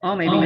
Oh, maybe.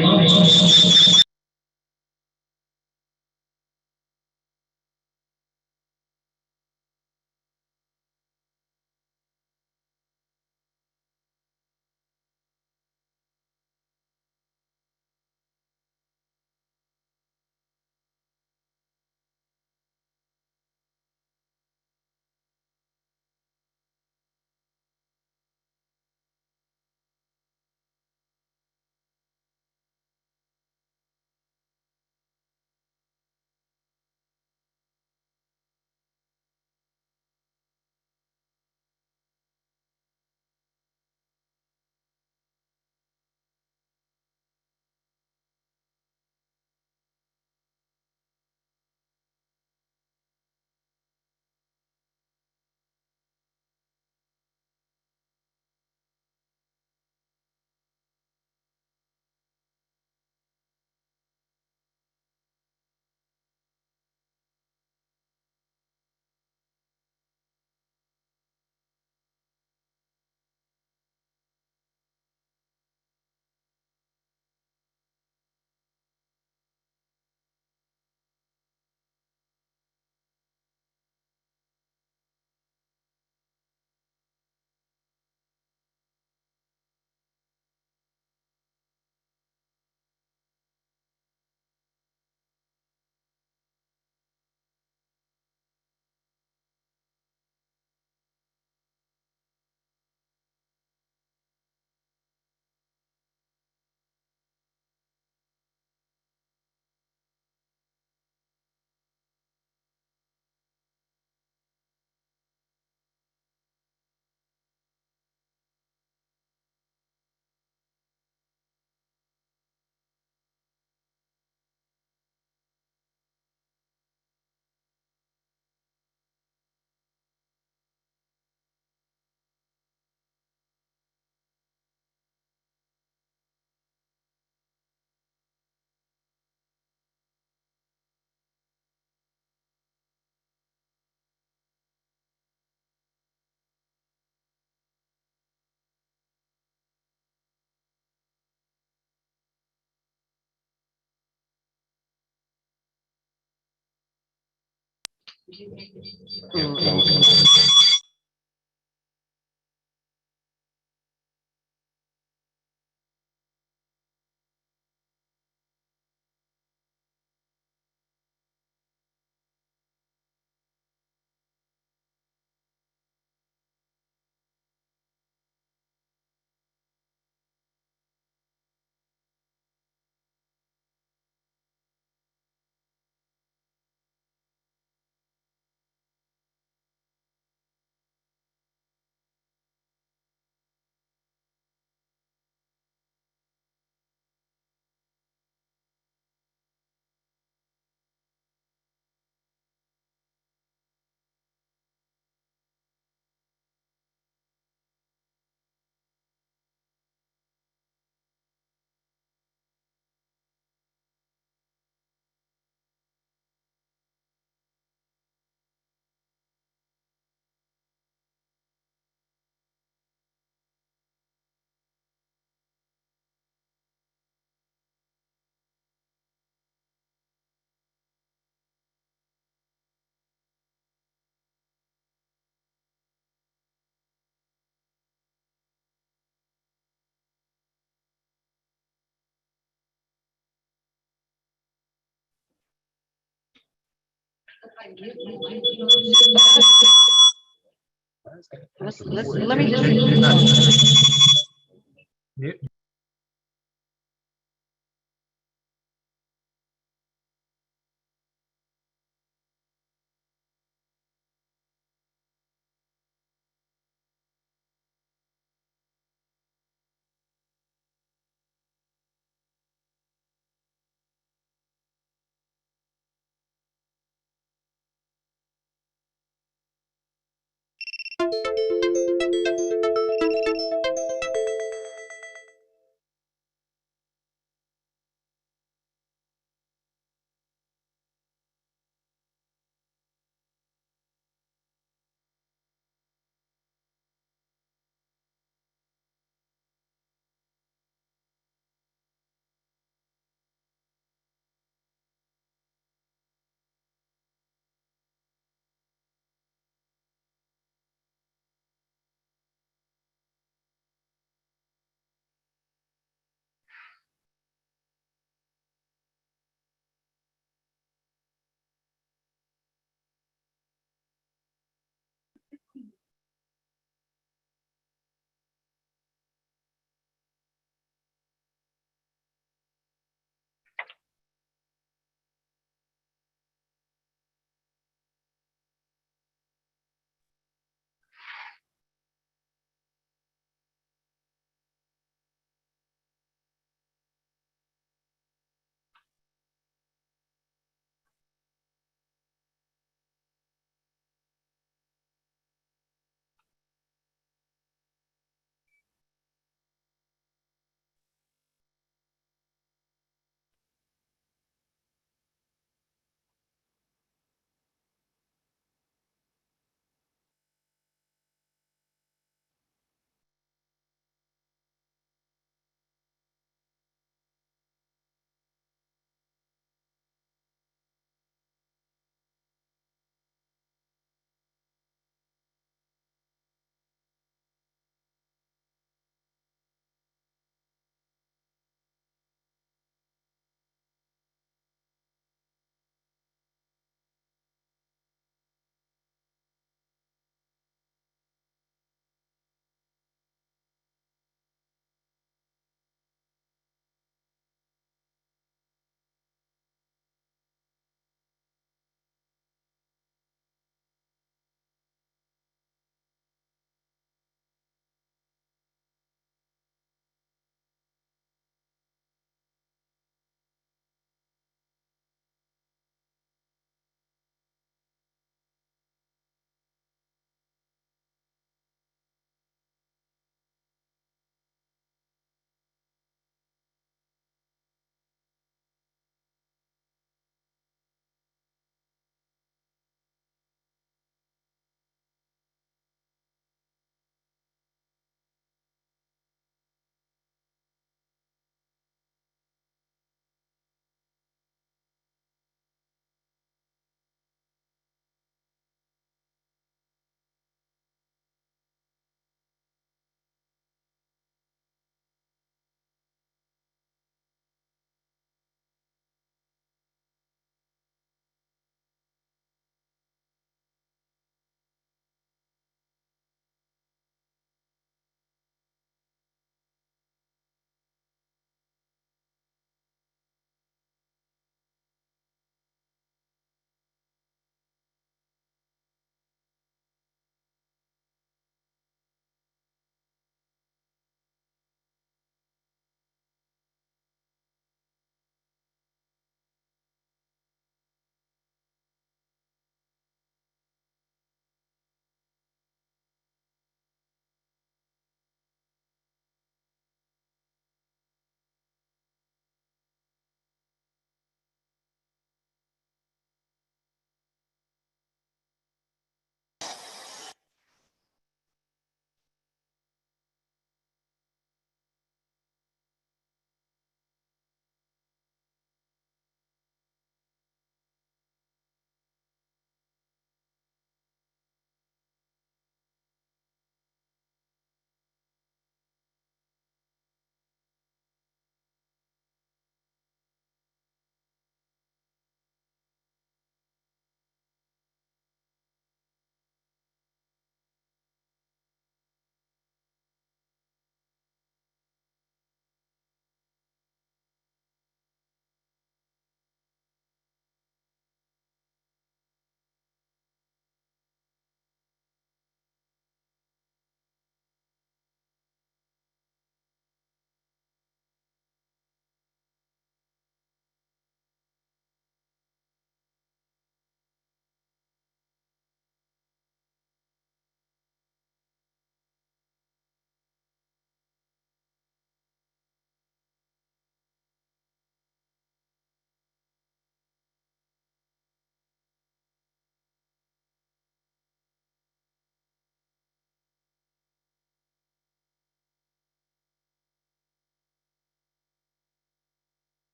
Let me just.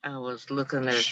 I was looking at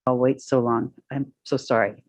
I'll wait so long. I'm so sorry.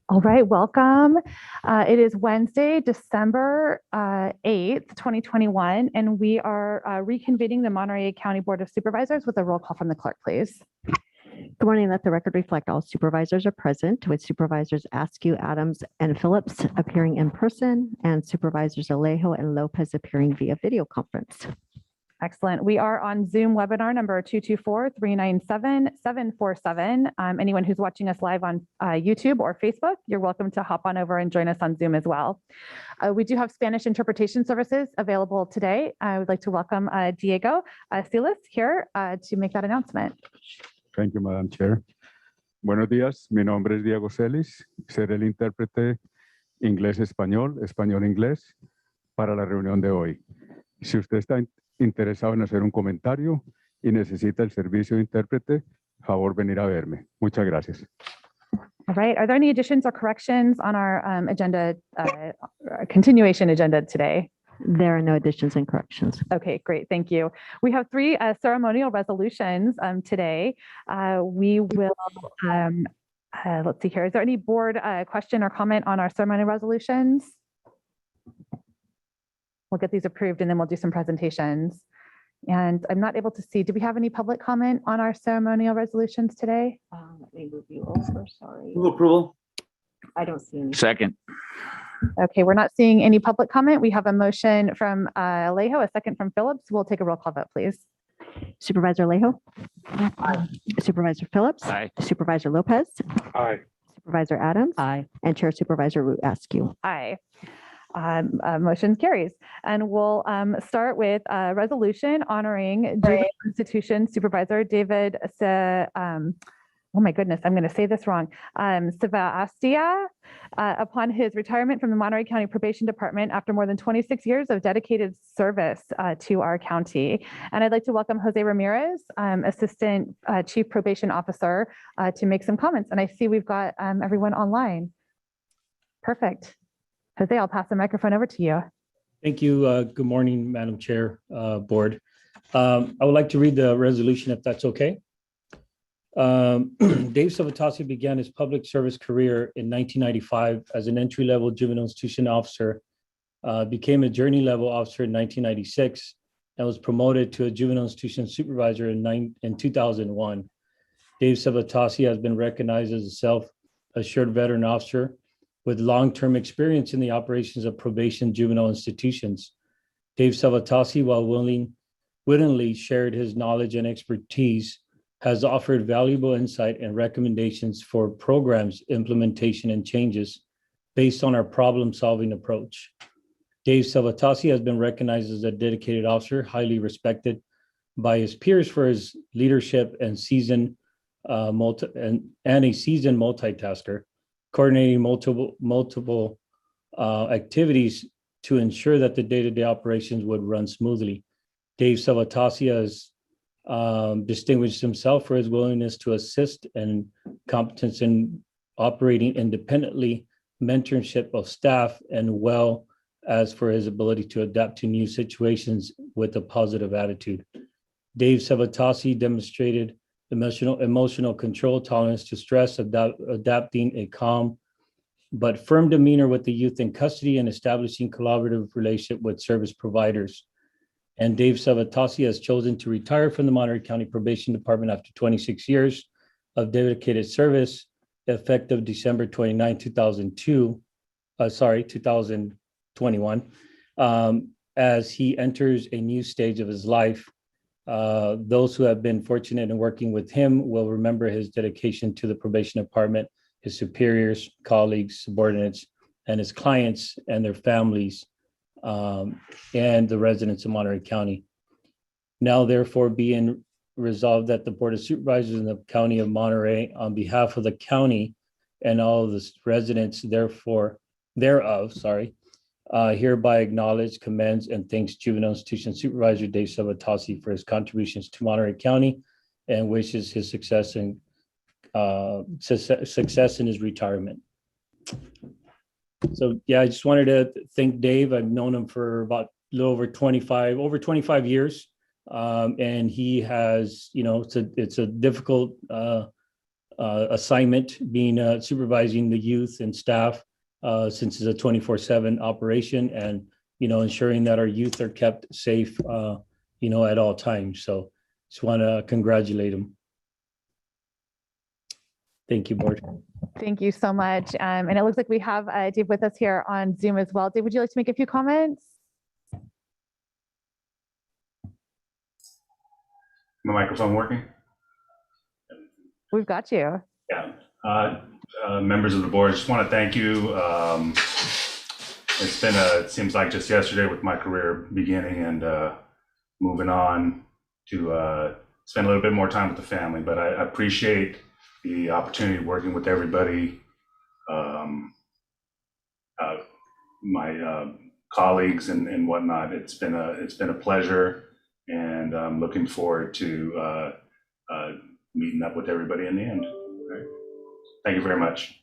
All right, welcome. It is Wednesday, December 8th, 2021, and we are reconvening the Monterey County Board of Supervisors with a roll call from the clerk, please. Good morning. Let the record reflect all supervisors are present, with Supervisors Askew, Adams, and Phillips appearing in person, and Supervisors Alejo and Lopez appearing via video conference. Excellent. We are on Zoom webinar number 224-397-747. Anyone who's watching us live on YouTube or Facebook, you're welcome to hop on over and join us on Zoom as well. We do have Spanish interpretation services available today. I would like to welcome Diego Silas here to make that announcement. Thank you, Madam Chair. Buenos días, mi nombre es Diego Celis. Seré el intérprete inglés-español, español-inglés para la reunión de hoy. Si usted está interesado en hacer un comentario y necesita el servicio de intérprete, favor venir a verme. Muchas gracias. All right. Are there any additions or corrections on our agenda, continuation agenda today? There are no additions and corrections. Okay, great. Thank you. We have three ceremonial resolutions today. We will, let's see here. Is there any board question or comment on our ceremonial resolutions? We'll get these approved and then we'll do some presentations. And I'm not able to see, do we have any public comment on our ceremonial resolutions today? Let me move you over, sorry. Move approval. I don't see any. Second. Okay, we're not seeing any public comment. We have a motion from Alejo, a second from Phillips. We'll take a roll call vote, please. Supervisor Alejo? Aye. Supervisor Phillips? Aye. Supervisor Lopez? Aye. Supervisor Adams? Aye. And Chair Supervisor Root Askew. Aye. Motion carries. And we'll start with a resolution honoring Juvenile Institution Supervisor David, oh my goodness, I'm going to say this wrong, Sebastia, upon his retirement from the Monterey County Probation Department after more than 26 years of dedicated service to our county. And I'd like to welcome Jose Ramirez, Assistant Chief Probation Officer, to make some comments. And I see we've got everyone online. Perfect. Jose, I'll pass the microphone over to you. Thank you. Good morning, Madam Chair, Board. I would like to read the resolution if that's okay. Dave Salvatasi began his public service career in 1995 as an entry-level juvenile institution officer, became a journey level officer in 1996, and was promoted to a juvenile institution supervisor in 2001. Dave Salvatasi has been recognized as a self-assured veteran officer with long-term experience in the operations of probation juvenile institutions. Dave Salvatasi, while willingly shared his knowledge and expertise, has offered valuable insight and recommendations for programs, implementation, and changes based on our problem-solving approach. Dave Salvatasi has been recognized as a dedicated officer, highly respected by his peers for his leadership and a seasoned multitasker, coordinating multiple activities to ensure that the day-to-day operations would run smoothly. Dave Salvatasi has distinguished himself for his willingness to assist and competence in operating independently, mentorship of staff, and well as for his ability to adapt to new situations with a positive attitude. Dave Salvatasi demonstrated emotional control, tolerance to stress, adapting a calm but firm demeanor with the youth in custody, and establishing collaborative relationship with service providers. And Dave Salvatasi has chosen to retire from the Monterey County Probation Department after 26 years of dedicated service, effective December 29, 2021, as he enters a new stage of his life. Those who have been fortunate in working with him will remember his dedication to the probation department, his superiors, colleagues, subordinates, and his clients and their families, and the residents of Monterey County. Now, therefore, being resolved that the Board of Supervisors in the County of Monterey, on behalf of the county and all of the residents thereof, hereby acknowledge, commends, and thanks Juvenile Institution Supervisor Dave Sabatasi for his contributions to Monterey County and wishes his success in his retirement. So yeah, I just wanted to thank Dave. I've known him for about a little over 25 years. And he has, it's a difficult assignment being supervising the youth and staff since it's a 24/7 operation, and ensuring that our youth are kept safe at all times. So just want to congratulate him. Thank you, board. Thank you so much. And it looks like we have Dave with us here on Zoom as well. Dave, would you like to make a few comments? My microphone working? We've got you. Yeah. Members of the board, just want to thank you. It seems like just yesterday with my career beginning and moving on to spend a little bit more time with the family, but I appreciate the opportunity of working with everybody, my colleagues and whatnot. It's been a pleasure, and I'm looking forward to meeting up with everybody in the end. Okay. Thank you very much.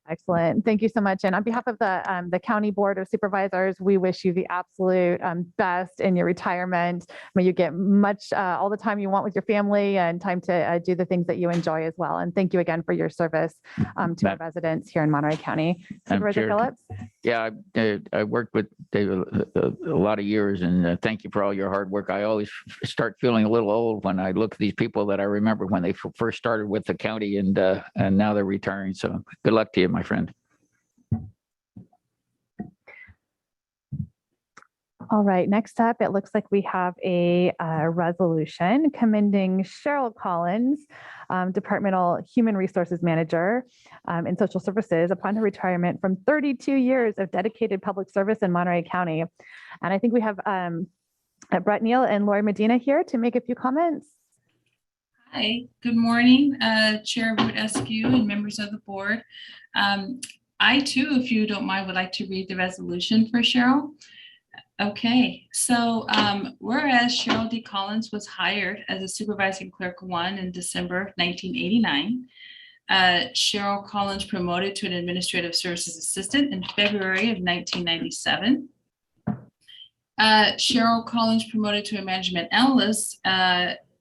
Excellent. Thank you so much. And on behalf of the County Board of Supervisors, we wish you the absolute best in your retirement. May you get much, all the time you want with your family and time to do the things that you enjoy as well. And thank you again for your service to our residents here in Monterey County. Supervisor Chair, Phillips? Yeah, I worked with David a lot of years, and thank you for all your hard work. I always start feeling a little old when I look at these people that I remember when they first started with the county, and now they're retiring. So good luck to you, my friend. All right, next up, it looks like we have a resolution commending Cheryl Collins, Departmental Human Resources Manager in Social Services, upon her retirement from 32 years of dedicated public service in Monterey County. And I think we have Brett Neal and Lori Medina here to make a few comments. Hi, good morning, Chair Wood-Eskew and members of the board. I too, if you don't mind, would like to read the resolution for Cheryl. Okay, so whereas Cheryl D. Collins was hired as a supervising clerk 1 in December 1989, Cheryl Collins promoted to an administrative services assistant in February of 1997. Cheryl Collins promoted to a management analyst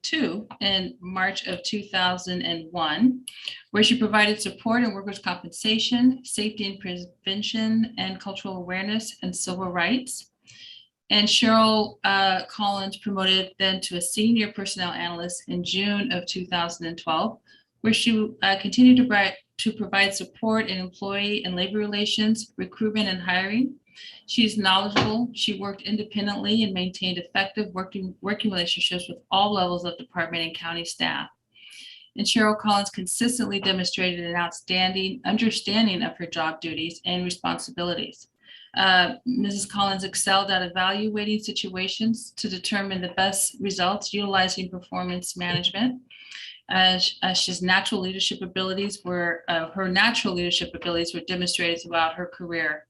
2 in March of 2001, where she provided support in workers' compensation, safety and prevention, and cultural awareness and civil rights. And Cheryl Collins promoted then to a senior personnel analyst in June of 2012, where she continued to provide support in employee and labor relations, recruitment and hiring. She's knowledgeable. She worked independently and maintained effective working relationships with all levels of department and county staff. And Cheryl Collins consistently demonstrated an outstanding understanding of her job duties and responsibilities. Mrs. Collins excelled at evaluating situations to determine the best results, utilizing performance management. Her natural leadership abilities were demonstrated throughout her career.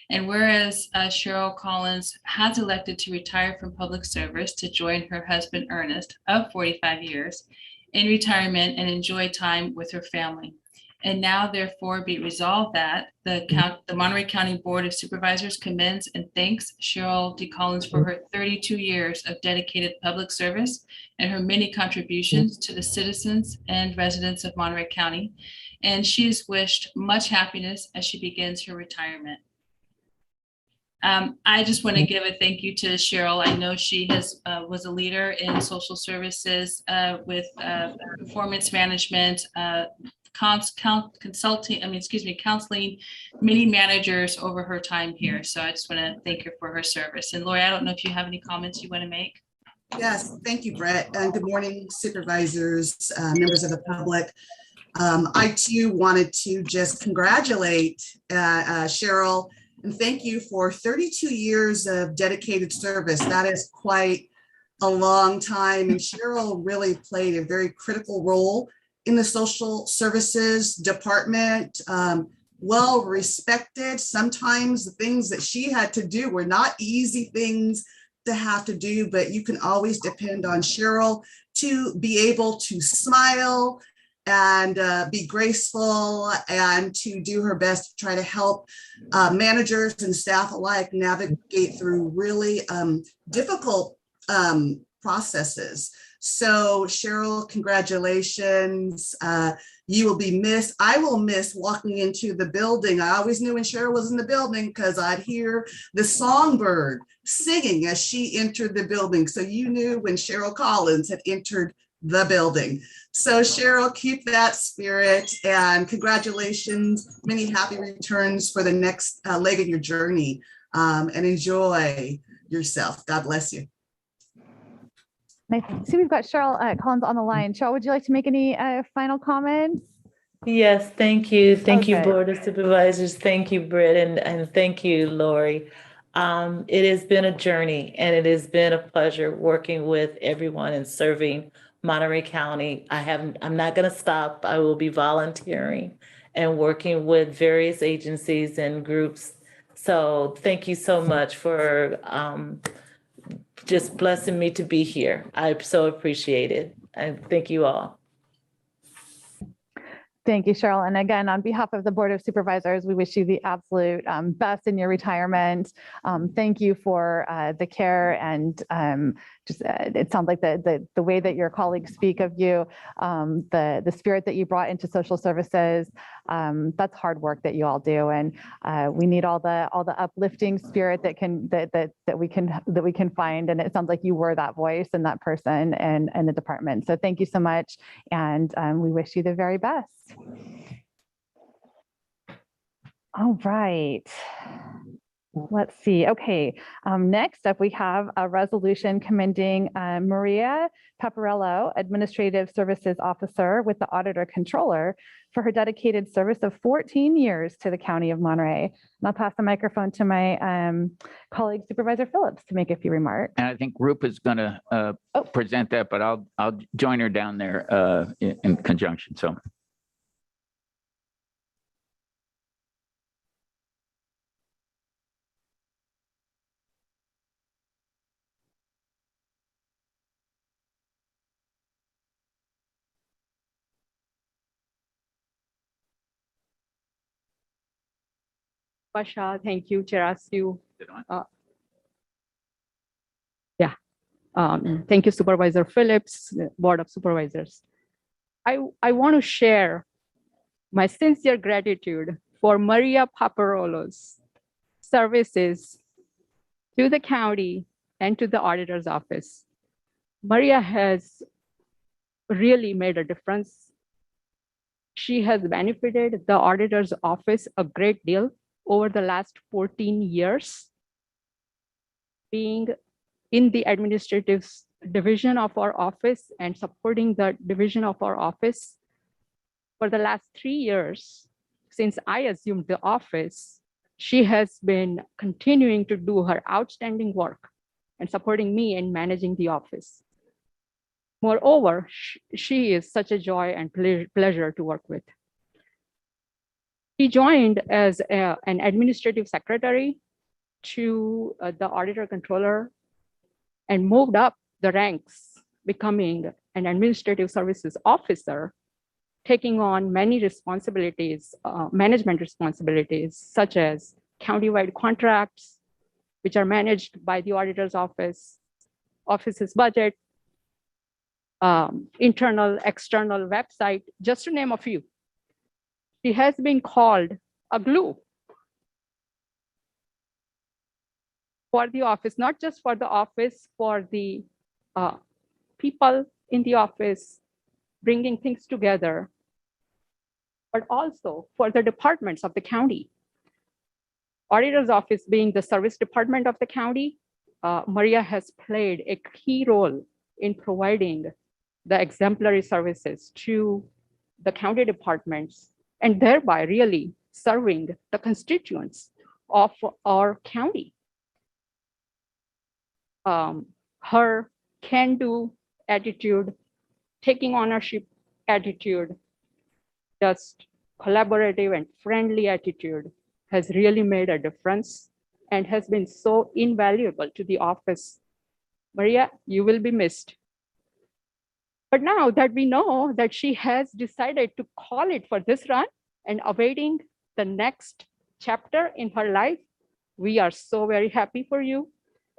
And whereas Cheryl Collins has elected to retire from public service to join her husband Ernest of 45 years in retirement and enjoy time with her family. And now therefore be resolved that the Monterey County Board of Supervisors commends and thanks Cheryl D. Collins for her 32 years of dedicated public service and her many contributions to the citizens and residents of Monterey County. And she is wished much happiness as she begins her retirement. I just want to give a thank you to Cheryl. I know she was a leader in social services with performance management, counseling many managers over her time here. So I just want to thank her for her service. And Lori, I don't know if you have any comments you want to make. Yes, thank you, Brett. And good morning, supervisors, members of the public. I too wanted to just congratulate Cheryl and thank you for 32 years of dedicated service. That is quite a long time, and Cheryl really played a very critical role in the social services department. Well respected. Sometimes the things that she had to do were not easy things to have to do, but you can always depend on Cheryl to be able to smile and be graceful and to do her best to try to help managers and staff alike navigate through really difficult processes. So Cheryl, congratulations. You will be missed. I will miss walking into the building. I always knew when Cheryl was in the building because I'd hear the songbird singing as she entered the building. So you knew when Cheryl Collins had entered the building. So Cheryl, keep that spirit and congratulations. Many happy returns for the next leg of your journey, and enjoy yourself. God bless you. I see we've got Cheryl Collins on the line. Cheryl, would you like to make any final comments? Yes, thank you. Thank you, Okay. Board of Supervisors. Thank you, Britt, and thank you, Lori. It has been a journey, and it has been a pleasure working with everyone and serving Monterey County. I'm not going to stop. I will be volunteering and working with various agencies and groups. So thank you so much for just blessing me to be here. I so appreciate it. And thank you all. Thank you, Cheryl. And again, on behalf of the Board of Supervisors, we wish you the absolute best in your retirement. Thank you for the care and just it sounds like the way that your colleagues speak of you, the spirit that you brought into social services. That's hard work that you all do, and we need all the uplifting spirit that we can find. And it sounds like you were that voice and that person and the department. So thank you so much, and we wish you the very best. All right. Let's see. Okay. Next up, we have a resolution commending Maria Paparello, Administrative Services Officer with the Auditor Controller, for her dedicated service of 14 years to the County of Monterey. And I'll pass the microphone to my colleague, Supervisor Phillips, to make a few remarks. And I think Rup is going to present that, but I'll join her down there in conjunction. So. Pasha, thank you, Cherasu. Thank you, Supervisor Phillips, Board of Supervisors. I want to share my sincere gratitude for Maria Paparello's services to the county and to the auditor's office. Maria has really made a difference. She has benefited the auditor's office a great deal over the last 14 years, being in the administrative division of our office and supporting the division of our office. For the last 3 years, since I assumed the office, she has been continuing to do her outstanding work and supporting me in managing the office. Moreover, she is such a joy and pleasure to work with. He joined as an administrative secretary to the auditor controller and moved up the ranks, becoming an administrative services officer, taking on many responsibilities, management responsibilities, such as countywide contracts, which are managed by the auditor's office's budget, internal, external website, just to name a few. She has been called a glue for the office, not just for the office, for the people in the office, bringing things together, but also for the departments of the county. Auditor's office being the service department of the county, Maria has played a key role in providing the exemplary services to the county departments and thereby really serving the constituents of our county. Her can-do attitude, taking ownership attitude, just collaborative and friendly attitude has really made a difference and has been so invaluable to the office. Maria, you will be missed. But now that we know that she has decided to call it for this run and awaiting the next chapter in her life, we are so very happy for you.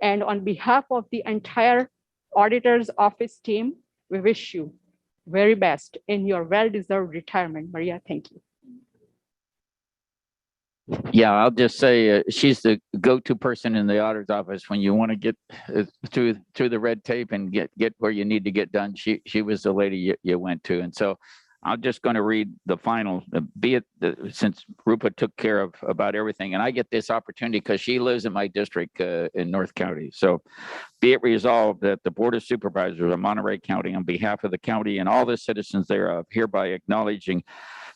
And on behalf of the entire auditor's office team, we wish you very best in your well-deserved retirement. Maria, thank you. Yeah, I'll just say she's the go-to person in the auditor's office when you want to get through the red tape and get where you need to get done. She was the lady you went to, and so I'm just going to read the final. Since Rupa took care of about everything, and I get this opportunity because she lives in my district in North County. So, be it resolved that the Board of Supervisors of Monterey County, on behalf of the county and all the citizens thereof, hereby acknowledging,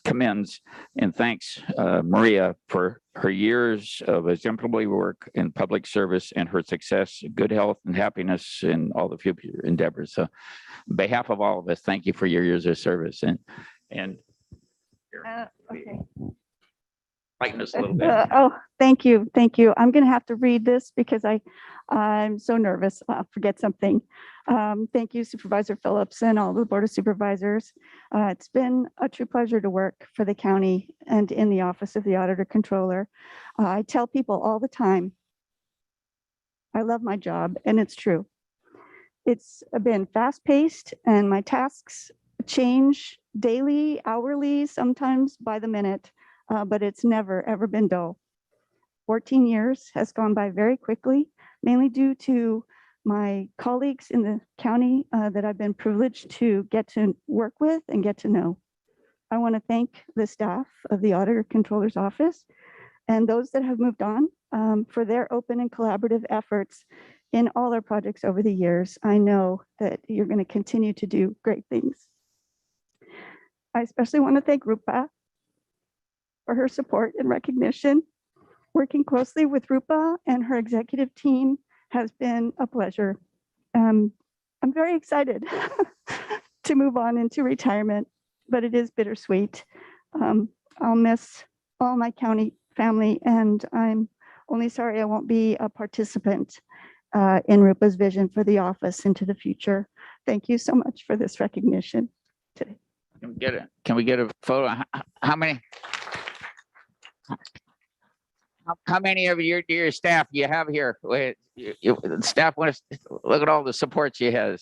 commends, and thanks Maria for her years of exemplary work in public service and her success, good health, and happiness in all the future endeavors. So, on behalf of all of us, thank you for your years of service and Okay. lighten us a little bit. Thank you. Thank you. I'm going to have to read this because I'm so nervous. I'll forget something. Thank you, Supervisor Phillips and all the Board of Supervisors. It's been a true pleasure to work for the county and in the Office of the Auditor Controller. I tell people all the time, I love my job, and it's true. It's been fast-paced, and my tasks change daily, hourly, sometimes by the minute, but it's never, ever been dull. 14 years has gone by very quickly, mainly due to my colleagues in the county that I've been privileged to get to work with and get to know. I want to thank the staff of the Auditor Controller's Office and those that have moved on for their open and collaborative efforts in all our projects over the years. I know that you're going to continue to do great things. I especially want to thank Rupa for her support and recognition. Working closely with Rupa and her executive team has been a pleasure. I'm very excited to move on into retirement, but it is bittersweet. I'll miss all my county family, and I'm only sorry I won't be a participant in Rupa's vision for the office into the future. Thank you so much for this recognition today. Can we get a photo? How many of your staff you have here? Wait, the staff wants to look at all the support she has.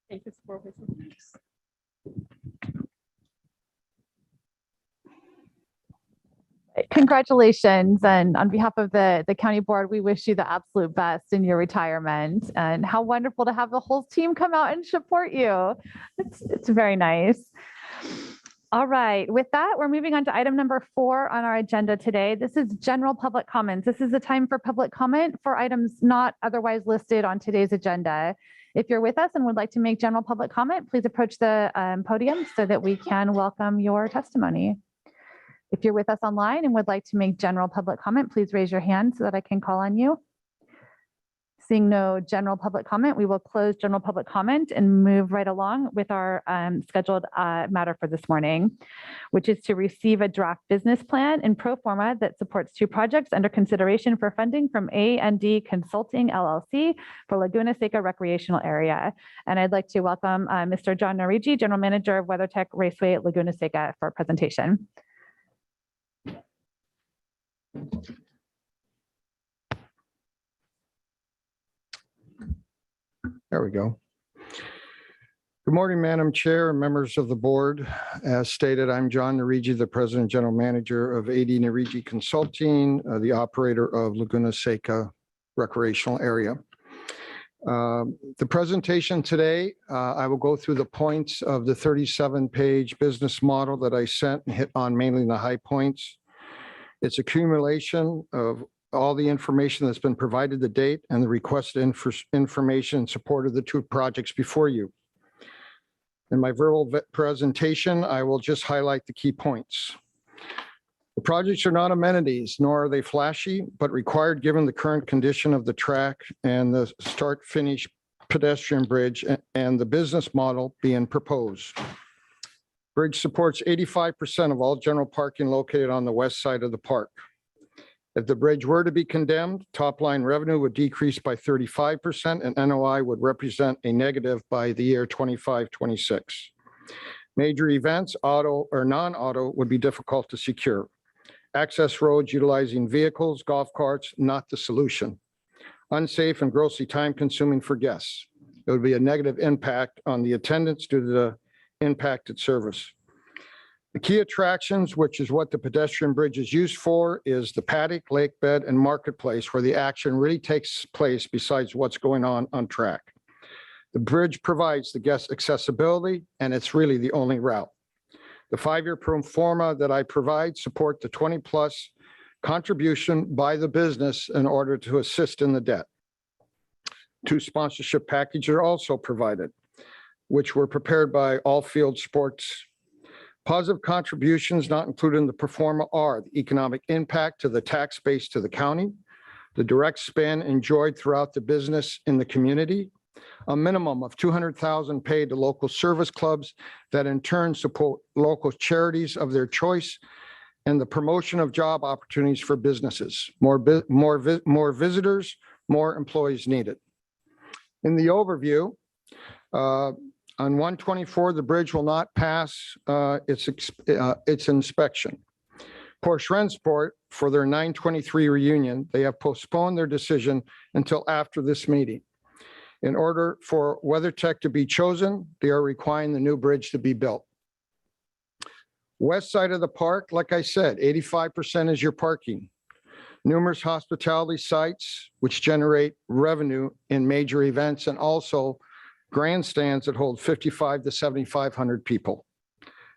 Thank you, Supervisor. Congratulations. And on behalf of the county board, we wish you the absolute best in your retirement, and how wonderful to have the whole team come out and support you. It's very nice. All right, with that, we're moving on to item number 4 on our agenda today. This is general public comments. This is the time for public comment for items not otherwise listed on today's agenda. If you're with us and would like to make general public comment, please approach the podium so that we can welcome your testimony. If you're with us online and would like to make general public comment, please raise your hand so that I can call on you. Seeing no general public comment, we will close general public comment and move right along with our scheduled matter for this morning, which is to receive a draft business plan in pro forma that supports 2 projects under consideration for funding from A&D Consulting LLC for Laguna Seca Recreational Area. And I'd like to welcome Mr. John Narigi, General Manager of WeatherTech Raceway Laguna Seca, for a presentation. There we go. Good morning, Madam Chair and members of the board. As stated, I'm John Narigi, the President and General Manager of AD Narigi Consulting, the operator of Laguna Seca Recreational Area. The presentation today, I will go through the points of the 37-page business model that I sent and hit on mainly the high points. It's accumulation of all the information that's been provided to date and the requested information in support of the 2 projects before you. In my verbal presentation, I will just highlight the key points. The projects are not amenities, nor are they flashy, but required given the current condition of the track and the start-finish pedestrian bridge and the business model being proposed. Bridge supports 85% of all general parking located on the west side of the park. If the bridge were to be condemned, top-line revenue would decrease by 35% and NOI would represent a negative by the year 25-26. Major events, auto or non-auto, would be difficult to secure. Access roads utilizing vehicles, golf carts, not the solution. Unsafe and grossly time-consuming for guests. It would be a negative impact on the attendance due to the impacted service. The key attractions, which is what the pedestrian bridge is used for, is the paddock, lake bed, and marketplace, where the action really takes place besides what's going on track. The bridge provides the guest accessibility, and it's really the only route. The 5-year pro forma that I provide support the 20+ contribution by the business in order to assist in the debt. 2 sponsorship packages are also provided, which were prepared by All Field Sports. Positive contributions not included in the pro forma are the economic impact to the tax base to the county, the direct spend enjoyed throughout the business in the community, a minimum of $200,000 paid to local service clubs that in turn support local charities of their choice, and the promotion of job opportunities for businesses. More visitors, more employees needed. In the overview, on 124, the bridge will not pass its inspection. Porsche Rensport, for their 923 reunion, they have postponed their decision until after this meeting. In order for WeatherTech to be chosen, they are requiring the new bridge to be built. West side of the park, like I said, 85% is your parking. Numerous hospitality sites which generate revenue in major events, and also grandstands that hold 5,500 to 7,500 people.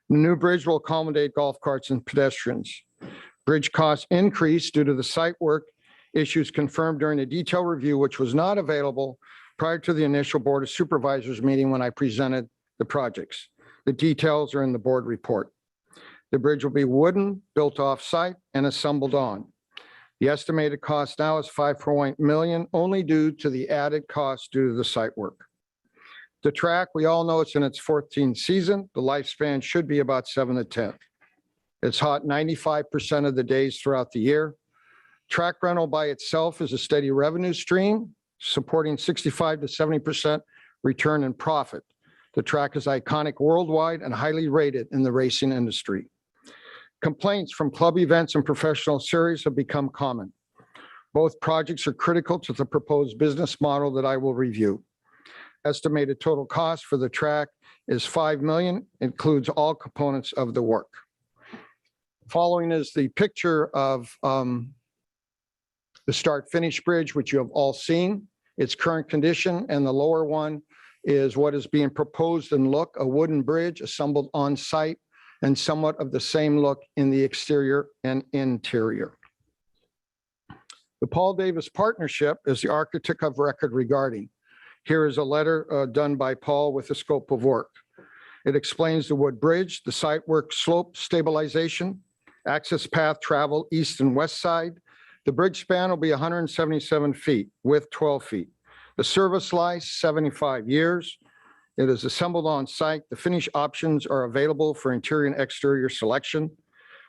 The new bridge will accommodate golf carts and pedestrians. Bridge costs increased due to the site work issues confirmed during a detailed review, which was not available prior to the initial Board of Supervisors meeting when I presented the projects. The details are in the board report. The bridge will be wooden, built off-site, and assembled on. The estimated cost now is $5.8 million, only due to the added cost due to the site work. The track, we all know it's in its 14th season. The lifespan should be about 7 to 10. It's hot 95% of the days throughout the year. Track rental by itself is a steady revenue stream, supporting 65 to 70% return in profit. The track is iconic worldwide and highly rated in the racing industry. Complaints from club events and professional series have become common. Both projects are critical to the proposed business model that I will review. Estimated total cost for the track is $5 million, includes all components of the work. Following is the picture of the start-finish bridge, which you have all seen, its current condition, and the lower one is what is being proposed in look, a wooden bridge assembled on site and somewhat of the same look in the exterior and interior. The Paul Davis Partnership is the architect of record regarding. Here is a letter done by Paul with the scope of work. It explains the wood bridge, the site work slope stabilization, access path travel east and west side. The bridge span will be 177 feet, width 12 feet. The service life, 75 years. It is assembled on site. The finish options are available for interior and exterior selection.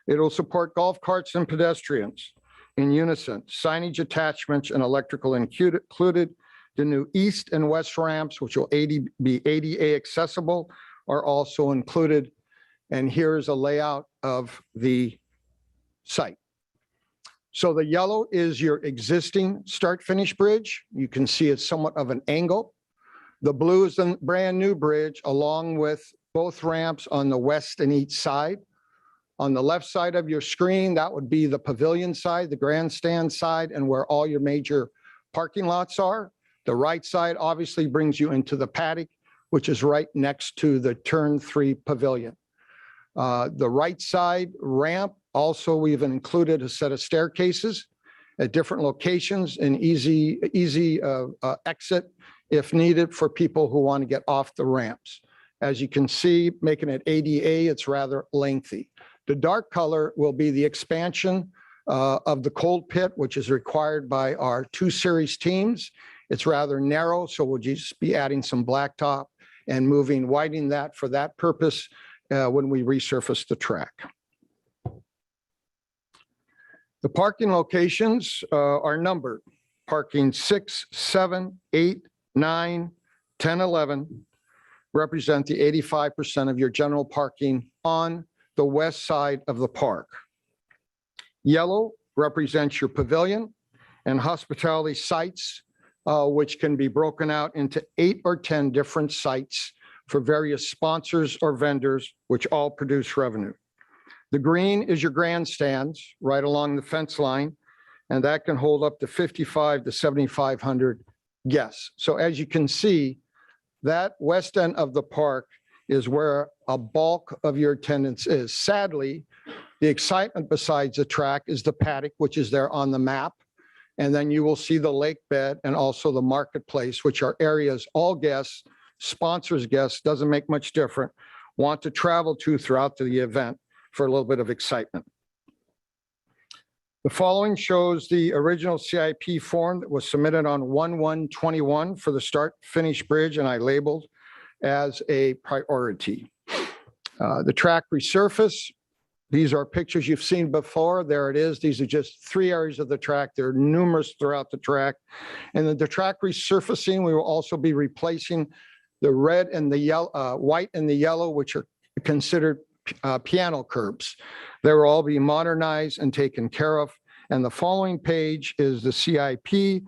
It will support golf carts and pedestrians in unison. Signage attachments and electrical included. The new east and west ramps, which will be ADA accessible, are also included. And here is a layout of the site. So the yellow is your existing start-finish bridge. You can see it's somewhat of an angle. The blue is the brand new bridge, along with both ramps on the west and east side. On the left side of your screen, that would be the pavilion side, the grandstand side, and where all your major parking lots are. The right side obviously brings you into the paddock, which is right next to the turn 3 pavilion. The right side ramp, also we've included a set of staircases at different locations and easy exit if needed for people who want to get off the ramps. As you can see, making it ADA, it's rather lengthy. The dark color will be the expansion of the cold pit, which is required by our 2 series teams. It's rather narrow, so we'll just be adding some blacktop and widening that for that purpose when we resurface the track. The parking locations are numbered. Parking 6, 7, 8, 9, 10, 11 represent the 85% of your general parking on the west side of the park. Yellow represents your pavilion and hospitality sites, which can be broken out into 8 or 10 different sites for various sponsors or vendors, which all produce revenue. The green is your grandstands right along the fence line, and that can hold up to 5,500 to 7,500 guests. So as you can see, that west end of the park is where a bulk of your attendance is. Sadly, the excitement besides the track is the paddock, which is there on the map. And then you will see the lake bed and also the marketplace, which are areas all guests, sponsors guests, doesn't make much difference, want to travel to throughout the event for a little bit of excitement. The following shows the original CIP form that was submitted on 1/1/21 for the start finish bridge, and I labeled as a priority. The track resurface, these are pictures you've seen before. There it is. These are just 3 areas of the track. There are numerous throughout the track. And then the track resurfacing, we will also be replacing the red and the yellow, white and the yellow, which are considered piano curbs. They will all be modernized and taken care of. And the following page is the CIP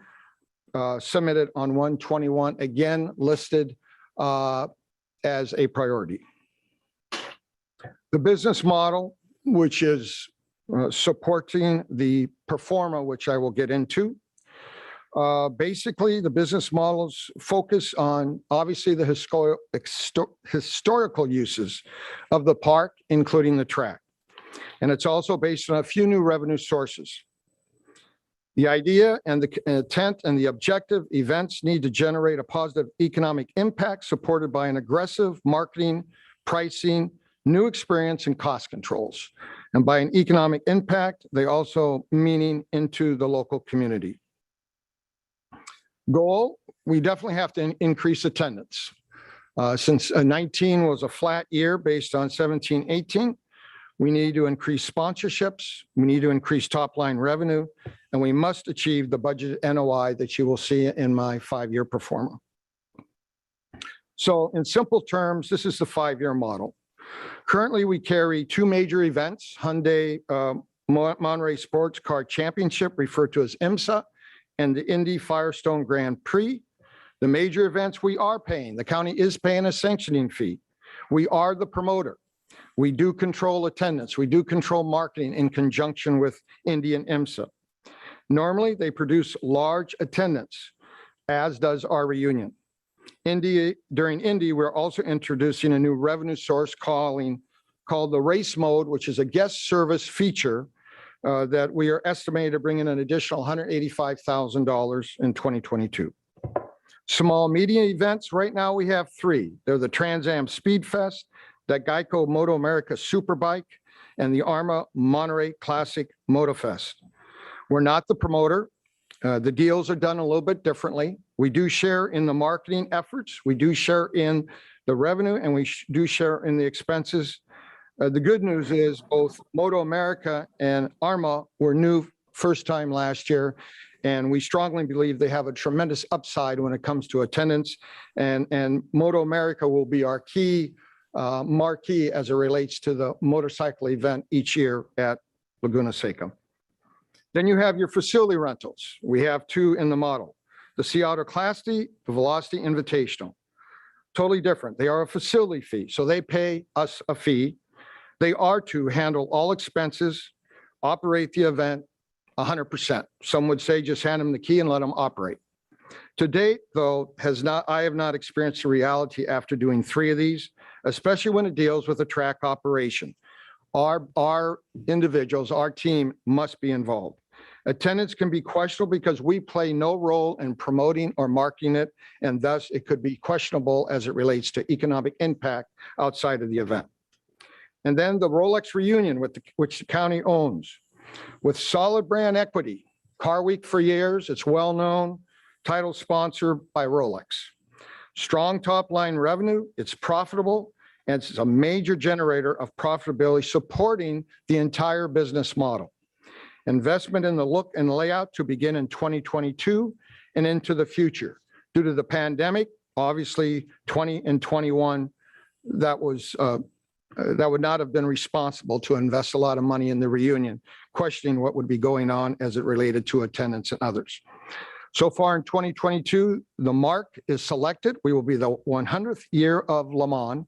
submitted on 1/21, again listed as a priority. The business model, which is supporting the performer, which I will get into. Basically, the business models focus on obviously the historical uses of the park, including the track. And it's also based on a few new revenue sources. The idea and the intent and the objective events need to generate a positive economic impact supported by an aggressive marketing, pricing, new experience, and cost controls. And by an economic impact, they also meaning into the local community. Goal, we definitely have to increase attendance. Since 19 was a flat year based on 17, 18, we need to increase sponsorships, we need to increase top line revenue, and we must achieve the budget NOI that you will see in my 5-year performer. So in simple terms, this is the 5-year model. Currently, we carry 2 major events, Hyundai Monterey Sports Car Championship, referred to as IMSA, and the Indy Firestone Grand Prix. The major events we are paying, the county is paying a sanctioning fee. We are the promoter. We do control attendance. We do control marketing in conjunction with Indy and IMSA. Normally, they produce large attendance, as does our reunion. During Indy, we're also introducing a new revenue source called the race mode, which is a guest service feature that we are estimated to bring in an additional $185,000 in 2022. Small media events, right now we have 3. They're the Trans Am Speed Fest, the Geico Moto America Superbike, and the ARMA Monterey Classic Moto Fest. We're not the promoter. The deals are done a little bit differently. We do share in the marketing efforts. We do share in the revenue, and we do share in the expenses. The good news is both Moto America and ARMA were new first time last year, and we strongly believe they have a tremendous upside when it comes to attendance. And Moto America will be our key marquee as it relates to the motorcycle event each year at Laguna Seca. Then you have your facility rentals. We have 2 in the model. The Sea Otter Classy, the Velocity Invitational. Totally different. They are a facility fee, so they pay us a fee. They are to handle all expenses, operate the event 100%. Some would say just hand them the key and let them operate. To date, though, I have not experienced the reality after doing 3 of these, especially when it deals with a track operation. Our individuals, our team must be involved. Attendance can be questionable because we play no role in promoting or marketing it, and thus it could be questionable as it relates to economic impact outside of the event. And then the Rolex reunion, which the county owns, with solid brand equity. Car Week for years, it's well-known, title sponsor by Rolex. Strong top-line revenue, it's profitable, and it's a major generator of profitability supporting the entire business model. Investment in the look and layout to begin in 2022 and into the future. Due to the pandemic, obviously 20 and 21, that would not have been responsible to invest a lot of money in the reunion, questioning what would be going on as it related to attendance and others. So far in 2022, the mark is selected. We will be the 100th year of Le Mans.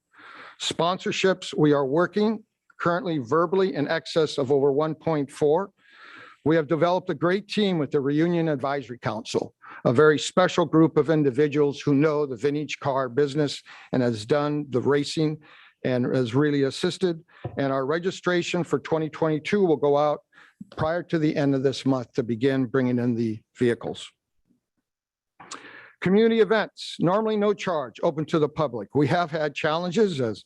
Sponsorships, we are working currently verbally in excess of over 1.4. We have developed a great team with the Reunion Advisory Council, a very special group of individuals who know the vintage car business and has done the racing and has really assisted. And our registration for 2022 will go out prior to the end of this month to begin bringing in the vehicles. Community events, normally no charge, open to the public. We have had challenges, as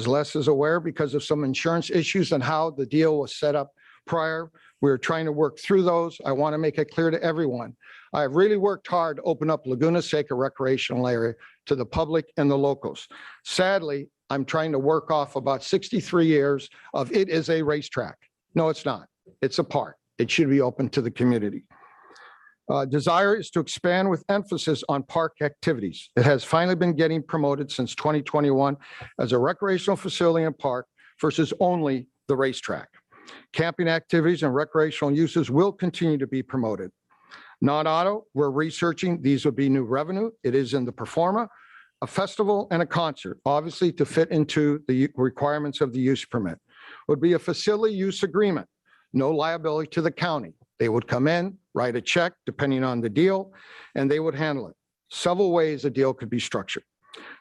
Les is aware, because of some insurance issues and how the deal was set up prior. We're trying to work through those. I want to make it clear to everyone. I've really worked hard to open up Laguna Seca recreational area to the public and the locals. Sadly, I'm trying to work off about 63 years of it is a racetrack. No, it's not. It's a park. It should be open to the community. Desire is to expand with emphasis on park activities. It has finally been getting promoted since 2021 as a recreational facility and park versus only the racetrack. Camping activities and recreational uses will continue to be promoted. Non-auto, we're researching. These would be new revenue. It is in the performa, a festival and a concert, obviously to fit into the requirements of the use permit. Would be a facility use agreement, no liability to the county. They would come in, write a check depending on the deal, and they would handle it. Several ways a deal could be structured.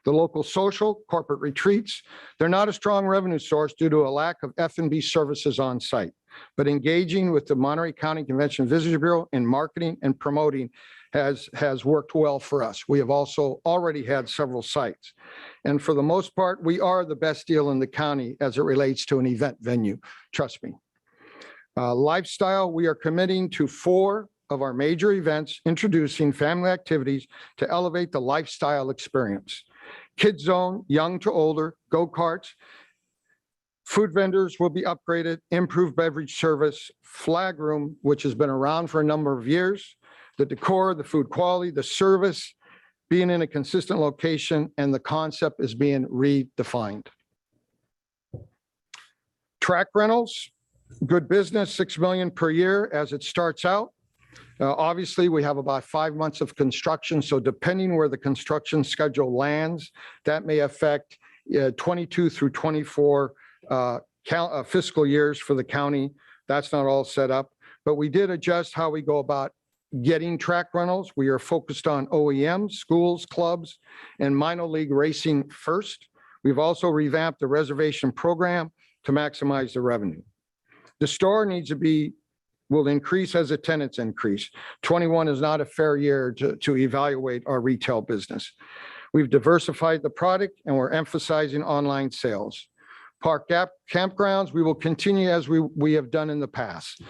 The local social, corporate retreats, they're not a strong revenue source due to a lack of F&B services on site, but engaging with the Monterey County Convention Visitors Bureau in marketing and promoting has worked well for us. We have also already had several sites. And for the most part, we are the best deal in the county as it relates to an event venue, trust me. Lifestyle, we are committing to 4 of our major events, introducing family activities to elevate the lifestyle experience. Kids zone, young to older, go-karts. Food vendors will be upgraded, improved beverage service, flag room, which has been around for a number of years. The decor, the food quality, the service, being in a consistent location, and the concept is being redefined. Track rentals, good business, $6 million per year as it starts out. Obviously, we have about 5 months of construction, so depending where the construction schedule lands, that may affect 22 through 24 fiscal years for the county. That's not all set up, but we did adjust how we go about getting track rentals. We are focused on OEMs, schools, clubs, and minor league racing first. We've also revamped the reservation program to maximize the revenue. The store will increase as attendance increase. 21 is not a fair year to evaluate our retail business. We've diversified the product and we're emphasizing online sales. Park campgrounds, we will continue as we have done in the past.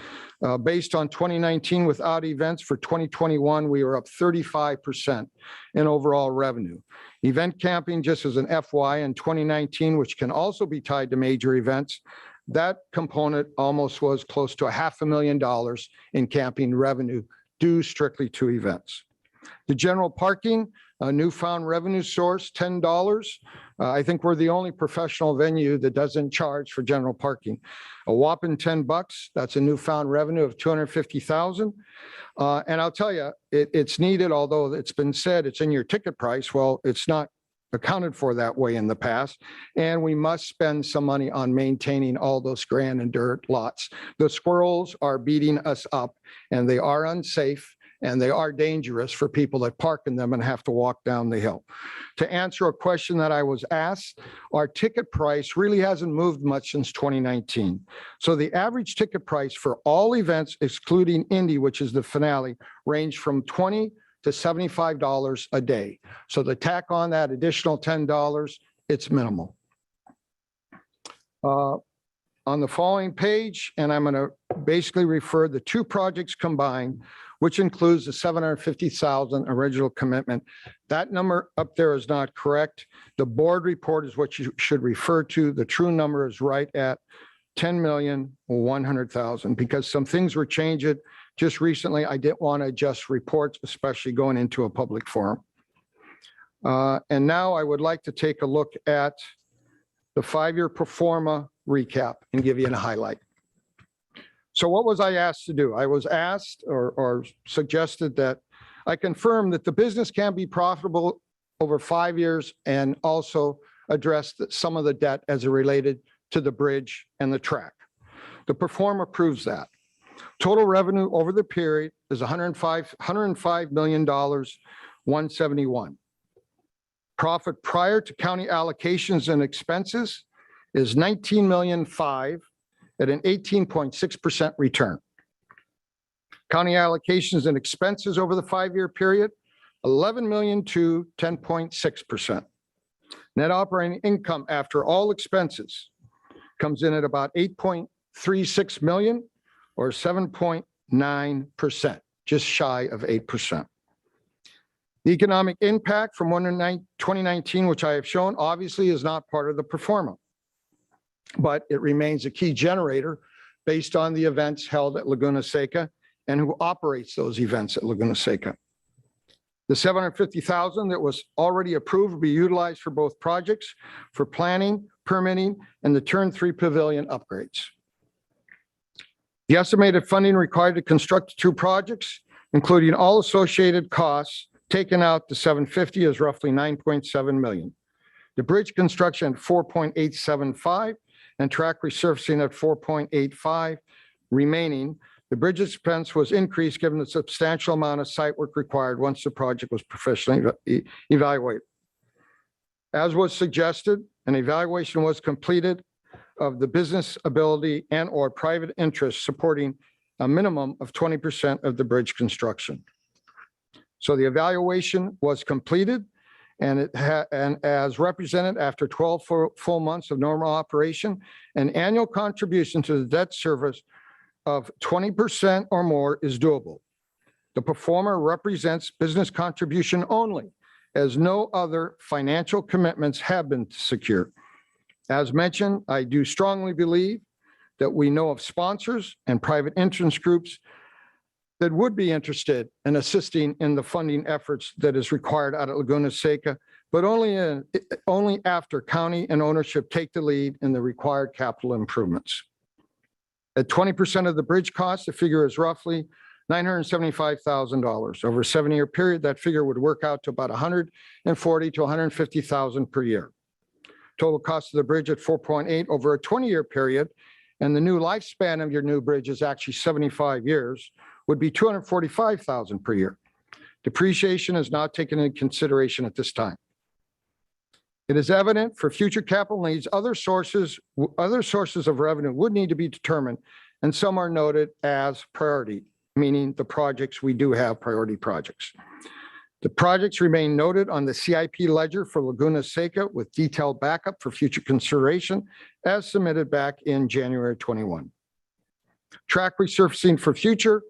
Based on 2019 without events for 2021, we were up 35% in overall revenue. Event camping, just as an FY in 2019, which can also be tied to major events, that component almost was close to $500,000 in camping revenue due strictly to events. The general parking, a newfound revenue source, $10. I think we're the only professional venue that doesn't charge for general parking. A whopping $10, that's a newfound revenue of $250,000. And I'll tell you, it's needed, although it's been said it's in your ticket price. Well, it's not accounted for that way in the past. And we must spend some money on maintaining all those grand and dirt lots. The squirrels are beating us up and they are unsafe. and they are dangerous for people that park in them and have to walk down the hill. To answer a question that I was asked, our ticket price really hasn't moved much since 2019. So the average ticket price for all events, excluding Indy, which is the finale, range from $20 to $75 a day. So to tack on that additional $10, it's minimal. On the following page, and I'm going to basically refer the two projects combined, which includes the 750,000 original commitment. That number up there is not correct. The board report is what you should refer to. The true number is right at 10,100,000 because some things were changed just recently. I didn't want to adjust reports, especially going into a public forum. And now I would like to take a look at the 5-year pro forma recap and give you a highlight. So what was I asked to do? I was asked or suggested that I confirm that the business can be profitable over 5 years and also address some of the debt as it related to the bridge and the track. The pro forma proves that. Total revenue over the period is $105 million, 171. Profit prior to county allocations and expenses is 19 million 5 at an 18.6% return. County allocations and expenses over the 5-year period, 11 million to 10.6%. Net operating income after all expenses comes in at about 8.36 million or 7.9%, just shy of 8%. The economic impact from 2019, which I have shown, obviously is not part of the pro forma, but it remains a key generator based on the events held at Laguna Seca and who operates those events at Laguna Seca. The 750,000 that was already approved will be utilized for both projects for planning, permitting, and the Turn 3 pavilion upgrades. The estimated funding required to construct the two projects, including all associated costs, taken out to 750 is roughly 9.7 million. The bridge construction at 4.875 and track resurfacing at 4.85 remaining. The bridge expense was increased given the substantial amount of site work required once the project was professionally evaluated. As was suggested, an evaluation was completed of the business ability and or private interest supporting a minimum of 20% of the bridge construction. So the evaluation was completed and as represented after 12 full months of normal operation, an annual contribution to the debt service of 20% or more is doable. The pro forma represents business contribution only, as no other financial commitments have been secured. As mentioned, I do strongly believe that we know of sponsors and private interest groups that would be interested in assisting in the funding efforts that is required out at Laguna Seca, but only after county and ownership take the lead in the required capital improvements. At 20% of the bridge cost, the figure is roughly $975,000. Over a 7-year period, that figure would work out to about $140,000 to $150,000 per year. Total cost of the bridge at 4.8 over a 20-year period, and the new lifespan of your new bridge is actually 75 years, would be $245,000 per year. Depreciation is not taken into consideration at this time. It is evident for future capital needs, other sources of revenue would need to be determined, and some are noted as priority, meaning the projects we do have priority projects. The projects remain noted on the CIP ledger for Laguna Seca with detailed backup for future consideration as submitted back in January 21. Track resurfacing for future,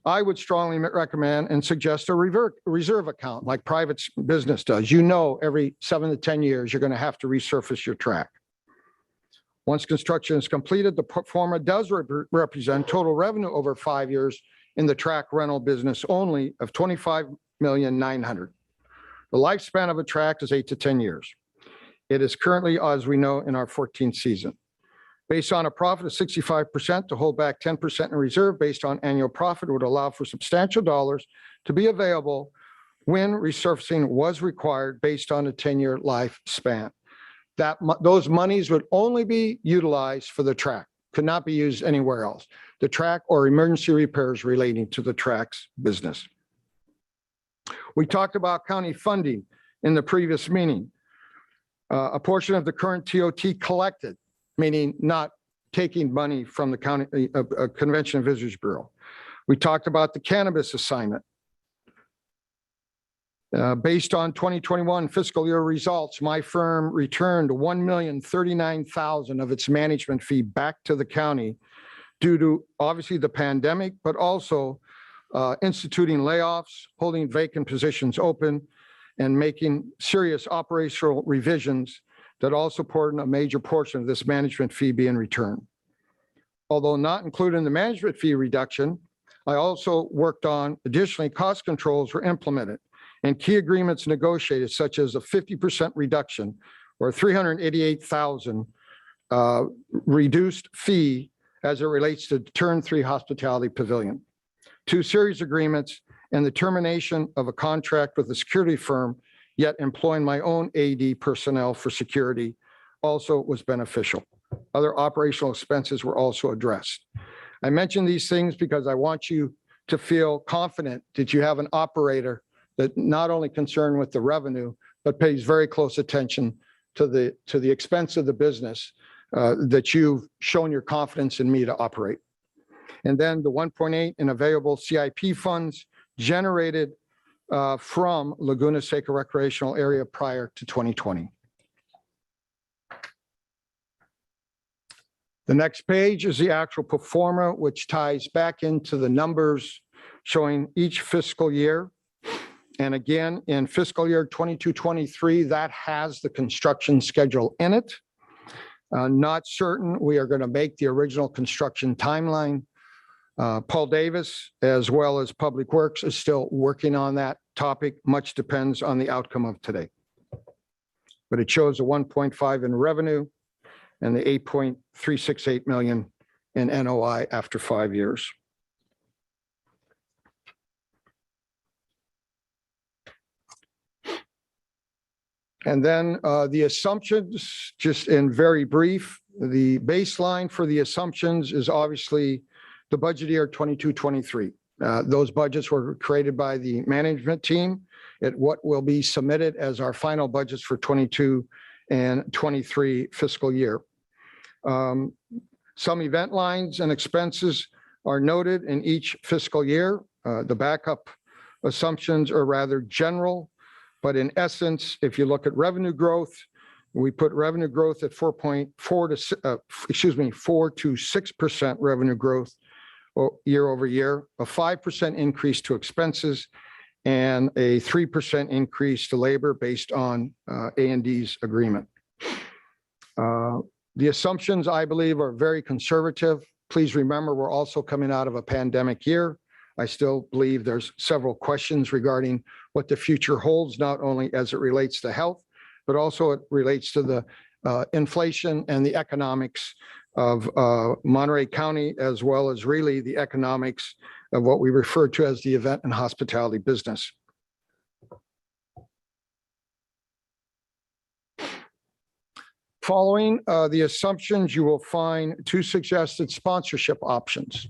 I would strongly recommend and suggest a reserve account like private business does. You know, every 7 to 10 years, you're going to have to resurface your track. Once construction is completed, the pro forma does represent total revenue over 5 years in the track rental business only of $25,900,000. The lifespan of a track is 8 to 10 years. It is currently, as we know, in our 14th season. Based on a profit of 65%, to hold back 10% in reserve based on annual profit would allow for substantial dollars to be available when resurfacing was required based on a 10-year lifespan. Those monies would only be utilized for the track, could not be used anywhere else. The track or emergency repairs relating to the track's business. We talked about county funding in the previous meeting. A portion of the current TOT collected, meaning not taking money from the county Convention and Visitors Bureau. We talked about the cannabis assignment. Based on 2021 fiscal year results, my firm returned $1,039,000 of its management fee back to the county due to obviously the pandemic, but also instituting layoffs, holding vacant positions open, and making serious operational revisions that all supported a major portion of this management fee being returned. Although not included in the management fee reduction, I also worked on additionally cost controls were implemented and key agreements negotiated, such as a 50% reduction or $388,000 reduced fee as it relates to Turn 3 Hospitality Pavilion. 2 series agreements and the termination of a contract with a security firm, yet employing my own AD personnel for security also was beneficial. Other operational expenses were also addressed. I mention these things because I want you to feel confident that you have an operator that not only concerned with the revenue, but pays very close attention to the expense of the business that you've shown your confidence in me to operate. And then the 1.8 in available CIP funds generated from Laguna Seca Recreational Area prior to 2020. The next page is the actual pro forma, which ties back into the numbers showing each fiscal year. And again, in fiscal year 22-23, that has the construction schedule in it. Not certain we are going to make the original construction timeline. Paul Davis, as well as Public Works, is still working on that topic. Much depends on the outcome of today. But it shows a 1.5 in revenue and the 8.368 million in NOI after 5 years. And then the assumptions, just in very brief, the baseline for the assumptions is obviously the budget year 22-23. Those budgets were created by the management team at what will be submitted as our final budgets for 22 and 23 fiscal year. Some event lines and expenses are noted in each fiscal year. The backup assumptions are rather general, but in essence, if you look at revenue growth, we put revenue growth at 4 to 6% revenue growth year over year, a 5% increase to expenses, and a 3% increase to labor based on A&D's agreement. The assumptions, I believe, are very conservative. Please remember, we're also coming out of a pandemic year. I still believe there's several questions regarding what the future holds, not only as it relates to health, but also it relates to the inflation and the economics of Monterey County, as well as really the economics of what we refer to as the event and hospitality business. Following the assumptions, you will find 2 suggested sponsorship options.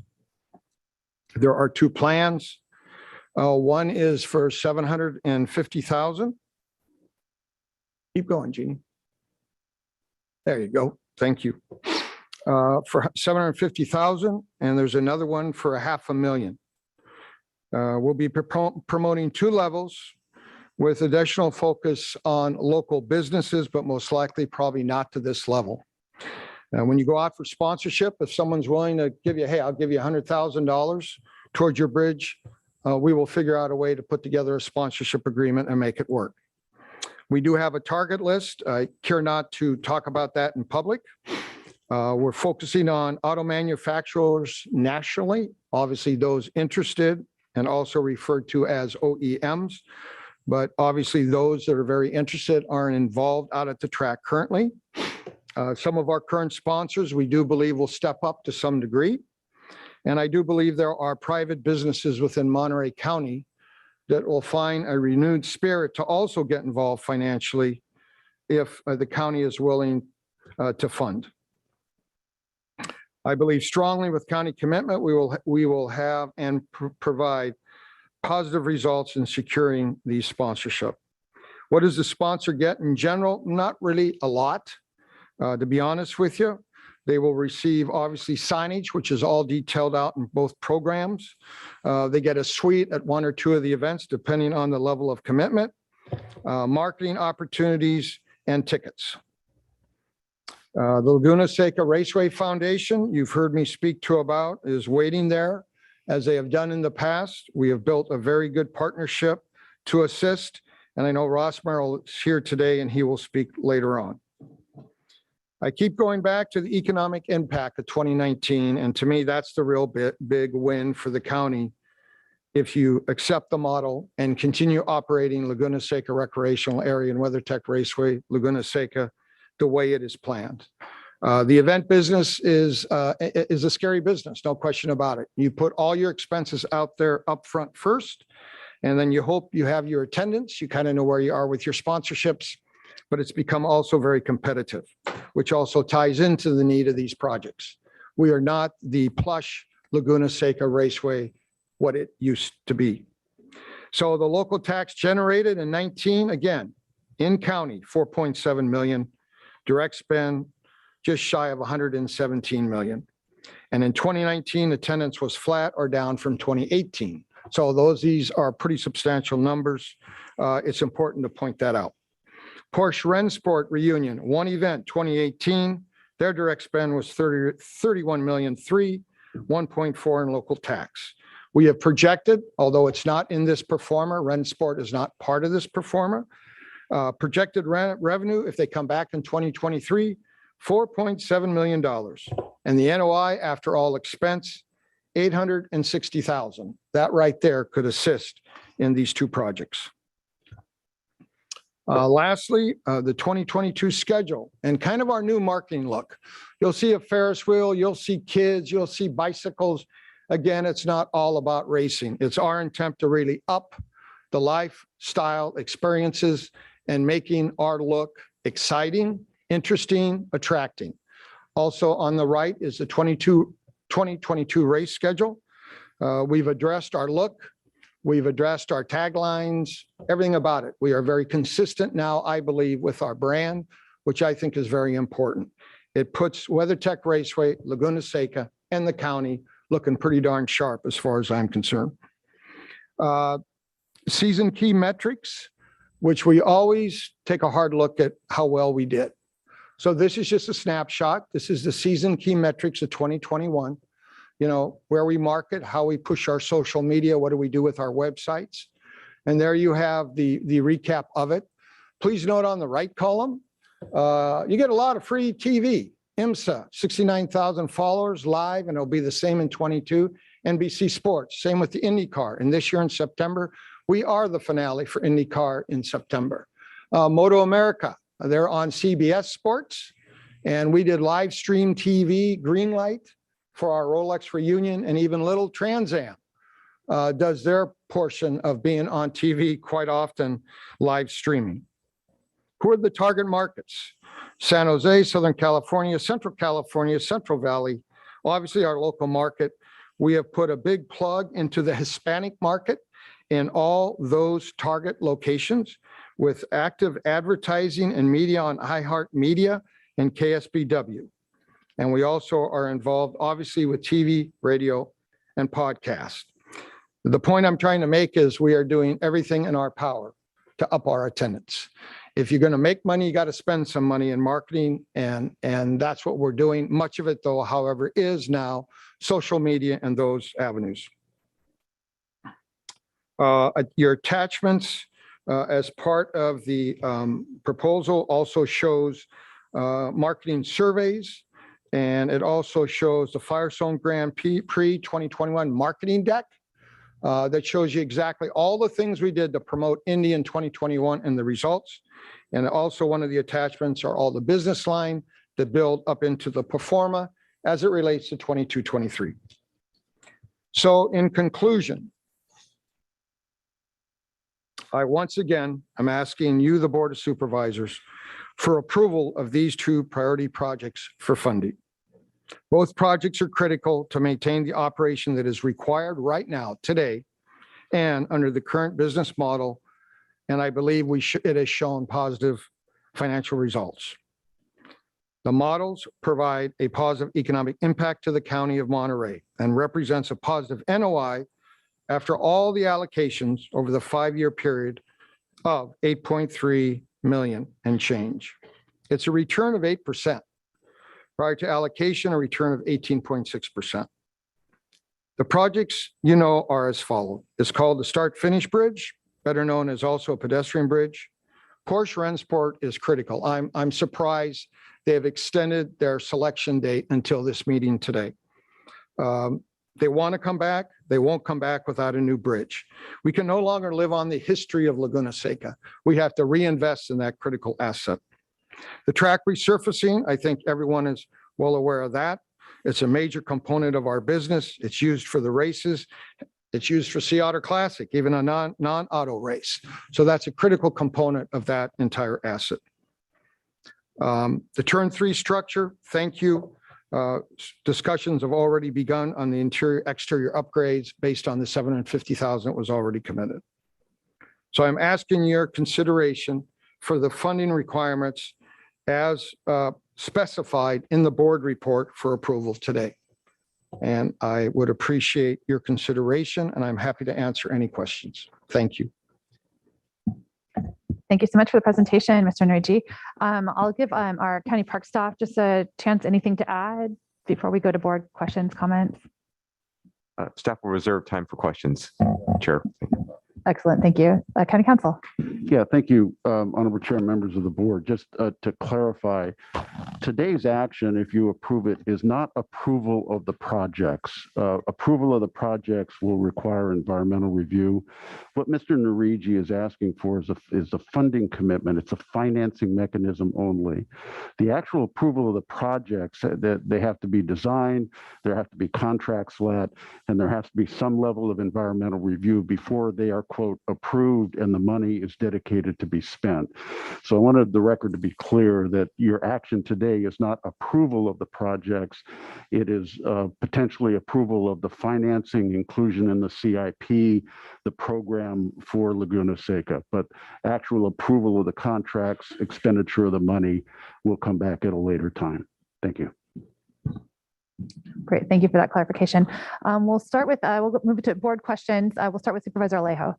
There are 2 plans. One is for $750,000. Keep going, Jeannie. There you go. Thank you. For $750,000, and there's another one for $500,000. We'll be promoting 2 levels with additional focus on local businesses, but most likely probably not to this level. When you go out for sponsorship, if someone's willing to give you, hey, I'll give you $100,000 towards your bridge, we will figure out a way to put together a sponsorship agreement and make it work. We do have a target list. I care not to talk about that in public. We're focusing on auto manufacturers nationally, obviously those interested and also referred to as OEMs. But obviously those that are very interested aren't involved out at the track currently. Some of our current sponsors, we do believe will step up to some degree. And I do believe there are private businesses within Monterey County that will find a renewed spirit to also get involved financially if the county is willing to fund. I believe strongly with county commitment, we will have and provide positive results in securing the sponsorship. What does the sponsor get in general? Not really a lot, to be honest with you. They will receive obviously signage, which is all detailed out in both programs. They get a suite at one or two of the events, depending on the level of commitment, marketing opportunities, and tickets. The Laguna Seca Raceway Foundation, you've heard me speak to about, is waiting there as they have done in the past. We have built a very good partnership to assist. And I know Ross Merrill is here today and he will speak later on. I keep going back to the economic impact of 2019. And to me, that's the real big win for the county. If you accept the model and continue operating Laguna Seca Recreational Area and WeatherTech Raceway, Laguna Seca, the way it is planned. The event business is a scary business, no question about it. You put all your expenses out there upfront first, and then you hope you have your attendance. You kind of know where you are with your sponsorships, but it's become also very competitive, which also ties into the need of these projects. We are not the plush Laguna Seca Raceway, what it used to be. So the local tax generated in 19, again, in county, 4.7 million. Direct spend, just shy of 117 million. And in 2019, attendance was flat or down from 2018. So these are pretty substantial numbers. It's important to point that out. Porsche Rennsport reunion, one event, 2018. Their direct spend was 31 million, 1.4 in local tax. We have projected, although it's not in this performer, Rennsport is not part of this performer. Projected revenue, if they come back in 2023, $4.7 million. And the NOI after all expense, $860,000. That right there could assist in these two projects. Lastly, the 2022 schedule and kind of our new marketing look. You'll see a Ferris wheel, you'll see kids, you'll see bicycles. Again, it's not all about racing. It's our intent to really up the lifestyle experiences and making our look exciting, interesting, attracting. Also on the right is the 2022 race schedule. We've addressed our look. We've addressed our taglines, everything about it. We are very consistent now, I believe, with our brand, which I think is very important. It puts WeatherTech Raceway, Laguna Seca, and the county looking pretty darn sharp as far as I'm concerned. Season key metrics, which we always take a hard look at how well we did. So this is just a snapshot. This is the season key metrics of 2021. You know, where we market, how we push our social media, what do we do with our websites? And there you have the recap of it. Please note on the right column, you get a lot of free TV. IMSA, 69,000 followers live, and it'll be the same in 22. NBC Sports, same with the IndyCar. And this year in September, we are the finale for IndyCar in September. Moto America, they're on CBS Sports, and we did live stream TV, green light for our Rolex reunion, and even Little Trans Am does their portion of being on TV quite often, live streaming. Who are the target markets? San Jose, Southern California, Central California, Central Valley, obviously our local market. We have put a big plug into the Hispanic market in all those target locations with active advertising and media on iHeartMedia and KSBW. And we also are involved, obviously, with TV, radio, and podcast. The point I'm trying to make is we are doing everything in our power to up our attendance. If you're going to make money, you got to spend some money in marketing, and that's what we're doing. Much of it, though, however, is now social media and those avenues. Your attachments as part of the proposal also shows marketing surveys, and it also shows the Firestone Grand Prix 2021 marketing deck that shows you exactly all the things we did to promote Indy in 2021 and the results. And also one of the attachments are all the business line that build up into the performa as it relates to 22-23. So in conclusion, once again, I'm asking you, the Board of Supervisors, for approval of these two priority projects for funding. Both projects are critical to maintain the operation that is required right now, today, and under the current business model. And I believe it has shown positive financial results. The models provide a positive economic impact to the County of Monterey and represents a positive NOI after all the allocations over the 5-year period of 8.3 million and change. It's a return of 8%. Prior to allocation, a return of 18.6%. The projects, are as follows. It's called the Start Finish Bridge, better known as also a pedestrian bridge. Porsche Rensport is critical. I'm surprised they have extended their selection date until this meeting today. They want to come back. They won't come back without a new bridge. We can no longer live on the history of Laguna Seca. We have to reinvest in that critical asset. The track resurfacing, I think everyone is well aware of that. It's a major component of our business. It's used for the races. It's used for Sea Otter Classic, even a non-auto race. So that's a critical component of that entire asset. The Turn 3 structure, thank you. Discussions have already begun on the exterior upgrades based on the $750,000 that was already committed. So I'm asking your consideration for the funding requirements as specified in the board report for approval today. And I would appreciate your consideration, and I'm happy to answer any questions. Thank you. Thank you so much for the presentation, Mr. Nerigi. I'll give our county park staff just a chance, anything to add before we go to board questions, comments? Staff will reserve time for questions, Chair. Excellent, thank you. County Council. Yeah, thank you, Honorable Chair, members of the board. Just to clarify, today's action, if you approve it, is not approval of the projects. Approval of the projects will require environmental review. What Mr. Nerigi is asking for is a funding commitment. It's a financing mechanism only. The actual approval of the projects, that they have to be designed, there have to be contracts let, and there has to be some level of environmental review before they are, quote, approved and the money is dedicated to be spent. So I wanted the record to be clear that your action today is not approval of the projects. It is potentially approval of the financing, inclusion in the CIP, the program for Laguna Seca, but actual approval of the contracts, expenditure of the money will come back at a later time. Thank you. Great, thank you for that clarification. We'll start with, we'll move to board questions. We'll start with Supervisor Alejo.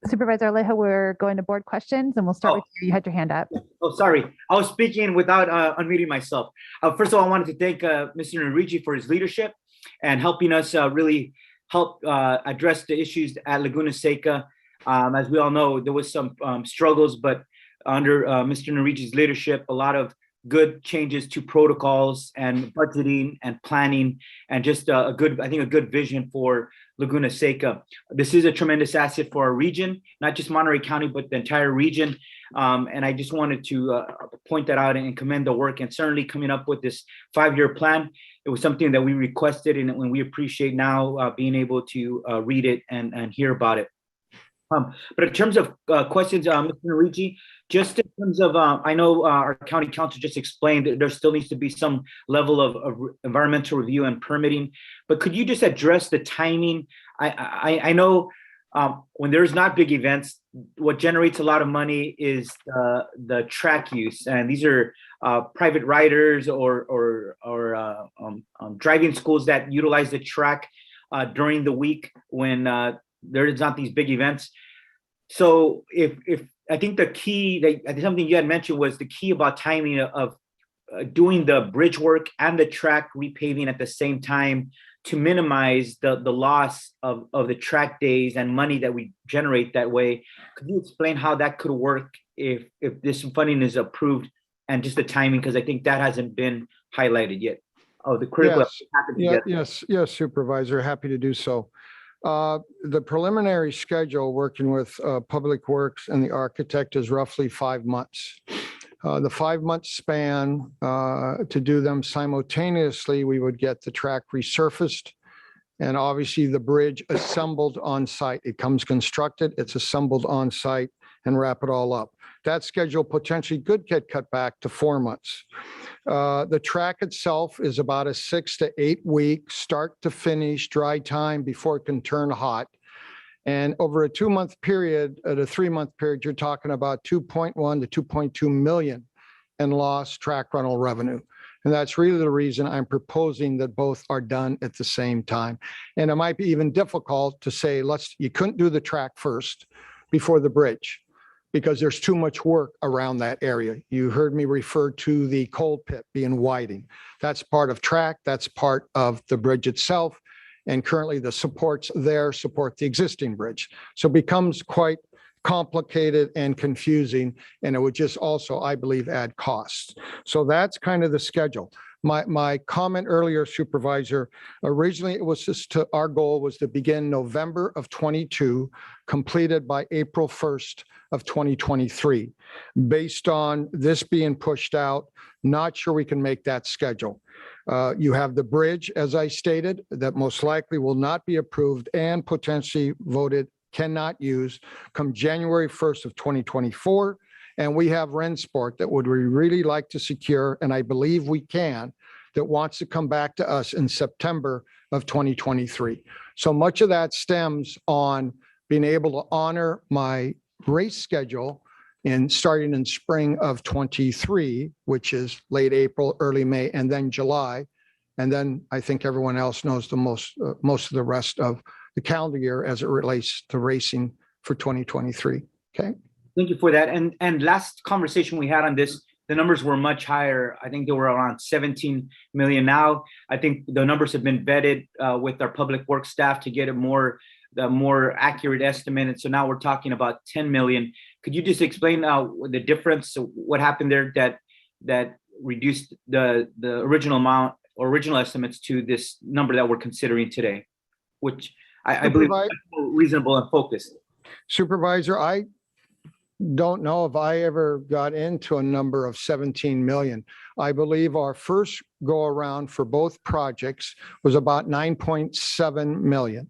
Supervisor Alejo, we're going to board questions and we'll start with you. You had your hand up. Oh, sorry. I was speaking without unmuting myself. First of all, I wanted to thank Mr. Nerigi for his leadership and helping us really help address the issues at Laguna Seca. As we all know, there was some struggles, but under Mr. Nerigi's leadership, a lot of good changes to protocols and budgeting and planning, and just a good vision for Laguna Seca. This is a tremendous asset for our region, not just Monterey County, but the entire region. And I just wanted to point that out and commend the work, and certainly coming up with this 5-year plan. It was something that we requested, and we appreciate now being able to read it and hear about it. But in terms of questions, Mr. Nerigi, just in terms of, I know our county council just explained that there still needs to be some level of environmental review and permitting, but could you just address the timing? I know when there's not big events, what generates a lot of money is the track use, and these are private riders or driving schools that utilize the track during the week when there is not these big events. So if I think the key, I think something you had mentioned was the key about timing of doing the bridge work and the track repaving at the same time to minimize the loss of the track days and money that we generate that way. Could you explain how that could work if this funding is approved, and just the timing, because I think that hasn't been highlighted yet. Oh, the critical. Yes, Supervisor, happy to do so. The preliminary schedule working with Public Works and the architect is roughly 5 months. The 5-month span to do them simultaneously, we would get the track resurfaced and obviously the bridge assembled on site. It comes constructed, it's assembled on site, and wrap it all up. That schedule potentially could get cut back to 4 months. The track itself is about a 6 to 8 week start to finish dry time before it can turn hot. And over a 2-month period, at a 3-month period, you're talking about 2.1 to 2.2 million in lost track rental revenue. And that's really the reason I'm proposing that both are done at the same time. And it might be even difficult to say, you couldn't do the track first before the bridge, because there's too much work around that area. You heard me refer to the coal pit being widening. That's part of track, that's part of the bridge itself. And currently the supports there support the existing bridge. So it becomes quite complicated and confusing, and it would just also, I believe, add costs. So that's kind of the schedule. My comment earlier, Supervisor, originally it was just our goal was to begin November of 22, completed by April 1st of 2023. Based on this being pushed out, not sure we can make that schedule. You have the bridge, as I stated, that most likely will not be approved and potentially voted cannot use come January 1st of 2024. And we have Rensport that would we really like to secure, and I believe we can, that wants to come back to us in September of 2023. So much of that stems on being able to honor my race schedule in starting in spring of 23, which is late April, early May, and then July. And then I think everyone else knows the most of the rest of the calendar year as it relates to racing for 2023. Okay. Thank you for that. And last conversation we had on this, the numbers were much higher. I think they were around 17 million now. I think the numbers have been vetted with our public works staff to get the more accurate estimate. And so now we're talking about 10 million. Could you just explain the difference, what happened there that reduced the original amount or original estimates to this number that we're considering today, which I believe is more reasonable and focused? Supervisor, I don't know if I ever got into a number of 17 million. I believe our first go around for both projects was about 9.7 million.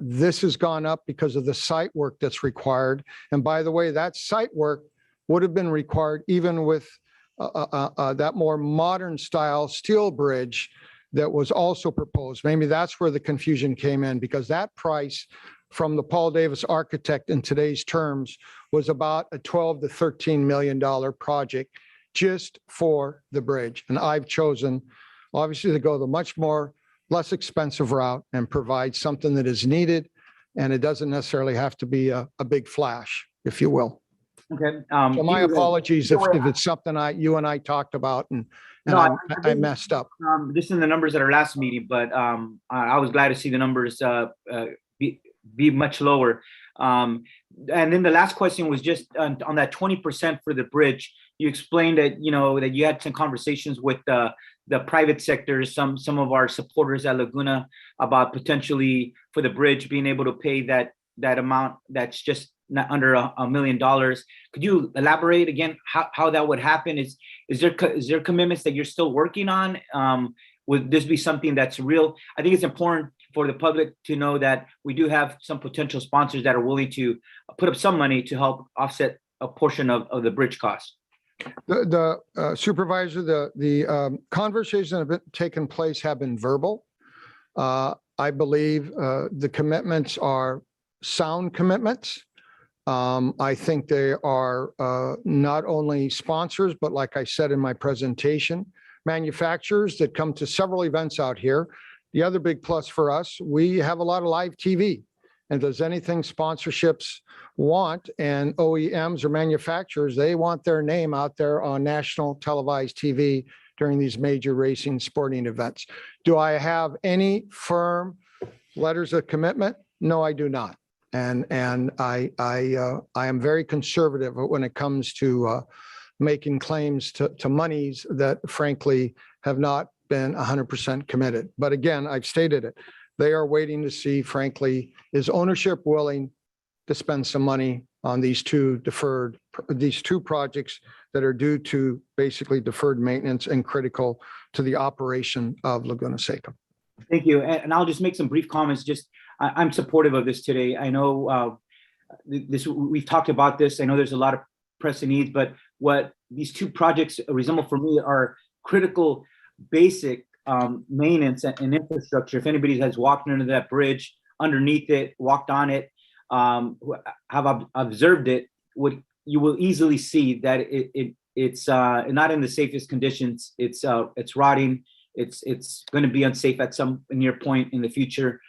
This has gone up because of the site work that's required. And by the way, that site work would have been required even with that more modern style steel bridge that was also proposed. Maybe that's where the confusion came in, because that price from the Paul Davis architect in today's terms was about a $12 to $13 million project just for the bridge. And I've chosen obviously to go the much more less expensive route and provide something that is needed. And it doesn't necessarily have to be a big flash, if you will. Okay. So my apologies if it's something you and I talked about and no, I messed up. This is the numbers at our last meeting, but I was glad to see the numbers be much lower. And then the last question was just on that 20% for the bridge. You explained that, that you had some conversations with the private sector, some of our supporters at Laguna about potentially for the bridge being able to pay that amount that's just not under $1 million. Could you elaborate again how that would happen? Is there commitments that you're still working on? Would this be something that's real? I think it's important for the public to know that we do have some potential sponsors that are willing to put up some money to help offset a portion of the bridge cost. The supervisor, the conversations that have been taken place have been verbal. I believe the commitments are sound commitments. I think they are not only sponsors, but like I said in my presentation, manufacturers that come to several events out here. The other big plus for us, we have a lot of live TV. And if there's anything sponsorships want, and OEMs or manufacturers, they want their name out there on national televised TV during these major racing sporting events. Do I have any firm letters of commitment? No, I do not. And I am very conservative when it comes to making claims to monies that frankly have not been 100% committed. But again, I've stated it. They are waiting to see, frankly, is ownership willing to spend some money on these two projects that are due to basically deferred maintenance and critical to the operation of Laguna Seca. Thank you. And I'll just make some brief comments. I'm supportive of this today. I know we've talked about this. I know there's a lot of pressing needs, but what these two projects resemble for me are critical, basic maintenance and infrastructure. If anybody has walked under that bridge, underneath it, walked on it, have observed it, you will easily see that it's not in the safest conditions. It's rotting. It's going to be unsafe at some near point in the future.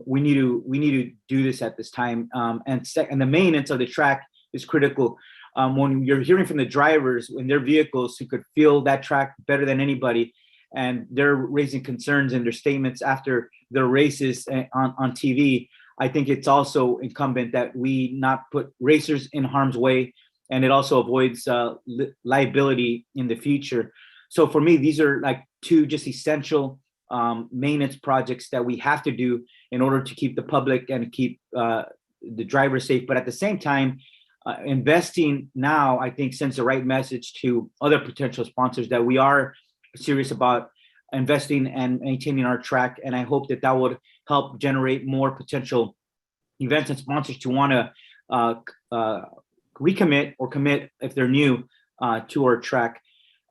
We need to do this at this time. And the maintenance of the track is critical. When you're hearing from the drivers in their vehicles who could feel that track better than anybody, and they're raising concerns in their statements after their races on TV, I think it's also incumbent that we not put racers in harm's way, and it also avoids liability in the future. So for me, these are like two just essential maintenance projects that we have to do in order to keep the public and keep the drivers safe. But at the same time, investing now, I think, sends the right message to other potential sponsors that we are serious about investing and maintaining our track. And I hope that would help generate more potential events and sponsors to want to recommit or commit if they're new to our track.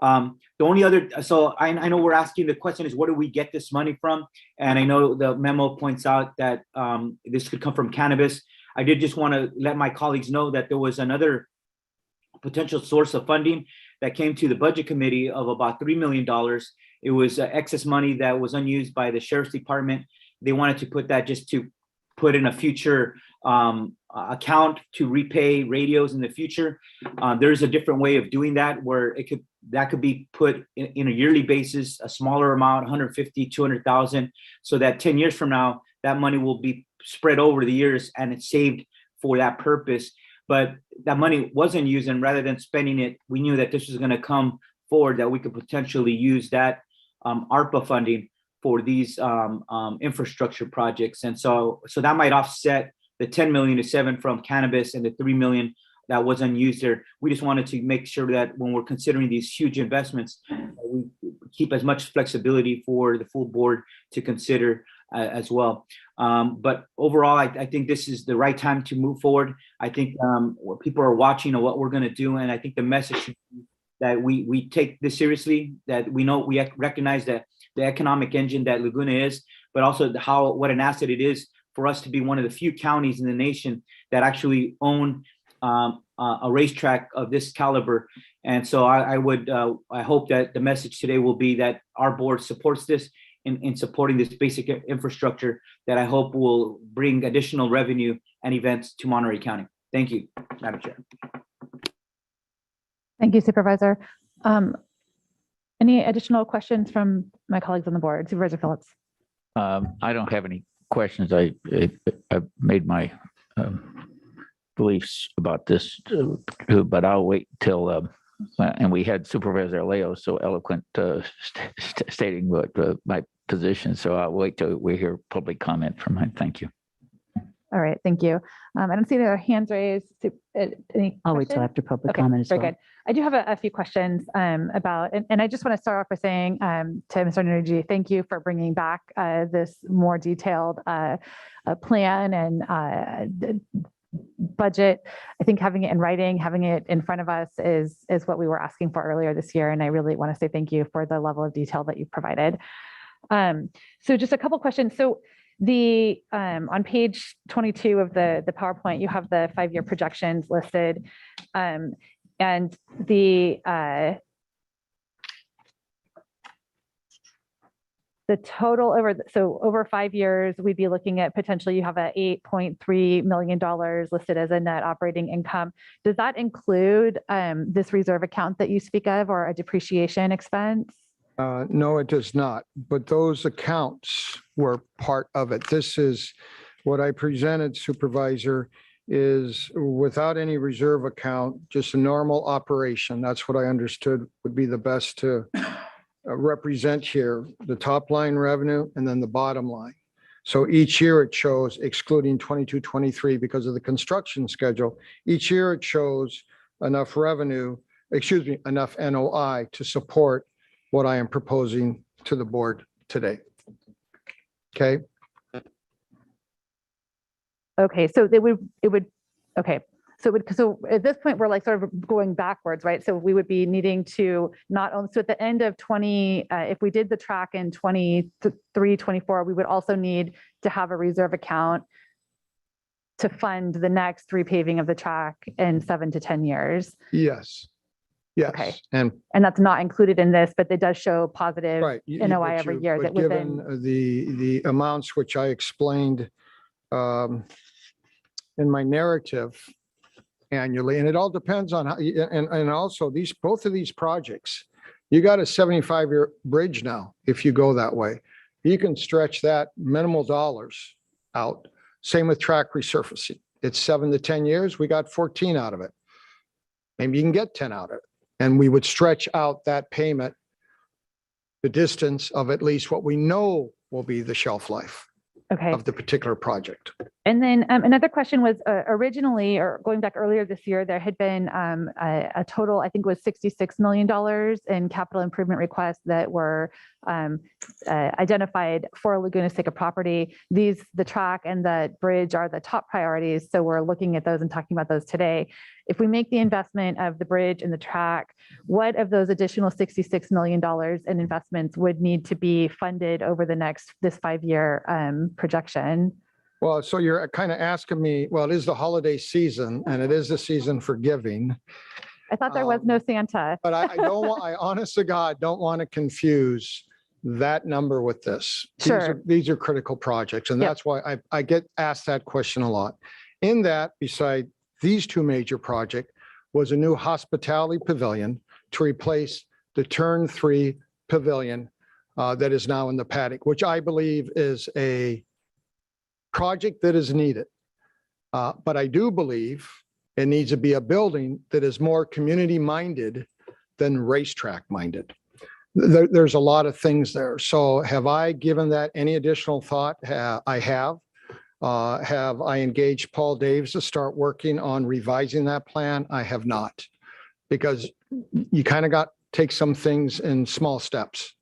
The only other, so I know we're asking, the question is, where do we get this money from? And I know the memo points out that this could come from cannabis. I did just want to let my colleagues know that there was another potential source of funding that came to the budget committee of about $3 million. It was excess money that was unused by the sheriff's department. They wanted to put that just to put in a future account to repay radios in the future. There's a different way of doing that where that could be put in a yearly basis, a smaller amount, 150, 200,000, so that 10 years from now, that money will be spread over the years and it's saved for that purpose. But that money wasn't used, and rather than spending it, we knew that this was going to come forward, that we could potentially use that ARPA funding for these infrastructure projects. And so that might offset the 10 million to 7 from cannabis and the 3 million that was unused there. We just wanted to make sure that when we're considering these huge investments, we keep as much flexibility for the full board to consider as well. But overall, I think this is the right time to move forward. I think what people are watching and what we're going to do, and I think the message that we take this seriously, that we know, we recognize that the economic engine that Laguna is, but also what an asset it is for us to be one of the few counties in the nation that actually own a racetrack of this caliber. And so I hope that the message today will be that our board supports this in supporting this basic infrastructure that I hope will bring additional revenue and events to Monterey County. Thank you, Madam Chair. Thank you, Supervisor. Any additional questions from my colleagues on the board? Supervisor Phillips. I don't have any questions. I made my beliefs about this, but I'll wait till, and we had Supervisor Alejo so eloquent stating what my position. So I'll wait till we hear public comment from him. Thank you. All right, thank you. I don't see any other hands raised. Any I'll wait till questions? after public Okay, comment as very well. good. I do have a few questions about, and I just want to start off by saying to Mr. Nerigi, thank you for bringing back this more detailed plan and budget. I think having it in writing, having it in front of us is what we were asking for earlier this year. And I really want to say thank you for the level of detail that you've provided. So just a couple questions. So the on page 22 of the PowerPoint, you have the 5-year projections listed, and the total over 5 years, we'd be looking at potentially you have a $8.3 million listed as a net operating income. Does that include this reserve account that you speak of, or a depreciation expense? No, it does not. But those accounts were part of it. This is what I presented, Supervisor, is without any reserve account, just a normal operation. That's what I understood would be the best to represent here, the top line revenue and then the bottom line. So each year it shows, excluding 22, 23 because of the construction schedule, each year it shows enough revenue, enough NOI to support what I am proposing to the board today. Okay. Okay, so it would Okay. So at this point, we're like sort of going backwards, right? So we would be needing to not only, so at the end of if we did the track in 23, 24, we would also need to have a reserve account to fund the next repaving of the track in 7 to 10 years. Yes. Yes. Okay. And And that's not included in this, but it does show positive right. NOI but every you- year. but That within, given the amounts which I explained in my narrative annually, and it all depends on how, and also both of these projects, you got a 75-year bridge now. If you go that way, you can stretch that minimal dollars out. Same with track resurfacing. It's 7 to 10 years. We got 14 out of it. Maybe you can get 10 out of it. And we would stretch out that payment, the distance of at least what we know will be the shelf life okay. of the particular project. And then another question was originally, or going back earlier this year, there had been a total, I think it was $66 million in capital improvement requests that were identified for Laguna Seca property. The track and the bridge are the top priorities. So we're looking at those and talking about those today. If we make the investment of the bridge and the track, what of those additional $66 million in investments would need to be funded over this 5-year projection? Well, so you're kind of asking me, well, it is the holiday season and it is the season for giving. I thought there was no Santa. But I don't want, I honest to God, don't want to confuse that number with this. Sure. These are critical projects. And Yep. that's why I get asked that question a lot. In that, beside these two major projects, was a new hospitality pavilion to replace the Turn 3 pavilion that is now in the paddock, which I believe is a project that is needed. But I do believe it needs to be a building that is more community-minded than racetrack-minded. There's a lot of things there. So have I given that any additional thought? I have. Have I engaged Paul Daves to start working on revising that plan? I have not. Because you kind of got to take some things in small steps.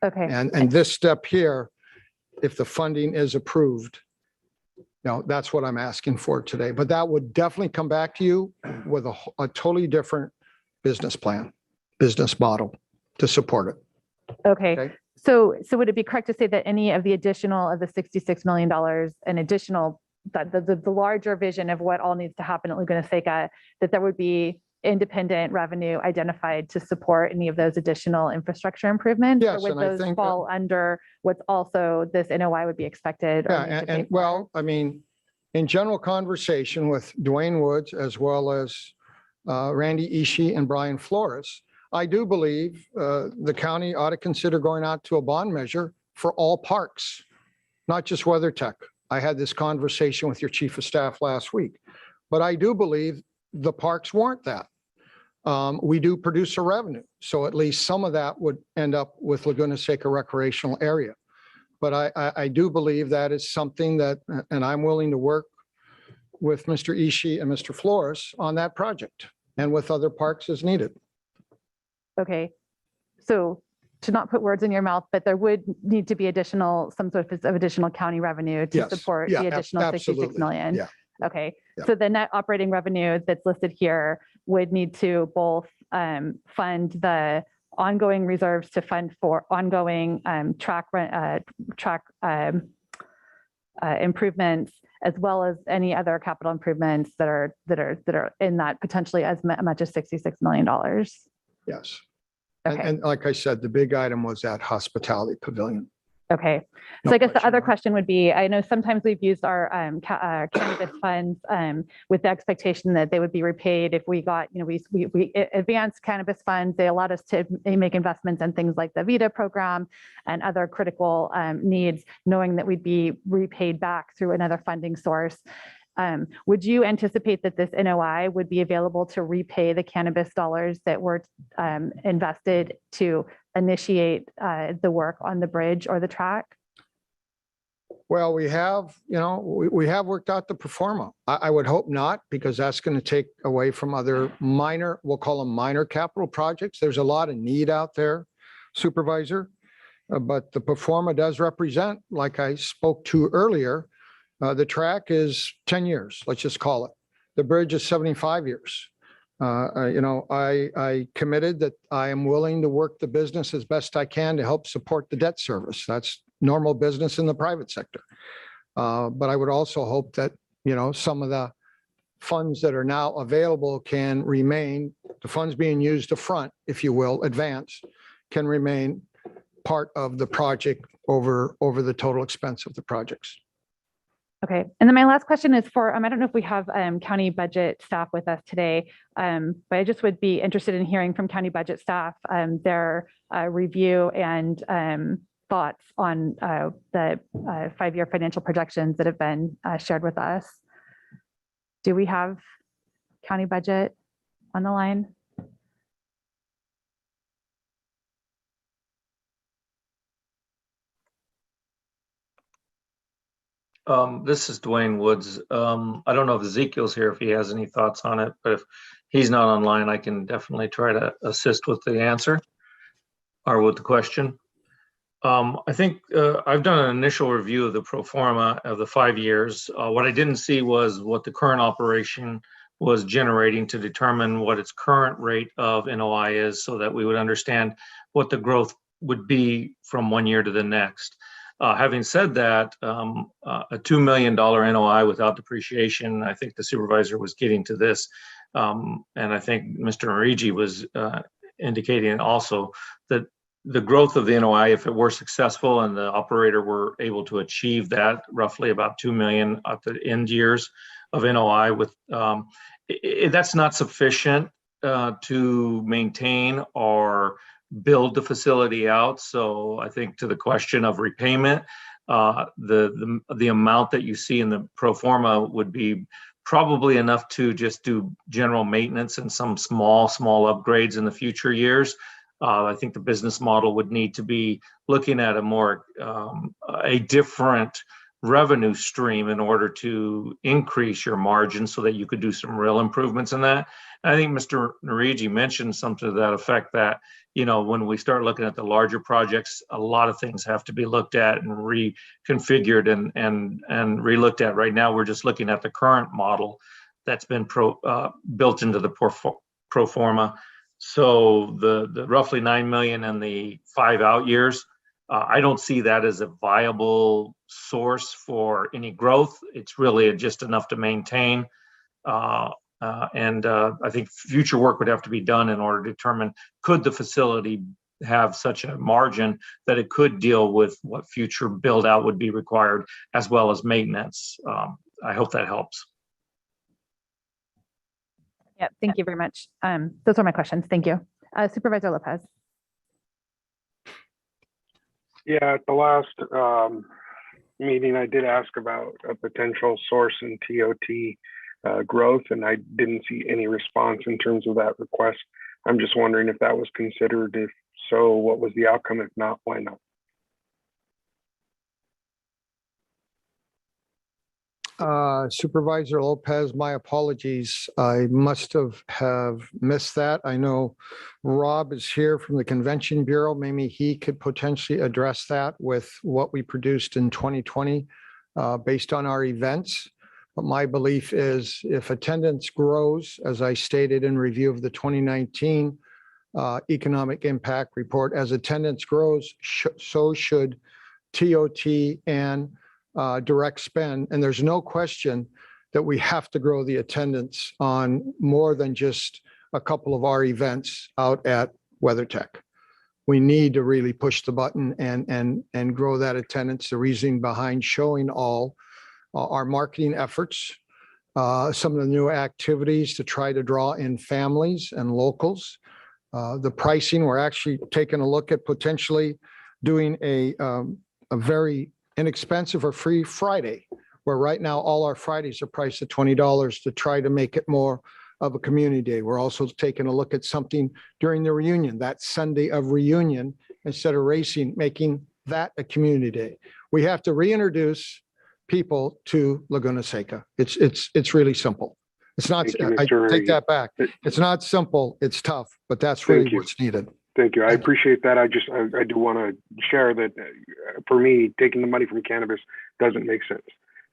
Okay. And this step here, if the funding is approved, that's what I'm asking for today. But that would definitely come back to you with a totally different business plan, business model to support it. Okay. So would it be correct to say that any of the additional of the $66 million and additional, the larger vision of what all needs to happen at Laguna Seca, that there would be independent revenue identified to support any of those additional infrastructure improvements? Yes, or would and I those think fall under what's also this NOI would be expected? Or Yeah, need to pay and for? well, I mean, in general conversation with Dwayne Woods, as well as Randy Ishii and Brian Flores, I do believe the county ought to consider going out to a bond measure for all parks, not just WeatherTech. I had this conversation with your chief of staff last week, but I do believe the parks warrant that. We do produce a revenue, so at least some of that would end up with Laguna Seca recreational area. But I do believe that is something that, and I'm willing to work with Mr. Ishii and Mr. Flores on that project and with other parks as needed. Okay. So to not put words in your mouth, but there would need to be some sort of additional county revenue to Yes. support Yeah, the additional 66 absolutely. million. Yeah. Okay. Yeah. So the net operating revenue that's listed here would need to both fund the ongoing reserves to fund for ongoing track improvements, as well as any other capital improvements that are in that potentially as much as $66 million. Yes. Okay. And like I said, the big item was that hospitality pavilion. Okay. No So I guess the question other mark. question would be, I know sometimes we've used our cannabis funds with the expectation that they would be repaid if we got, we advanced cannabis funds. They allowed us to make investments in things like the VITA program and other critical needs, knowing that we'd be repaid back through another funding source. Would you anticipate that this NOI would be available to repay the cannabis dollars that were invested to initiate the work on the bridge or the track? Well, we have, we have worked out the pro forma. I would hope not, because that's going to take away from other minor, we'll call them minor capital projects. There's a lot of need out there, Supervisor. But the pro forma does represent, like I spoke to earlier, the track is 10 years, let's just call it. The bridge is 75 years. I committed that I am willing to work the business as best I can to help support the debt service. That's normal business in the private sector. But I would also hope that, some of the funds that are now available can remain, the funds being used to front, if you will, advance, can remain part of the project over the total expense of the projects. Okay, and then my last question is for, I don't know if we have county budget staff with us today, but I just would be interested in hearing from county budget staff their review and thoughts on the 5-year financial projections that have been shared with us. Do we have county budget on the line? This is Dwayne Woods. I don't know if Ezekiel's here, if he has any thoughts on it, but if he's not online, I can definitely try to assist with the answer or with the question. I think I've done an initial review of the pro forma of the 5 years. What I didn't see was what the current operation was generating to determine what its current rate of NOI is, so that we would understand what the growth would be from one year to the next. Having said that, a $2 million NOI without depreciation, I think the supervisor was getting to this. And I think Mr. Marigi was indicating also that the growth of the NOI, if it were successful and the operator were able to achieve that, roughly about 2 million at the end years of NOI, with that's not sufficient to maintain or build the facility out. So I think to the question of repayment, the amount that you see in the pro forma would be probably enough to just do general maintenance and some small upgrades in the future years. I think the business model would need to be looking at a different revenue stream in order to increase your margin so that you could do some real improvements in that. And I think Mr. Narigi mentioned something to that effect, that, when we start looking at the larger projects, a lot of things have to be looked at and reconfigured and re-looked at. Right now, we're just looking at the current model that's been built into the pro forma. So the roughly 9 million in the 5 out years, I don't see that as a viable source for any growth. It's really just enough to maintain. And I think future work would have to be done in order to determine, could the facility have such a margin that it could deal with what future build out would be required, as well as maintenance. I hope that helps. Yeah, thank you very much. Those are my questions. Thank you. Supervisor Lopez. Yeah, at the last meeting, I did ask about a potential source in TOT growth, and I didn't see any response in terms of that request. I'm just wondering if that was considered. If so, what was the outcome? If not, why not? Supervisor Lopez, my apologies. I must have missed that. I know Rob is here from the Convention Bureau. Maybe he could potentially address that with what we produced in 2020 based on our events. But my belief is, if attendance grows, as I stated in review of the 2019 economic impact report, as attendance grows, so should TOT and direct spend. And there's no question that we have to grow the attendance on more than just a couple of our events out at WeatherTech. We need to really push the button and grow that attendance. The reason behind showing all our marketing efforts, some of the new activities to try to draw in families and locals. The pricing, we're actually taking a look at potentially doing a very inexpensive or free Friday, where right now all our Fridays are priced at $20 to try to make it more of a community day. We're also taking a look at something during the reunion, that Sunday of reunion, instead of racing, making that a community day. We have to reintroduce people to Laguna Seca. It's really simple. It's not, I take that back. It's not simple, it's tough, but that's really what's needed. Thank you. I appreciate that. I do want to share that for me, taking the money from cannabis doesn't make sense.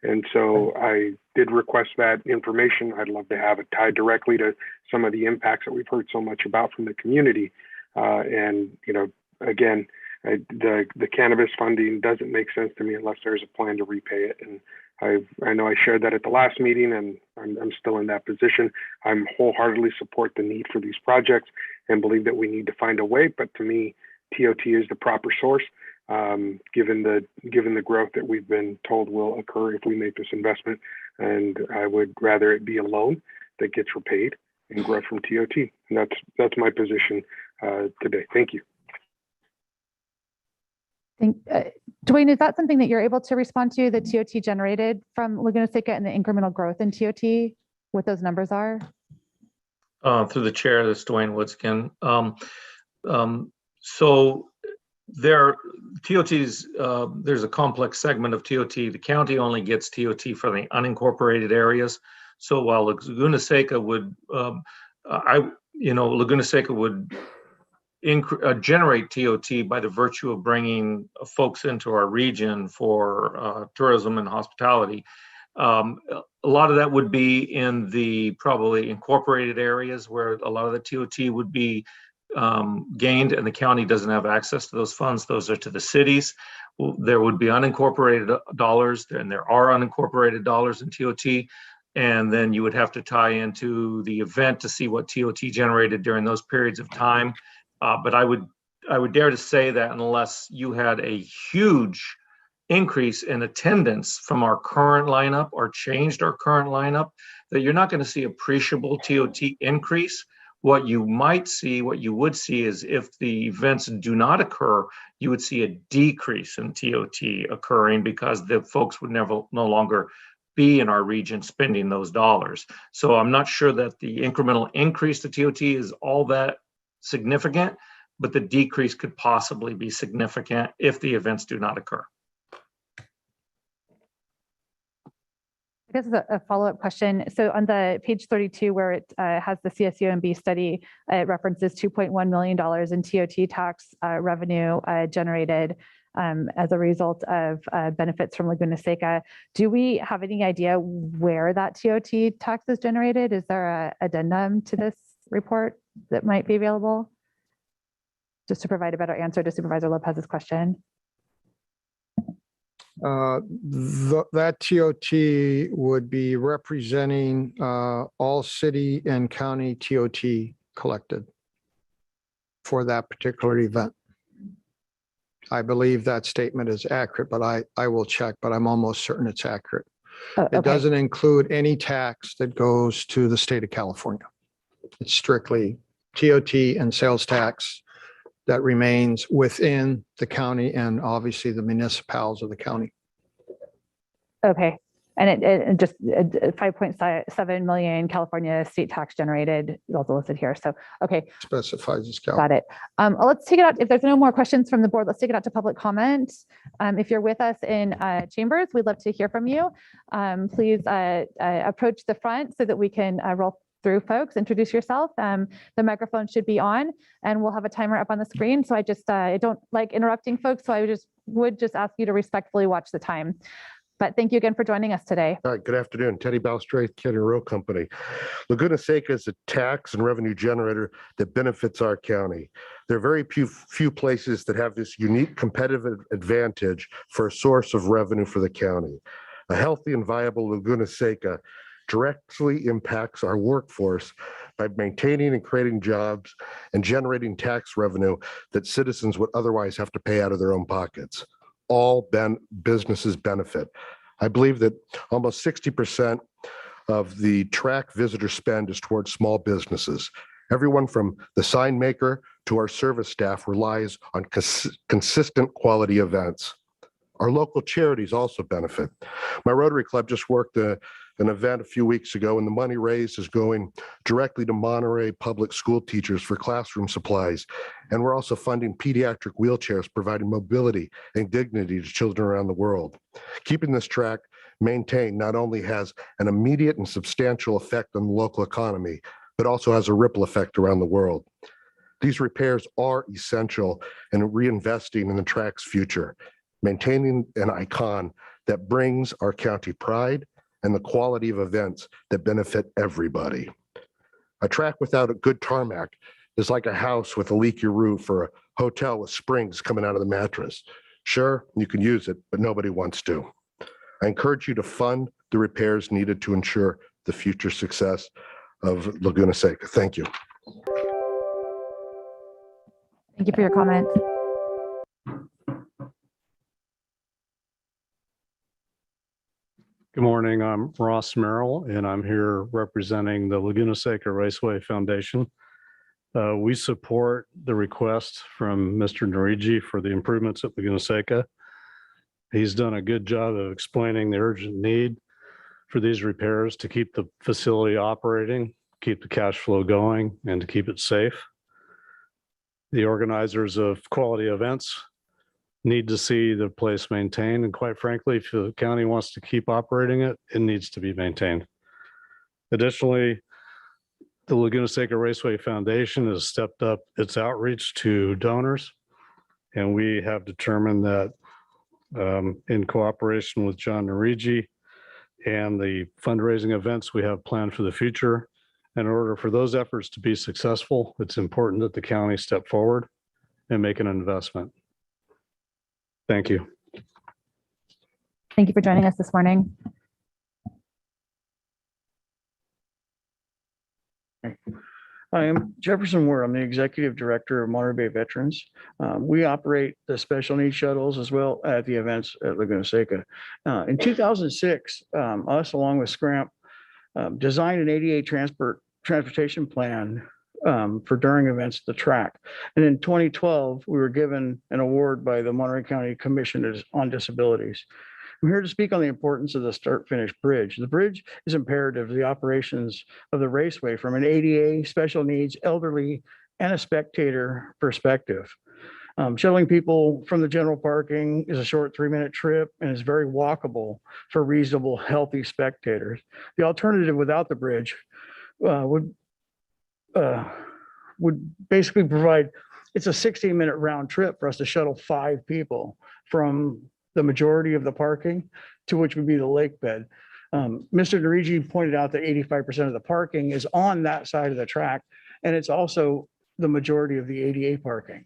And so I did request that information. I'd love to have it tied directly to some of the impacts that we've heard so much about from the community. And, you know, again, the cannabis funding doesn't make sense to me unless there's a plan to repay it. And I know I shared that at the last meeting, and I'm still in that position. I'm wholeheartedly support the need for these projects and believe that we need to find a way. But to me, TOT is the proper source, given the growth that we've been told will occur if we make this investment. And I would rather it be a loan that gets repaid and growth from TOT. And that's my position today. Thank you. Dwayne, is that something that you're able to respond to, the TOT generated from Laguna Seca and the incremental growth in TOT, what those numbers are? Through the chair, this is Dwayne Woods again. So there, TOTs, there's a complex segment of TOT. The county only gets TOT for the unincorporated areas. So while Laguna Seca would, Laguna Seca would generate TOT by the virtue of bringing folks into our region for tourism and hospitality. A lot of that would be in the probably incorporated areas where a lot of the TOT would be gained, and the county doesn't have access to those funds. Those are to the cities. There would be unincorporated dollars, and there are unincorporated dollars in TOT. And then you would have to tie into the event to see what TOT generated during those periods of time. But I would dare to say that unless you had a huge increase in attendance from our current lineup or changed our current lineup, that you're not going to see appreciable TOT increase. What you would see is if the events do not occur, you would see a decrease in TOT occurring because the folks would no longer be in our region spending those dollars. So I'm not sure that the incremental increase to TOT is all that significant, but the decrease could possibly be significant if the events do not occur. I guess a follow-up question. So on the page 32, where it has the CSUMB study, it references $2.1 million in TOT tax revenue generated as a result of benefits from Laguna Seca. Do we have any idea where that TOT tax is generated? Is there an addendum to this report that might be available? Just to provide a better answer to Supervisor Lopez's question. That TOT would be representing all city and county TOT collected for that particular event. I believe that statement is accurate, but I will check, but I'm almost certain it's accurate. Okay. It doesn't include any tax that goes to the state of California. It's strictly TOT and sales tax that remains within the county and obviously the municipalities of the county. Okay. And it just 5.7 million California state tax generated is also listed here. So, okay. Specifies this. Got it. Let's take it out. If there's no more questions from the board, let's take it out to public comment. If you're with us in chambers, we'd love to hear from you. Please approach the front so that we can roll through folks, introduce yourself. The microphone should be on and we'll have a timer up on the screen. So I don't like interrupting folks. So I would just ask you to respectfully watch the time. But thank you again for joining us today. All right, good afternoon. Teddy Balstraith, Kennedy Row Company. Laguna Seca is a tax and revenue generator that benefits our county. There are very few places that have this unique competitive advantage for a source of revenue for the county. A healthy and viable Laguna Seca directly impacts our workforce by maintaining and creating jobs and generating tax revenue that citizens would otherwise have to pay out of their own pockets. All businesses benefit. I believe that almost 60% of the track visitor spend is towards small businesses. Everyone from the sign maker to our service staff relies on consistent quality events. Our local charities also benefit. My Rotary Club just worked an event a few weeks ago, and the money raised is going directly to Monterey public school teachers for classroom supplies. And we're also funding pediatric wheelchairs, providing mobility and dignity to children around the world. Keeping this track maintained not only has an immediate and substantial effect on the local economy, but also has a ripple effect around the world. These repairs are essential in reinvesting in the track's future. Maintaining an icon that brings our county pride and the quality of events that benefit everybody. A track without a good tarmac is like a house with a leaky roof or a hotel with springs coming out of the mattress. Sure, you can use it, but nobody wants to. I encourage you to fund the repairs needed to ensure the future success of Laguna Seca. Thank you. Thank you for your comment. Good morning. I'm Ross Merrill, and I'm here representing the Laguna Seca Raceway Foundation. We support the request from Mr. Narigi for the improvements at Laguna Seca. He's done a good job of explaining the urgent need for these repairs to keep the facility operating, keep the cash flow going, and to keep it safe. The organizers of quality events need to see the place maintained. And quite frankly, if the county wants to keep operating it, it needs to be maintained. Additionally, the Laguna Seca Raceway Foundation has stepped up its outreach to donors. And we have determined that in cooperation with John Narigi and the fundraising events we have planned for the future, in order for those efforts to be successful, it's important that the county step forward and make an investment. Thank you. Thank you for joining us this morning. I am Jefferson Ward. I'm the Executive Director of Monterey Bay Veterans. We operate the special needs shuttles as well at the events at Laguna Seca. In 2006, us along with Scramp designed an ADA transportation plan for during events at the track. And in 2012, we were given an award by the Monterey County Commission on Disabilities. I'm here to speak on the importance of the start-finish bridge. The bridge is imperative to the operations of the raceway from an ADA, special needs, elderly, and a spectator perspective. Shuttling people from the general parking is a short 3-minute trip and is very walkable for reasonable, healthy spectators. The alternative without the bridge would basically provide, it's a 16-minute round trip for us to shuttle 5 people from the majority of the parking to which would be the lake bed. Mr. Narigi pointed out that 85% of the parking is on that side of the track, and it's also the majority of the ADA parking.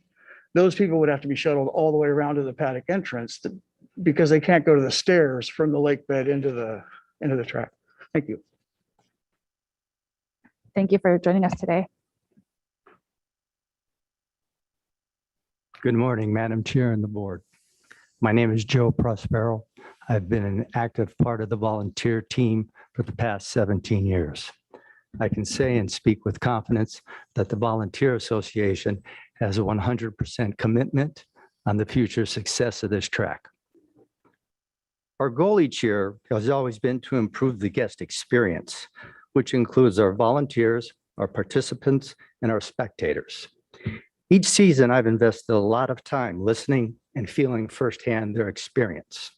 Those people would have to be shuttled all the way around to the paddock entrance because they can't go to the stairs from the lake bed into the track. Thank you. Thank you for joining us today. Good morning, Madam Chair and the board. My name is Joe Prospero. I've been an active part of the volunteer team for the past 17 years. I can say and speak with confidence that the Volunteer Association has a 100% commitment on the future success of this track. Our goal each year has always been to improve the guest experience, which includes our volunteers, our participants, and our spectators. Each season, I've invested a lot of time listening and feeling firsthand their experience.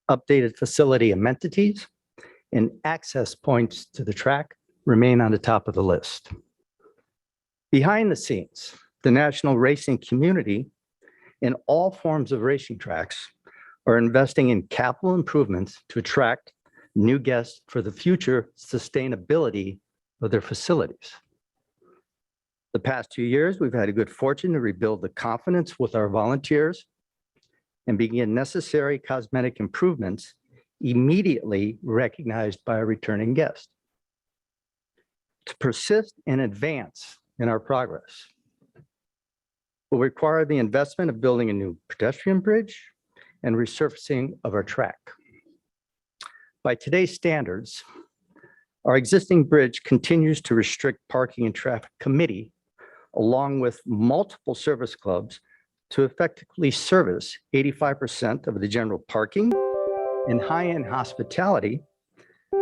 Updated facility amenities and access points to the track remain on the top of the list. Behind the scenes, the national racing community in all forms of racing tracks are investing in capital improvements to attract new guests for the future sustainability of their facilities. The past 2 years, we've had a good fortune to rebuild the confidence with our volunteers and begin necessary cosmetic improvements immediately recognized by a returning guest. To persist and advance in our progress will require the investment of building a new pedestrian bridge and resurfacing of our track. By today's standards, our existing bridge continues to restrict parking and traffic committee along with multiple service clubs to effectively service 85% of the general parking and high-end hospitality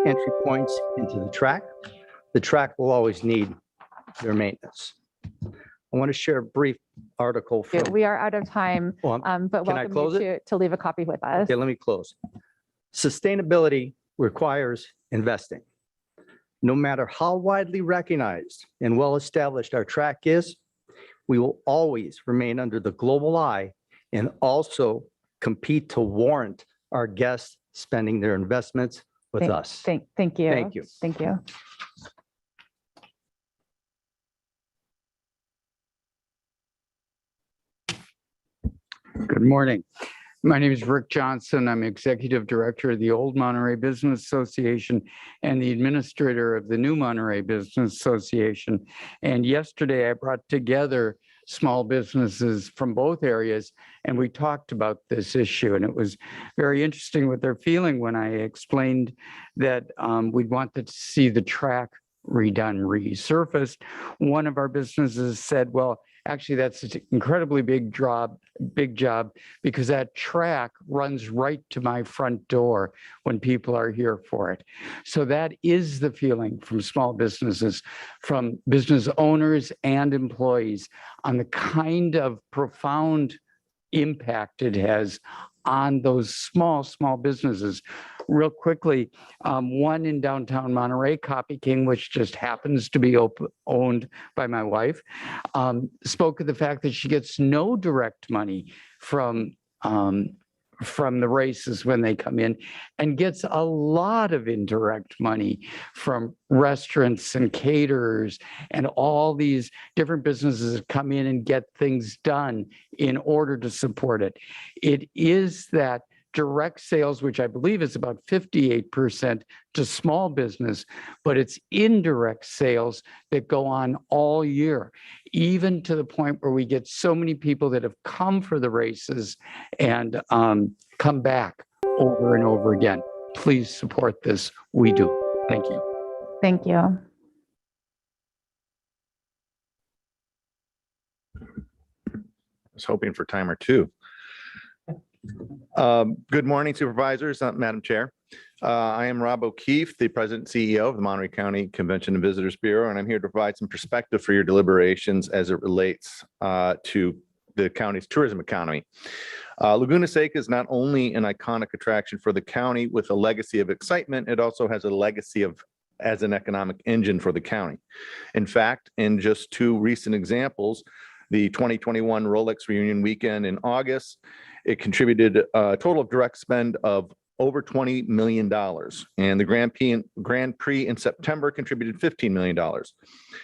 entry points into the track. The track will always need their maintenance. I want to share a brief article from. We are out of time, but can I welcome close you to leave a copy with us. Okay, let me close. Sustainability requires investing. No matter how widely recognized and well-established our track is, we will always remain under the global eye and also compete to warrant our guests spending their investments with us. Thank you. Thank you. Thank you. Good morning. My name is Rick Johnson. I'm Executive Director of the Old Monterey Business Association and the Administrator of the New Monterey Business Association. And yesterday I brought together small businesses from both areas and we talked about this issue. And it was very interesting what they're feeling when I explained that we'd want to see the track redone, resurfaced. One of our businesses said, well, actually, that's an incredibly big job because that track runs right to my front door when people are here for it. So that is the feeling from small businesses, from business owners and employees on the kind of profound impact it has on those small businesses. Real quickly, one in downtown Monterey, Copy King, which just happens to be owned by my wife, spoke of the fact that she gets no direct money from the races when they come in and gets a lot of indirect money from restaurants and caterers and all these different businesses that come in and get things done in order to support it. It is that direct sales, which I believe is about 58% to small business, but it's indirect sales that go on all year, even to the point where we get so many people that have come for the races and come back over and over again. Please support this. We do. Thank you. Thank you. I was hoping for timer two. Good morning, Supervisors, Madam Chair. I am Rob O'Keefe, the President and CEO of the Monterey County Convention and Visitors Bureau, and I'm here to provide some perspective for your deliberations as it relates to the county's tourism economy. Laguna Seca is not only an iconic attraction for the county with a legacy of excitement, it also has a legacy as an economic engine for the county. In fact, in just two recent examples, the 2021 Rolex reunion weekend in August, it contributed a total of direct spend of over $20 million. And the Grand Prix in September contributed $15 million.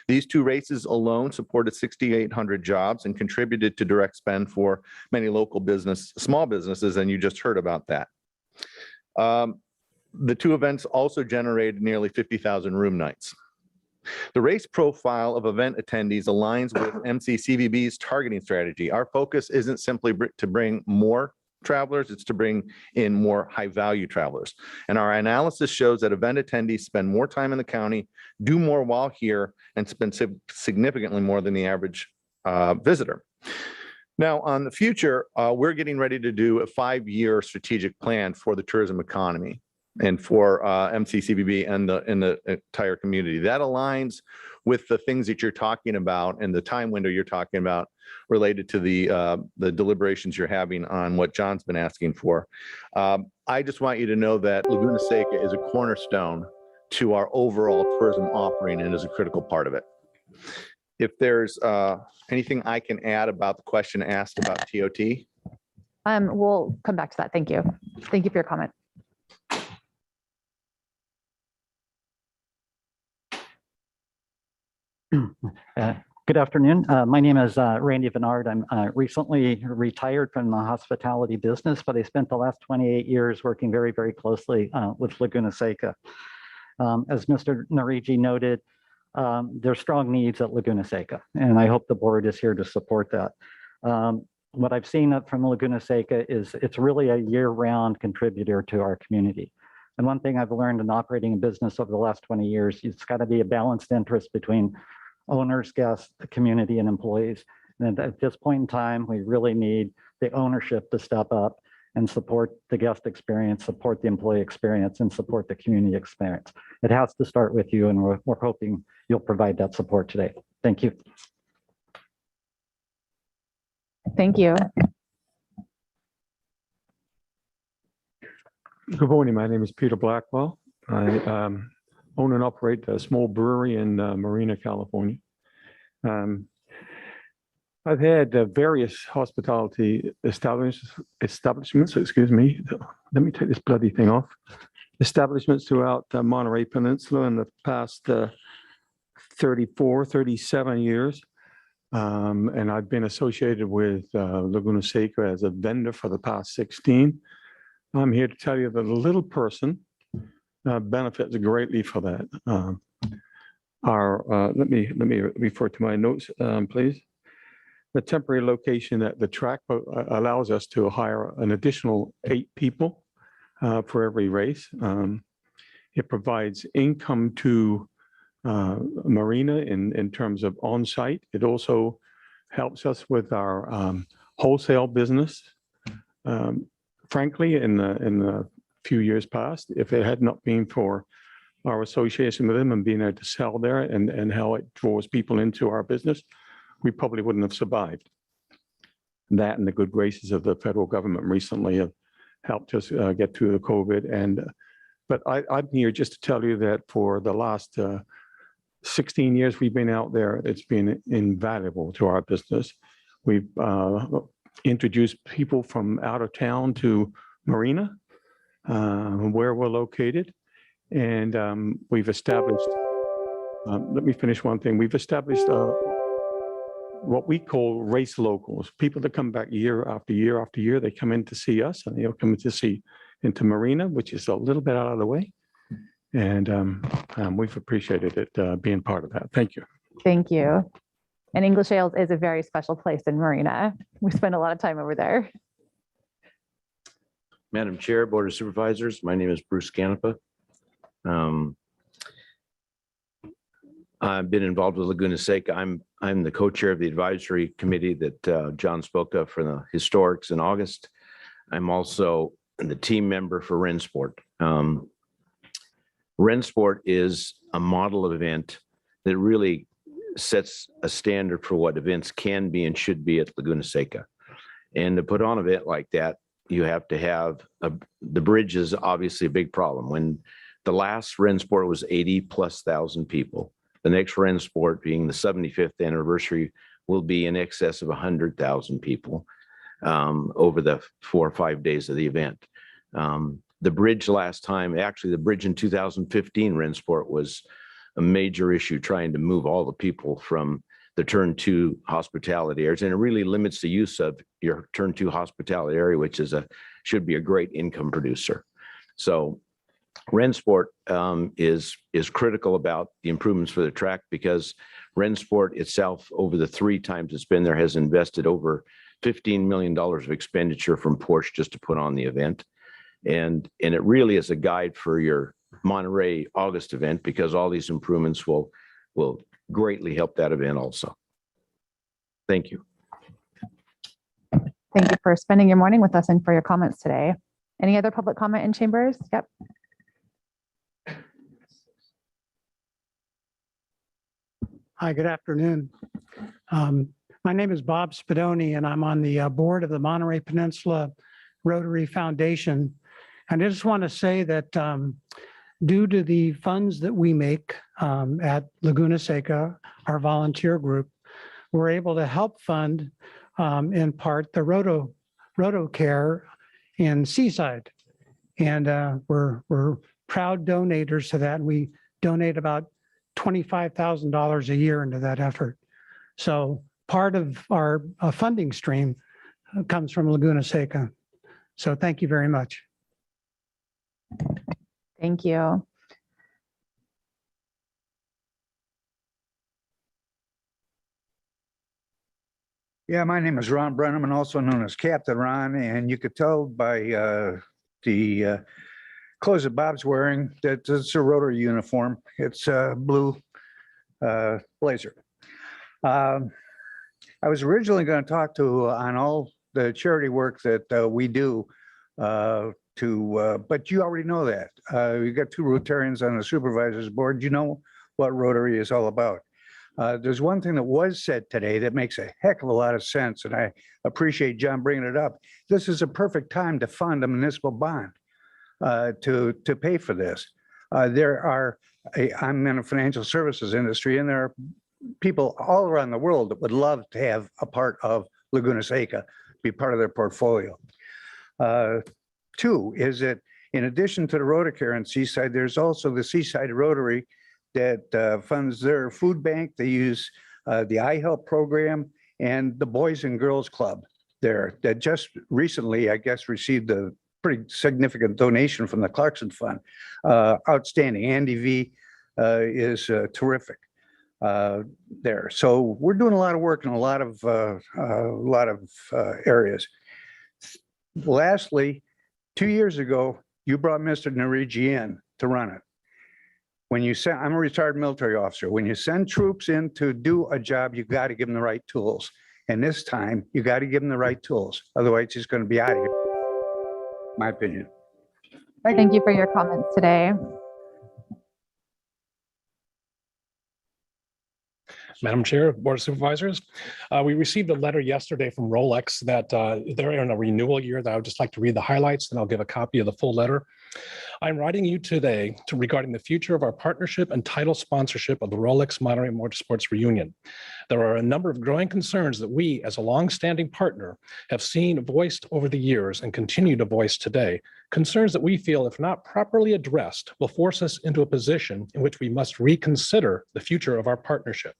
These two races alone supported 6,800 jobs and contributed to direct spend for many local small businesses, and you just heard about that. The two events also generated nearly 50,000 room nights. The race profile of event attendees aligns with MCCVB's targeting strategy. Our focus isn't simply to bring more travelers, it's to bring in more high-value travelers. And our analysis shows that event attendees spend more time in the county, do more while here, and spend significantly more than the average visitor. Now, on the future, we're getting ready to do a 5-year strategic plan for the tourism economy and for MCCVB and the entire community. That aligns with the things that you're talking about and the time window you're talking about related to the deliberations you're having on what John's been asking for. I just want you to know that Laguna Seca is a cornerstone to our overall tourism offering and is a critical part of it. If there's anything I can add about the question asked about TOT. We'll come back to that. Thank you. Thank you for your comment. Good afternoon. My name is Randy Vennard. I'm recently retired from the hospitality business, but I spent the last 28 years working very, very closely with Laguna Seca. As Mr. Narigi noted, there's strong needs at Laguna Seca, and I hope the board is here to support that. What I've seen from Laguna Seca is it's really a year-round contributor to our community. And one thing I've learned in operating a business over the last 20 years, it's got to be a balanced interest between owners, guests, the community, and employees. And at this point in time, we really need the ownership to step up and support the guest experience, support the employee experience, and support the community experience. It has to start with you, and we're hoping you'll provide that support today. Thank you. Thank you. Good morning. My name is Peter Blackwell. I own and operate a small brewery in Marina, California. I've had various hospitality establishments, excuse me. Let me take this bloody thing off. Establishments throughout the Monterey Peninsula in the past 34, 37 years. And I've been associated with Laguna Seca as a vendor for the past 16. I'm here to tell you that a little person benefits greatly for that. Let me refer to my notes, please. The temporary location at the track allows us to hire an additional 8 people for every race. It provides income to Marina in terms of on-site. It also helps us with our wholesale business. Frankly, in the few years past, if it had not been for our association with them and being able to sell there and how it draws people into our business, we probably wouldn't have survived. That and the good graces of the federal government recently have helped us get through the COVID. But I'm here just to tell you that for the last 16 years we've been out there, it's been invaluable to our business. We've introduced people from out of town to Marina, where we're located. And we've established, let me finish one thing. We've established what we call race locals, people that come back year after year after year. They come in to see us and they'll come to see into Marina, which is a little bit out of the way. And we've appreciated it being part of that. Thank you. Thank you. And English Ales is a very special place in Marina. We spend a lot of time over there. Madam Chair, Board of Supervisors, my name is Bruce Canepa. I've been involved with Laguna Seca. I'm the co-chair of the advisory committee that John spoke of for the historics in August. I'm also the team member for Rensport. Rensport is a model of event that really sets a standard for what events can be and should be at Laguna Seca. And to put on an event like that, you have to have the bridge is obviously a big problem. When the last Rensport was 80,000+ people, the next Rensport, being the 75th anniversary, will be in excess of 100,000 people over the 4 or 5 days of the event. The bridge last time, actually the bridge in 2015 Rensport was a major issue trying to move all the people from the turn 2 hospitality areas. And it really limits the use of your turn 2 hospitality area, which is should be a great income producer. So Rensport is critical about the improvements for the track, because Rensport itself, over the 3 times it's been there, has invested over $15 million of expenditure from Porsche just to put on the event. And it really is a guide for your Monterey August event, because all these improvements will greatly help that event also. Thank you. Thank you for spending your morning with us and for your comments today. Any other public comment in chambers? Yep. Hi, good afternoon. My name is Bob Spadoni, and I'm on the board of the Monterey Peninsula Rotary Foundation. And I just want to say that due to the funds that we make at Laguna Seca, our volunteer group, we're able to help fund in part the Roto Care in Seaside. And we're proud donators to that. And we donate about $25,000 a year into that effort. So part of our funding stream comes from Laguna Seca. So thank you very much. Thank you. Yeah, my name is Ron Brenneman, also known as Captain Ron, and you could tell by the clothes that Bob's wearing that it's a Rotary uniform. It's a blue blazer. I was originally going to talk on all the charity work that we do, but you already know that. We've got 2 Rotarians on the supervisors board. You know what Rotary is all about. There's one thing that was said today that makes a heck of a lot of sense, and I appreciate John bringing it up. This is a perfect time to fund a municipal bond to pay for this. I'm in the financial services industry, and there are people all around the world that would love to have a part of Laguna Seca, be part of their portfolio. Two is that in addition to the Rotocare and Seaside, there's also the Seaside Rotary that funds their food bank. They use the iHelp program and the Boys and Girls Club there that just recently, I guess, received a pretty significant donation from the Clarkson Fund. Outstanding. Andy V is terrific there. So we're doing a lot of work in a lot of areas. Lastly, 2 years ago, you brought Mr. Narigi in to run it. When you send, I'm a retired military officer. When you send troops in to do a job, you got to give them the right tools. And this time, you got to give them the right tools. Otherwise, he's going to be out of here. My opinion. Thank you for your comments today. Madam Chair, Board of Supervisors, we received a letter yesterday from Rolex that they're in a renewal year that I would just like to read the highlights, and I'll give a copy of the full letter. I'm writing you today regarding the future of our partnership and title sponsorship of the Rolex Monterey Motorsports Reunion. There are a number of growing concerns that we, as a longstanding partner, have seen voiced over the years and continue to voice today. Concerns that we feel, if not properly addressed, will force us into a position in which we must reconsider the future of our partnership.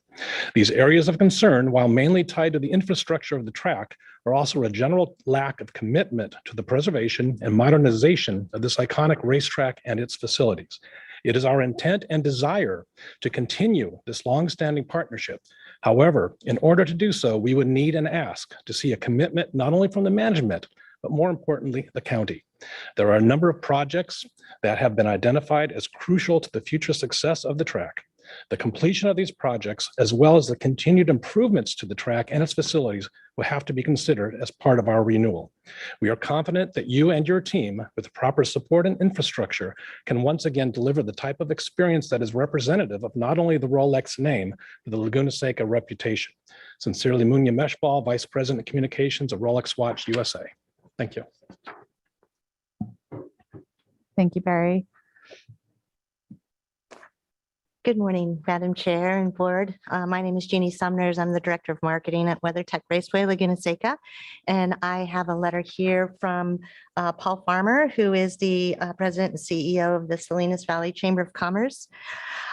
These areas of concern, while mainly tied to the infrastructure of the track, are also a general lack of commitment to the preservation and modernization of this iconic racetrack and its facilities. It is our intent and desire to continue this long-standing partnership. However, in order to do so, we would need and ask to see a commitment not only from the management, but more importantly, the county. There are a number of projects that have been identified as crucial to the future success of the track. The completion of these projects, as well as the continued improvements to the track and its facilities, will have to be considered as part of our renewal. We are confident that you and your team, with proper support and infrastructure, can once again deliver the type of experience that is representative of not only the Rolex name, but the Laguna Seca reputation. Sincerely, Munya Meshbal, Vice President of Communications of Rolex Watch USA. Thank you. Thank you, Barry. Good morning, Madam Chair and Board. My name is Jeannie Sumners. I'm the Director of Marketing at WeatherTech Raceway, Laguna Seca. And I have a letter here from Paul Farmer, who is the President and CEO of the Salinas Valley Chamber of Commerce.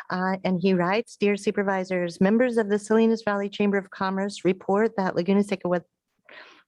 And he writes, Dear Supervisors, members of the Salinas Valley Chamber of Commerce report that Laguna Seca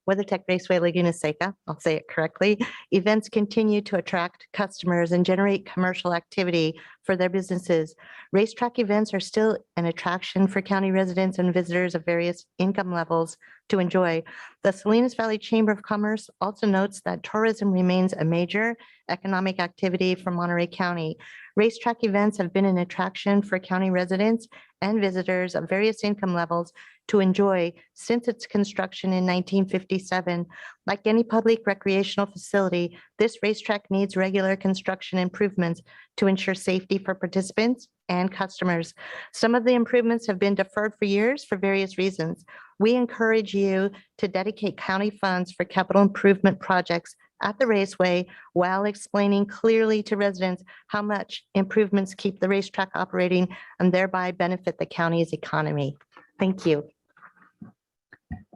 WeatherTech Raceway Laguna Seca, I'll say it correctly, events continue to attract customers and generate commercial activity for their businesses. Racetrack events are still an attraction for county residents and visitors of various income levels to enjoy. The Salinas Valley Chamber of Commerce also notes that tourism remains a major economic activity for Monterey County. Racetrack events have been an attraction for county residents and visitors of various income levels to enjoy since its construction in 1957. Like any public recreational facility, this racetrack needs regular construction improvements to ensure safety for participants and customers. Some of the improvements have been deferred for years for various reasons. We encourage you to dedicate county funds for capital improvement projects at the raceway while explaining clearly to residents how much improvements keep the racetrack operating and thereby benefit the county's economy. Thank you.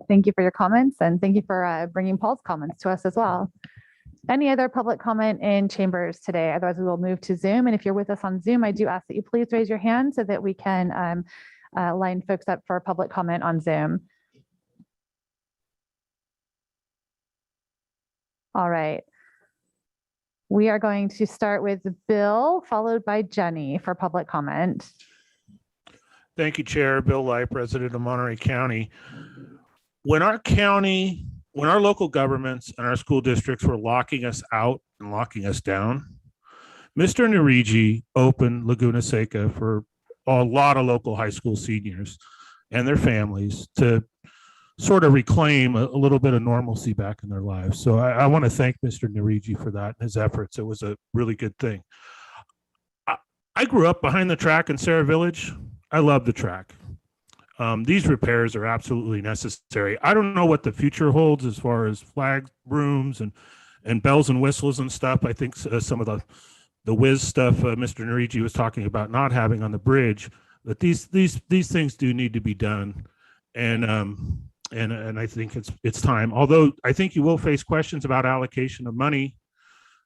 Thank you for your comments, and thank you for bringing Paul's comments to us as well. Any other public comment in chambers today? Otherwise, we will move to Zoom. And if you're with us on Zoom, I do ask that you please raise your hand so that we can line folks up for public comment on Zoom. All right. We are going to start with Bill, followed by Jenny for public comment. Thank you, Chair. Bill Lai, President of Monterey County. When our local governments and our school districts were locking us out and locking us down, Mr. Narigi opened Laguna Seca for a lot of local high school seniors and their families to sort of reclaim a little bit of normalcy back in their lives. So I want to thank Mr. Narigi for that and his efforts. It was a really good thing. I grew up behind the track in Sarah Village. I love the track. These repairs are absolutely necessary. I don't know what the future holds as far as flag rooms and bells and whistles and stuff. I think some of the whiz stuff Mr. Narigi was talking about not having on the bridge But these things do need to be done, and I think it's time. Although I think you will face questions about allocation of money.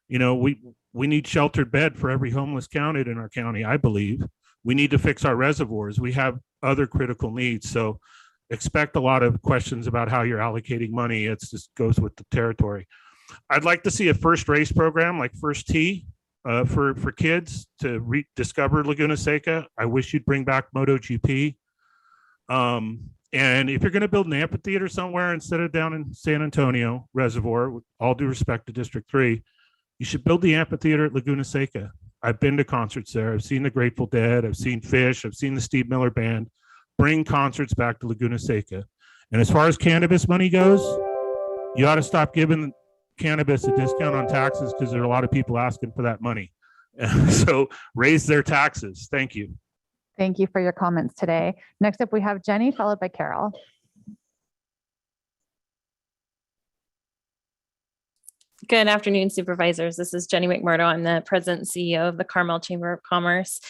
You know, we need sheltered bed for every homeless counted in our county, I believe. We need to fix our reservoirs. We have other critical needs. So expect a lot of questions about how you're allocating money. It just goes with the territory. I'd like to see a first race program like First Tee for kids to rediscover Laguna Seca. I wish you'd bring back MotoGP. And if you're going to build an amphitheater somewhere instead of down in San Antonio Reservoir, with all due respect to District 3, you should build the amphitheater at Laguna Seca. I've been to concerts there. I've seen the Grateful Dead. I've seen Fish. I've seen the Steve Miller Band. Bring concerts back to Laguna Seca. And as far as cannabis money goes, you ought to stop giving cannabis a discount on taxes because there are a lot of people asking for that money. So raise their taxes. Thank you. Thank you for your comments today. Next up, we have Jenny, followed by Carol. Good afternoon, supervisors. This is Jenny McMurdo. I'm the president and CEO of the Carmel Chamber of Commerce.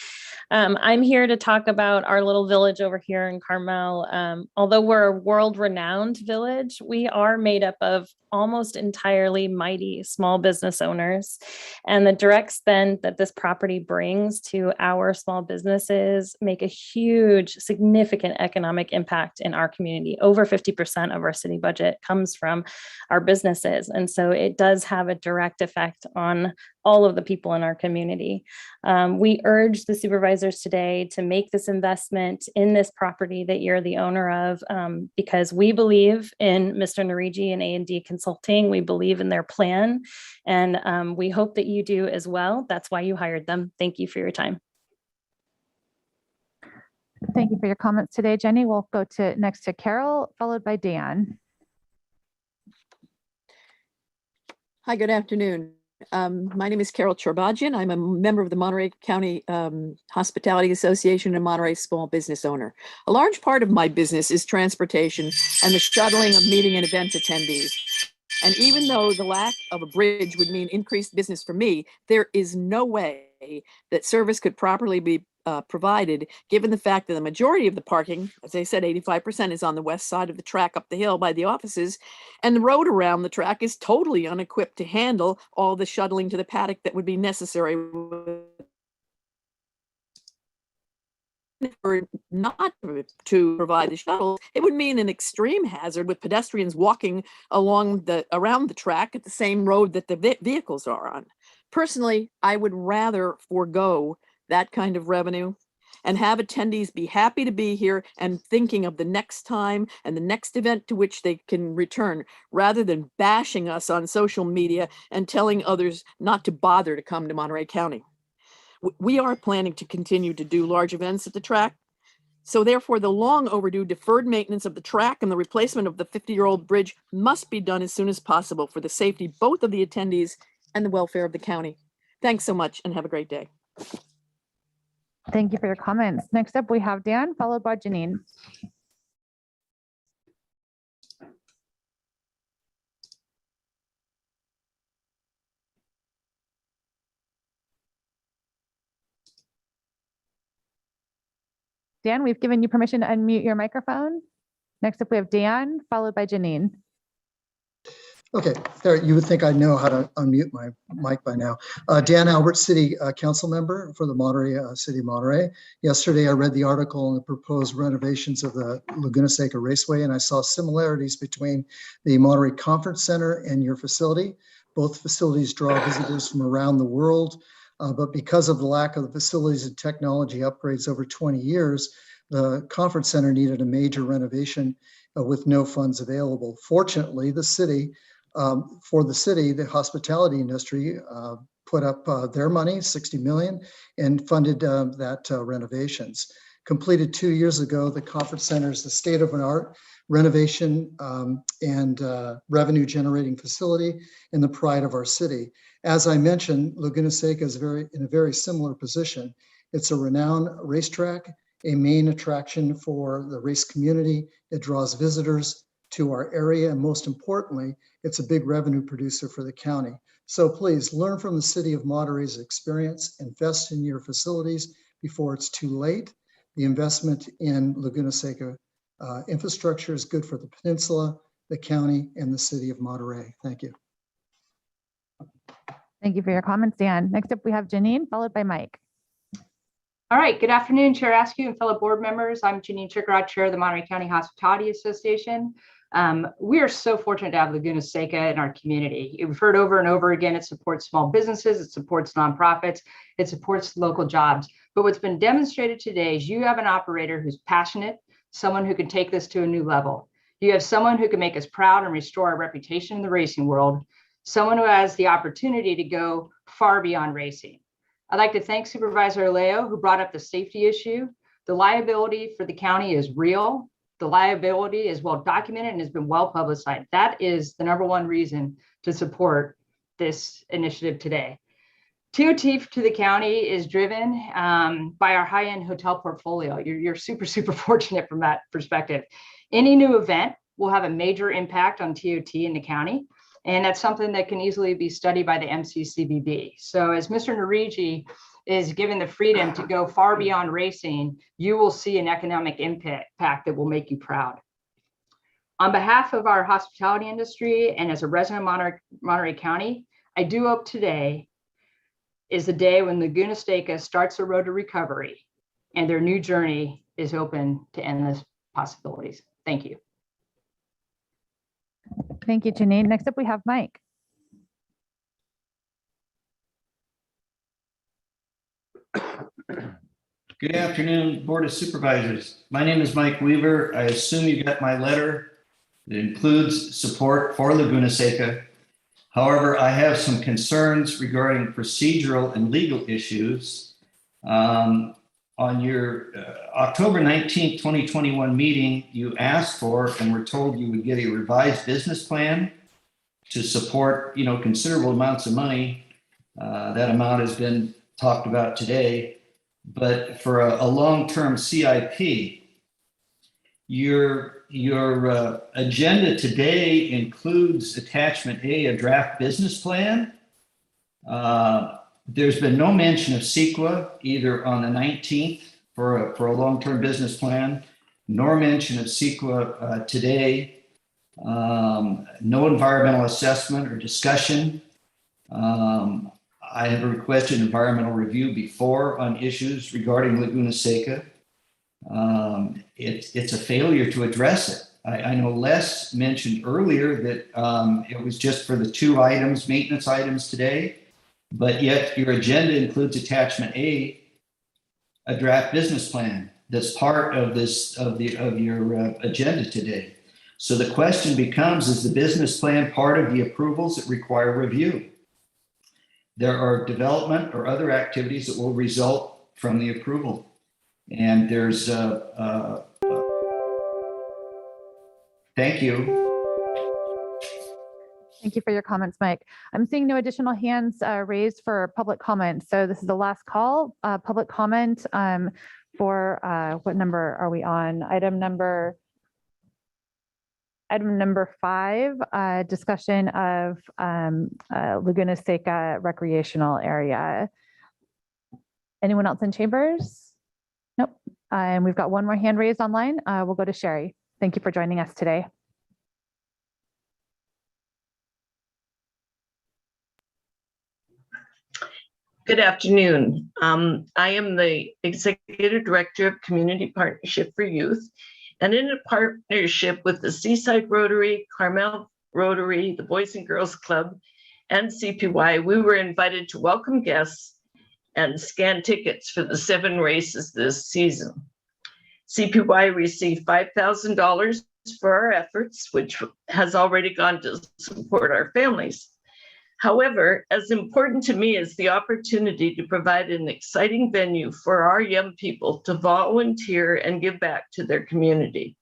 I'm here to talk about our little village over here in Carmel. Although we're a world-renowned village, we are made up of almost entirely mighty small business owners. And the direct spend that this property brings to our small businesses make a huge, significant economic impact in our community. Over 50% of our city budget comes from our businesses. And so it does have a direct effect on all of the people in our community. We urge the supervisors today to make this investment in this property that you're the owner of, because we believe in Mr. Narigi and A&D Consulting. We believe in their plan, and we hope that you do as well. That's why you hired them. Thank you for your time. Thank you for your comments today, Jenny. We'll go next to Carol, followed by Dan. Hi, good afternoon. My name is Carol Chorbajian. I'm a member of the Monterey County Hospitality Association and Monterey Small Business Owner. A large part of my business is transportation and the shuttling of meeting and event attendees. And even though the lack of a bridge would mean increased business for me, there is no way that service could properly be provided, given the fact that the majority of the parking, as I said, 85% is on the west side of the track up the hill by the offices, and the road around the track is totally unequipped to handle all the shuttling to the paddock that would be necessary. For not to provide the shuttles, it would mean an extreme hazard with pedestrians walking around the track at the same road that the vehicles are on. Personally, I would rather forego that kind of revenue and have attendees be happy to be here and thinking of the next time and the next event to which they can return, rather than bashing us on social media and telling others not to bother to come to Monterey County. We are planning to continue to do large events at the track. So therefore, the long overdue deferred maintenance of the track and the replacement of the 50-year-old bridge must be done as soon as possible for the safety both of the attendees and the welfare of the county. Thanks so much and have a great day. Thank you for your comments. Next up, we have Dan, followed by Janine. Dan, we've given you permission to unmute your microphone. Next up, we have Dan, followed by Janine. Okay, there, you would think I know how to unmute my mic by now. Dan Albert, City Council Member for the Monterey City of Monterey. Yesterday, I read the article on the proposed renovations of the Laguna Seca Raceway, and I saw similarities between the Monterey Conference Center and your facility. Both facilities draw visitors from around the world, but because of the lack of the facilities and technology upgrades over 20 years, the conference center needed a major renovation with no funds available. Fortunately, the city, the hospitality industry put up their money, $60 million, and funded that renovations. Completed 2 years ago, the conference center is the state-of-the-art renovation and revenue generating facility and the pride of our city. As I mentioned, Laguna Seca is in a very similar position. It's a renowned racetrack, a main attraction for the race community. It draws visitors to our area, and most importantly, it's a big revenue producer for the county. So please learn from the City of Monterey's experience, invest in your facilities before it's too late. The investment in Laguna Seca infrastructure is good for the peninsula, the county, and the city of Monterey. Thank you. Thank you for your comments, Dan. Next up, we have Janine, followed by Mike. All right, good afternoon, Chair Askew and fellow board members. I'm Janine Chickarod, Chair of the Monterey County Hospitality Association. We are so fortunate to have Laguna Seca in our community. We've heard over and over again, it supports small businesses, it supports nonprofits, it supports local jobs. But what's been demonstrated today is you have an operator who's passionate, someone who can take this to a new level. You have someone who can make us proud and restore our reputation in the racing world, someone who has the opportunity to go far beyond racing. I'd like to thank Supervisor Leo, who brought up the safety issue. The liability for the county is real. The liability is well documented and has been well publicized. That is the number one reason to support this initiative today. TOT to the county is driven by our high-end hotel portfolio. You're super, super fortunate from that perspective. Any new event will have a major impact on TOT in the county. And that's something that can easily be studied by the MCCBB. So as Mr. Narigi is given the freedom to go far beyond racing, you will see an economic impact that will make you proud. On behalf of our hospitality industry and as a resident of Monterey County, I do hope today is the day when Laguna Seca starts the road to recovery and their new journey is open to endless possibilities. Thank you. Thank you, Janine. Next up, we have Mike. Good afternoon, Board of Supervisors. My name is Mike Weaver. I assume you got my letter that includes support for Laguna Seca. However, I have some concerns regarding procedural and legal issues. On your October 19th, 2021 meeting, you asked for and were told you would get a revised business plan to support, considerable amounts of money. That amount has been talked about today, but for a long-term CIP, your agenda today includes attachment A, a draft business plan. There's been no mention of CEQA either on the 19th for a long-term business plan, nor mention of CEQA today. No environmental assessment or discussion. I have requested environmental review before on issues regarding Laguna Seca. It's a failure to address it. I know Les mentioned earlier that it was just for the two items, maintenance items today. But yet your agenda includes attachment A, a draft business plan that's part of your agenda today. So the question becomes, is the business plan part of the approvals that require review? There are development or other activities that will result from the approval. And there's thank you. Thank you for your comments, Mike. I'm seeing no additional hands raised for public comment. So this is the last call, public comment for what number are we on? Item number 5, discussion of Laguna Seca recreational area. Anyone else in chambers? Nope. And we've got one more hand raised online. We'll go to Sherry. Thank you for joining us today. Good afternoon. I am the Executive Director of Community Partnership for Youth, and in a partnership with the Seaside Rotary, Carmel Rotary, the Boys and Girls Club, and CPY, we were invited to welcome guests and scan tickets for the 7 races this season. CPY received $5,000 for our efforts, which has already gone to support our families. However, as important to me is the opportunity to provide an exciting venue for our young people to volunteer and give back to their community.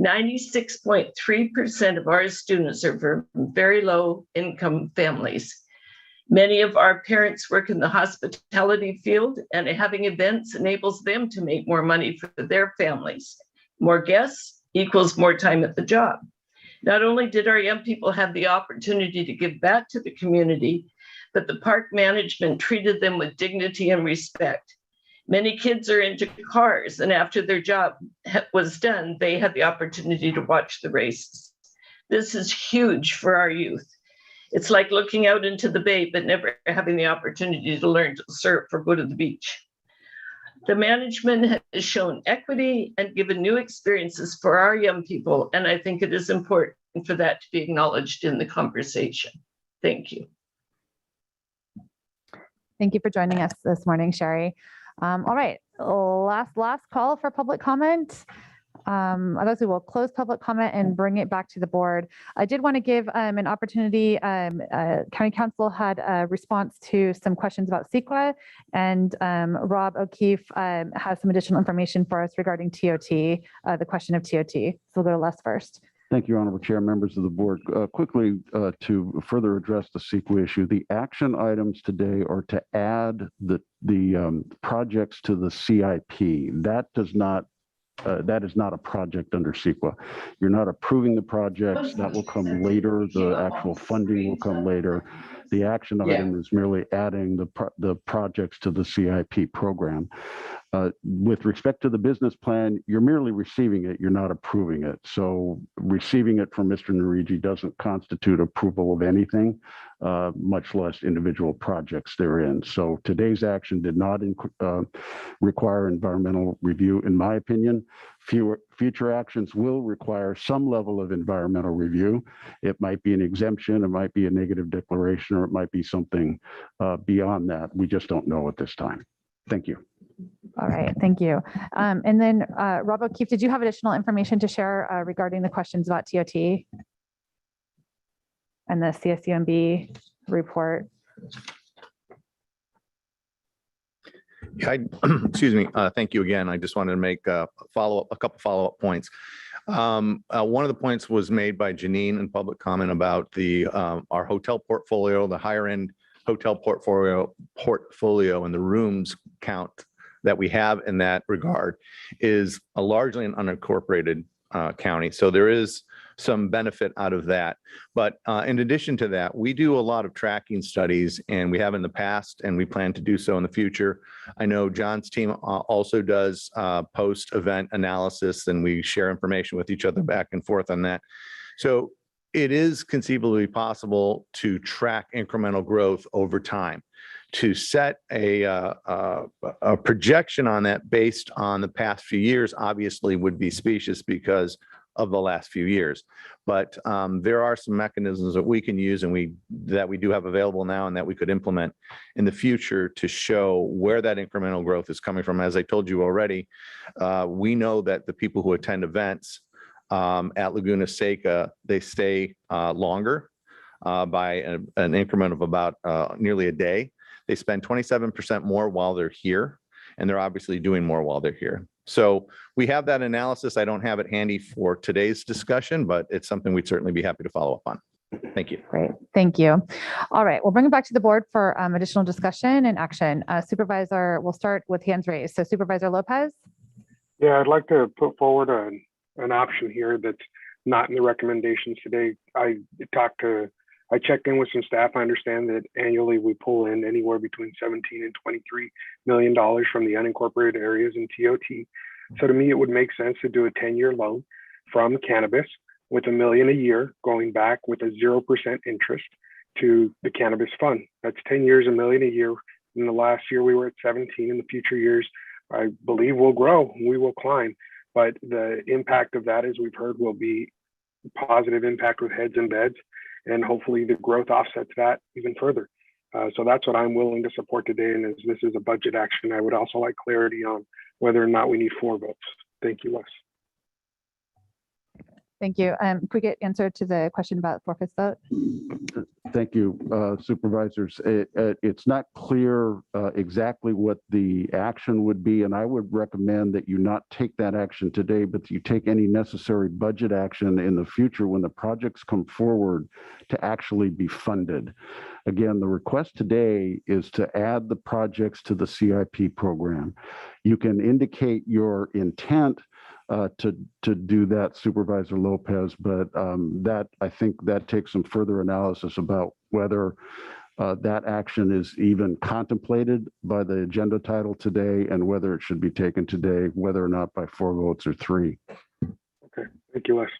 96.3% of our students are from very low income families. Many of our parents work in the hospitality field, and having events enables them to make more money for their families. More guests equals more time at the job. Not only did our young people have the opportunity to give back to the community, but the park management treated them with dignity and respect. Many kids are into cars, and after their job was done, they had the opportunity to watch the races. This is huge for our youth. It's like looking out into the bay, but never having the opportunity to learn to surf or go to the beach. The management has shown equity and given new experiences for our young people, and I think it is important for that to be acknowledged in the conversation. Thank you. Thank you for joining us this morning, Sherry. All right, last call for public comment. Otherwise, we will close public comment and bring it back to the board. I did want to give an opportunity. County Council had a response to some questions about CEQA, and Rob O'Keefe has some additional information for us regarding TOT, the question of TOT. So we'll go to Les first. Thank you, Honorable Chair, members of the board. Quickly, to further address the CEQA issue, the action items today are to add the projects to the CIP. That is not a project under CEQA. You're not approving the projects. That will come later. The actual funding will come later. The action item is merely adding the projects to the CIP program. With respect to the business plan, you're merely receiving it. You're not approving it. So receiving it from Mr. Narigi doesn't constitute approval of anything, much less individual projects therein. So today's action did not require environmental review, in my opinion. Future actions will require some level of environmental review. It might be an exemption, it might be a negative declaration, or it might be something beyond that. We just don't know at this time. Thank you. All right, thank you. And then Rob O'Keefe, did you have additional information to share regarding the questions about TOT and the CSUMB report? Yeah, excuse me. Thank you again. I just wanted to make a couple follow-up points. One of the points was made by Janine in public comment about our hotel portfolio, the higher end hotel portfolio, and the rooms count that we have in that regard is largely an unincorporated county. So there is some benefit out of that. But in addition to that, we do a lot of tracking studies, and we have in the past, and we plan to do so in the future. I know John's team also does post-event analysis, and we share information with each other back and forth on that. So it is conceivably possible to track incremental growth over time. To set a projection on that based on the past few years obviously would be specious because of the last few years. But there are some mechanisms that we can use and that we do have available now and that we could implement in the future to show where that incremental growth is coming from. As I told you already, we know that the people who attend events at Laguna Seca, they stay longer by an increment of about nearly a day. They spend 27% more while they're here, and they're obviously doing more while they're here. So we have that analysis. I don't have it handy for today's discussion, but it's something we'd certainly be happy to follow up on. Thank you. Great, thank you. All right, we'll bring it back to the board for additional discussion and action. Supervisor, we'll start with hands raised. So Supervisor Lopez. Yeah, I'd like to put forward an option here that's not in the recommendations today. I checked in with some staff. I understand that annually we pull in anywhere between 17 and $23 million from the unincorporated areas in TOT. So to me, it would make sense to do a 10-year loan from cannabis with $1 million a year going back with a 0% interest to the cannabis fund. That's 10 years, $1 million a year. In the last year, we were at 17. In the future years, I believe we'll grow, we will climb. But the impact of that, as we've heard, will be positive impact with heads and beds. And hopefully the growth offsets that even further. So that's what I'm willing to support today. And as this is a budget action, I would also like clarity on whether or not we need 4 votes. Thank you, Les. Thank you. Could we get answer to the question about 4/5 vote? Thank you, supervisors. It's not clear exactly what the action would be, and I would recommend that you not take that action today, but you take any necessary budget action in the future when the projects come forward to actually be funded. Again, the request today is to add the projects to the CIP program. You can indicate your intent to do that, Supervisor Lopez, but I think that takes some further analysis about whether that action is even contemplated by the agenda title today and whether it should be taken today, whether or not by 4 votes or 3. Okay, thank you, Les.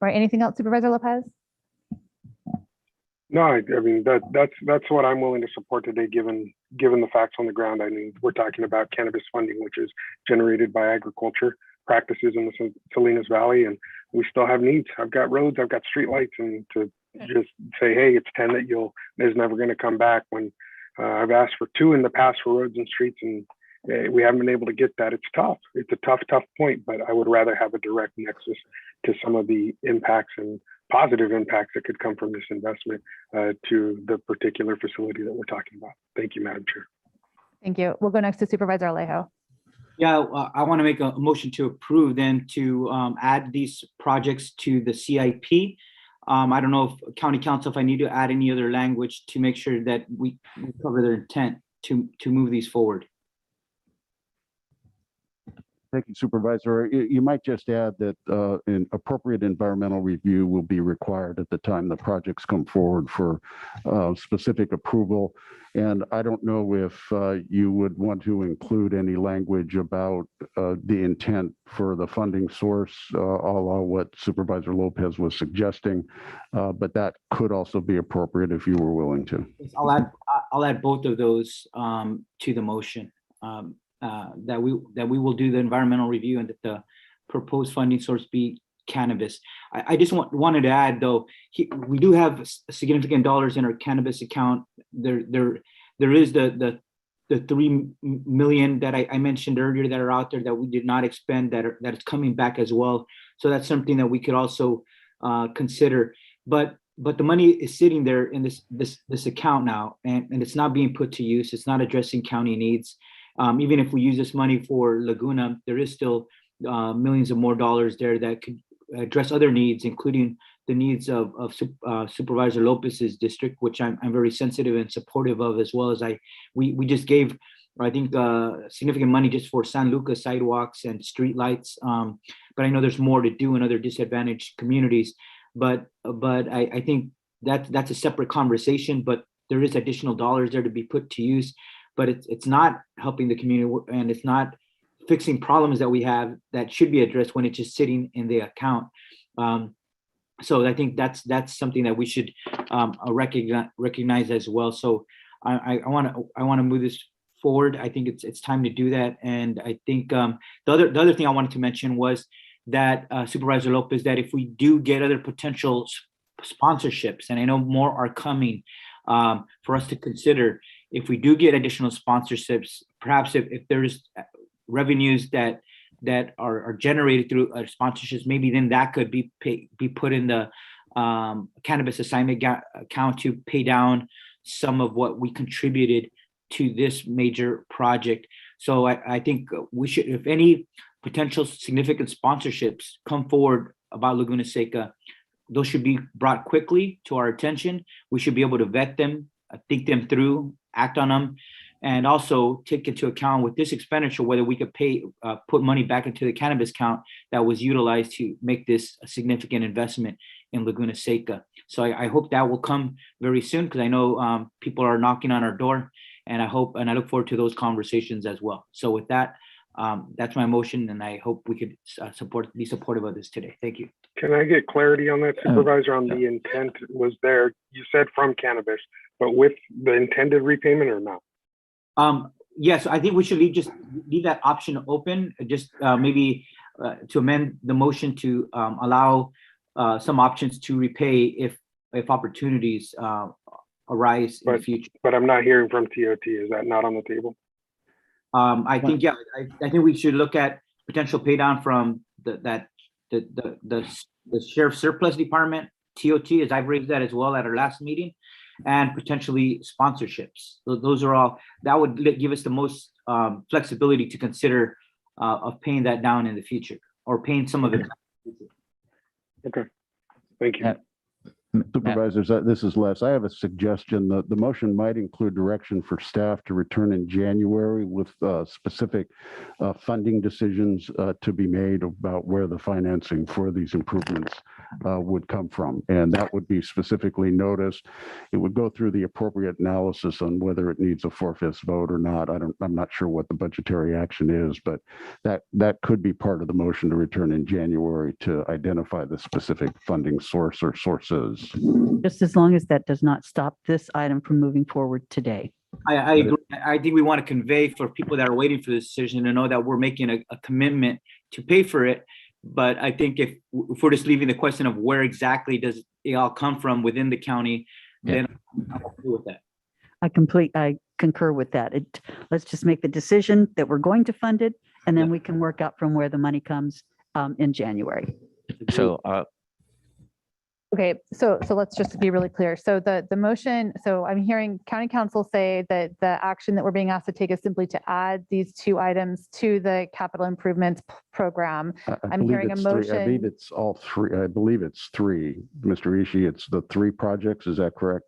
Right, anything else, Supervisor Lopez? No, I mean, that's what I'm willing to support today, given the facts on the ground. I mean, we're talking about cannabis funding, which is generated by agriculture practices in the Salinas Valley, and we still have needs. I've got roads, I've got streetlights, and to just say, hey, it's 10 that is never going to come back when I've asked for 2 in the past for roads and streets, and we haven't been able to get that. It's tough. It's a tough point, but I would rather have a direct nexus to some of the impacts and positive impacts that could come from this investment to the particular facility that we're talking about. Thank you, Madam Chair. Thank you. We'll go next to Supervisor Alejo. Yeah, I want to make a motion to approve then to add these projects to the CIP. I don't know if County Council, if I need to add any other language to make sure that we cover their intent to move these forward. Thank you, Supervisor. You might just add that an appropriate environmental review will be required at the time the projects come forward for specific approval. And I don't know if you would want to include any language about the intent for the funding source, a la what Supervisor Lopez was suggesting, but that could also be appropriate if you were willing to. I'll add both of those to the motion. That we will do the environmental review and that the proposed funding source be cannabis. I just wanted to add though, we do have significant dollars in our cannabis account. There is the 3 million that I mentioned earlier that are out there that we did not expend that is coming back as well. So that's something that we could also consider. But the money is sitting there in this account now, and it's not being put to use. It's not addressing county needs. Even if we use this money for Laguna, there is still millions of more dollars there that could address other needs, including the needs of Supervisor Lopez's district, which I'm very sensitive and supportive of, as well as we just gave, I think, significant money just for San Lucas sidewalks and streetlights. But I know there's more to do in other disadvantaged communities. But I think that's a separate conversation. But there is additional dollars there to be put to use. But it's not helping the community, and it's not fixing problems that we have that should be addressed when it's just sitting in the account. So I think that's something that we should recognize as well. So I want to move this forward. I think it's time to do that. And I think the other thing I wanted to mention was that Supervisor Lopez, that if we do get other potential sponsorships, and I know more are coming for us to consider. If we do get additional sponsorships, perhaps if there's revenues that are generated through sponsorships, maybe then that could be put in the cannabis assignment account to pay down some of what we contributed to this major project. So I think we should, if any potential significant sponsorships come forward about Laguna Seca, those should be brought quickly to our attention. We should be able to vet them, think them through, act on them, and also take into account with this expenditure whether we could put money back into the cannabis account that was utilized to make this a significant investment in Laguna Seca. So I hope that will come very soon, because I know people are knocking on our door, and I look forward to those conversations as well. So with that, that's my motion, and I hope we could be supportive of this today. Thank you. Can I get clarity on that, Supervisor, on the intent was there? You said from cannabis, but with the intended repayment or not? Yes, I think we should leave that option open, just maybe to amend the motion to allow some options to repay if opportunities arise in the future. But I'm not hearing from TOT. Is that not on the table? I think, yeah, I think we should look at potential pay down from the Sheriff's Surplus Department, TOT, as I've raised that as well at our last meeting, and potentially sponsorships. Those are all, that would give us the most flexibility to consider of paying that down in the future, or paying some of it. Okay, thank you. Supervisors, this is Les. I have a suggestion. The motion might include direction for staff to return in January with specific funding decisions to be made about where the financing for these improvements would come from. And that would be specifically noticed. It would go through the appropriate analysis on whether it needs a 4/5 vote or not. I'm not sure what the budgetary action is, but that could be part of the motion to return in January to identify the specific funding source or sources. Just as long as that does not stop this item from moving forward today. I agree. I think we want to convey for people that are waiting for this decision to know that we're making a commitment to pay for it. But I think if we're just leaving the question of where exactly does it all come from within the county, then I'm okay with that. I concur with that. Let's just make the decision that we're going to fund it, and then we can work out from where the money comes in January. So, Okay, so let's just be really clear. So the motion, so I'm hearing county council say that the action that we're being asked to take is simply to add these two items to the capital improvements program. I'm hearing a motion. I believe it's all three. I believe it's three, Mr. Ishii. It's the three projects. Is that correct?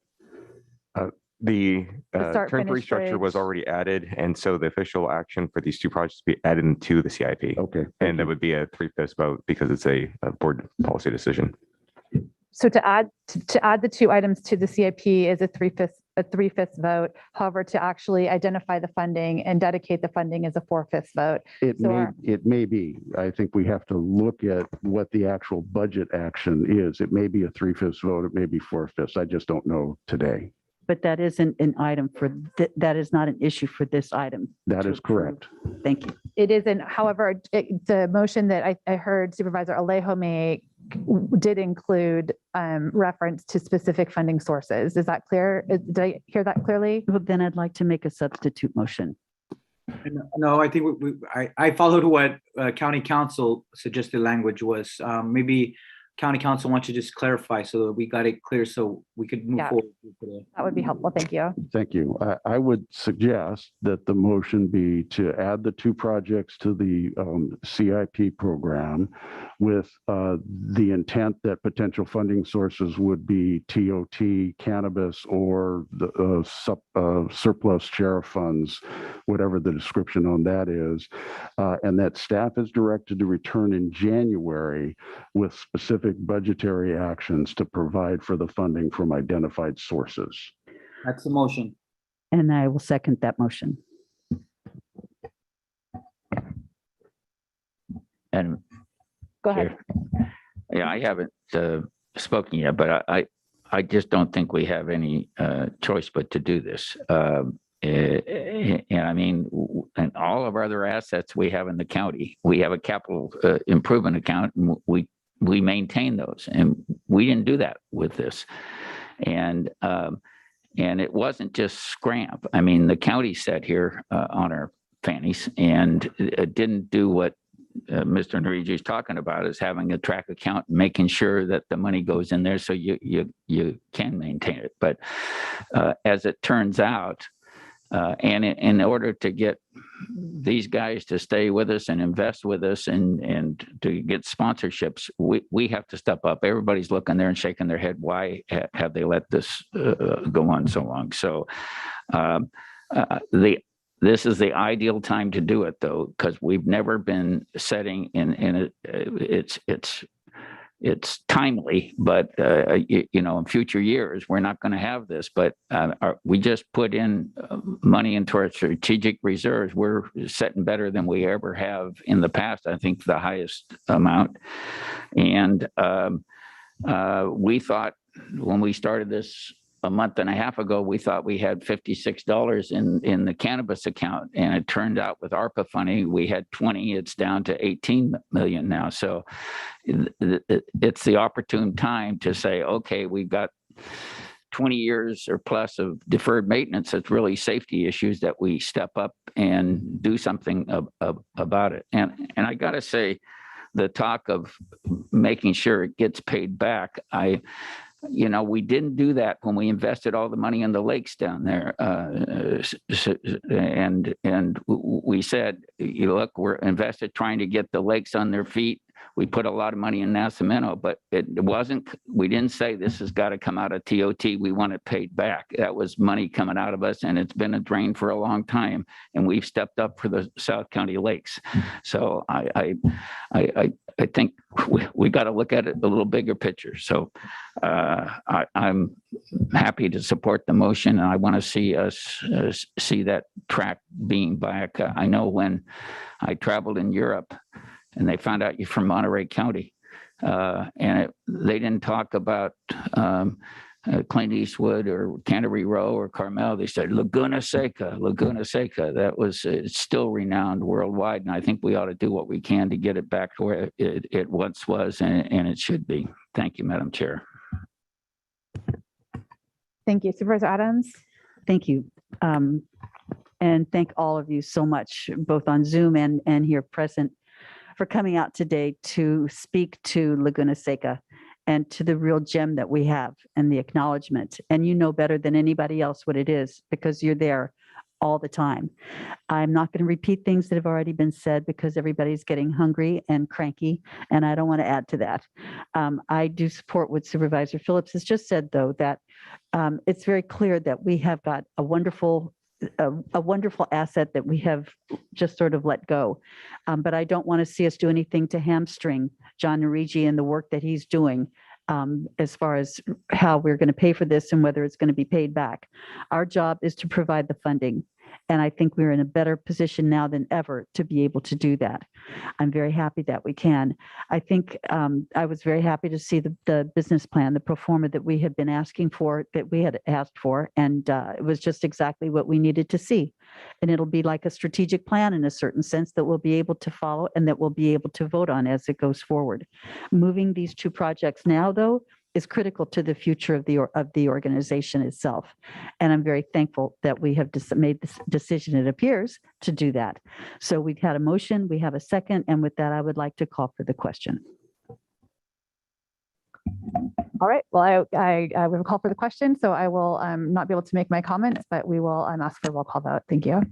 The start, temporary finish, structure was bridge. already added, and so the official action for these two projects would be added into the CIP. Okay. And that would be a 3/5 vote because it's a board policy decision. So to add the two items to the CIP is a 3/5 vote. However, to actually identify the funding and dedicate the funding is a 4/5 vote. It may be. I think we have to look at what the actual budget action is. It may be a 3/5 vote. It may be 4/5. I just don't know today. But that isn't an item for, that is not an issue for this item. That is correct. Thank you. It isn't, however, the motion that I heard Supervisor Alejo make did include reference to specific funding sources. Is that clear? Did I hear that clearly? Well, then I'd like to make a substitute motion. No, I think I followed what county council suggested language was. Maybe county council wants to just clarify so that we got it clear so we could move forward today. That would be helpful. Thank you. Thank you. I would suggest that the motion be to add the two projects to the CIP program with the intent that potential funding sources would be TOT, cannabis, or the surplus sheriff funds, whatever the description on that is, and that staff is directed to return in January with specific budgetary actions to provide for the funding from identified sources. That's the motion. And I will second that motion. And go ahead. Yeah, I haven't spoken yet, but I just don't think we have any choice but to do this. And I mean, and all of our other assets we have in the county, we have a capital improvement account, and we maintain those, and we didn't do that with this. And it wasn't just scramp. I mean, the county sat here on our fannies and didn't do what Mr. Narigi is talking about, is having a track account, making sure that the money goes in there so you can maintain it. But as it turns out, and in order to get these guys to stay with us and invest with us and to get sponsorships, we have to step up. Everybody's looking there and shaking their head. Why have they let this go on so long? So this is the ideal time to do it, though, because we've never been setting in it's timely, but in future years, we're not going to have this, but we just put in money into our strategic reserves. We're setting better than we ever have in the past. I think the highest amount. And we thought when we started this a month and a half ago, we thought we had $56 in the cannabis account, and it turned out with ARPA funding, we had 20. It's down to 18 million now. So it's the opportune time to say, okay, we've got 20 years or plus of deferred maintenance. It's really safety issues that we step up and do something about it. And I got to say, the talk of making sure it gets paid back, we didn't do that when we invested all the money in the lakes down there. And we said, look, we're invested trying to get the lakes on their feet. we put a lot of money in Nascimento, but it wasn't, we didn't say this has got to come out of TOT. We want it paid back. That was money coming out of us, and it's been a drain for a long time. And we've stepped up for the South County Lakes. So I think we got to look at it a little bigger picture. So I'm happy to support the motion, and I want to see us see that track being back. I know when I traveled in Europe and they found out you're from Monterey County, and they didn't talk about Clint Eastwood or Canterbury Row or Carmel. They said Laguna Seca, Laguna Seca. That was, it's still renowned worldwide. And I think we ought to do what we can to get it back to where it once was, and it should be. Thank you, Madam Chair. Thank you. Supervisor Adams? Thank you. And thank all of you so much, both on Zoom and here present, for coming out today to speak to Laguna Seca and to the real gem that we have and the acknowledgement. And you know better than anybody else what it is because you're there all the time. I'm not going to repeat things that have already been said because everybody's getting hungry and cranky, and I don't want to add to that. I do support what Supervisor Phillips has just said, though, that it's very clear that we have got a wonderful asset that we have just sort of let go. But I don't want to see us do anything to hamstring John Narigi and the work that he's doing as far as how we're going to pay for this and whether it's going to be paid back. Our job is to provide the funding. And I think we're in a better position now than ever to be able to do that. I'm very happy that we can. I think I was very happy to see the business plan, the pro forma that we had been asking for, that we had asked for, and it was just exactly what we needed to see. And it'll be like a strategic plan in a certain sense that we'll be able to follow and that we'll be able to vote on as it goes forward. Moving these two projects now, though, is critical to the future of the organization itself. And I'm very thankful that we have made this decision, it appears, to do that. So we've had a motion, we have a second, and with that, I would like to call for the question. All right, well, I will call for the question, so I will not be able to make my comments, but we will ask for a roll call vote. Thank you.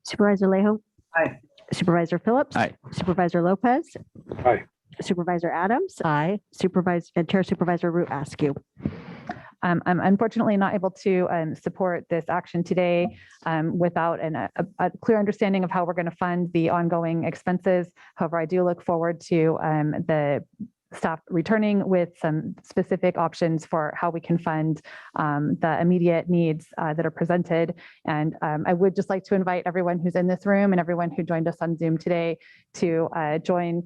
Supervisor Lejo? Aye. Supervisor Phillips? Aye. Supervisor Lopez? Aye. Supervisor Adams? Aye. Chair Supervisor Root Askew? I'm unfortunately not able to support this action today without a clear understanding of how we're going to fund the ongoing expenses. However, I do look forward to the staff returning with some specific options for how we can fund the immediate needs that are presented. And I would just like to invite everyone who's in this room and everyone who joined us on Zoom today to join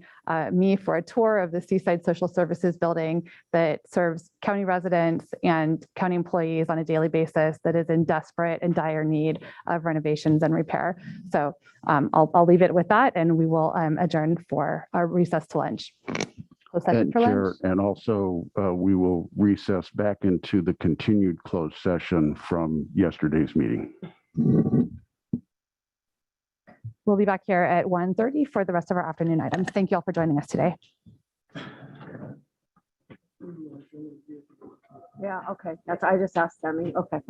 me for a tour of the Seaside Social Services building that serves county residents and county employees on a daily basis that is in desperate and dire need of renovations and repair. So I'll leave it with that, and we will adjourn for our recess to lunch. And Chair, and also we will recess back into the continued closed session from yesterday's meeting. We'll be back here at 1:30 for the rest of our afternoon items. Thank you all for joining us today. Yeah, okay. I just asked Demi. Okay.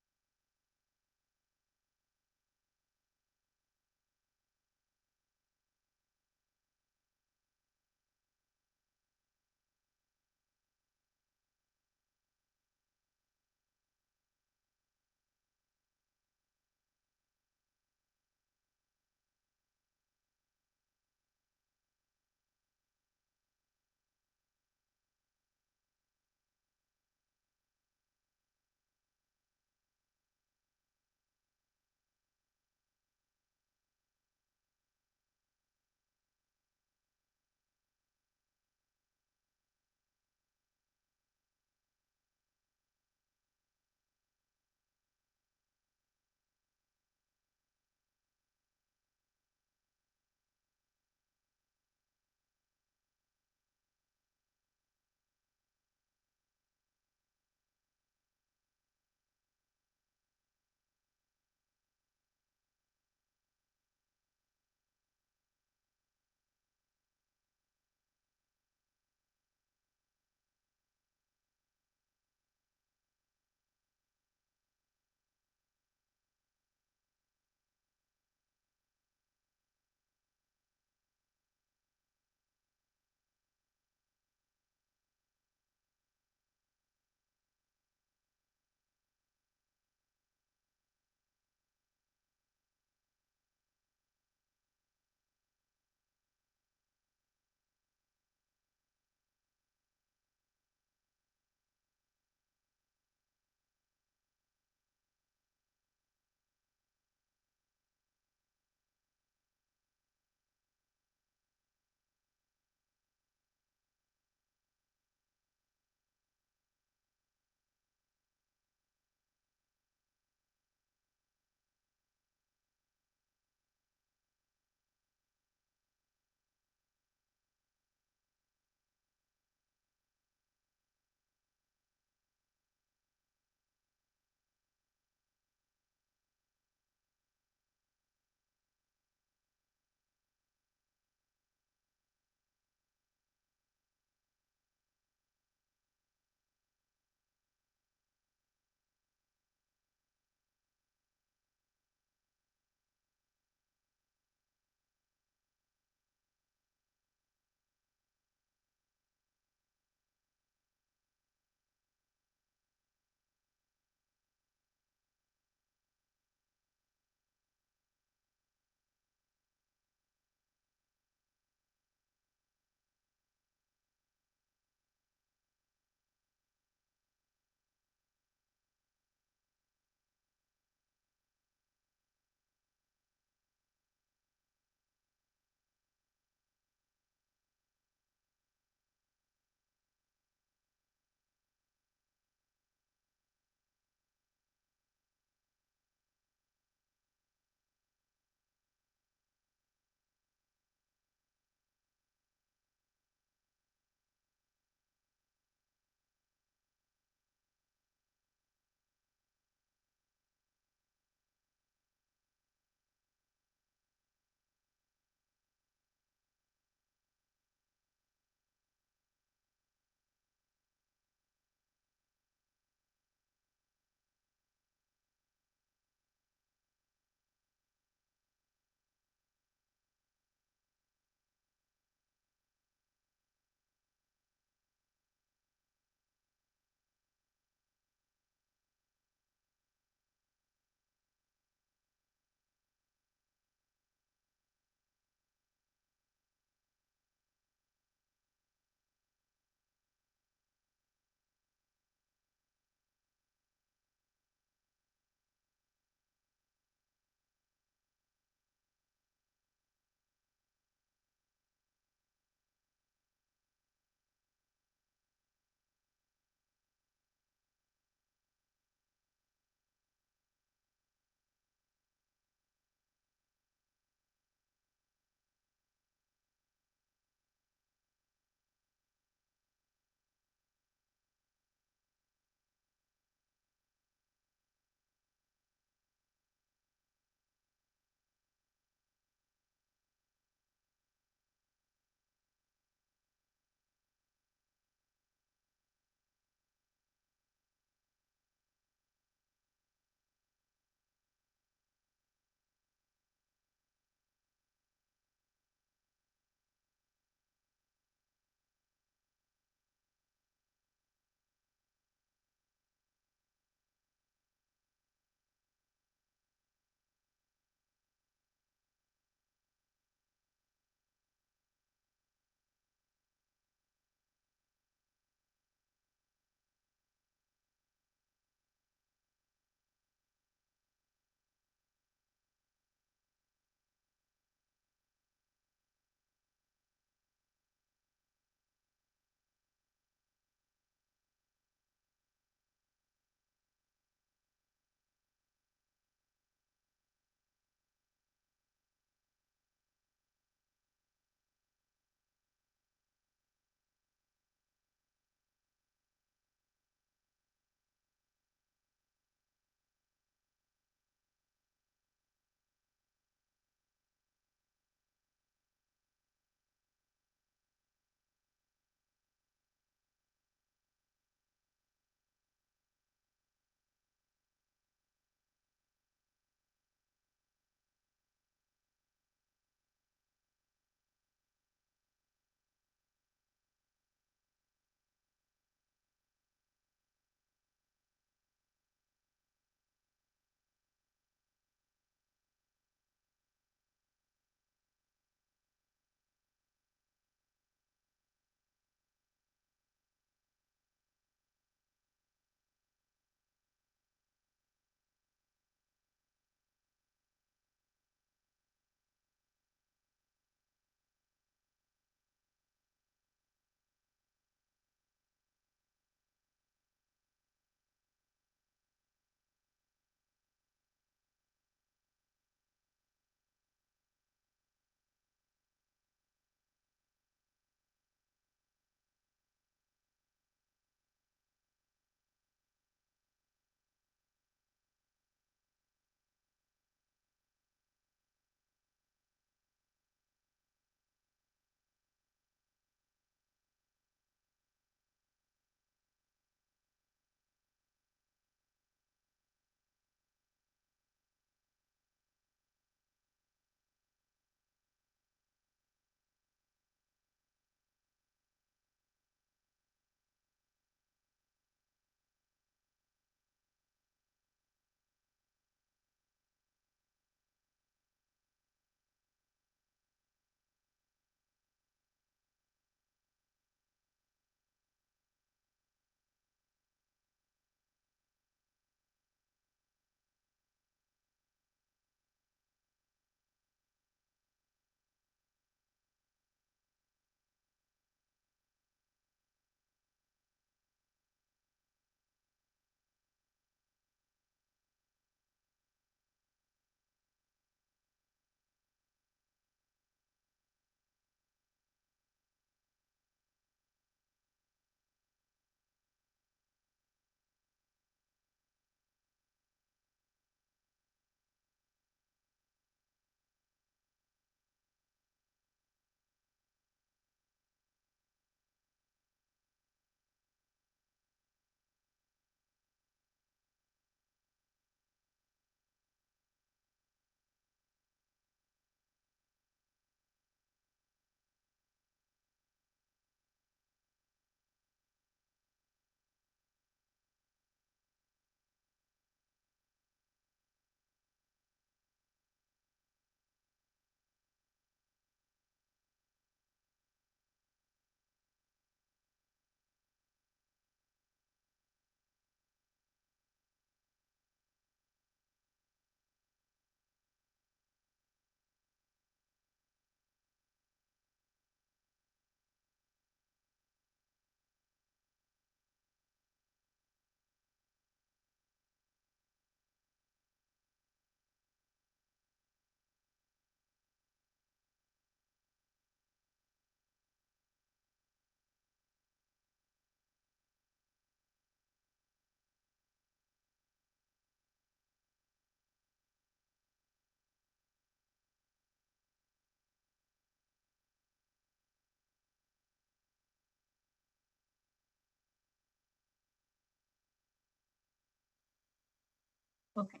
Okay.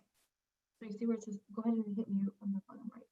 So you see where it says, go ahead and hit mute on the bottom right.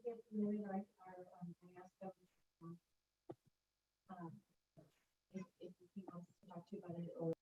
If he wants to talk to you about it or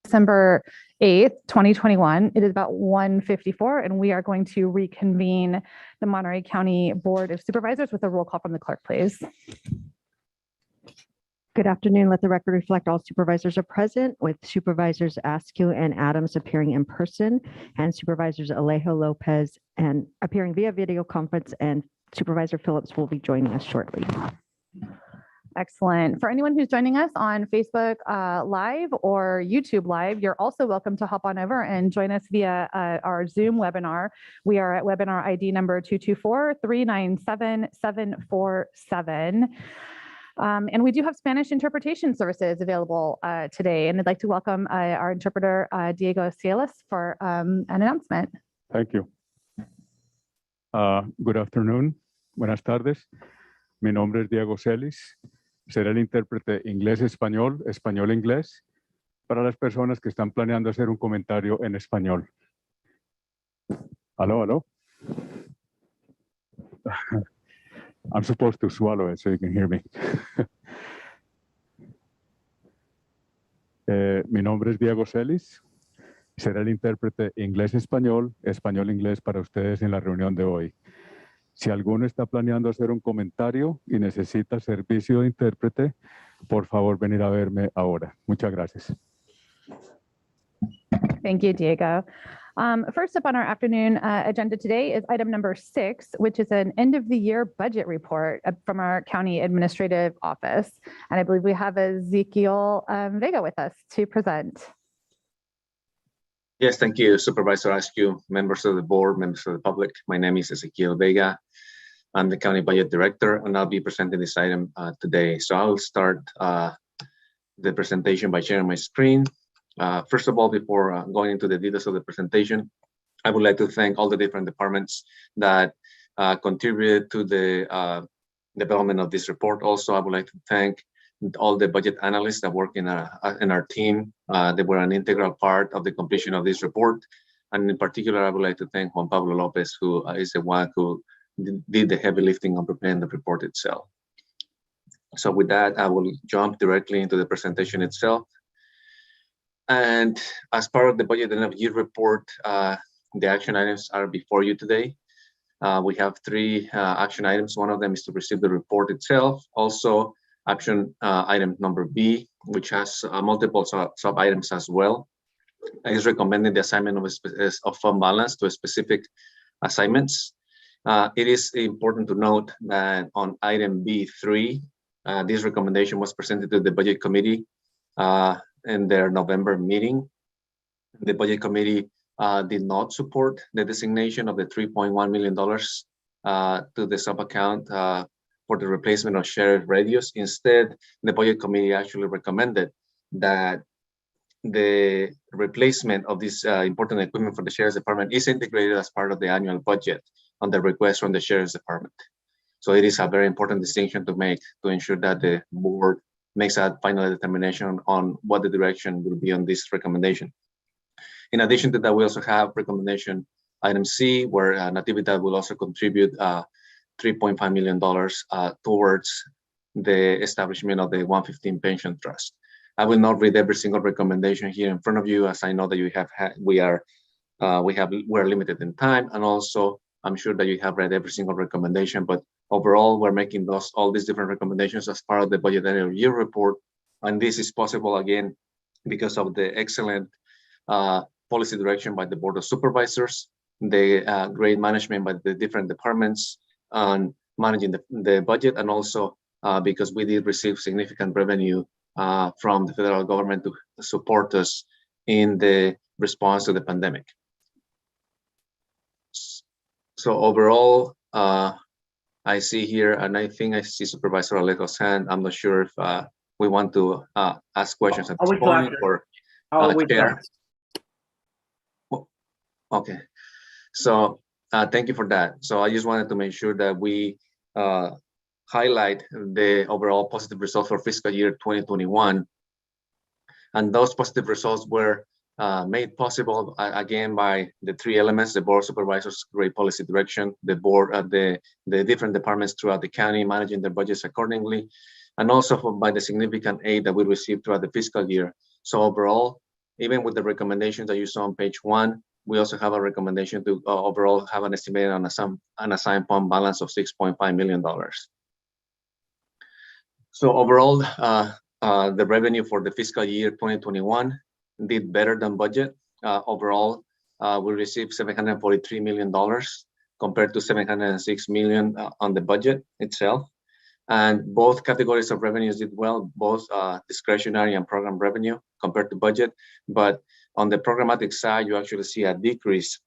December 8th, 2021. It is about 1:54, and we are going to reconvene the Monterey County Board of Supervisors with a roll call from the clerk, please. Good afternoon. Let the record reflect all supervisors are present, with Supervisors Askew and Adams appearing in person, and Supervisors Alejo, Lopez, and appearing via video conference, and Supervisor Phillips will be joining us shortly. Excellent. For anyone who's joining us on Facebook Live or YouTube Live, you're also welcome to hop on over and join us via our Zoom webinar. We are at webinar ID number 224-397-747. And we do have Spanish interpretation services available today. And I'd like to welcome our interpreter, Diego Cielos, for an announcement. Thank you. Good afternoon. Buenas tardes. Mi nombre es Diego Celis. Seré el intérprete inglés-español, español-inglés, para las personas que están planeando hacer un comentario en español. Aló, aló. I'm supposed to swallow it so you can hear me. Mi nombre es Diego Celis. Seré el intérprete inglés-español, español-inglés para ustedes en la reunión de hoy. Si alguno está planeando hacer un comentario y necesita servicio de intérprete, por favor venir a verme ahora. Muchas gracias. Thank you, Diego. First up on our afternoon agenda today is item number 6, which is an end of the year budget report from our county administrative office. And I believe we have Ezekiel Vega with us to present. Yes, thank you, Supervisor Askew, members of the board, members of the public. My name is Ezekiel Vega. I'm the County Budget Director, and I'll be presenting this item today. So I'll start the presentation by sharing my screen. First of all, before going into the details of the presentation, I would like to thank all the different departments that contributed to the development of this report. Also, I would like to thank all the budget analysts that work in our team. They were an integral part of the completion of this report. And in particular, I would like to thank Juan Pablo Lopez, who is the one who did the heavy lifting on preparing the report itself. So with that, I will jump directly into the presentation itself. And as part of the budget end of year report, the action items are before you today. We have 3 action items. One of them is to receive the report itself. Also, action item number B, which has multiple sub items as well, is recommending the assignment of fund balance to specific assignments. It is important to note that on item B3, this recommendation was presented to the Budget Committee in their November meeting. The Budget Committee did not support the designation of the $3.1 million to the sub-account for the replacement of shared radios. Instead, the Budget Committee actually recommended that the replacement of this important equipment for the Sheriff's Department is integrated as part of the annual budget on the request from the Sheriff's Department. So it is a very important distinction to make to ensure that the board makes a final determination on what the direction will be on this recommendation. In addition to that, we also have recommendation item C, where Natividad will also contribute $3.5 million towards the establishment of the 115 Pension Trust. I will not read every single recommendation here in front of you, as I know that we are we're limited in time, and also I'm sure that you have read every single recommendation, but overall, we're making all these different recommendations as part of the budgetary review report. And this is possible again because of the excellent policy direction by the Board of Supervisors, the great management by the different departments on managing the budget, and also because we did receive significant revenue from the federal government to support us in the response to the pandemic. So overall, I see here, and I think I see Supervisor Alejo's hand. I'm not sure if we want to ask questions at this point or Chair. Okay, so thank you for that. So I just wanted to make sure that we highlight the overall positive results for fiscal year 2021. And those positive results were made possible again by the three elements: the Board of Supervisors' great policy direction, the board, the different departments throughout the county managing their budgets accordingly, and also by the significant aid that we received throughout the fiscal year. So overall, even with the recommendations that you saw on page 1, we also have a recommendation to overall have an estimated unassigned fund balance of $6.5 million. So overall, the revenue for the fiscal year 2021 did better than budget. Overall, we received $743 million compared to $706 million on the budget itself. And both categories of revenues did well, both discretionary and program revenue compared to budget. But on the programmatic side, you actually see a decrease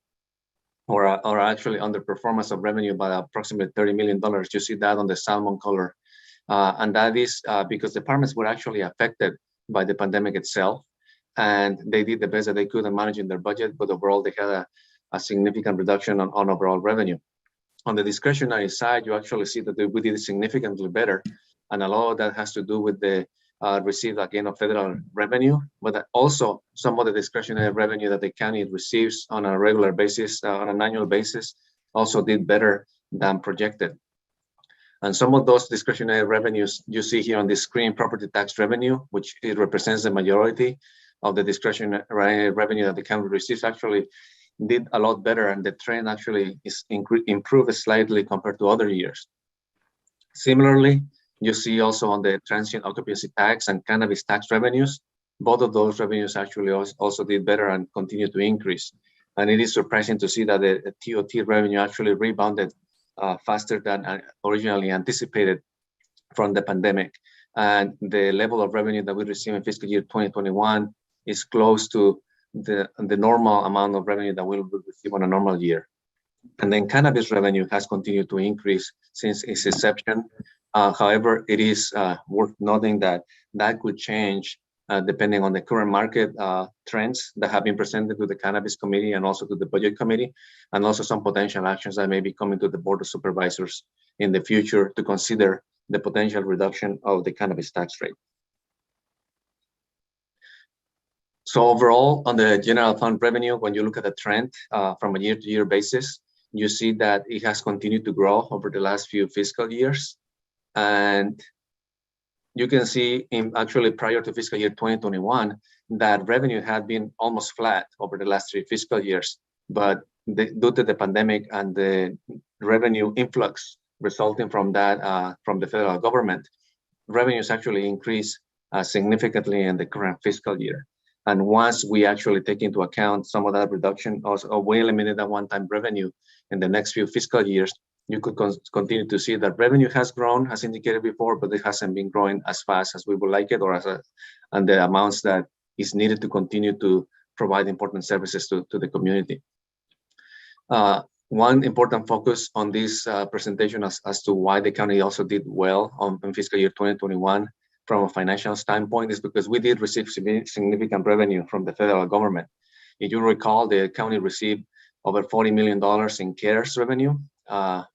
or actually underperformance of revenue by approximately $30 million. You see that on the salmon color. And that is because departments were actually affected by the pandemic itself. And they did the best that they could in managing their budget, but overall they had a significant reduction on overall revenue. On the discretionary side, you actually see that we did significantly better. And a lot of that has to do with the receipt again of federal revenue, but also some of the discretionary revenue that the county receives on a regular basis, on an annual basis, also did better than projected. And some of those discretionary revenues you see here on the screen, property tax revenue, which it represents the majority of the discretionary revenue that the county receives, actually did a lot better, and the trend actually is improved slightly compared to other years. Similarly, you see also on the transient occupancy tax and cannabis tax revenues, both of those revenues actually also did better and continue to increase. And it is surprising to see that the TOT revenue actually rebounded faster than originally anticipated from the pandemic. And the level of revenue that we received in fiscal year 2021 is close to the normal amount of revenue that we'll receive on a normal year. And then cannabis revenue has continued to increase since its inception. However, it is worth noting that that could change depending on the current market trends that have been presented to the Cannabis Committee and also to the Budget Committee, and also some potential actions that may be coming to the Board of Supervisors in the future to consider the potential reduction of the cannabis tax rate. So overall, on the general fund revenue, when you look at the trend from a year-to-year basis, you see that it has continued to grow over the last few fiscal years. And you can see actually prior to fiscal year 2021, that revenue had been almost flat over the last 3 fiscal years. But due to the pandemic and the revenue influx resulting from that, from the federal government, revenues actually increased significantly in the current fiscal year. And once we actually take into account some of that reduction, also we eliminate that one-time revenue in the next few fiscal years, you could continue to see that revenue has grown, as indicated before, but it hasn't been growing as fast as we would like it, or and the amounts that is needed to continue to provide important services to the community. One important focus on this presentation as to why the county also did well in fiscal year 2021 from a financial standpoint is because we did receive significant revenue from the federal government. If you recall, the county received over $40 million in CARES revenue,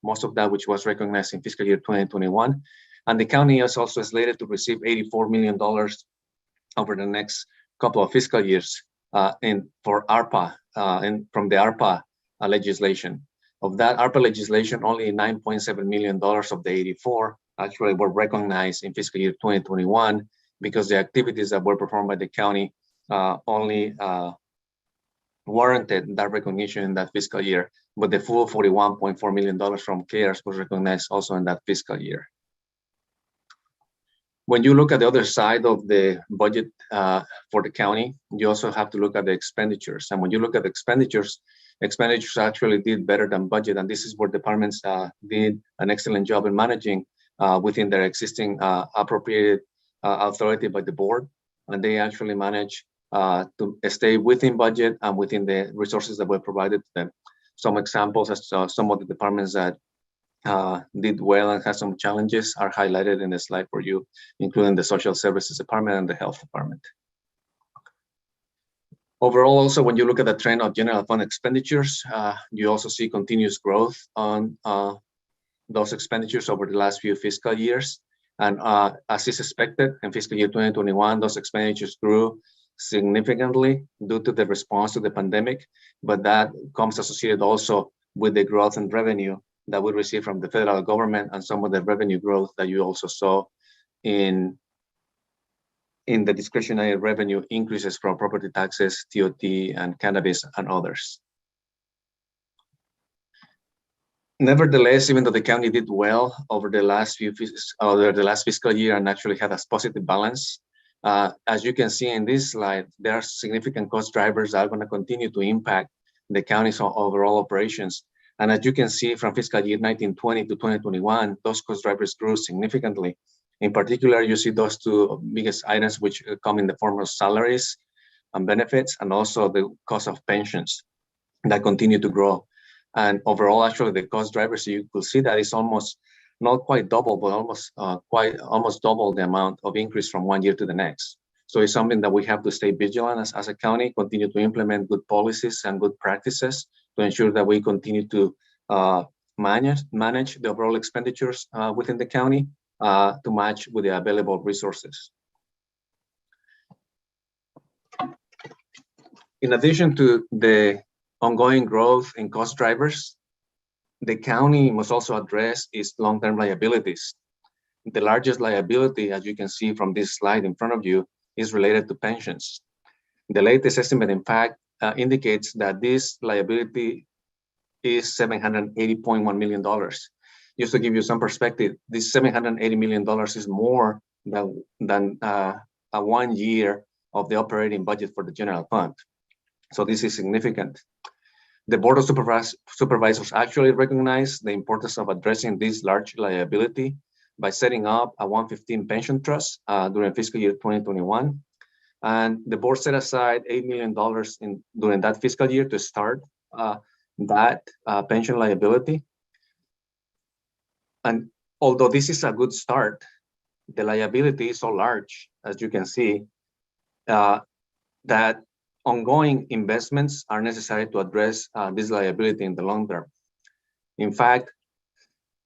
most of that which was recognized in fiscal year 2021. And the county is also slated to receive $84 million over the next couple of fiscal years for ARPA and from the ARPA legislation. Of that ARPA legislation, only $9.7 million of the 84 actually were recognized in fiscal year 2021 because the activities that were performed by the county only warranted that recognition in that fiscal year, but the full $41.4 million from CARES was recognized also in that fiscal year. When you look at the other side of the budget for the county, you also have to look at the expenditures. And when you look at the expenditures actually did better than budget. And this is where departments did an excellent job in managing within their existing appropriated authority by the board. And they actually managed to stay within budget and within the resources that were provided to them. Some examples as some of the departments that did well and had some challenges are highlighted in the slide for you, including the social services department and the health department. Overall, also, when you look at the trend of general fund expenditures, you also see continuous growth on those expenditures over the last few fiscal years. And as is expected, in fiscal year 2021, those expenditures grew significantly due to the response to the pandemic, but that comes associated also with the growth in revenue that we receive from the federal government and some of the revenue growth that you also saw in the discretionary revenue increases from property taxes, TOT, and cannabis, and others. Nevertheless, even though the county did well over the last fiscal year and actually had a positive balance, as you can see in this slide, there are significant cost drivers that are going to continue to impact the county's overall operations. And as you can see from fiscal year 1920 to 2021, those cost drivers grew significantly. In particular, you see those two biggest items which come in the form of salaries and benefits, and also the cost of pensions that continue to grow. And overall, actually, the cost drivers, you could see that it's almost not quite double, but almost double the amount of increase from one year to the next. So it's something that we have to stay vigilant as a county, continue to implement good policies and good practices to ensure that we continue to manage the overall expenditures within the county to match with the available resources. In addition to the ongoing growth in cost drivers, the county must also address its long-term liabilities. The largest liability, as you can see from this slide in front of you, is related to pensions. The latest estimate, in fact, indicates that this liability is $780.1 million. Just to give you some perspective, this $780 million is more than a 1 year of the operating budget for the general fund. So this is significant. The Board of Supervisors actually recognized the importance of addressing this large liability by setting up a 115 pension trust during fiscal year 2021. And the board set aside $8 million during that fiscal year to start that pension liability. And although this is a good start, the liability is so large, as you can see, that ongoing investments are necessary to address this liability in the long term. In fact,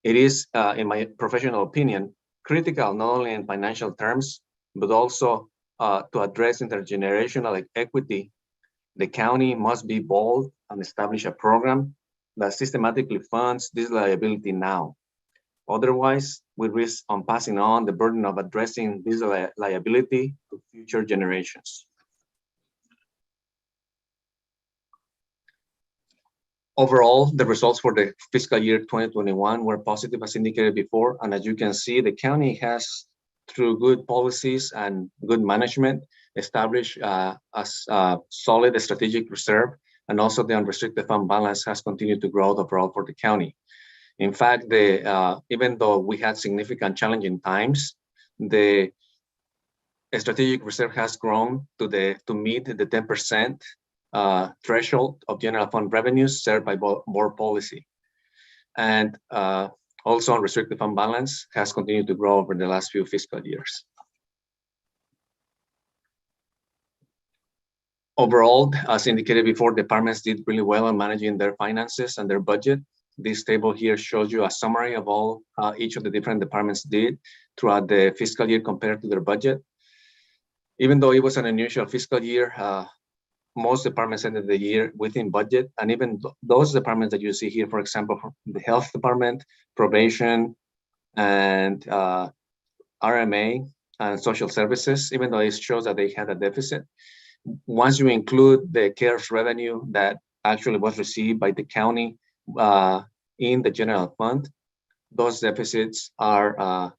it is, in my professional opinion, critical not only in financial terms, but also to address intergenerational equity. The county must be bold and establish a program that systematically funds this liability now. Otherwise, we risk on passing on the burden of addressing this liability to future generations. Overall, the results for the fiscal year 2021 were positive, as indicated before. And as you can see, the county has, through good policies and good management, established a solid strategic reserve, and also the unrestricted fund balance has continued to grow overall for the county. In fact, even though we had significant challenging times, the strategic reserve has grown to meet the 10% threshold of general fund revenues set by board policy. And also unrestricted fund balance has continued to grow over the last few fiscal years. Overall, as indicated before, departments did really well in managing their finances and their budget. This table here shows you a summary of all each of the different departments did throughout the fiscal year compared to their budget. Even though it was an unusual fiscal year, most departments ended the year within budget, and even those departments that you see here, for example, the health department, probation, and RMA and social services, even though it shows that they had a deficit, once you include the CARES revenue that actually was received by the county in the general fund, those deficits are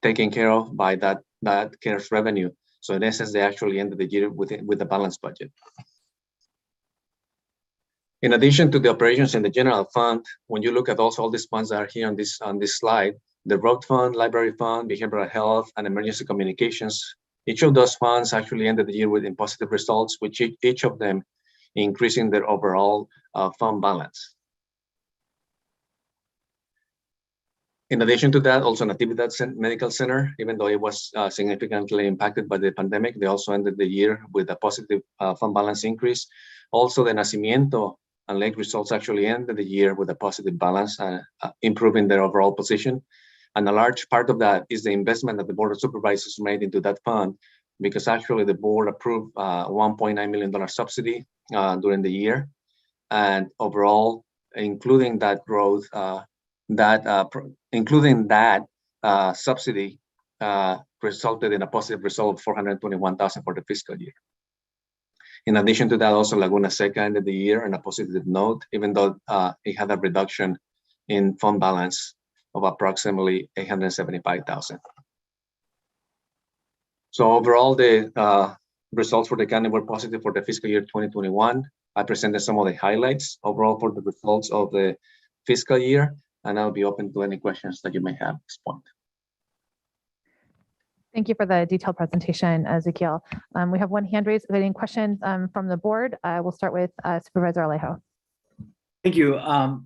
taken care of by that CARES revenue. So in essence, they actually ended the year with a balanced budget. In addition to the operations in the general fund, when you look at also all these funds that are here on this slide, the road fund, library fund, behavioral health, and emergency communications, each of those funds actually ended the year with positive results, which each of them increasing their overall fund balance. In addition to that, also Natividad Medical Center, even though it was significantly impacted by the pandemic, they also ended the year with a positive fund balance increase. Also, the Nacimiento and Lake results actually ended the year with a positive balance, improving their overall position. And a large part of that is the investment that the Board of Supervisors made into that fund, because actually the board approved $1.9 million subsidy during the year. And overall, including that growth, including that subsidy resulted in a positive result of $421,000 for the fiscal year. In addition to that, also Laguna Seca ended the year on a positive note, even though it had a reduction in fund balance of approximately $875,000. So overall, the results for the county were positive for the fiscal year 2021. I presented some of the highlights overall for the results of the fiscal year, and I'll be open to any questions that you may have at this point. Thank you for the detailed presentation, Ezekiel. We have one hand raised. Any questions from the board? We'll start with Supervisor Alejo. Thank you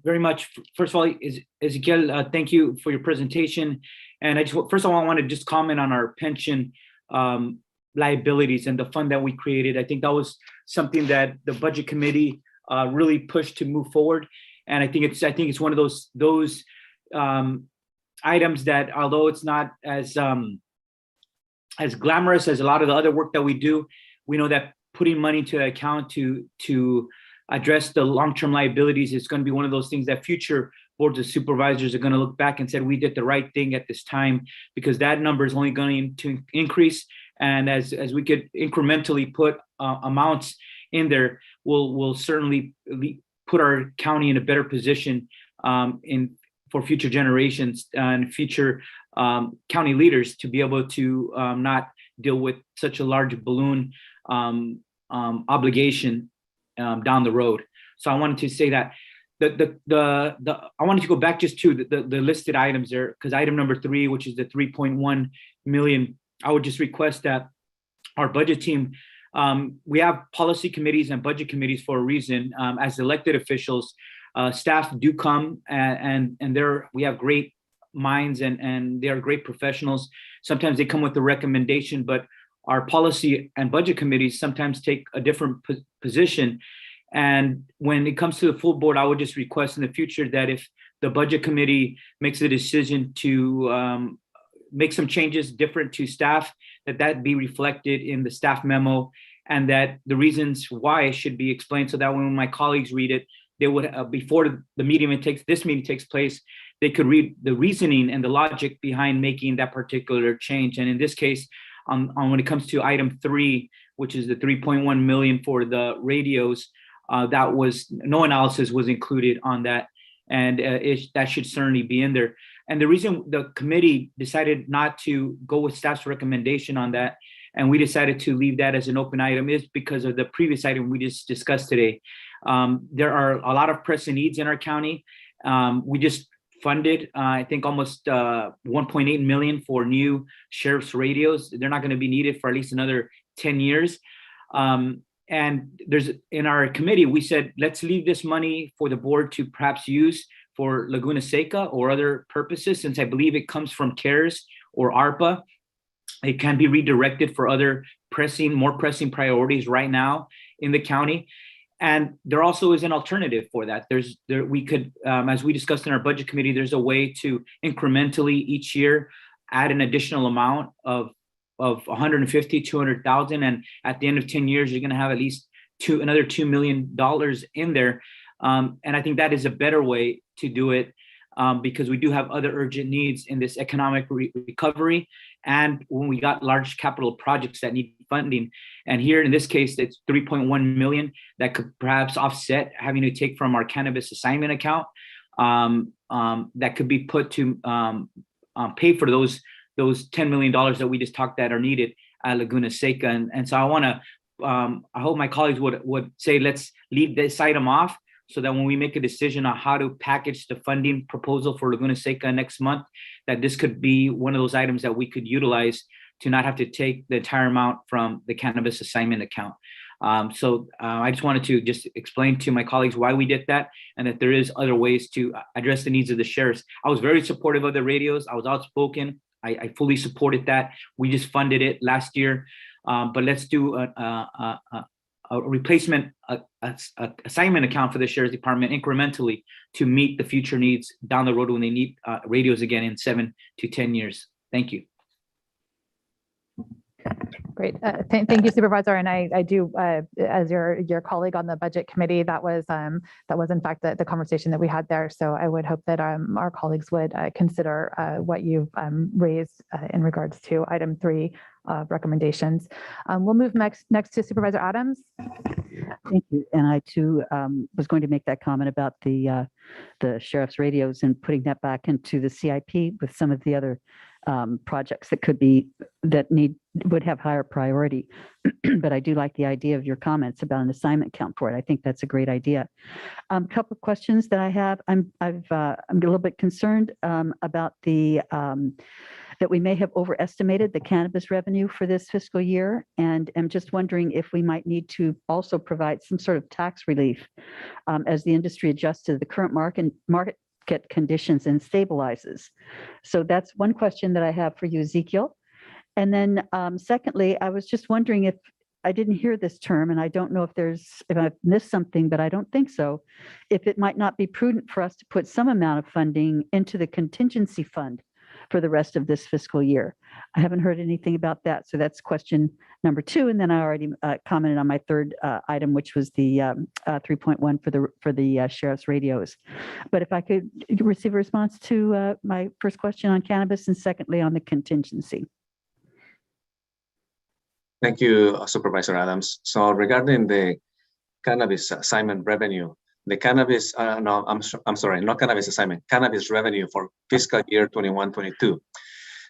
very much. First of all, Ezekiel, thank you for your presentation. And first of all, I want to just comment on our pension liabilities and the fund that we created. I think that was something that the budget committee really pushed to move forward. And I think it's one of those items that, although it's not as glamorous as a lot of the other work that we do, we know that putting money to account to address the long-term liabilities is going to be one of those things that future boards of supervisors are going to look back and say, we did the right thing at this time, because that number is only going to increase. And as we could incrementally put amounts in there, we'll certainly put our county in a better position for future generations and future county leaders to be able to not deal with such a large balloon obligation down the road. So I wanted to say that I wanted to go back just to the listed items there, because item number 3, which is the 3.1 million, I would just request that our budget team, we have policy committees and budget committees for a reason. As elected officials, staff do come and we have great minds and they are great professionals. Sometimes they come with a recommendation, but our policy and budget committees sometimes take a different position. And when it comes to the full board, I would just request in the future that if the budget committee makes a decision to make some changes different to staff, that be reflected in the staff memo, and that the reasons why should be explained, so that when my colleagues read it, they would, before this meeting takes place, they could read the reasoning and the logic behind making that particular change. And in this case, when it comes to item 3, which is the 3.1 million for the radios, that was no analysis was included on that, and that should certainly be in there. And the reason the committee decided not to go with staff's recommendation on that, and we decided to leave that as an open item, is because of the previous item we just discussed today. There are a lot of pressing needs in our county. We just funded, I think, almost 1.8 million for new sheriff's radios. They're not going to be needed for at least another 10 years. And in our committee, we said, let's leave this money for the board to perhaps use for Laguna Seca or other purposes, since I believe it comes from CARES or ARPA. It can be redirected for other more pressing priorities right now in the county. And there also is an alternative for that. We could, as we discussed in our budget committee, there's a way to incrementally each year add an additional amount of 150, 200,000. And at the end of 10 years, you're going to have at least another $2 million in there. And I think that is a better way to do it, because we do have other urgent needs in this economic recovery. and when we got large capital projects that need funding. And here in this case, it's 3.1 million that could perhaps offset having to take from our cannabis assignment account, that could be put to pay for those $10 million that we just talked that are needed at Laguna Seca. And so I hope my colleagues would say, let's leave this item off, so that when we make a decision on how to package the funding proposal for Laguna Seca next month, that this could be one of those items that we could utilize to not have to take the entire amount from the cannabis assignment account. So I just wanted to just explain to my colleagues why we did that, and that there is other ways to address the needs of the sheriffs. I was very supportive of the radios. I was outspoken. I fully supported that. We just funded it last year, but let's do a replacement assignment account for the sheriff's department incrementally to meet the future needs down the road when they need radios again in 7 to 10 years. Thank you. Great. Thank you, Supervisor. And I do, as your colleague on the budget committee, that was in fact the conversation that we had there. So I would hope that our colleagues would consider what you've raised in regards to item 3 recommendations. We'll move next to Supervisor Adams. Thank you. And I too was going to make that comment about the sheriff's radios and putting that back into the CIP with some of the other projects that would have higher priority. But I do like the idea of your comments about an assignment count for it. I think that's a great idea. A couple of questions that I have. I'm a little bit concerned about that we may have overestimated the cannabis revenue for this fiscal year, and I'm just wondering if we might need to also provide some sort of tax relief as the industry adjusts to the current market conditions and stabilizes. So that's one question that I have for you, Ezekiel. And then secondly, I was just wondering if I didn't hear this term, and I don't know if I've missed something, but I don't think so, if it might not be prudent for us to put some amount of funding into the contingency fund for the rest of this fiscal year. I haven't heard anything about that. So that's question number 2. And then I already commented on my third item, which was the 3.1 for the sheriff's radios. But if I could receive a response to my first question on cannabis, and secondly on the contingency. Thank you, Supervisor Adams. So regarding the cannabis assignment revenue, the cannabis, I'm sorry, not cannabis assignment, cannabis revenue for fiscal year 21-22.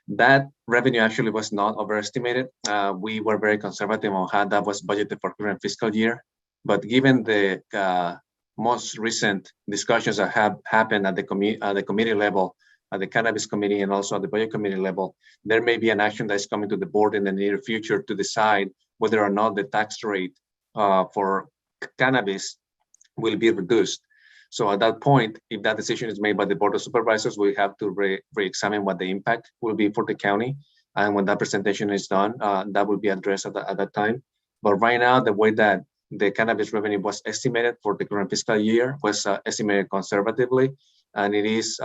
That revenue actually was not overestimated. We were very conservative on how that was budgeted for current fiscal year. But given the most recent discussions that have happened at the committee level, at the cannabis committee and also at the budget committee level, there may be an action that is coming to the board in the near future to decide whether or not the tax rate for cannabis will be reduced. So at that point, if that decision is made by the Board of Supervisors, we have to re-examine what the impact will be for the county. And when that presentation is done, that will be addressed at that time. But right now, the way that the cannabis revenue was estimated for the current fiscal year was estimated conservatively. And it is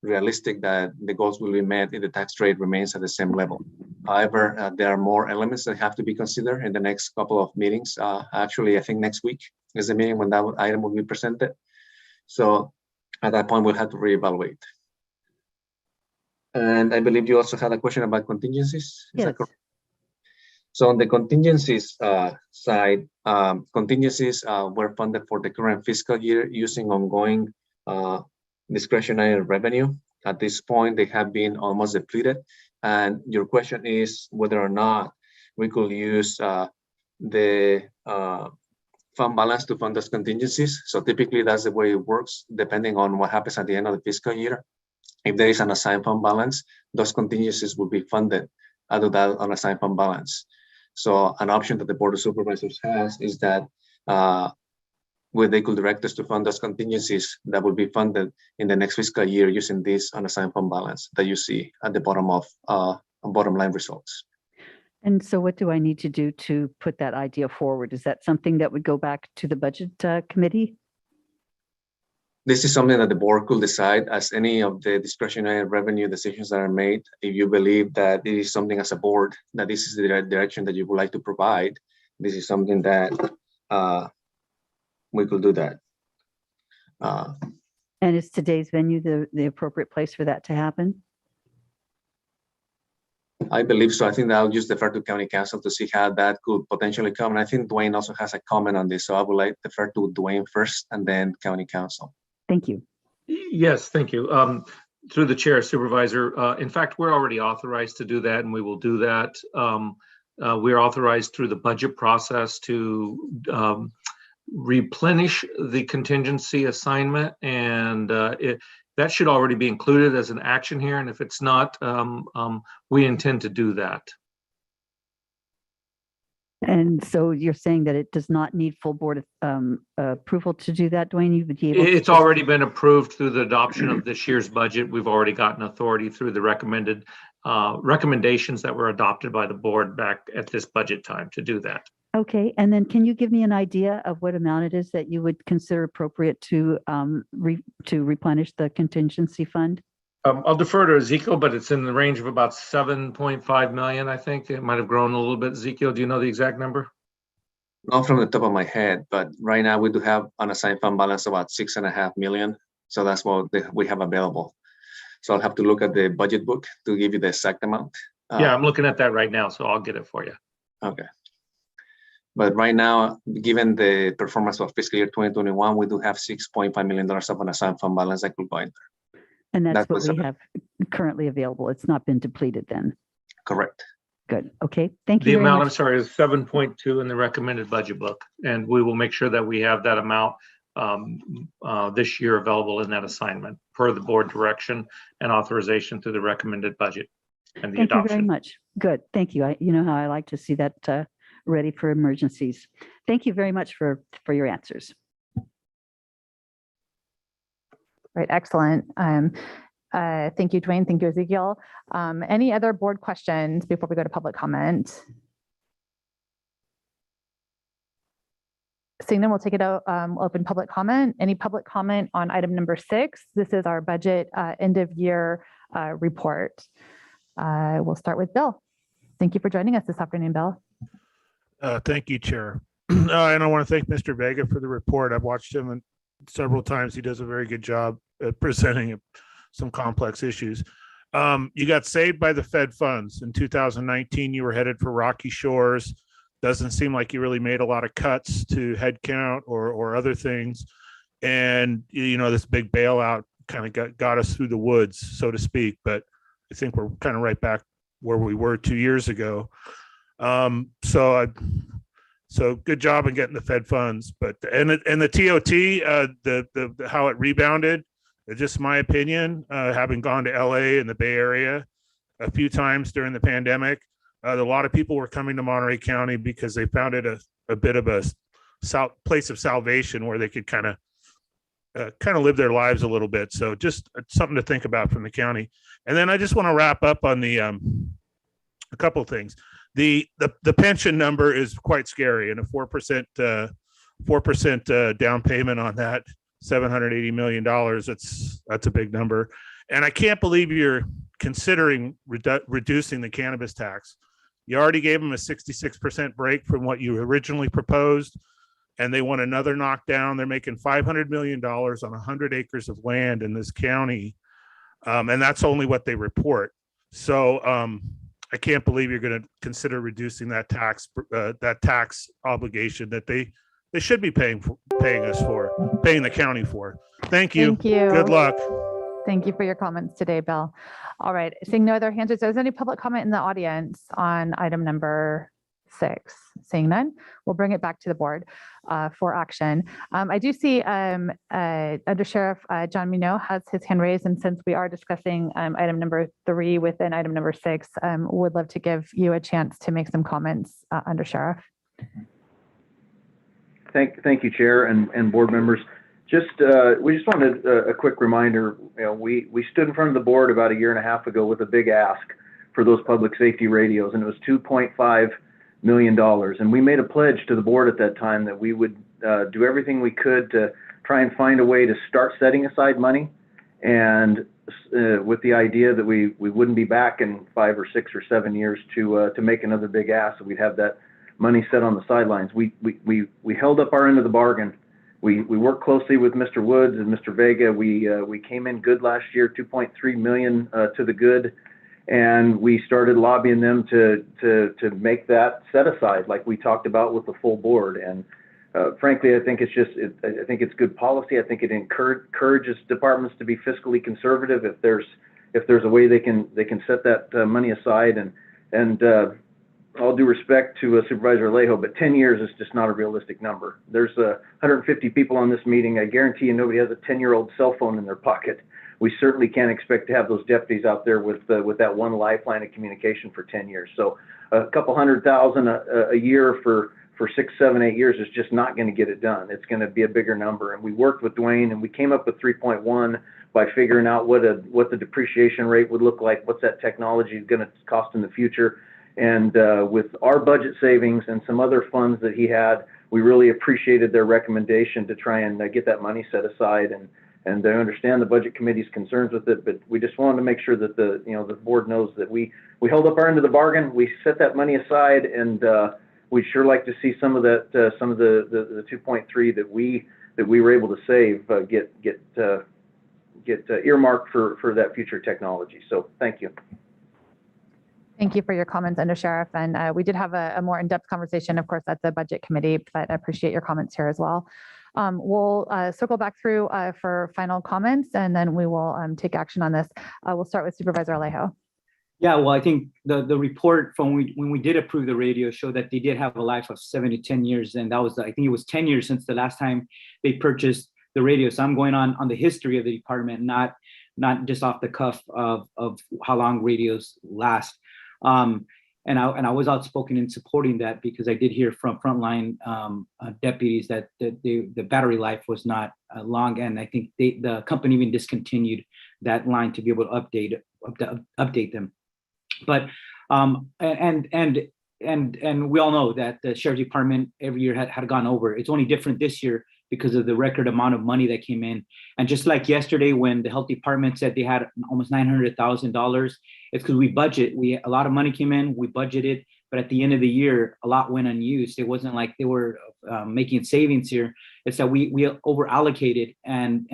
realistic that the goals will be met if the tax rate remains at the same level. However, there are more elements that have to be considered in the next couple of meetings. Actually, I think next week is the meeting when that item will be presented. So at that point, we'll have to reevaluate. And I believe you also had a question about contingencies. Is that correct? So on the contingencies side, contingencies were funded for the current fiscal year using ongoing discretionary revenue. At this point, they have been almost depleted. And your question is whether or not we could use the fund balance to fund those contingencies. So typically that's the way it works, depending on what happens at the end of the fiscal year. If there is an assigned fund balance, those contingencies will be funded out of that unassigned fund balance. So an option that the Board of Supervisors has is that where they could direct us to fund those contingencies that will be funded in the next fiscal year using this unassigned fund balance that you see at the bottom of bottom line results. And so what do I need to do to put that idea forward? Is that something that would go back to the budget committee? This is something that the board could decide as any of the discretionary revenue decisions that are made. If you believe that it is something as a board, that this is the direction that you would like to provide, this is something that we could do that. And is today's venue the appropriate place for that to happen? I believe so. I think that I'll just defer to County Council to see how that could potentially come. And I think Dwayne also has a comment on this. So I would like to defer to Dwayne first and then County Council. Thank you. Yes, thank you. Through the chair, supervisor. In fact, we're already authorized to do that, and we will do that. We're authorized through the budget process to replenish the contingency assignment, and that should already be included as an action here. And if it's not, we intend to do that. And so you're saying that it does not need full board approval to do that, Dwayne? You would be able to It's already been approved through the adoption of this year's budget. We've already gotten authority through the recommended recommendations that were adopted by the board back at this budget time to do that. Okay, and then can you give me an idea of what amount it is that you would consider appropriate to replenish the contingency fund? I'll defer to Ezekiel, but it's in the range of about 7.5 million, I think. It might have grown a little bit. Ezekiel, do you know the exact number? Not from the top of my head, but right now we do have unassigned fund balance about 6.5 million. So that's what we have available. So I'll have to look at the budget book to give you the exact amount. Yeah, I'm looking at that right now, so I'll get it for you. Okay. But right now, given the performance of fiscal year 2021, we do have $6.5 million of unassigned fund balance that could go in there. And that's what we have currently available. It's not been depleted then. Correct. Good. Okay. Thank you. The very amount, much. I'm sorry, is 7.2 in the recommended budget book. And we will make sure that we have that amount this year available in that assignment per the board direction and authorization through the recommended budget and the Thank adoption. you very much. Good. Thank you. You know how I like to see that ready for emergencies. Thank you very much for your answers. Right, excellent. Thank you, Dwayne. Thank you, Ezekiel. Any other board questions before we go to public comment? Seeing none, we'll take it out, open public comment. Any public comment on item number 6? This is our budget end of year report. We'll start with Bill. Thank you for joining us this afternoon, Bill. Thank you, Chair. And I want to thank Mr. Vega for the report. I've watched him several times. He does a very good job at presenting some complex issues. You got saved by the Fed funds. In 2019, you were headed for rocky shores. Doesn't seem like you really made a lot of cuts to headcount or other things. And, you know, this big bailout kind of got us through the woods, so to speak. But I think we're kind of right back where we were 2 years ago. So good job in getting the Fed funds, but and the TOT, the how it rebounded, just my opinion, having gone to LA and the Bay Area a few times during the pandemic, a lot of people were coming to Monterey County because they found it a bit of a place of salvation where they could kind of live their lives a little bit. So just something to think about from the county. And then I just want to wrap up on the a couple of things. The pension number is quite scary, and a 4% down payment on that $780 million. That's a big number, and I can't believe you're considering reducing the cannabis tax. You already gave them a 66% break from what you originally proposed, and they want another knockdown. They're making $500 million on 100 acres of land in this county, and that's only what they report. So. I can't believe you're going to consider reducing that tax obligation that they should be paying the county for. Thank you. Thank you. Good luck. Thank you for your comments today, Bill. All right, seeing no other hands, is there any public comment in the audience on item number 6? Seeing none, we'll bring it back to the board for action. I do see Under Sheriff John Minot has his hand raised, and since we are discussing item number 3 within item number 6, would love to give you a chance to make some comments, Under Sheriff. Thank you, Chair and board members. We just wanted a quick reminder. You know, we stood in front of the board about 1.5 years ago with a big ask for those public safety radios, and it was $2.5 million. And we made a pledge to the board at that time that we would do everything we could to try and find a way to start setting aside money, and with the idea that we wouldn't be back in 5 or 6 or 7 years to make another big ask. So we'd have that money set on the sidelines. We held up our end of the bargain. We worked closely with Mr. Woods and Mr. Vega. We came in good last year, 2.3 million to the good, And we started lobbying them to make that set aside, like we talked about with the full board. And frankly, I think I think it's good policy. I think it encourages departments to be fiscally conservative if there's a way they can set that money aside. And all due respect to Supervisor Alejo, but 10 years is just not a realistic number. There's 150 people on this meeting. I guarantee you nobody has a 10-year-old cell phone in their pocket. We certainly can't expect to have those deputies out there with that one lifeline of communication for 10 years. So a couple $100,000 a year for 6, 7, 8 years is just not going to get it done. It's going to be a bigger number. And we worked with Dwayne and we came up with 3.1 by figuring out what the depreciation rate would look like, what's that technology going to cost in the future. And with our budget savings and some other funds that he had, we really appreciated their recommendation to try and get that money set aside. And I understand the budget committee's concerns with it, but we just wanted to make sure that the board knows that we held up our end of the bargain. We set that money aside, and we'd sure like to see some of that, some of the 2.3 that we were able to save get earmarked for that future technology. So thank you. Thank you for your comments, Under Sheriff. And we did have a more in-depth conversation, of course, at the budget committee, but I appreciate your comments here as well. We'll circle back through for final comments, and then we will take action on this. We'll start with Supervisor Alejo. Yeah, well, I think the report from when we did approve the radio showed that they did have a life of 7 to 10 years. And that was, I think it was 10 years since the last time they purchased the radio. So I'm going on the history of the department, not just off the cuff of how long radios last. And I was outspoken in supporting that because I did hear from frontline deputies that the battery life was not long, and I think the company even discontinued that line to be able to update them. But and we all know that the sheriff's department every year had gone over. It's only different this year because of the record amount of money that came in. And just like yesterday, when the health department said they had almost $900,000, it's because we budget. A lot of money came in, we budgeted, but at the end of the year, a lot went unused. It wasn't like they were making savings here. It's that we over allocated and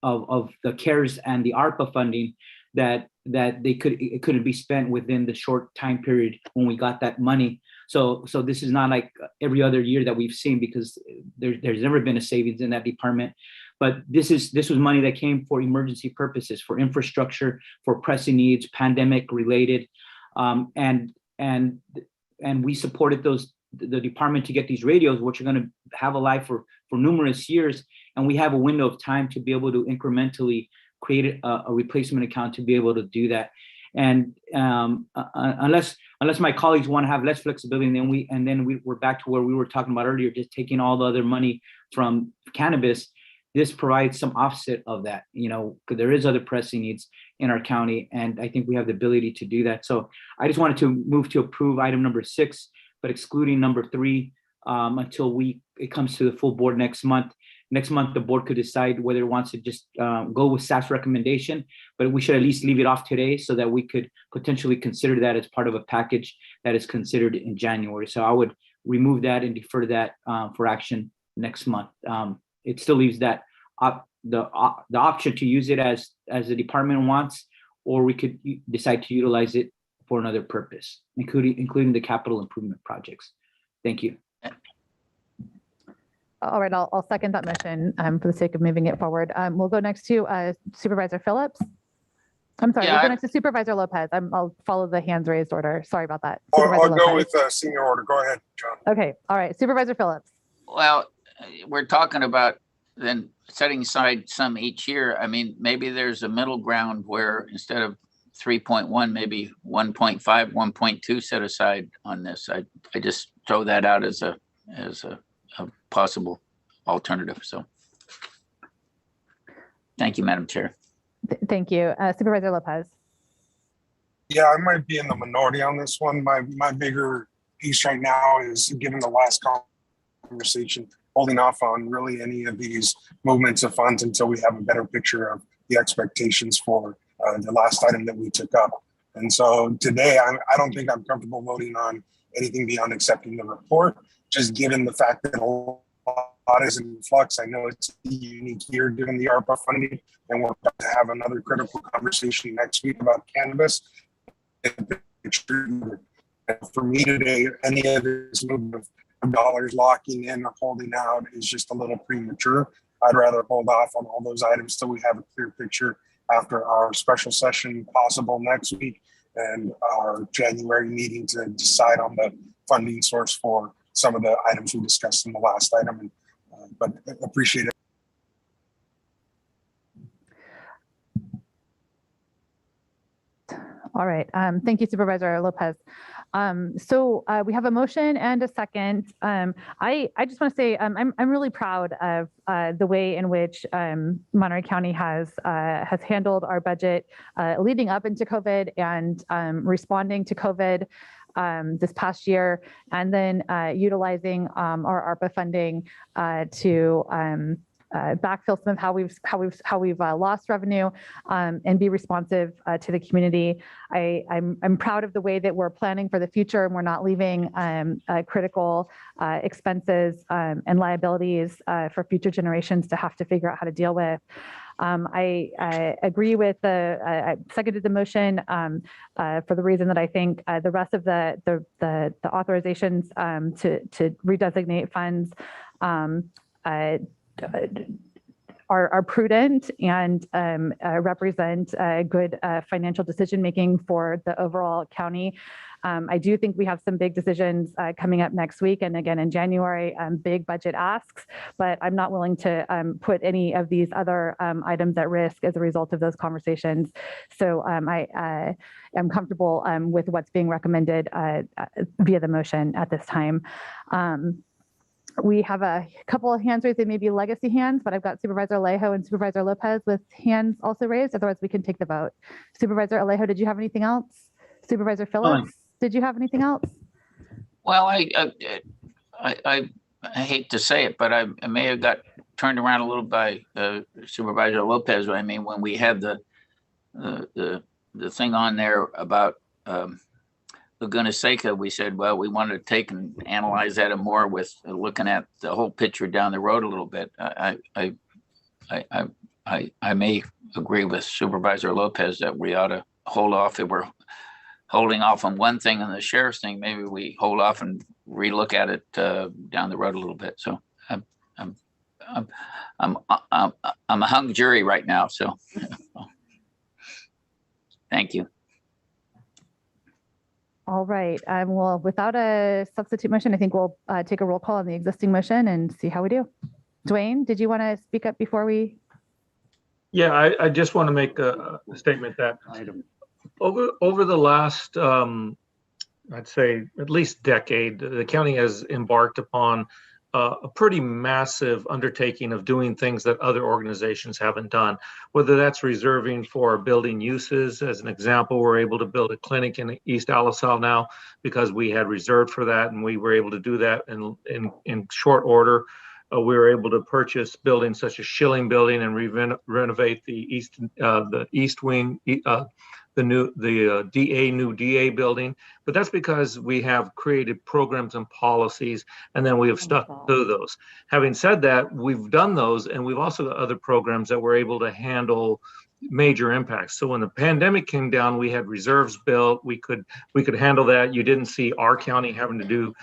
of the CARES and the ARPA funding that it couldn't be spent within the short time period when we got that money. So this is not like every other year that we've seen, because there's never been a savings in that department. But this was money that came for emergency purposes, for infrastructure, for pressing needs, pandemic related, and we supported the department to get these radios, which are going to have a life for numerous years, and we have a window of time to be able to incrementally create a replacement account to be able to do that. And unless my colleagues want to have less flexibility, and then we're back to where we were talking about earlier, just taking all the other money from cannabis. This provides some offset of that, because there is other pressing needs in our county, and I think we have the ability to do that. So I just wanted to move to approve item number 6, but excluding number 3 until it comes to the full board next month. Next month, the board could decide whether it wants to just go with staff's recommendation, but we should at least leave it off today so that we could potentially consider that as part of a package that is considered in January. So I would remove that and defer that for action next month. It still leaves that the option to use it as the department wants, or we could decide to utilize it for another purpose, including the capital improvement projects. Thank you. All right, I'll second that motion for the sake of moving it forward. We'll go next to Supervisor Phillips. I'm sorry, we'll go next to Supervisor Lopez. I'll follow the hands raised order. Sorry about that. I'll go with senior order. Go ahead, John. Okay, all right, Supervisor Phillips. Well, we're talking about then setting aside some each year. I mean, maybe there's a middle ground where instead of 3.1, maybe 1.5, 1.2 set aside on this. I just throw that out as a possible alternative. So thank you, Madam Chair. Thank you. Supervisor Lopez. Yeah, I might be in the minority on this one. My bigger piece right now is, given the last conversation, holding off on really any of these movements of funds until we have a better picture of the expectations for the last item that we took up. And so today, I don't think I'm comfortable voting on anything beyond accepting the report, just given the fact that a lot lot is in flux. I know it's a unique year given the ARPA funding, and we're about to have another critical conversation next week about cannabis. For me today, any of this movement of dollars locking in or holding out is just a little premature. I'd rather hold off on all those items till we have a clear picture after our special session possible next week and our January meeting to decide on the funding source for some of the items we discussed in the last item. But appreciate it. All right. Thank you, Supervisor Lopez. So we have a motion and a second. I just want to say I'm really proud of the way in which Monterey County has handled our budget leading up into COVID and responding to COVID this past year, and then utilizing our ARPA funding to backfill some of how we've lost revenue and be responsive to the community. I'm proud of the way that we're planning for the future, and we're not leaving critical expenses and liabilities for future generations to have to figure out how to deal with. I agree with I seconded the motion for the reason that I think the rest of the authorizations to redesignate funds are prudent and represent good financial decision making for the overall county. I do think we have some big decisions coming up next week and again in January, big budget asks, but I'm not willing to put any of these other items at risk as a result of those conversations. So I am comfortable with what's being recommended via the motion at this time. We have a couple of hands raised. They may be legacy hands, but I've got Supervisor Alejo and Supervisor Lopez with hands also raised. Otherwise, we can take the vote. Supervisor Alejo, did you have anything else? Supervisor Phillips, did you have anything else? Well, I hate to say it, but I may have got turned around a little by Supervisor Lopez. I mean, when we had the thing on there about Laguna Seca, we said, well, we wanted to take and analyze that and more with looking at the whole picture down the road a little bit. I may agree with Supervisor Lopez that we ought to hold off. If we're holding off on one thing and the sheriff's thing, maybe we hold off and relook at it down the road a little bit. So I'm a hung jury right now. So thank you. All right. Well, without a substitute motion, I think we'll take a roll call on the existing motion and see how we do. Dwayne, did you want to speak up before we? Yeah, I just want to make a statement that over the last, I'd say at least decade, the county has embarked upon a pretty massive undertaking of doing things that other organizations haven't done, whether that's reserving for building uses. As an example, we're able to build a clinic in East Alisal now because we had reserved for that, and we were able to do that in short order. We were able to purchase buildings such as Schilling Building and renovate the east wing, the new DA building, but that's because we have created programs and policies, and then we have stuck to those. Having said that, we've done those, and we've also got other programs that were able to handle major impacts. So when the pandemic came down, we had reserves built. We could handle that. You didn't see our county having to do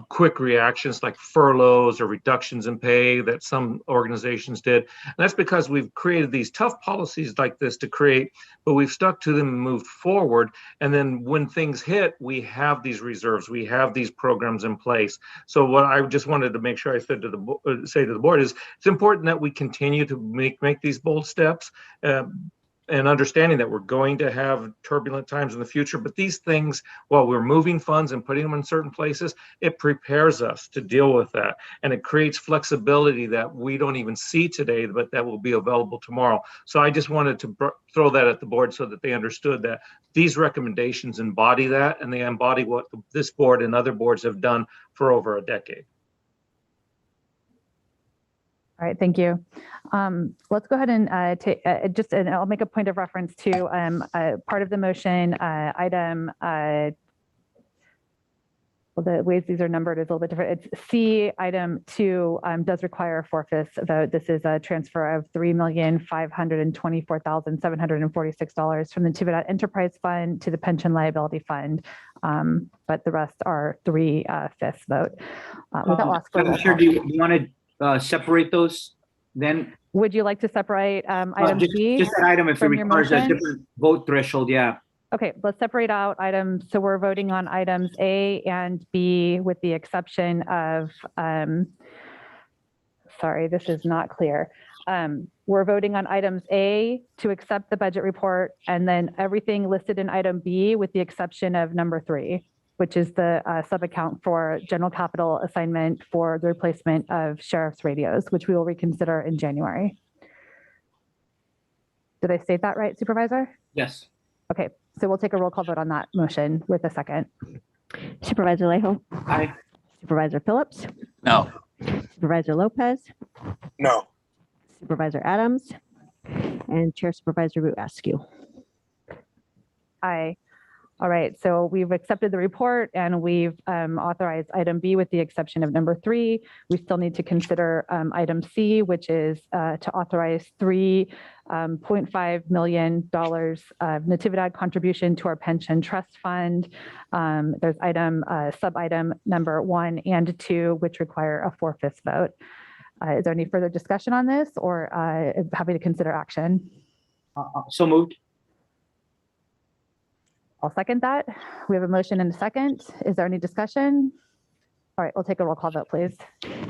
quick reactions like furloughs or reductions in pay that some organizations did. And that's because we've created these tough policies like this to create, but we've stuck to them and moved forward. And then when things hit, we have these reserves, we have these programs in place. So what I just wanted to make sure I said to say to the board is it's important that we continue to make these bold steps. And understanding that we're going to have turbulent times in the future, but these things, while we're moving funds and putting them in certain places, it prepares us to deal with that. And it creates flexibility that we don't even see today, but that will be available tomorrow. So I just wanted to throw that at the board so that they understood that these recommendations embody that, and they embody what this board and other boards have done for over a decade. All right, thank you. Let's go ahead and take and I'll make a point of reference to part of the motion, item well, the ways these are numbered is a little bit different. It's C item 2 does require a 4/5 vote. This is a transfer of $3,524,746 from the Tivitat Enterprise Fund to the Pension Liability Fund. But the rest are 3/5 vote. With that, I'll ask for a roll Chair, call. do you want to separate those then? Would you like to separate item C? Just that item if it from your requires a motion? different vote threshold, yeah. Okay, let's separate out items. So we're voting on items A and B with the exception of, sorry, this is not clear. We're voting on items A to accept the budget report, and then everything listed in item B with the exception of number 3, which is the sub-account for general capital assignment for the replacement of sheriff's radios, which we will reconsider in January. Did I state that right, Supervisor? Yes. Okay, so we'll take a roll call vote on that motion with a second. Supervisor Lejo? Aye. Supervisor Phillips? No. Supervisor Lopez? No. Supervisor Adams? And Chair Supervisor Root Askew. Aye. All right, so we've accepted the report and we've authorized item B with the exception of number 3. We still need to consider item C, which is to authorize $3.5 million Natividad contribution to our pension trust fund. There's sub-item number 1 and 2, which require a 4/5 vote. Is there any further discussion on this, or happy to consider action? So moved. I'll second that. We have a motion and a second. Is there any discussion? All right, we'll take a roll call vote, please.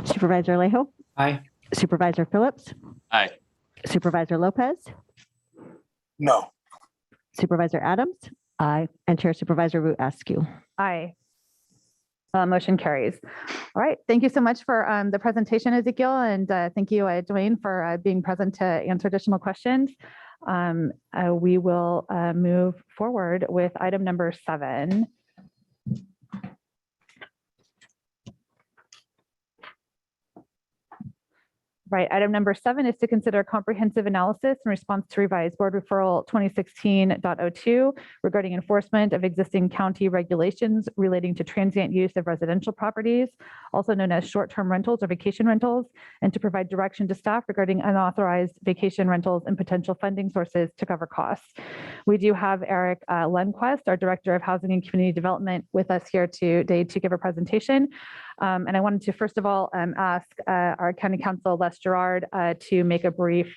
Supervisor Lejo? Aye. Supervisor Phillips? Aye. Supervisor Lopez? No. Supervisor Adams? Aye. And Chair Supervisor Root Askew. Aye. Motion carries. All right, thank you so much for the presentation, Ezekiel, and thank you, Dwayne, for being present to answer additional questions. We will move forward with item number 7. Right, item number 7 is to consider comprehensive analysis in response to revised board referral 2016.02 regarding enforcement of existing county regulations relating to transient use of residential properties, also known as short-term rentals or vacation rentals, and to provide direction to staff regarding unauthorized vacation rentals and potential funding sources to cover costs. We do have Eric Lundquist, our Director of Housing and Community Development, with us here today to give a presentation. And I wanted to first of all ask our County Counsel, Les Gerard, to make a brief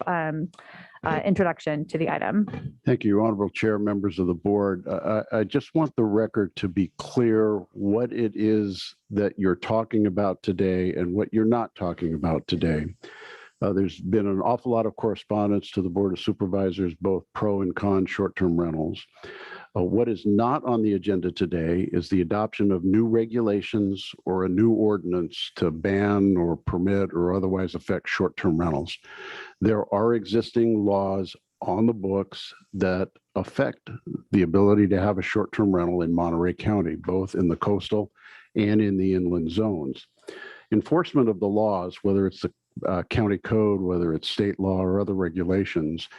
introduction to the item. Thank you, Honorable Chair, members of the board. I just want the record to be clear what it is that you're talking about today and what you're not talking about today. There's been an awful lot of correspondence to the Board of Supervisors, both pro and con short-term rentals. What is not on the agenda today is the adoption of new regulations or a new ordinance to ban or permit or otherwise affect short-term rentals. There are existing laws on the books that affect the ability to have a short-term rental in Monterey County, both in the coastal and in the inland zones. Enforcement of the laws, whether it's the county code, whether it's state law or other regulations,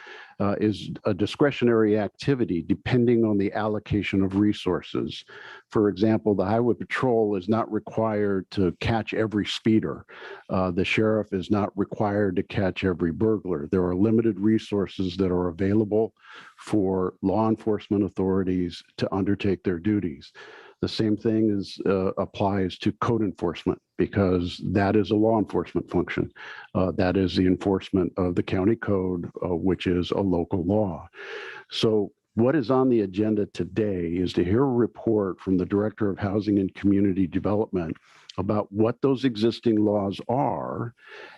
is a discretionary activity depending on the allocation of resources. For example, the Highway Patrol is not required to catch every speeder. The sheriff is not required to catch every burglar. There are limited resources that are available for law enforcement authorities to undertake their duties. The same thing applies to code enforcement, because that is a law enforcement function. That is the enforcement of the county code, which is a local law. So what is on the agenda today is to hear a report from the Director of Housing and Community Development about what those existing laws are,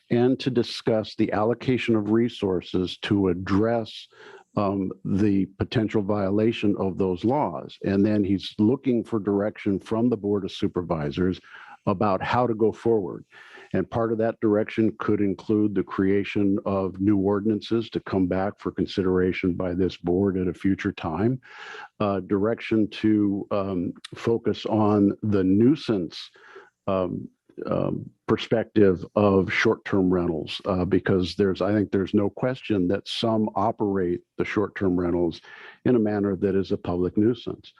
and to discuss the allocation of resources to address the potential violation of those laws. And then he's looking for direction from the Board of Supervisors about how to go forward. And part of that direction could include the creation of new ordinances to come back for consideration by this board at a future time, direction to focus on the nuisance perspective of short-term rentals, because I think there's no question that some operate the short-term rentals in a manner that is a public nuisance.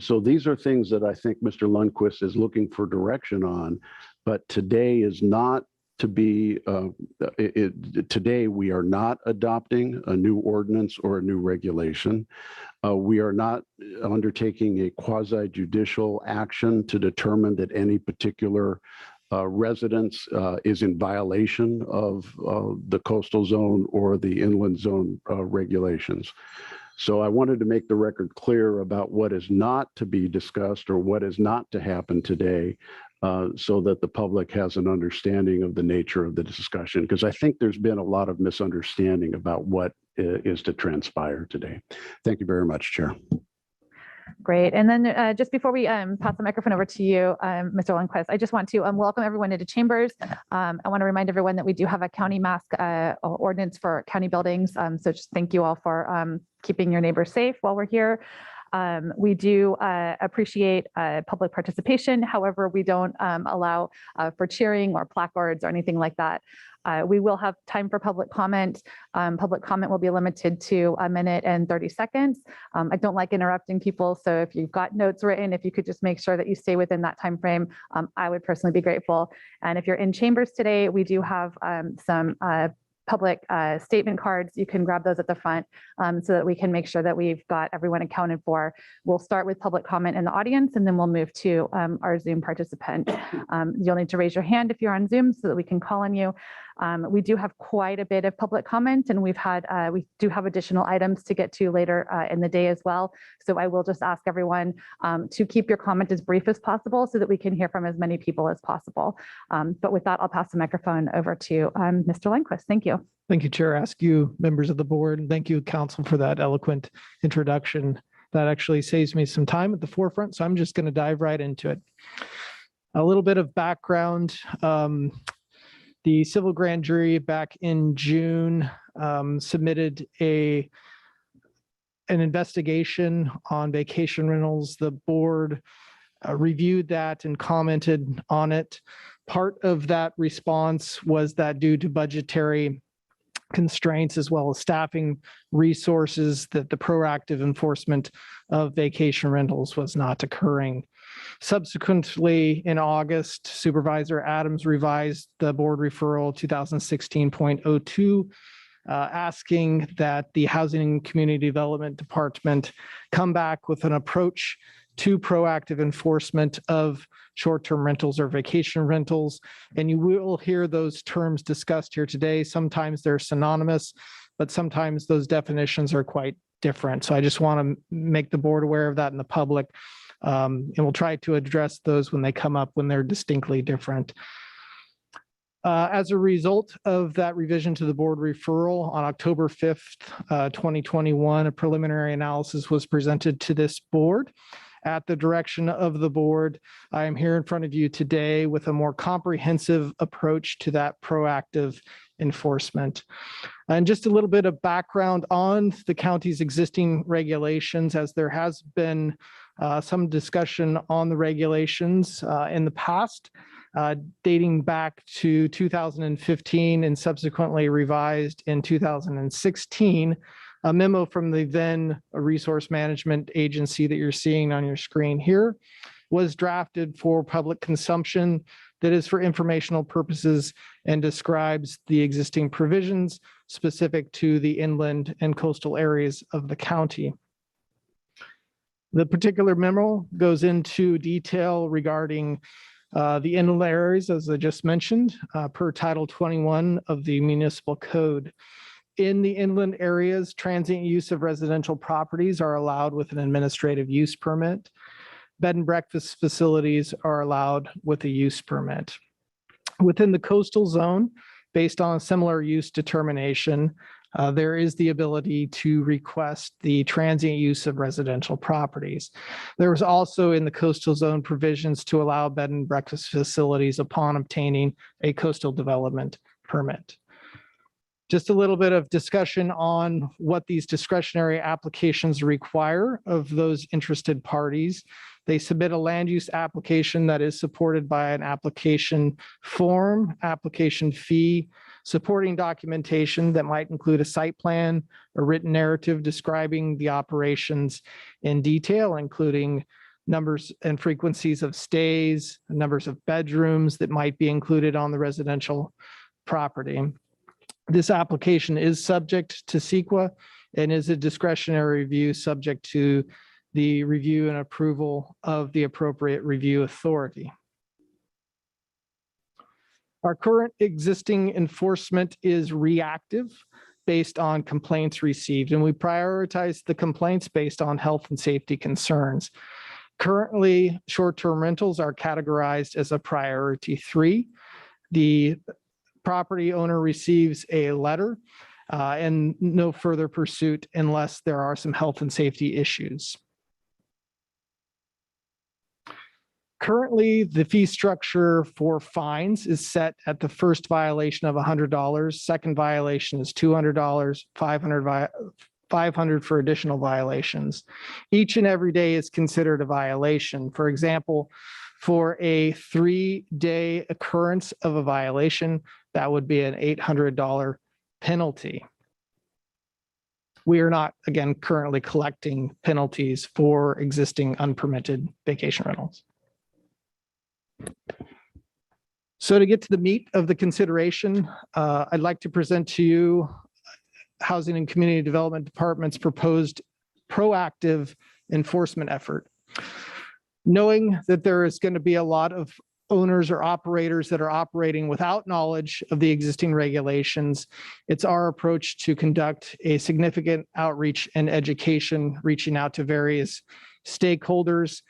So these are things that I think Mr. Lundquist is looking for direction on, but today is not to be, today we are not adopting a new ordinance or a new regulation. We are not undertaking a quasi-judicial action to determine that any particular residence is in violation of the coastal zone or the inland zone regulations. So I wanted to make the record clear about what is not to be discussed or what is not to happen today, so that the public has an understanding of the nature of the discussion, because I think there's been a lot of misunderstanding about what is to transpire today. Thank you very much, Chair. Great. And then just before we pass the microphone over to you, Mr. Lundquist, I just want to welcome everyone into chambers. I want to remind everyone that we do have a county mask ordinance for county buildings. So just thank you all for keeping your neighbors safe while we're here. We do appreciate public participation. However, we don't allow for cheering or placards or anything like that. We will have time for public comment. Public comment will be limited to 1 minute and 30 seconds. I don't like interrupting people, so if you've got notes written, if you could just make sure that you stay within that time frame, I would personally be grateful. And if you're in chambers today, we do have some public statement cards. You can grab those at the front so that we can make sure that we've got everyone accounted for. We'll start with public comment in the audience, and then we'll move to our Zoom participant. You'll need to raise your hand if you're on Zoom so that we can call on you. We do have quite a bit of public comment, and we do have additional items to get to later in the day as well. So I will just ask everyone to keep your comment as brief as possible so that we can hear from as many people as possible. But with that, I'll pass the microphone over to Mr. Lundquist. Thank you. Thank you, Chair. Ask you, members of the board, and thank you, Council, for that eloquent introduction. That actually saves me some time at the forefront, so I'm just going to dive right into it. A little bit of background. The civil grand jury back in June submitted an investigation on vacation rentals. The board reviewed that and commented on it. Part of that response was that due to budgetary constraints as well as staffing resources, that the proactive enforcement of vacation rentals was not occurring. Subsequently, in August, Supervisor Adams revised the board referral 2016.02, asking that the Housing and Community Development Department come back with an approach to proactive enforcement of short-term rentals or vacation rentals. And you will hear those terms discussed here today. Sometimes they're synonymous, but sometimes those definitions are quite different. So I just want to make the board aware of that in the public. And we'll try to address those when they come up, when they're distinctly different. As a result of that revision to the board referral, on October 5th, 2021, a preliminary analysis was presented to this board. At the direction of the board, I am here in front of you today with a more comprehensive approach to that proactive enforcement. And just a little bit of background on the county's existing regulations, as there has been some discussion on the regulations in the past, dating back to 2015 and subsequently revised in 2016. A memo from the then resource management agency that you're seeing on your screen here was drafted for public consumption, that is for informational purposes, and describes the existing provisions specific to the inland and coastal areas of the county. The particular memo goes into detail regarding the inland areas, as I just mentioned, per Title 21 of the Municipal Code. In the inland areas, transient use of residential properties are allowed with an administrative use permit. Bed and breakfast facilities are allowed with a use permit. Within the coastal zone, based on a similar use determination, there is the ability to request the transient use of residential properties. There was also in the coastal zone provisions to allow bed and breakfast facilities upon obtaining a coastal development permit. Just a little bit of discussion on what these discretionary applications require of those interested parties. They submit a land use application that is supported by an application form, application fee, supporting documentation that might include a site plan, a written narrative describing the operations in detail, including numbers and frequencies of stays, numbers of bedrooms that might be included on the residential property. This application is subject to CEQA and is a discretionary review subject to the review and approval of the appropriate review authority. Our current existing enforcement is reactive based on complaints received, and we prioritize the complaints based on health and safety concerns. Currently, short-term rentals are categorized as a priority 3. The property owner receives a letter and no further pursuit unless there are some health and safety issues. Currently, the fee structure for fines is set at the first violation of $100, second violation is $200, $500 for additional violations. Each and every day is considered a violation. For example, for a 3-day occurrence of a violation, that would be an $800 penalty. We are not, again, currently collecting penalties for existing unpermitted vacation rentals. So to get to the meat of the consideration, I'd like to present to you Housing and Community Development Department's proposed proactive enforcement effort. Knowing that there is going to be a lot of owners or operators that are operating without knowledge of the existing regulations, it's our approach to conduct a significant outreach and education, reaching out to various stakeholders.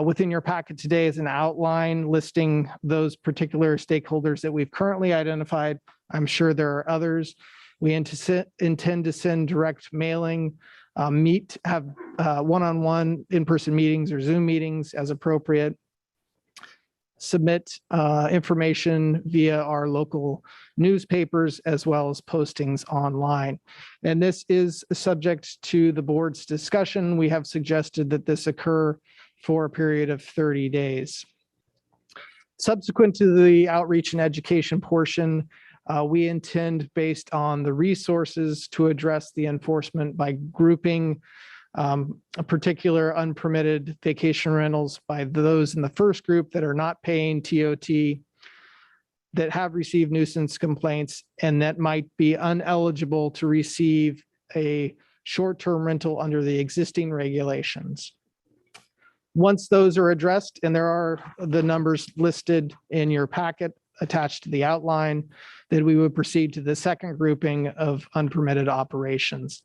Within your packet today is an outline listing those particular stakeholders that we've currently identified. I'm sure there are others. We intend to send direct mailing, have one-on-one in-person meetings or Zoom meetings as appropriate, submit information via our local newspapers as well as postings online. And this is subject to the board's discussion. We have suggested that this occur for a period of 30 days. Subsequent to the outreach and education portion, we intend, based on the resources, to address the enforcement by grouping a particular unpermitted vacation rentals by those in the first group that are not paying TOT, that have received nuisance complaints, and that might be ineligible to receive a short-term rental under the existing regulations. Once those are addressed, and there are the numbers listed in your packet attached to the outline, then we would proceed to the second grouping of unpermitted operations.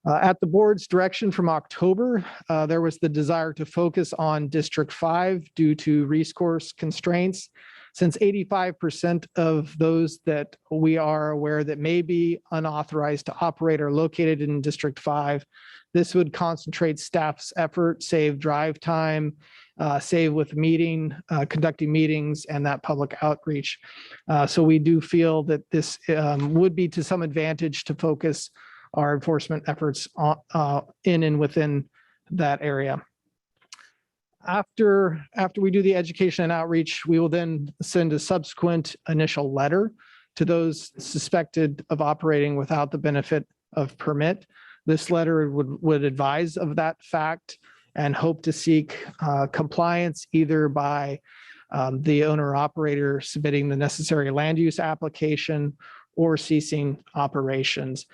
At the board's direction from October, there was the desire to focus on District 5 due to resource constraints. Since 85% of those that we are aware that may be unauthorized to operate are located in District 5, this would concentrate staff's effort, save drive time, save with conducting meetings and that public outreach. So we do feel that this would be to some advantage to focus our enforcement efforts in and within that area. After we do the education and outreach, we will then send a subsequent initial letter to those suspected of operating without the benefit of permit. This letter would advise of that fact and hope to seek compliance either by the owner operator submitting the necessary land use application or ceasing operations.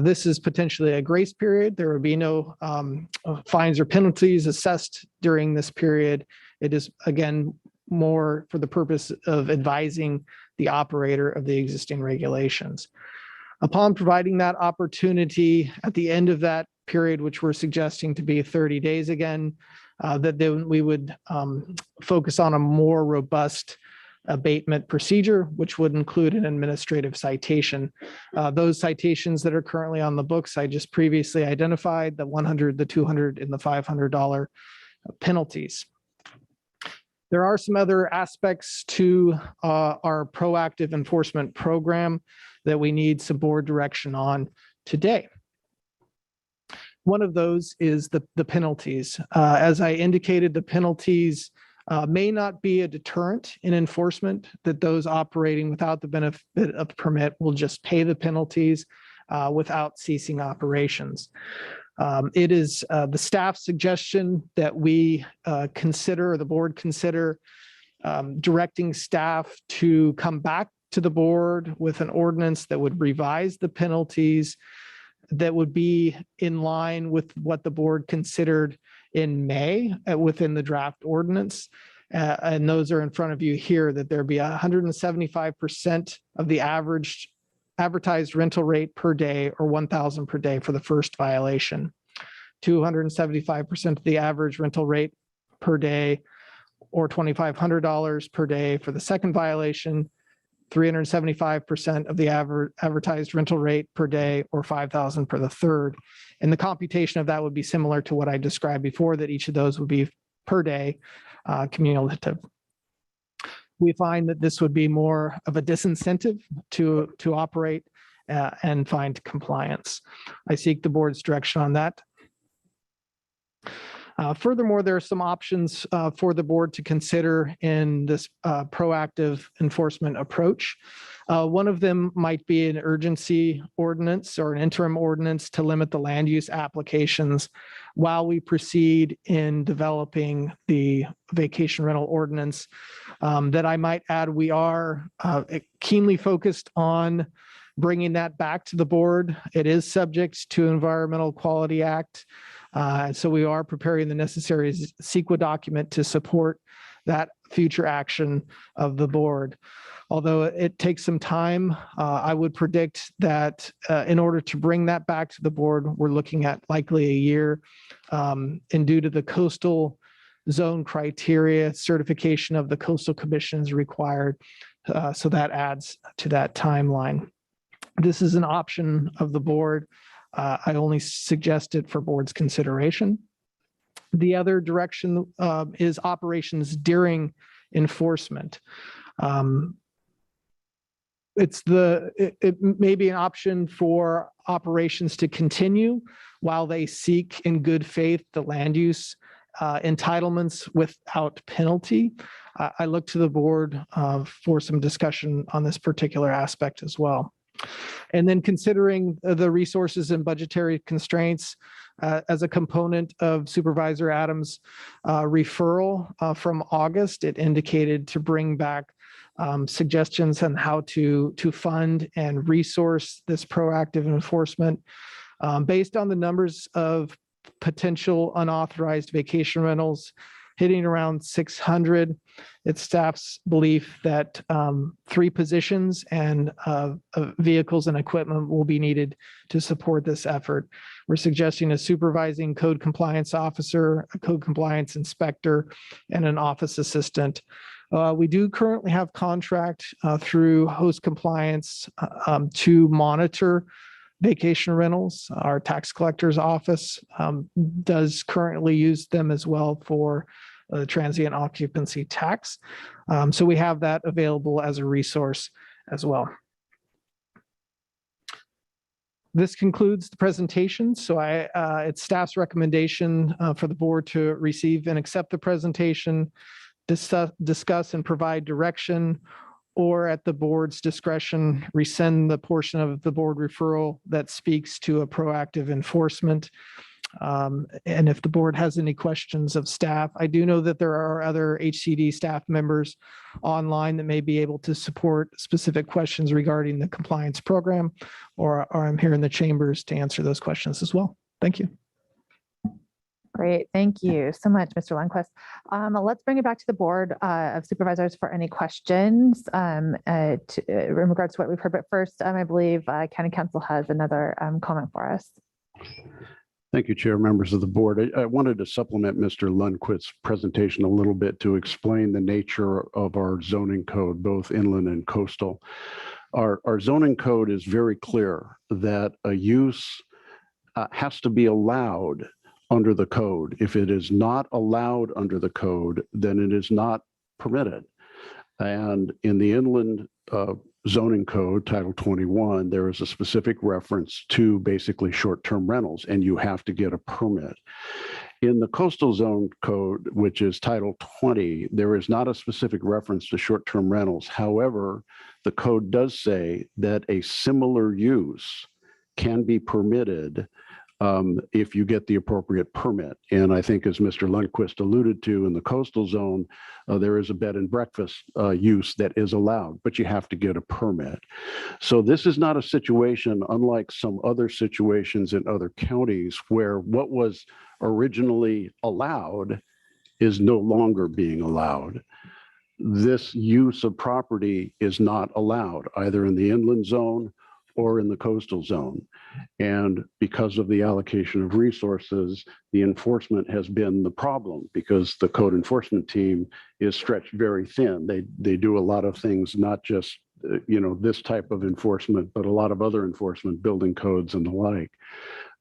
This is potentially a grace period. There will be no fines or penalties assessed during this period. It is, again, more for the purpose of advising the operator of the existing regulations. Upon providing that opportunity at the end of that period, which we're suggesting to be 30 days again, that then we would focus on a more robust abatement procedure, which would include an administrative citation. Those citations that are currently on the books, I just previously identified, the $100, the $200, and the $500 penalties. There are some other aspects to our proactive enforcement program that we need some board direction on today. One of those is the penalties. As I indicated, the penalties may not be a deterrent in enforcement, that those operating without the benefit of permit will just pay the penalties without ceasing operations. It is the staff's suggestion that we consider, or the board consider, directing staff to come back to the board with an ordinance that would revise the penalties that would be in line with what the board considered in May within the draft ordinance. And those are in front of you here, that there be 175% of the average advertised rental rate per day, or 1,000 per day for the first violation, 275% of the average rental rate per day, or $2,500 per day for the second violation, 375% of the advertised rental rate per day, or 5,000 for the third. And the computation of that would be similar to what I described before, that each of those would be per day cumulative. We find that this would be more of a disincentive to operate and find compliance. I seek the board's direction on that. Furthermore, there are some options for the board to consider in this proactive enforcement approach. One of them might be an urgency ordinance or an interim ordinance to limit the land use applications while we proceed in developing the vacation rental ordinance. That I might add, we are keenly focused on bringing that back to the board. It is subject to Environmental Quality Act. So we are preparing the necessary CEQA document to support that future action of the board. Although it takes some time, I would predict that in order to bring that back to the board, we're looking at likely a year. And due to the coastal zone criteria, certification of the Coastal Commission is required. So that adds to that timeline. This is an option of the board. I only suggest it for board's consideration. The other direction is operations during enforcement. It may be an option for operations to continue while they seek in good faith the land use entitlements without penalty. I look to the board for some discussion on this particular aspect as well. And then considering the resources and budgetary constraints as a component of Supervisor Adams' referral from August, it indicated to bring back suggestions on how to fund and resource this proactive enforcement. Based on the numbers of potential unauthorized vacation rentals hitting around 600, it's staff's belief that 3 positions and vehicles and equipment will be needed to support this effort. We're suggesting a supervising code compliance officer, a code compliance inspector, and an office assistant. We do currently have contract through host compliance to monitor vacation rentals. Our tax collector's office does currently use them as well for transient occupancy tax. So we have that available as a resource as well. This concludes the presentation. So it's staff's recommendation for the board to receive and accept the presentation, discuss and provide direction, or at the board's discretion, rescind the portion of the board referral that speaks to a proactive enforcement. And if the board has any questions of staff, I do know that there are other HCD staff members online that may be able to support specific questions regarding the compliance program, or I'm here in the chambers to answer those questions as well. Thank you. Great. Thank you so much, Mr. Lundquist. Let's bring it back to the Board of Supervisors for any questions in regards to what we've heard. But first, I believe County Council has another comment for us. Thank you, Chair, members of the board. I wanted to supplement Mr. Lundquist's presentation a little bit to explain the nature of our zoning code, both inland and coastal. Our zoning code is very clear that a use has to be allowed under the code. If it is not allowed under the code, then it is not permitted. And in the inland zoning code, Title 21, there is a specific reference to basically short-term rentals, and you have to get a permit. In the coastal zone code, which is Title 20, there is not a specific reference to short-term rentals. However, the code does say that a similar use can be permitted if you get the appropriate permit. And I think, as Mr. Lundquist alluded to, in the coastal zone, there is a bed and breakfast use that is allowed, but you have to get a permit. So this is not a situation unlike some other situations in other counties where what was originally allowed is no longer being allowed. This use of property is not allowed either in the inland zone or in the coastal zone. And because of the allocation of resources, the enforcement has been the problem because the code enforcement team is stretched very thin. They do a lot of things, not just this type of enforcement, but a lot of other enforcement, building codes and the like.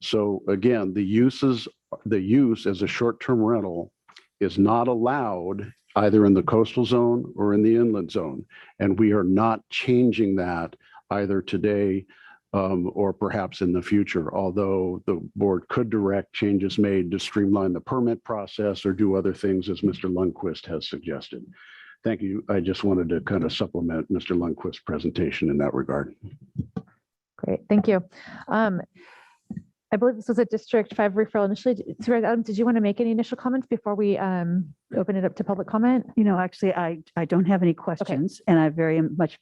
So again, the use as a short-term rental is not allowed either in the coastal zone or in the inland zone. And we are not changing that either today or perhaps in the future, although the board could direct changes made to streamline the permit process or do other things as Mr. Lundquist has suggested. Thank you. I just wanted to kind of supplement Mr. Lundquist's presentation in that regard. Great, thank you. I believe this was a District 5 referral initially. Supervisor Adams, did you want to make any initial comments before we open it up to public comment? Actually, I don't have any questions, and I very much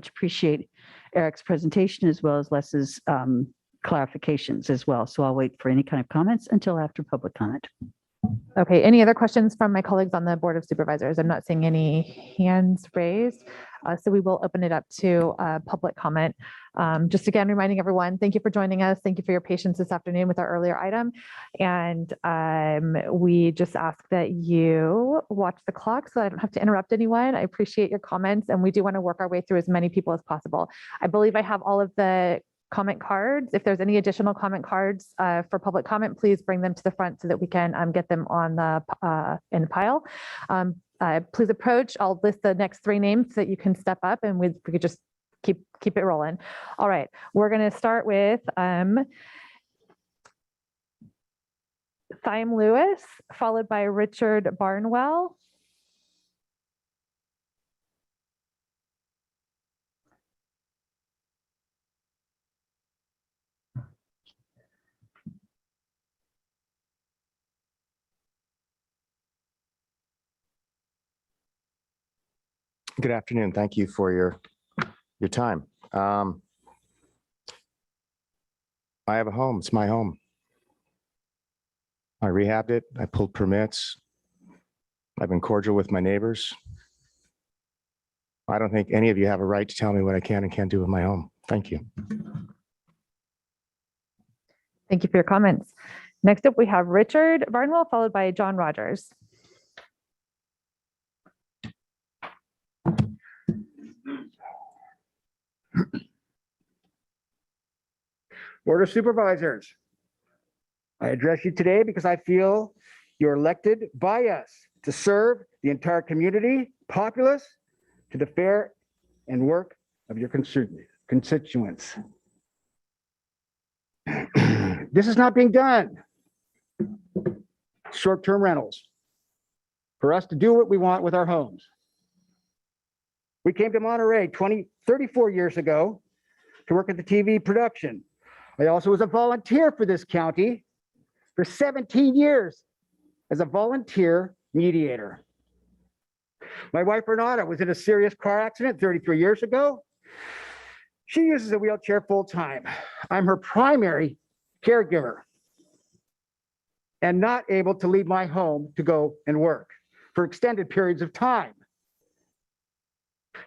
appreciate Eric's presentation as well as Les's clarifications as well. So I'll wait for any kind of comments until after public comment. Okay, any other questions from my colleagues on the Board of Supervisors? I'm not seeing any hands raised. So we will open it up to public comment. Just again, reminding everyone, thank you for joining us. Thank you for your patience this afternoon with our earlier item. And we just ask that you watch the clock so I don't have to interrupt anyone. I appreciate your comments, and we do want to work our way through as many people as possible. I believe I have all of the comment cards. If there's any additional comment cards for public comment, please bring them to the front so that we can get them on the in the pile. Please approach. I'll list the next 3 names so that you can step up, and we could just keep it rolling. All right, we're going to start with Thyme Lewis, followed by Richard Barnwell. Good afternoon. Thank you for your time. I have a home. It's my home. I rehabbed it. I pulled permits. I've been cordial with my neighbors. I don't think any of you have a right to tell me what I can and can't do with my home. Thank you. Thank you for your comments. Next up, we have Richard Barnwell, followed by John Rogers. Board of Supervisors, I address you today because I feel you're elected by us to serve the entire community, populace, to the fare and work of your constituents. This is not being done. Short-term rentals for us to do what we want with our homes. We came to Monterey 34 years ago to work at the TV production. I also was a volunteer for this county for 17 years as a volunteer mediator. My wife, Renata, was in a serious car accident 33 years ago. She uses a wheelchair full time. I'm her primary caregiver and not able to leave my home to go and work for extended periods of time.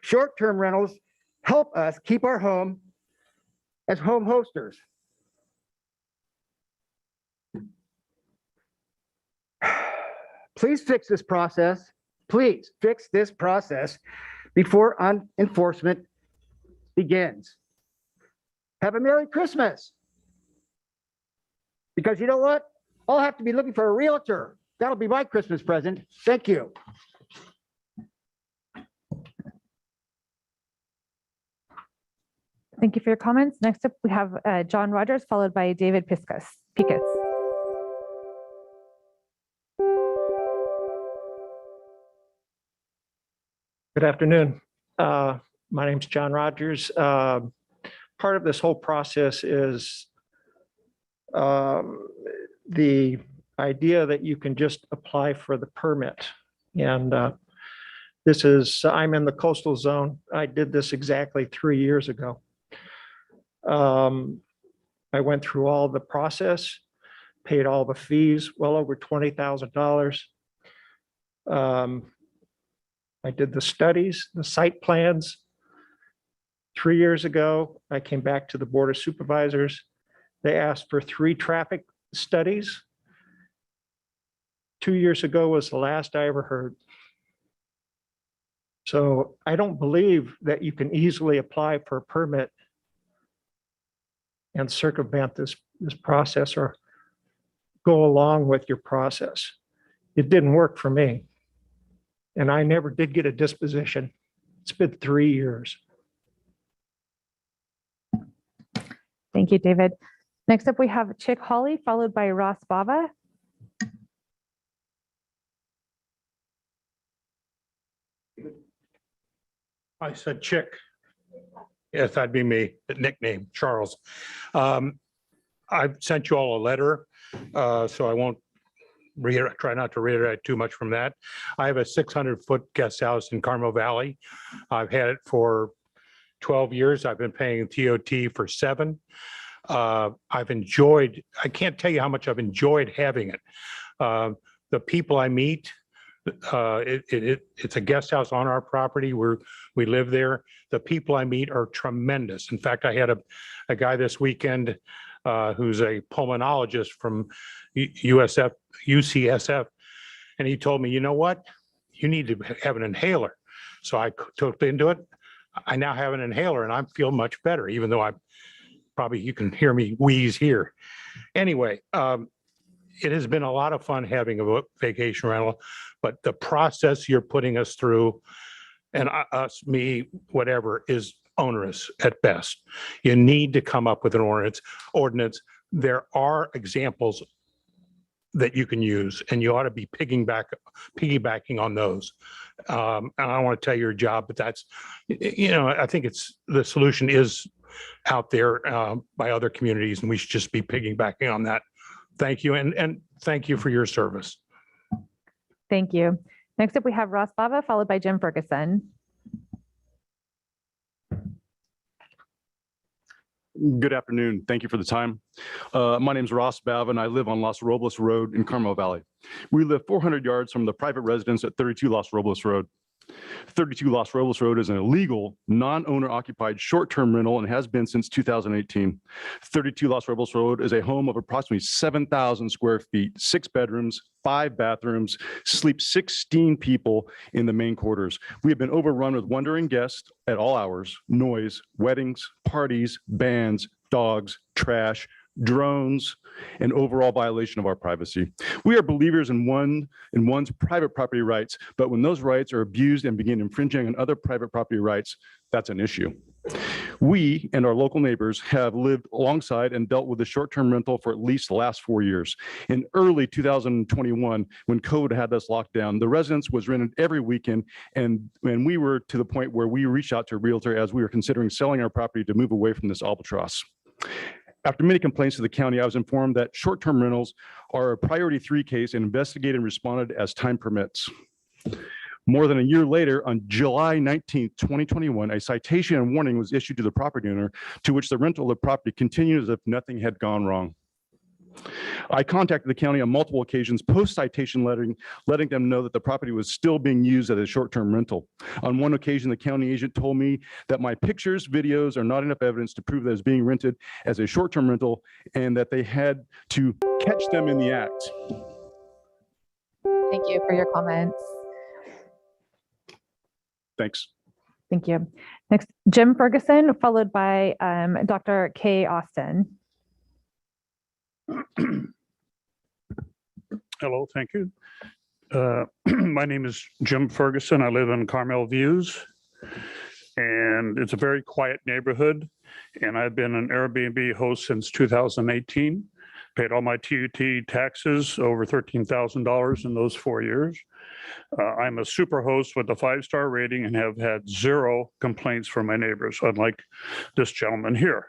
Short-term rentals help us keep our home as home hosters. Please fix this process. Please fix this process before enforcement begins. Have a Merry Christmas. Because you know what? I'll have to be looking for a realtor. That'll be my Christmas present. Thank you. Thank you for your comments. Next up, we have John Rogers, followed by David Pickus. Good afternoon. My name's John Rogers. Part of this whole process is the idea that you can just apply for the permit. And I'm in the coastal zone. I did this exactly 3 years ago. I went through all the process, paid all the fees, well over $20,000. I did the studies, the site plans. 3 years ago, I came back to the Board of Supervisors. They asked for 3 traffic studies. 2 years ago was the last I ever heard. So I don't believe that you can easily apply for a permit and circumvent this process or go along with your process. It didn't work for me. And I never did get a disposition. It's been 3 years. Thank you, David. Next up, we have Chick Hawley, followed by Ross Bava. I said Chick. Yes, that'd be me, the nickname, Charles. I've sent you all a letter, so I won't try not to reiterate too much from that. I have a 600-foot guest house in Carmel Valley. I've had it for 12 years. I've been paying TOT for 7. I can't tell you how much I've enjoyed having it. The people I meet, it's a guest house on our property where we live there. The people I meet are tremendous. In fact, I had a guy this weekend who's a pulmonologist from UCSF, and he told me, you know what? You need to have an inhaler. So I took into it. I now have an inhaler and I feel much better, even though you can hear me wheeze here. Anyway, it has been a lot of fun having a vacation rental, but the process you're putting us through, and me, whatever, is onerous at best. You need to come up with an ordinance. There are examples that you can use, and you ought to be piggybacking on those. And I don't want to tell you your job, but that's, I think the solution is out there by other communities, and we should just be piggybacking on that. Thank you, and thank you for your service. Thank you. Next up, we have Ross Bava, followed by Jim Ferguson. Good afternoon. Thank you for the time. My name is Ross Bava, and I live on Los Robles Road in Carmel Valley. We live 400 yards from the private residence at 32 Los Robles Road. 32 Los Robles Road is an illegal, non-owner occupied short-term rental and has been since 2018. 32 Los Robles Road is a home of approximately 7,000 square feet, 6 bedrooms, 5 bathrooms, sleep 16 people in the main quarters. We have been overrun with wandering guests at all hours, noise, weddings, parties, bands, dogs, trash, drones, and overall violation of our privacy. We are believers in one's private property rights, but when those rights are abused and begin infringing on other private property rights, that's an issue. We and our local neighbors have lived alongside and dealt with the short-term rental for at least the last 4 years. In early 2021, when COVID had us locked down, the residence was rented every weekend, and we were to the point where we reached out to a realtor as we were considering selling our property to move away from this albatross. After many complaints to the county, I was informed that short-term rentals are a priority 3 case and investigated and responded as time permits. More than a year later, on July 19th, 2021, a citation and warning was issued to the property owner, to which the rental of the property continued as if nothing had gone wrong. I contacted the county on multiple occasions post-citation letting them know that the property was still being used as a short-term rental. On one occasion, the county agent told me that my pictures, videos are not enough evidence to prove that it's being rented as a short-term rental and that they had to catch them in the act. Thank you for your comments. Thanks. Thank you. Next, Jim Ferguson, followed by Dr. Kay Austin. Hello, thank you. My name is Jim Ferguson. I live in Carmel Views, and it's a very quiet neighborhood. And I've been an Airbnb host since 2018. Paid all my TUT taxes, over $13,000 in those 4 years. I'm a super host with a 5-star rating and have had 0 complaints from my neighbors, unlike this gentleman here.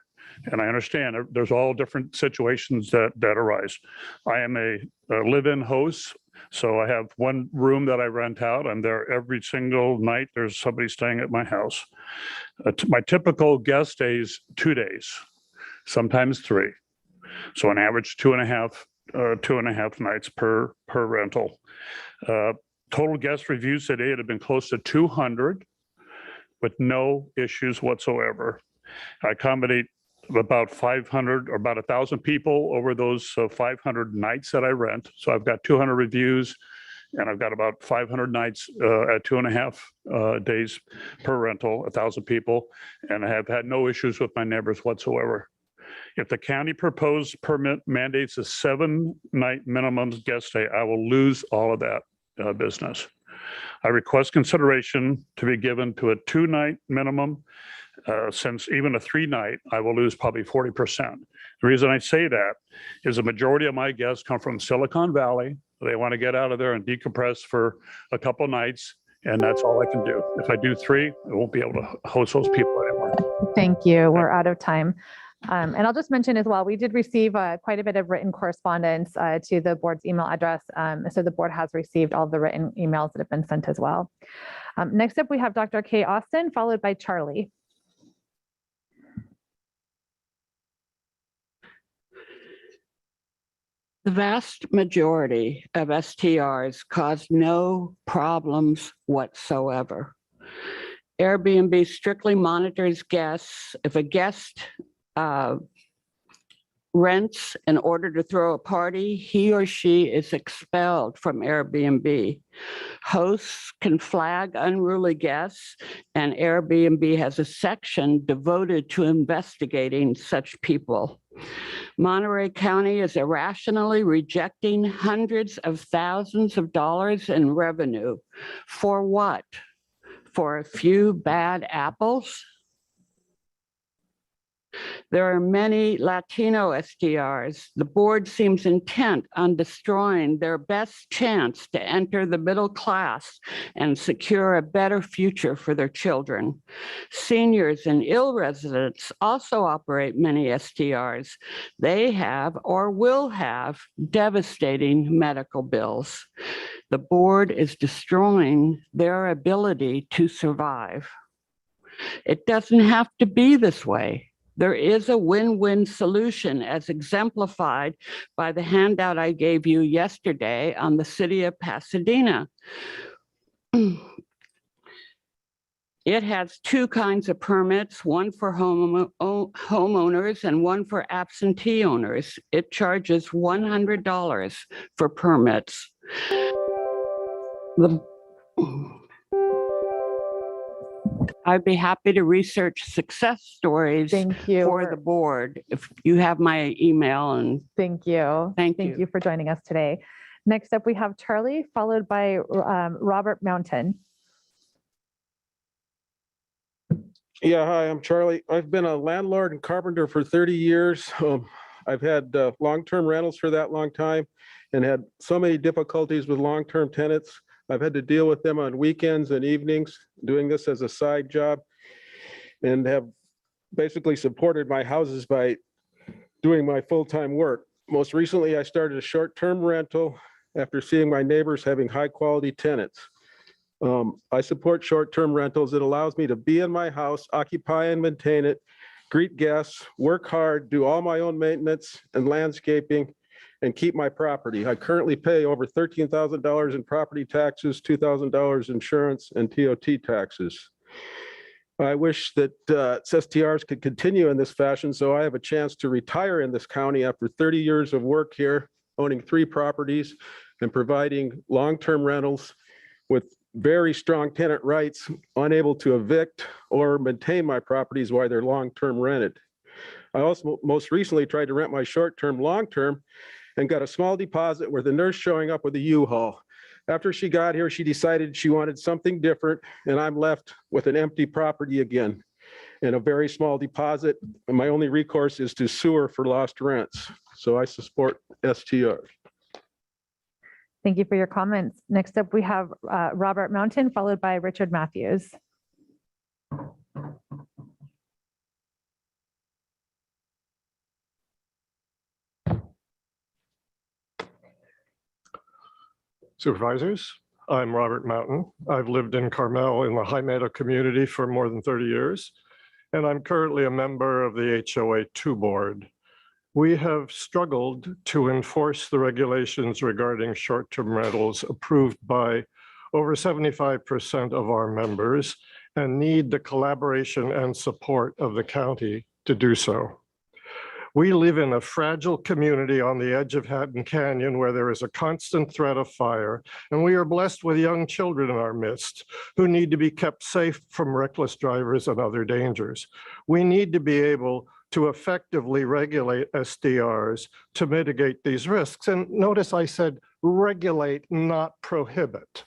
And I understand there's all different situations that arise. I am a live-in host, so I have one room that I rent out. I'm there every single night. There's somebody staying at my house. My typical guest stays 2 days, sometimes 3. So an average 2.5 nights per rental. Total guest reviews today have been close to 200 with no issues whatsoever. I accommodate about 500 or about 1,000 people over those 500 nights that I rent. So I've got 200 reviews and I've got about 500 nights at 2.5 days per rental, 1,000 people. And I have had no issues with my neighbors whatsoever. If the county proposed permit mandates a 7-night minimum guest stay, I will lose all of that business. I request consideration to be given to a 2-night minimum. Since even a 3-night, I will lose probably 40%. The reason I say that is the majority of my guests come from Silicon Valley. They want to get out of there and decompress for a couple nights, and that's all I can do. If I do 3, I won't be able to host those people anymore. Thank you. We're out of time. And I'll just mention as well, we did receive quite a bit of written correspondence to the board's email address. So the board has received all the written emails that have been sent as well. Next up, we have Dr. Kay Austin, followed by Charlie. The vast majority of STRs cause no problems whatsoever. Airbnb strictly monitors guests. If a guest rents in order to throw a party, he or she is expelled from Airbnb. Hosts can flag unruly guests, and Airbnb has a section devoted to investigating such people. Monterey County is irrationally rejecting hundreds of thousands of dollars in revenue. For what? For a few bad apples? There are many Latino STRs. The board seems intent on destroying their best chance to enter the middle class and secure a better future for their children. Seniors and ill residents also operate many STRs. They have or will have devastating medical bills. The board is destroying their ability to survive. It doesn't have to be this way. There is a win-win solution as exemplified by the handout I gave you yesterday on the city of Pasadena. It has 2 kinds of permits, one for homeowners and one for absentee owners. It charges $100 for permits. I'd be happy to research success stories for the board if you have my email. And thank you. Thank you for joining us today. Next up, we have Charlie, followed by Robert Mountain. Yeah, hi, I'm Charlie. I've been a landlord and carpenter for 30 years. I've had long-term rentals for that long time and had so many difficulties with long-term tenants. I've had to deal with them on weekends and evenings, doing this as a side job, and have basically supported my houses by doing my full-time work. Most recently, I started a short-term rental after seeing my neighbors having high-quality tenants. I support short-term rentals. It allows me to be in my house, occupy and maintain it, greet guests, work hard, do all my own maintenance and landscaping, and keep my property. I currently pay over $13,000 in property taxes, $2,000 insurance, and TOT taxes. I wish that STRs could continue in this fashion so I have a chance to retire in this county after 30 years of work here, owning 3 properties and providing long-term rentals with very strong tenant rights, unable to evict or maintain my properties while they're long-term rented. I also most recently tried to rent my short-term, long-term, and got a small deposit with the nurse showing up with a U-Haul. After she got here, she decided she wanted something different, and I'm left with an empty property again and a very small deposit. And my only recourse is to sue her for lost rents. So I support STR. Thank you for your comments. Next up, we have Robert Mountain, followed by Richard Matthews. Supervisors, I'm Robert Mountain. I've lived in Carmel in the High Meadow community for more than 30 years, and I'm currently a member of the HOA 2 board. We have struggled to enforce the regulations regarding short-term rentals approved by over 75% of our members and need the collaboration and support of the county to do so. We live in a fragile community on the edge of Hatton Canyon where there is a constant threat of fire, and we are blessed with young children in our midst who need to be kept safe from reckless drivers and other dangers. We need to be able to effectively regulate SDRs to mitigate these risks. And notice I said regulate, not prohibit.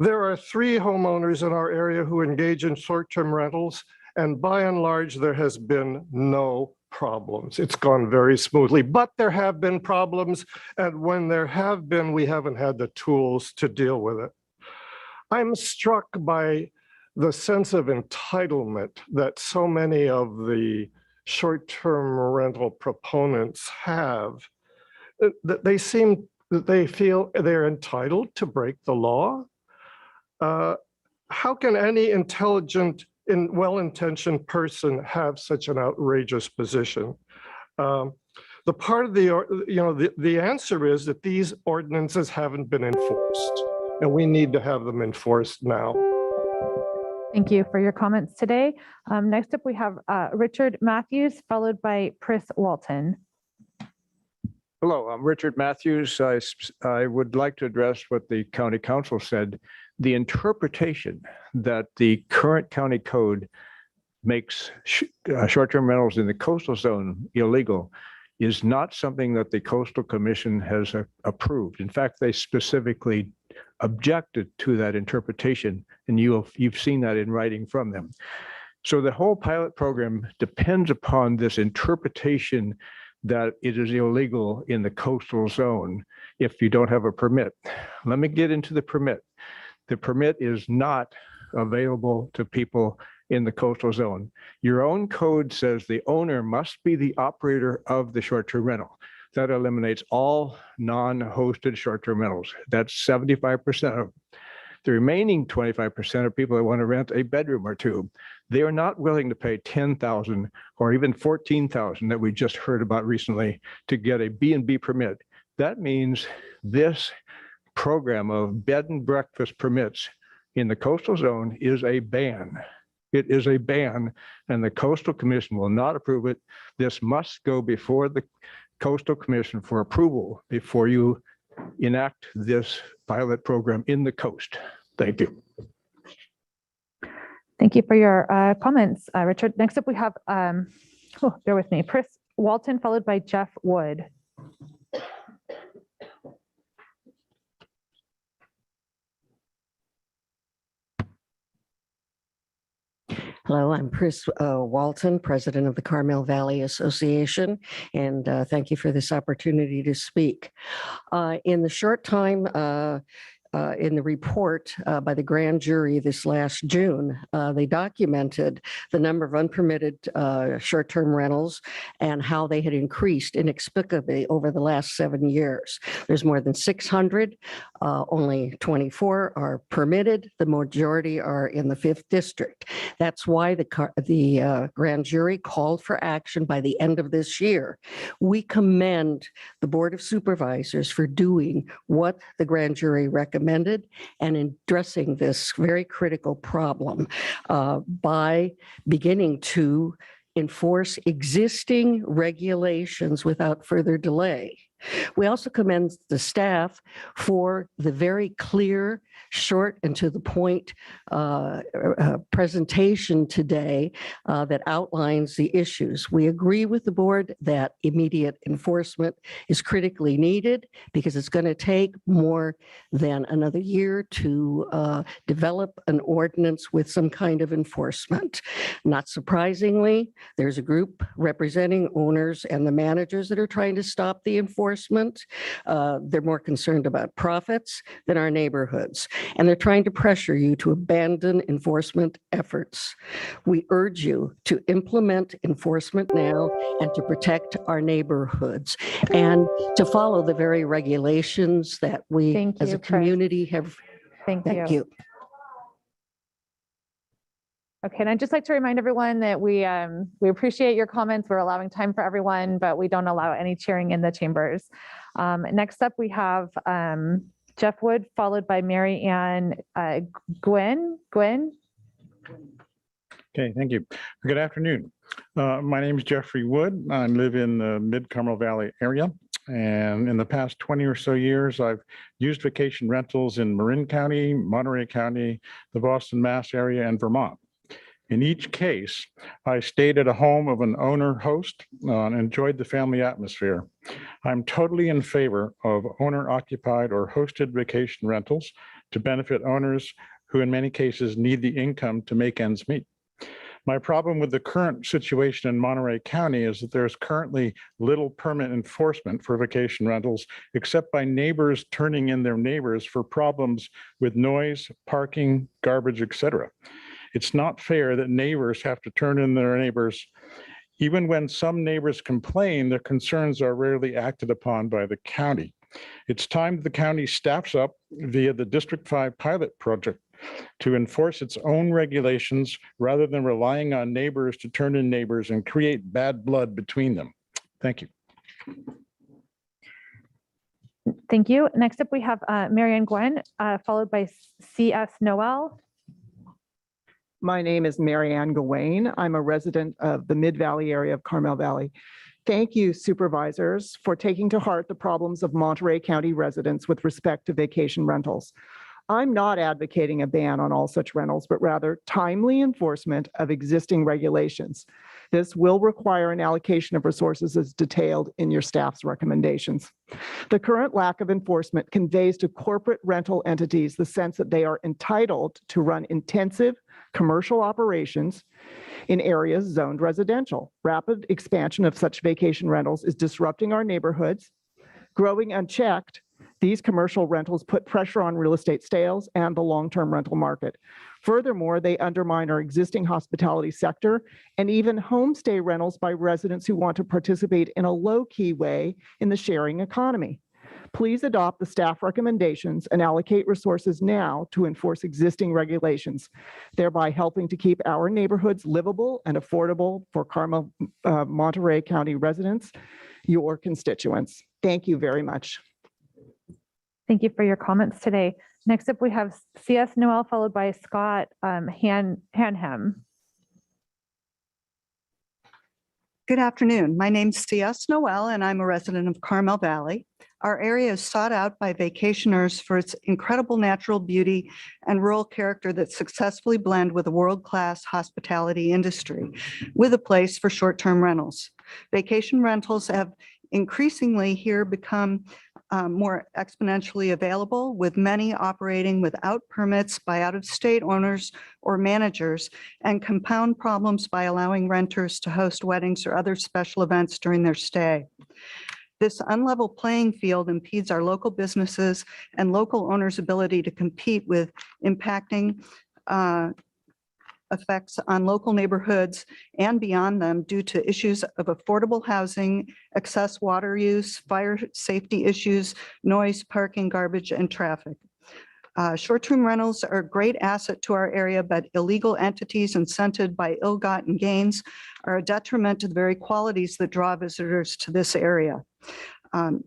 There are 3 homeowners in our area who engage in short-term rentals, and by and large, there has been no problems. It's gone very smoothly, but there have been problems, and when there have been, we haven't had the tools to deal with it. I'm struck by the sense of entitlement that so many of the short-term rental proponents have. That they seem that they feel they're entitled to break the law. How can any intelligent and well-intentioned person have such an outrageous position? The part of the answer is that these ordinances haven't been enforced, and we need to have them enforced now. Thank you for your comments today. Next up, we have Richard Matthews, followed by Chris Walton. Hello, I'm Richard Matthews. I would like to address what the county council said. The interpretation that the current county code makes short-term rentals in the coastal zone illegal is not something that the Coastal Commission has approved. In fact, they specifically objected to that interpretation, and you've seen that in writing from them. So the whole pilot program depends upon this interpretation that it is illegal in the coastal zone if you don't have a permit. Let me get into the permit. The permit is not available to people in the coastal zone. Your own code says the owner must be the operator of the short-term rental. That eliminates all non-hosted short-term rentals. That's 75% of them. The remaining 25% are people that want to rent a bedroom or two. They are not willing to pay $10,000 or even $14,000 that we just heard about recently to get a B&B permit. That means this program of bed and breakfast permits in the coastal zone is a ban. It is a ban, and the Coastal Commission will not approve it. This must go before the Coastal Commission for approval before you enact this pilot program in the coast. Thank you. Thank you for your comments, Richard. Next up, we have, bear with me, Chris Walton, followed by Jeff Wood. Hello, I'm Chris Walton, president of the Carmel Valley Association, and thank you for this opportunity to speak. In the short time in the report by the grand jury this last June, they documented the number of unpermitted short-term rentals and how they had increased inexplicably over the last 7 years. There's more than 600, only 24 are permitted. The majority are in the 5th district. That's why the grand jury called for action by the end of this year. We commend the Board of Supervisors for doing what the grand jury recommended and addressing this very critical problem by beginning to enforce existing regulations without further delay. We also commend the staff for the very clear, short, and to the point presentation today that outlines the issues. We agree with the board that immediate enforcement is critically needed because it's going to take more than another year to develop an ordinance with some kind of enforcement. Not surprisingly, there's a group representing owners and the managers that are trying to stop the enforcement enforcement. They're more concerned about profits than our neighborhoods. And they're trying to pressure you to abandon enforcement efforts. We urge you to implement enforcement now and to protect our neighborhoods and to follow the very regulations that we Thank as you, a Chris. community have. Thank Thank you. you. Okay, and I'd just like to remind everyone that we appreciate your comments. We're allowing time for everyone, but we don't allow any cheering in the chambers. Next up, we have Jeff Wood, followed by Mary Ann Gwen. Okay, thank you. Good afternoon. My name is Jeffrey Wood. I live in the Mid-Carmel Valley area. And in the past 20 or so years, I've used vacation rentals in Marin County, Monterey County, the Boston, Mass area, and Vermont. In each case, I stayed at a home of an owner host and enjoyed the family atmosphere. I'm totally in favor of owner-occupied or hosted vacation rentals to benefit owners who in many cases need the income to make ends meet. My problem with the current situation in Monterey County is that there's currently little permit enforcement for vacation rentals, except by neighbors turning in their neighbors for problems with noise, parking, garbage, etc. It's not fair that neighbors have to turn in their neighbors. Even when some neighbors complain, their concerns are rarely acted upon by the county. It's time the county staffs up via the District 5 pilot project to enforce its own regulations rather than relying on neighbors to turn in neighbors and create bad blood between them. Thank you. Thank you. Next up, we have Mary Ann Gwen, followed by C.S. Noel. My name is Mary Ann Gawain. I'm a resident of the Mid-Valley area of Carmel Valley. Thank you, supervisors, for taking to heart the problems of Monterey County residents with respect to vacation rentals. I'm not advocating a ban on all such rentals, but rather timely enforcement of existing regulations. This will require an allocation of resources as detailed in your staff's recommendations. The current lack of enforcement conveys to corporate rental entities the sense that they are entitled to run intensive commercial operations in areas zoned residential. Rapid expansion of such vacation rentals is disrupting our neighborhoods. Growing unchecked, these commercial rentals put pressure on real estate sales and the long-term rental market. Furthermore, they undermine our existing hospitality sector and even homestay rentals by residents who want to participate in a low-key way in the sharing economy. Please adopt the staff recommendations and allocate resources now to enforce existing regulations, thereby helping to keep our neighborhoods livable and affordable for Carmel, Monterey County residents, your constituents. Thank you very much. Thank you for your comments today. Next up, we have C.S. Noel, followed by Scott Hanham. Good afternoon. My name's C.S. Noel, and I'm a resident of Carmel Valley. Our area is sought out by vacationers for its incredible natural beauty and rural character that successfully blend with a world-class hospitality industry, with a place for short-term rentals. Vacation rentals have increasingly here become more exponentially available, with many operating without permits by out-of-state owners or managers, and compound problems by allowing renters to host weddings or other special events during their stay. This unlevel playing field impedes our local businesses and local owners' ability to compete, with impacting effects on local neighborhoods and beyond them due to issues of affordable housing, excess water use, fire safety issues, noise, parking, garbage, and traffic. Short-term rentals are a great asset to our area, but illegal entities incented by ill-gotten gains are a detriment to the very qualities that draw visitors to this area.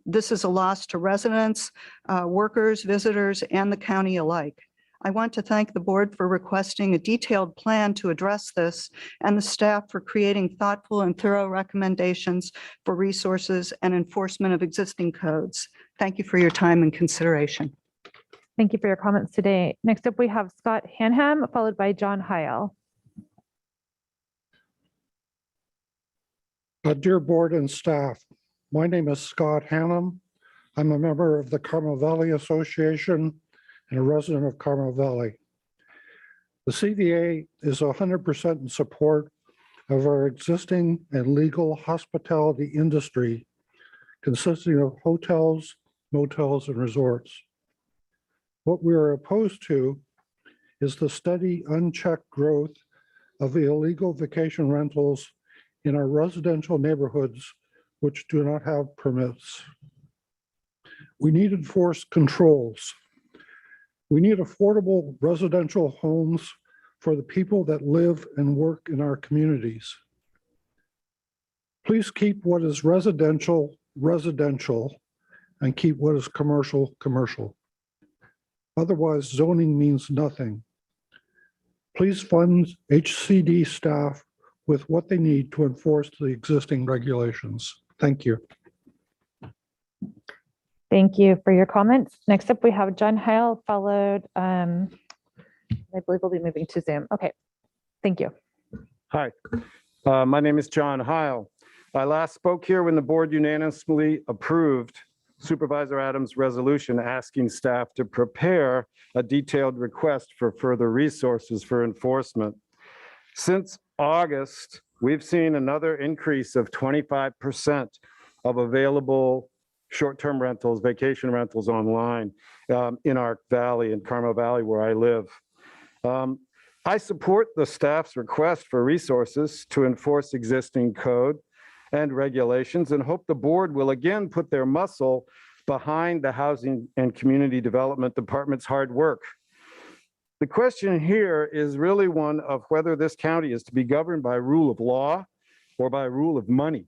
This is a loss to residents, workers, visitors, and the county alike. I want to thank the board for requesting a detailed plan to address this, and the staff for creating thoughtful and thorough recommendations for resources and enforcement of existing codes. Thank you for your time and consideration. Thank you for your comments today. Next up, we have Scott Hanham, followed by John Heil. Dear board and staff, my name is Scott Hanham. I'm a member of the Carmel Valley Association and a resident of Carmel Valley. The CVA is 100% in support of our existing and legal hospitality industry consisting of hotels, motels, and resorts. What we are opposed to is the steady, unchecked growth of illegal vacation rentals in our residential neighborhoods which do not have permits. We need enforced controls. We need affordable residential homes for the people that live and work in our communities. Please keep what is residential, residential, and keep what is commercial, commercial. Otherwise, zoning means nothing. Please fund HCD staff with what they need to enforce the existing regulations. Thank you. Thank you for your comments. Next up, we have John Heil, followed, I believe we'll be moving to Zoom. Okay, thank you. Hi, my name is John Heil. I last spoke here when the board unanimously approved Supervisor Adams' resolution asking staff to prepare a detailed request for further resources for enforcement. Since August, we've seen another increase of 25% of available short-term rentals, vacation rentals online in our valley, in Carmel Valley, where I live. I support the staff's request for resources to enforce existing code and regulations and hope the board will again put their muscle behind the Housing and Community Development Department's hard work. The question here is really one of whether this county is to be governed by rule of law or by rule of money.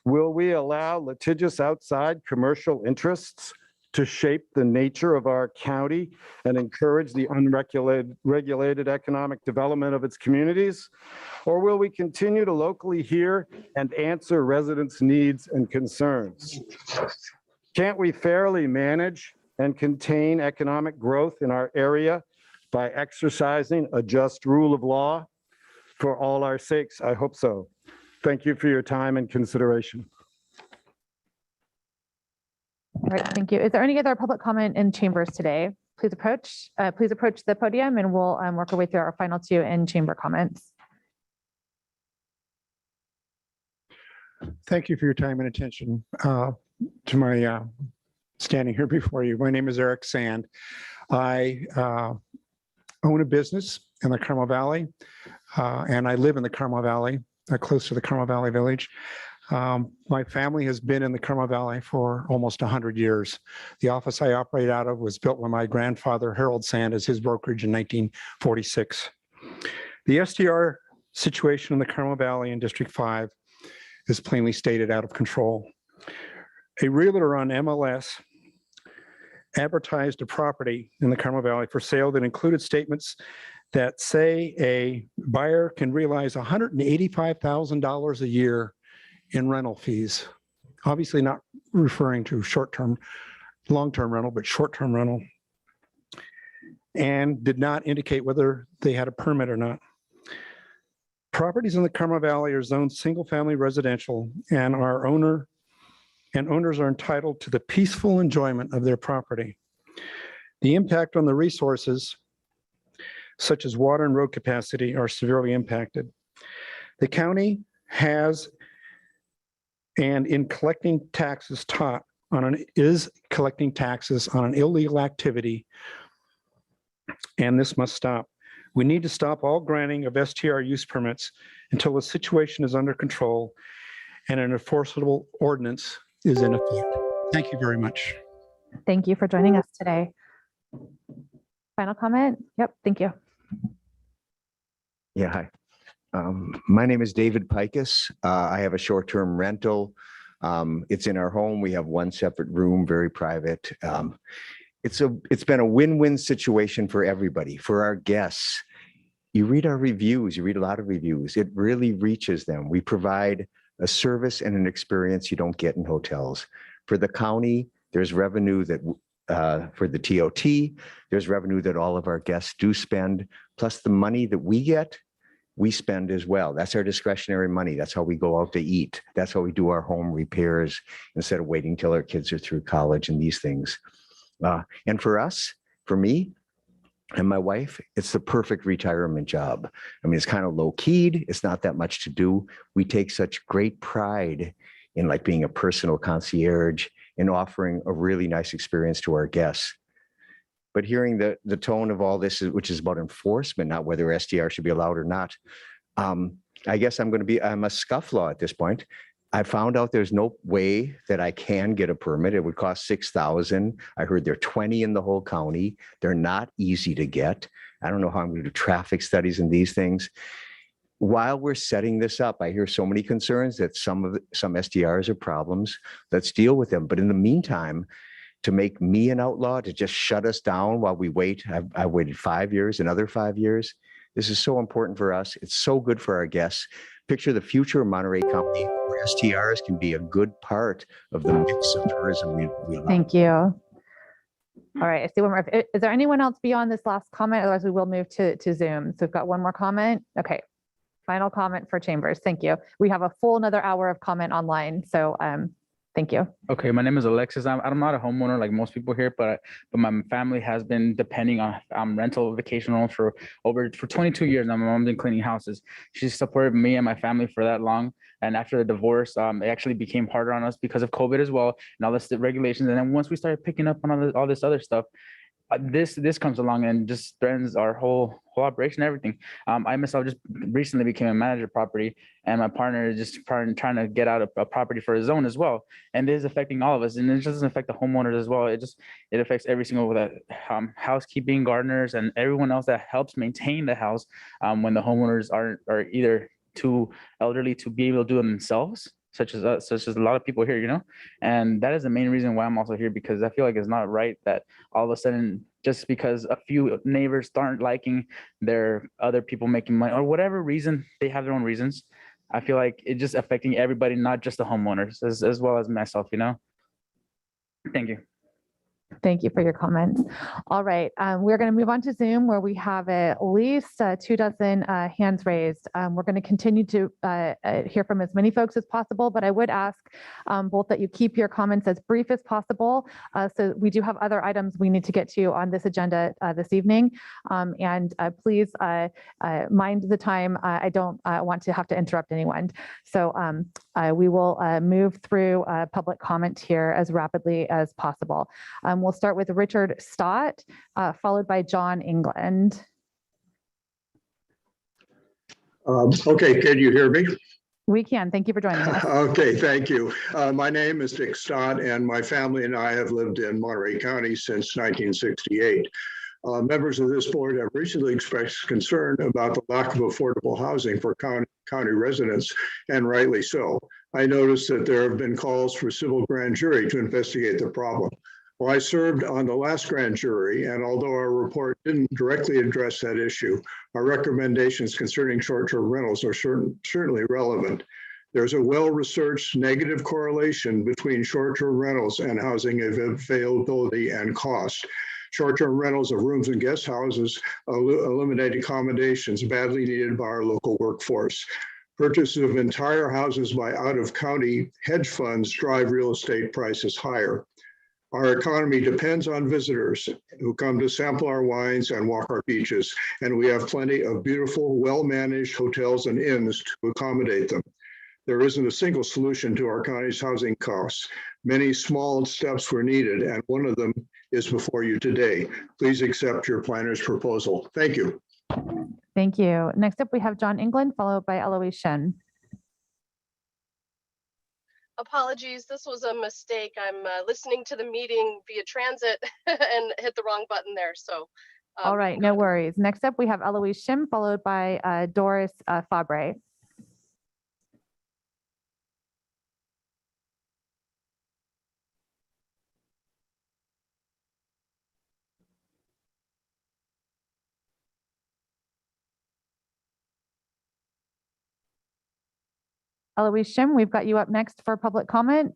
Will we allow litigious outside commercial interests to shape the nature of our county and encourage the unregulated economic development of its communities? Or will we continue to locally hear and answer residents' needs and concerns? Can't we fairly manage and contain economic growth in our area by exercising a just rule of law for all our sakes? I hope so. Thank you for your time and consideration. All right, thank you. Is there any other public comment in chambers today? Please approach the podium and we'll work our way through our final two in chamber comments. Thank you for your time and attention to my standing here before you. My name is Eric Sand. I own a business in the Carmel Valley and I live in the Carmel Valley, close to the Carmel Valley Village. My family has been in the Carmel Valley for almost 100 years. The office I operate out of was built by my grandfather, Harold Sand, as his brokerage in 1946. The STR situation in the Carmel Valley in District 5 is plainly stated out of control. A realtor on MLS advertised a property in the Carmel Valley for sale that included statements that say a buyer can realize $185,000 a year in rental fees. Obviously not referring to short-term, long-term rental, but short-term rental. And did not indicate whether they had a permit or not. Properties in the Carmel Valley are zoned single-family residential and owners are entitled to the peaceful enjoyment of their property. The impact on the resources, such as water and road capacity, are severely impacted. The county has, and in collecting taxes is collecting taxes on an illegal activity, and this must stop. We need to stop all granting of STR use permits until the situation is under control and an enforceable ordinance is in effect. Thank you very much. Thank you for joining us today. Final comment? Yep, thank you. Yeah, hi. My name is David Pikus. I have a short-term rental. It's in our home. We have one separate room, very private. It's been a win-win situation for everybody, for our guests. You read our reviews, you read a lot of reviews. It really reaches them. We provide a service and an experience you don't get in hotels. For the county, there's revenue that for the TOT, there's revenue that all of our guests do spend, plus the money that we get, we spend as well. That's our discretionary money. That's how we go out to eat. That's how we do our home repairs instead of waiting till our kids are through college and these things. And for us, for me and my wife, it's the perfect retirement job. I mean, it's kind of low-keyed. It's not that much to do. We take such great pride in like being a personal concierge and offering a really nice experience to our guests. But hearing the tone of all this, which is about enforcement, not whether STR should be allowed or not, I guess I'm a scufflaw at this point. I found out there's no way that I can get a permit. It would cost $6,000. I heard there are 20 in the whole county. They're not easy to get. I don't know how I'm going to do traffic studies and these things. While we're setting this up, I hear so many concerns that some SDRs are problems. Let's deal with them. But in the meantime, to make me an outlaw, to just shut us down while we wait. I waited 5 years, another 5 years. This is so important for us. It's so good for our guests. Picture the future of Monterey County, where STRs can be a good part of the mix of tourism we love. Thank you. All right, I see one more. Is there anyone else beyond this last comment? Otherwise, we will move to Zoom. So we've got one more comment. Okay, final comment for Chambers. Thank you. We have a full another hour of comment online. So thank you. Okay, my name is Alexis. I'm not a homeowner like most people here, but my family has been depending on rental vacation rentals for 22 years now. My mom's been cleaning houses. She's supported me and my family for that long. And after the divorce, it actually became harder on us because of COVID as well and all this regulations. And then once we started picking up on all this other stuff, this comes along and just threatens our whole operation, everything. I myself just recently became a manager of property, and my partner is just trying to get out of a property for his own as well. And it is affecting all of us, and it doesn't affect the homeowners as well. It affects every single housekeeping, gardeners, and everyone else that helps maintain the house when the homeowners are either too elderly to be able to do it themselves, such as a lot of people here, and that is the main reason why I'm also here, because I feel like it's not right that all of a sudden, just because a few neighbors aren't liking their other people making money or whatever reason, they have their own reasons. I feel like it's just affecting everybody, not just the homeowners, as well as myself, Thank you. Thank you for your comments. All right, we're going to move on to Zoom, where we have at least 24 hands raised. We're going to continue to hear from as many folks as possible, but I would ask both that you keep your comments as brief as possible. So we do have other items we need to get to on this agenda this evening. And please mind the time. I don't want to have to interrupt anyone. So we will move through public comment here as rapidly as possible. We'll start with Richard Stott, followed by John England. Okay, can you hear me? We can. Thank you for joining us. Okay, thank you. My name is Dick Stott, and my family and I have lived in Monterey County since 1968. Members of this board have recently expressed concern about the lack of affordable housing for county residents, and rightly so. I noticed that there have been calls for civil grand jury to investigate the problem. Well, I served on the last grand jury, and although our report didn't directly address that issue, our recommendations concerning short-term rentals are certainly relevant. There's a well-researched negative correlation between short-term rentals and housing availability and cost. Short-term rentals of rooms and guest houses eliminate accommodations badly needed by our local workforce. Purchases of entire houses by out-of-county hedge funds drive real estate prices higher. Our economy depends on visitors who come to sample our wines and walk our beaches, and we have plenty of beautiful, well-managed hotels and inns to accommodate them. There isn't a single solution to our county's housing costs. Many small steps were needed, and one of them is before you today. Please accept your planner's proposal. Thank you. Thank you. Next up, we have John England, followed by Eloise Shen. Apologies, this was a mistake. I'm listening to the meeting via transit and hit the wrong button there. So, all right, no worries. Next up, we have Eloise Shim, followed by Doris Fabre. Eloise Shim, we've got you up next for public comment.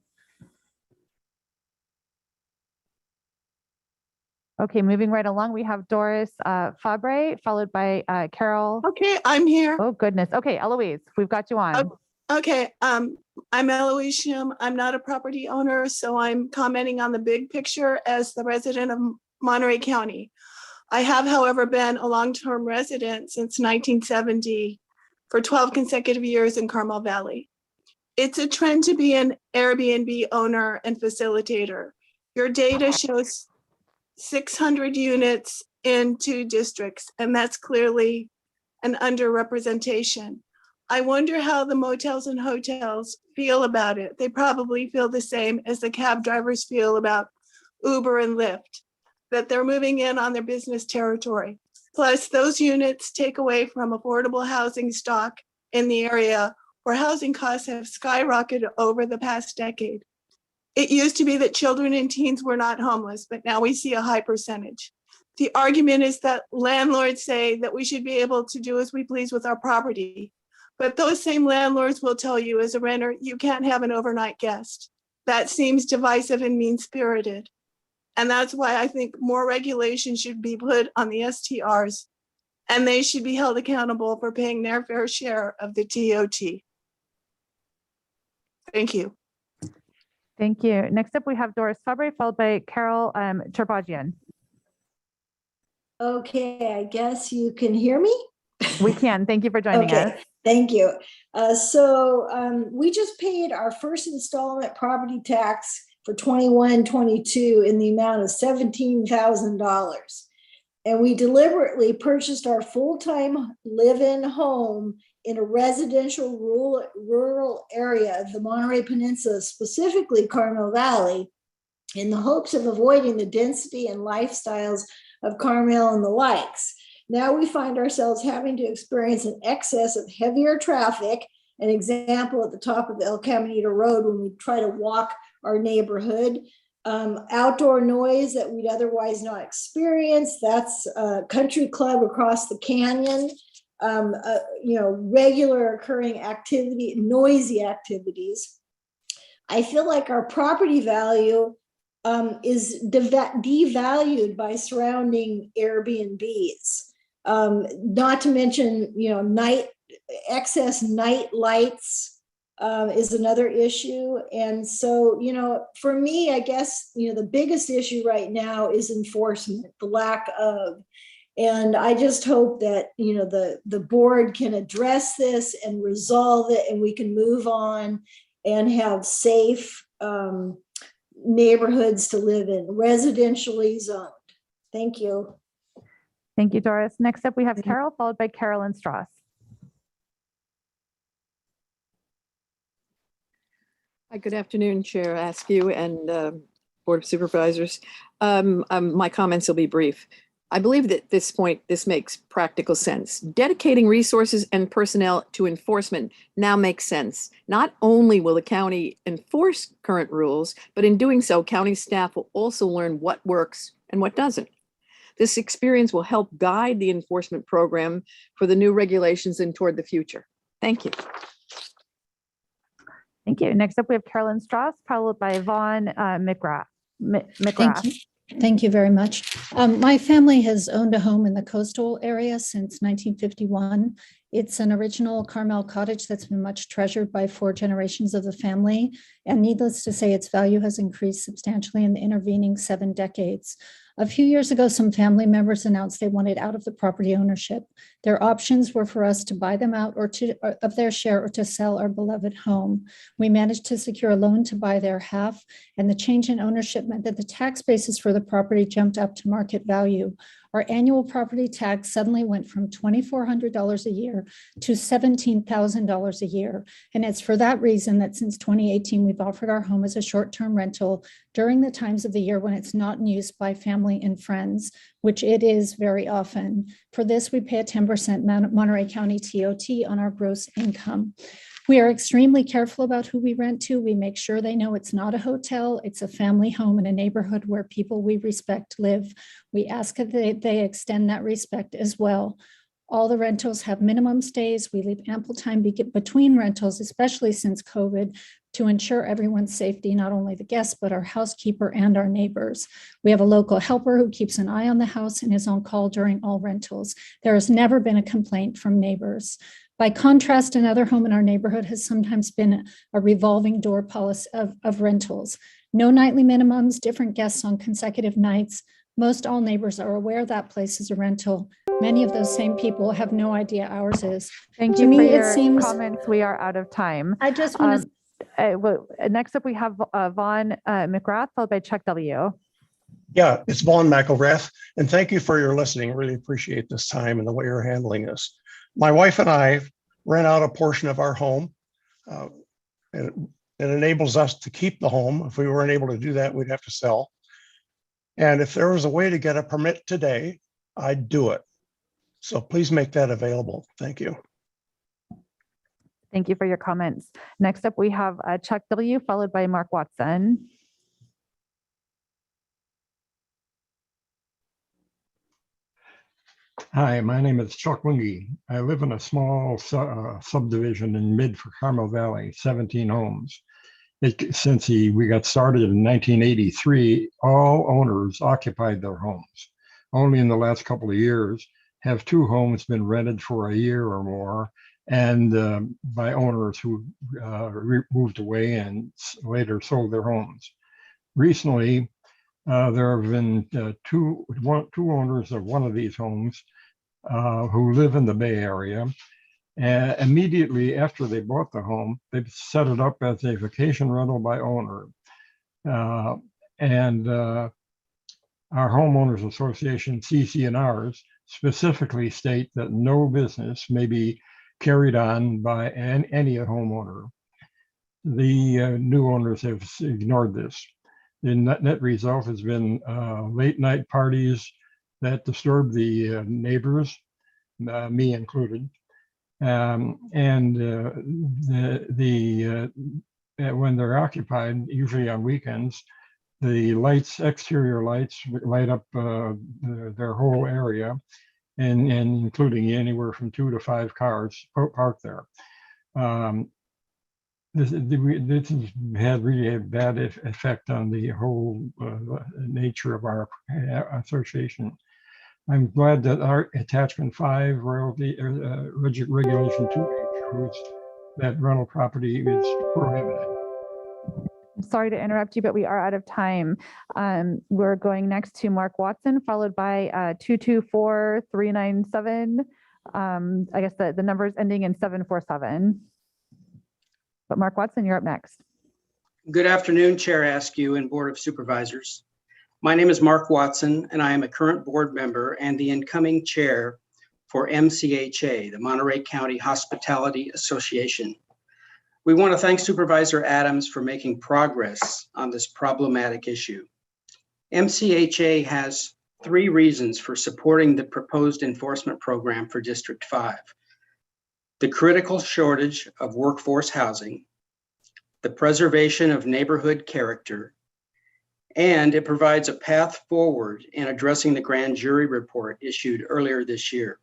Okay, moving right along, we have Doris Fabre, followed by Carol. Okay, I'm here. Oh, goodness. Okay, Eloise, we've got you on. Okay, I'm Eloise Shim. I'm not a property owner, so I'm commenting on the big picture as the resident of Monterey County. I have, however, been a long-term resident since 1970 for 12 consecutive years in Carmel Valley. It's a trend to be an Airbnb owner and facilitator. Your data shows 600 units in 2 districts, and that's clearly an underrepresentation. I wonder how the motels and hotels feel about it. They probably feel the same as the cab drivers feel about Uber and Lyft, that they're moving in on their business territory. Plus, those units take away from affordable housing stock in the area where housing costs have skyrocketed over the past decade. It used to be that children and teens were not homeless, but now we see a high percentage. The argument is that landlords say that we should be able to do as we please with our property. But those same landlords will tell you as a renter, you can't have an overnight guest. That seems divisive and mean-spirited. And that's why I think more regulation should be put on the STRs, and they should be held accountable for paying their fair share of the TOT. Thank you. Thank you. Next up, we have Doris Fabry, followed by Carol Turbagian. Okay, I guess you can hear me? We can. Thank you for joining us. Thank you. We just paid our first installment property tax for 21-22 in the amount of $17,000. And we deliberately purchased our full-time live-in home in a residential rural area of the Monterey Peninsula, specifically Carmel Valley, in the hopes of avoiding the density and lifestyles of Carmel and the likes. Now we find ourselves having to experience an excess of heavier traffic, an example at the top of El Caminito Road when we try to walk our neighborhood, outdoor noise that we'd otherwise not experience. That's a country club across the canyon, regular occurring activity, noisy activities. I feel like our property value is devalued by surrounding Airbnbs. Not to mention, excess night lights is another issue. And so, for me, I guess, the biggest issue right now is enforcement, the lack of. And I just hope that, the board can address this and resolve it, and we can move on and have safe neighborhoods to live in, residentially zoned. Thank you. Thank you, Doris. Next up, we have Carol, followed by Carolyn Strauss. Hi, good afternoon, Chair Askew and Board of Supervisors. My comments will be brief. I believe that at this point, this makes practical sense. Dedicating resources and personnel to enforcement now makes sense. Not only will the county enforce current rules, but in doing so, county staff will also learn what works and what doesn't. This experience will help guide the enforcement program for the new regulations and toward the future. Thank you. Thank you. Next up, we have Carolyn Strauss, followed by Vaughn McGrath. Thank you. Thank you very much. My family has owned a home in the coastal area since 1951. It's an original Carmel cottage that's been much treasured by 4 generations of the family. And needless to say, its value has increased substantially in the intervening 7 decades. A few years ago, some family members announced they wanted out of the property ownership. Their options were for us to buy them out of their share or to sell our beloved home. We managed to secure a loan to buy their half, and the change in ownership meant that the tax basis for the property jumped up to market value. Our annual property tax suddenly went from $2,400 a year to $17,000 a year. And it's for that reason that since 2018, we've offered our home as a short-term rental during the times of the year when it's not in use by family and friends, which it is very often. For this, we pay a 10% Monterey County TOT on our gross income. We are extremely careful about who we rent to. We make sure they know it's not a hotel, it's a family home in a neighborhood where people we respect live. We ask that they extend that respect as well. All the rentals have minimum stays. We leave ample time between rentals, especially since COVID, to ensure everyone's safety, not only the guests, but our housekeeper and our neighbors. We have a local helper who keeps an eye on the house and is on call during all rentals. There has never been a complaint from neighbors. By contrast, another home in our neighborhood has sometimes been a revolving door policy of rentals. No nightly minimums, different guests on consecutive nights. Most all neighbors are aware that place is a rental. Many of those same people have no idea ours is. Thank you for your comments. We are out of time. I just want to Next up, we have Vaughn McGrath, followed by Chuck W. Yeah, it's Vaughn McElrath, and thank you for your listening. Really appreciate this time and the way you're handling this. My wife and I rent out a portion of our home. And it enables us to keep the home. If we weren't able to do that, we'd have to sell. And if there was a way to get a permit today, I'd do it. So please make that available. Thank you. Thank you for your comments. Next up, we have Chuck W., followed by Mark Watson. Hi, my name is Chuck Wingy. I live in a small subdivision in Carmel Valley, 17 homes. Since we got started in 1983, all owners occupied their homes. Only in the last couple of years have 2 homes been rented for a year or more, and by owners who moved away and later sold their homes. Recently, there have been two owners of one of these homes who live in the Bay Area. And immediately after they bought the home, they've set it up as a vacation rental by owner. And our homeowners association, CC&Rs, specifically state that no business may be carried on by any homeowner. The new owners have ignored this. The net result has been late night parties that disturb the neighbors, me included. When they're occupied, usually on weekends, the exterior lights light up their whole area, and including anywhere from 2 to 5 cars parked there. This has had really a bad effect on the whole nature of our association. I'm glad that our attachment 5 royalty regulation 2 shows that rental property is prohibited. I'm sorry to interrupt you, but we are out of time. We're going next to Mark Watson, followed by 224397. I guess the numbers ending in 747. But Mark Watson, you're up next. Good afternoon, Chair Askew and Board of Supervisors. My name is Mark Watson, and I am a current board member and the incoming chair for MCHA, the Monterey County Hospitality Association. We want to thank Supervisor Adams for making progress on this problematic issue. MCHA has 3 reasons for supporting the proposed enforcement program for District 5. The critical shortage of workforce housing, the preservation of neighborhood character, and it provides a path forward in addressing the grand jury report issued earlier this year.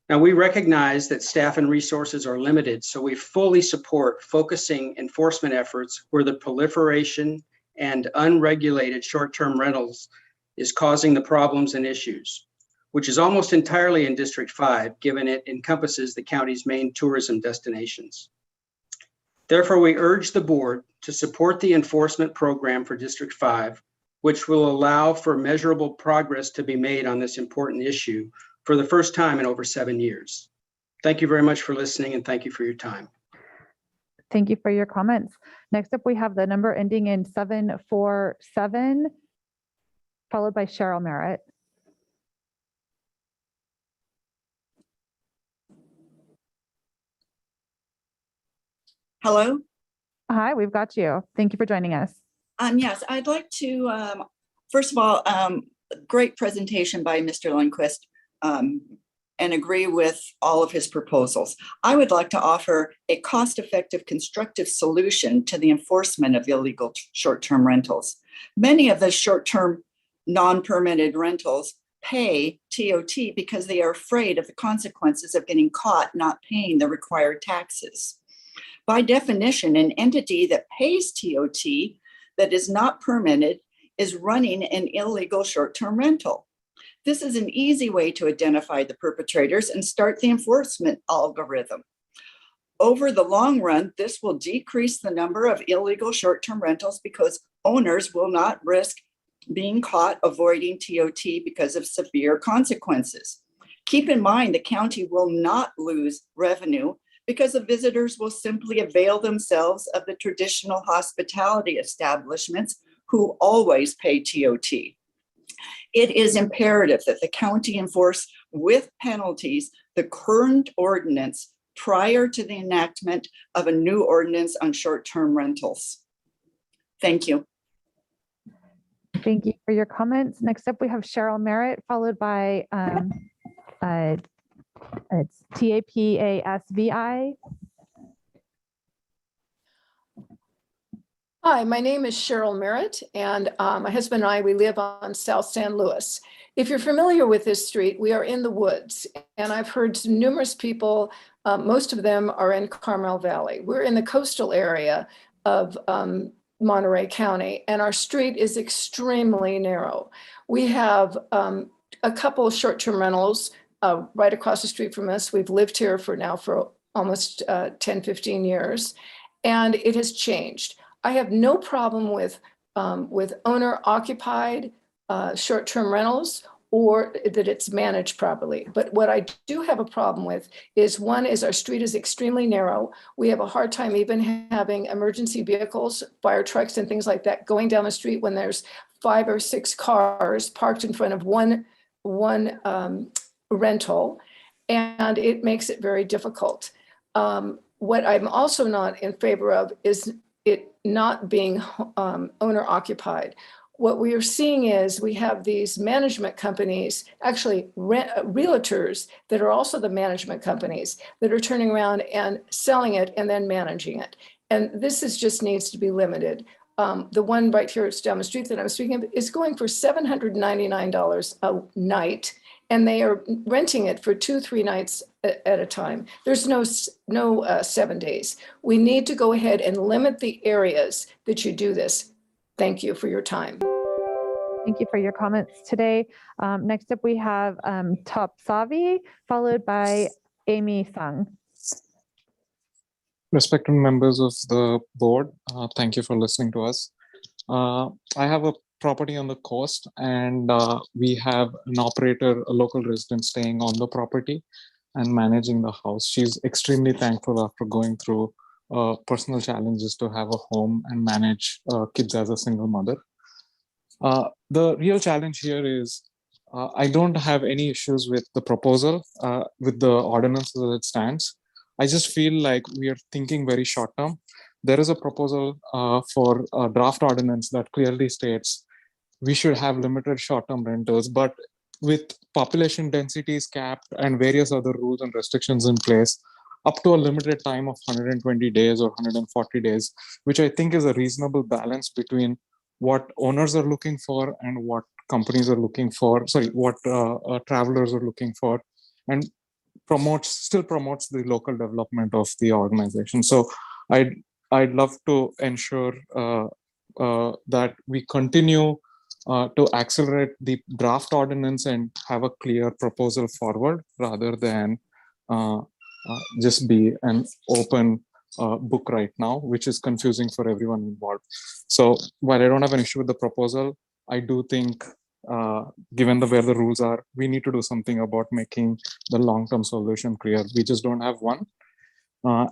Now, we recognize that staff and resources are limited, so we fully support focusing enforcement efforts where the proliferation and unregulated short-term rentals is causing the problems and issues, which is almost entirely in District 5, given it encompasses the county's main tourism destinations. Therefore, we urge the board to support the enforcement program for District 5, which will allow for measurable progress to be made on this important issue for the first time in over 7 years. Thank you very much for listening, and thank you for your time. Thank you for your comments. Next up, we have the number ending in 747, followed by Cheryl Merritt. Hello. Hi, we've got you. Thank you for joining us. Yes, I'd like to, first of all, great presentation by Mr. Lundquist, and agree with all of his proposals. I would like to offer a cost-effective constructive solution to the enforcement of illegal short-term rentals. Many of the short-term non-permitted rentals pay TOT because they are afraid of the consequences of getting caught not paying the required taxes. By definition, an entity that pays TOT that is not permitted is running an illegal short-term rental. This is an easy way to identify the perpetrators and start the enforcement algorithm. Over the long run, this will decrease the number of illegal short-term rentals because owners will not risk being caught avoiding TOT because of severe consequences. Keep in mind, the county will not lose revenue because the visitors will simply avail themselves of the traditional hospitality establishments who always pay TOT. It is imperative that the county enforce with penalties the current ordinance prior to the enactment of a new ordinance on short-term rentals. Thank you. Thank you for your comments. Next up, we have Cheryl Merritt, followed by it's TAPASVI. Hi, my name is Cheryl Merritt, and my husband and I, we live on South San Luis. If you're familiar with this street, we are in the woods, and I've heard numerous people, most of them are in Carmel Valley. We're in the coastal area of Monterey County, and our street is extremely narrow. We have a couple of short-term rentals right across the street from us. We've lived here for almost 10, 15 years, and it has changed. I have no problem with owner-occupied short-term rentals or that it's managed properly. But what I do have a problem with is, one is our street is extremely narrow. We have a hard time even having emergency vehicles, fire trucks and things like that going down the street when there's 5 or 6 cars parked in front of one rental, and it makes it very difficult. What I'm also not in favor of is it not being owner occupied. What we are seeing is we have these management companies, actually realtors that are also the management companies that are turning around and selling it and then managing it. And this just needs to be limited. The one right here, it's down the street that I'm speaking of, is going for $799 a night, and they are renting it for 2-3 nights at a time. There's no 7 days. We need to go ahead and limit the areas that you do this. Thank you for your time. Thank you for your comments today. Next up, we have Top Savi, followed by Amy Sung. Respected members of the board, thank you for listening to us. I have a property on the coast, and we have an operator, a local resident staying on the property and managing the house. She's extremely thankful after going through personal challenges to have a home and manage kids as a single mother. The real challenge here is I don't have any issues with the proposal, with the ordinance as it stands. I just feel like we are thinking very short term. There is a proposal for a draft ordinance that clearly states we should have limited short-term rentals, but with population densities capped and various other rules and restrictions in place, up to a limited time of 120 days or 140 days, which I think is a reasonable balance between what owners are looking for and what companies are looking for, what travelers are looking for, and still promotes the local development of the organization. So I'd love to ensure that we continue to accelerate the draft ordinance and have a clear proposal forward rather than just be an open book right now, which is confusing for everyone involved. So while I don't have an issue with the proposal, I do think given where the rules are, we need to do something about making the long-term solution clear. We just don't have one.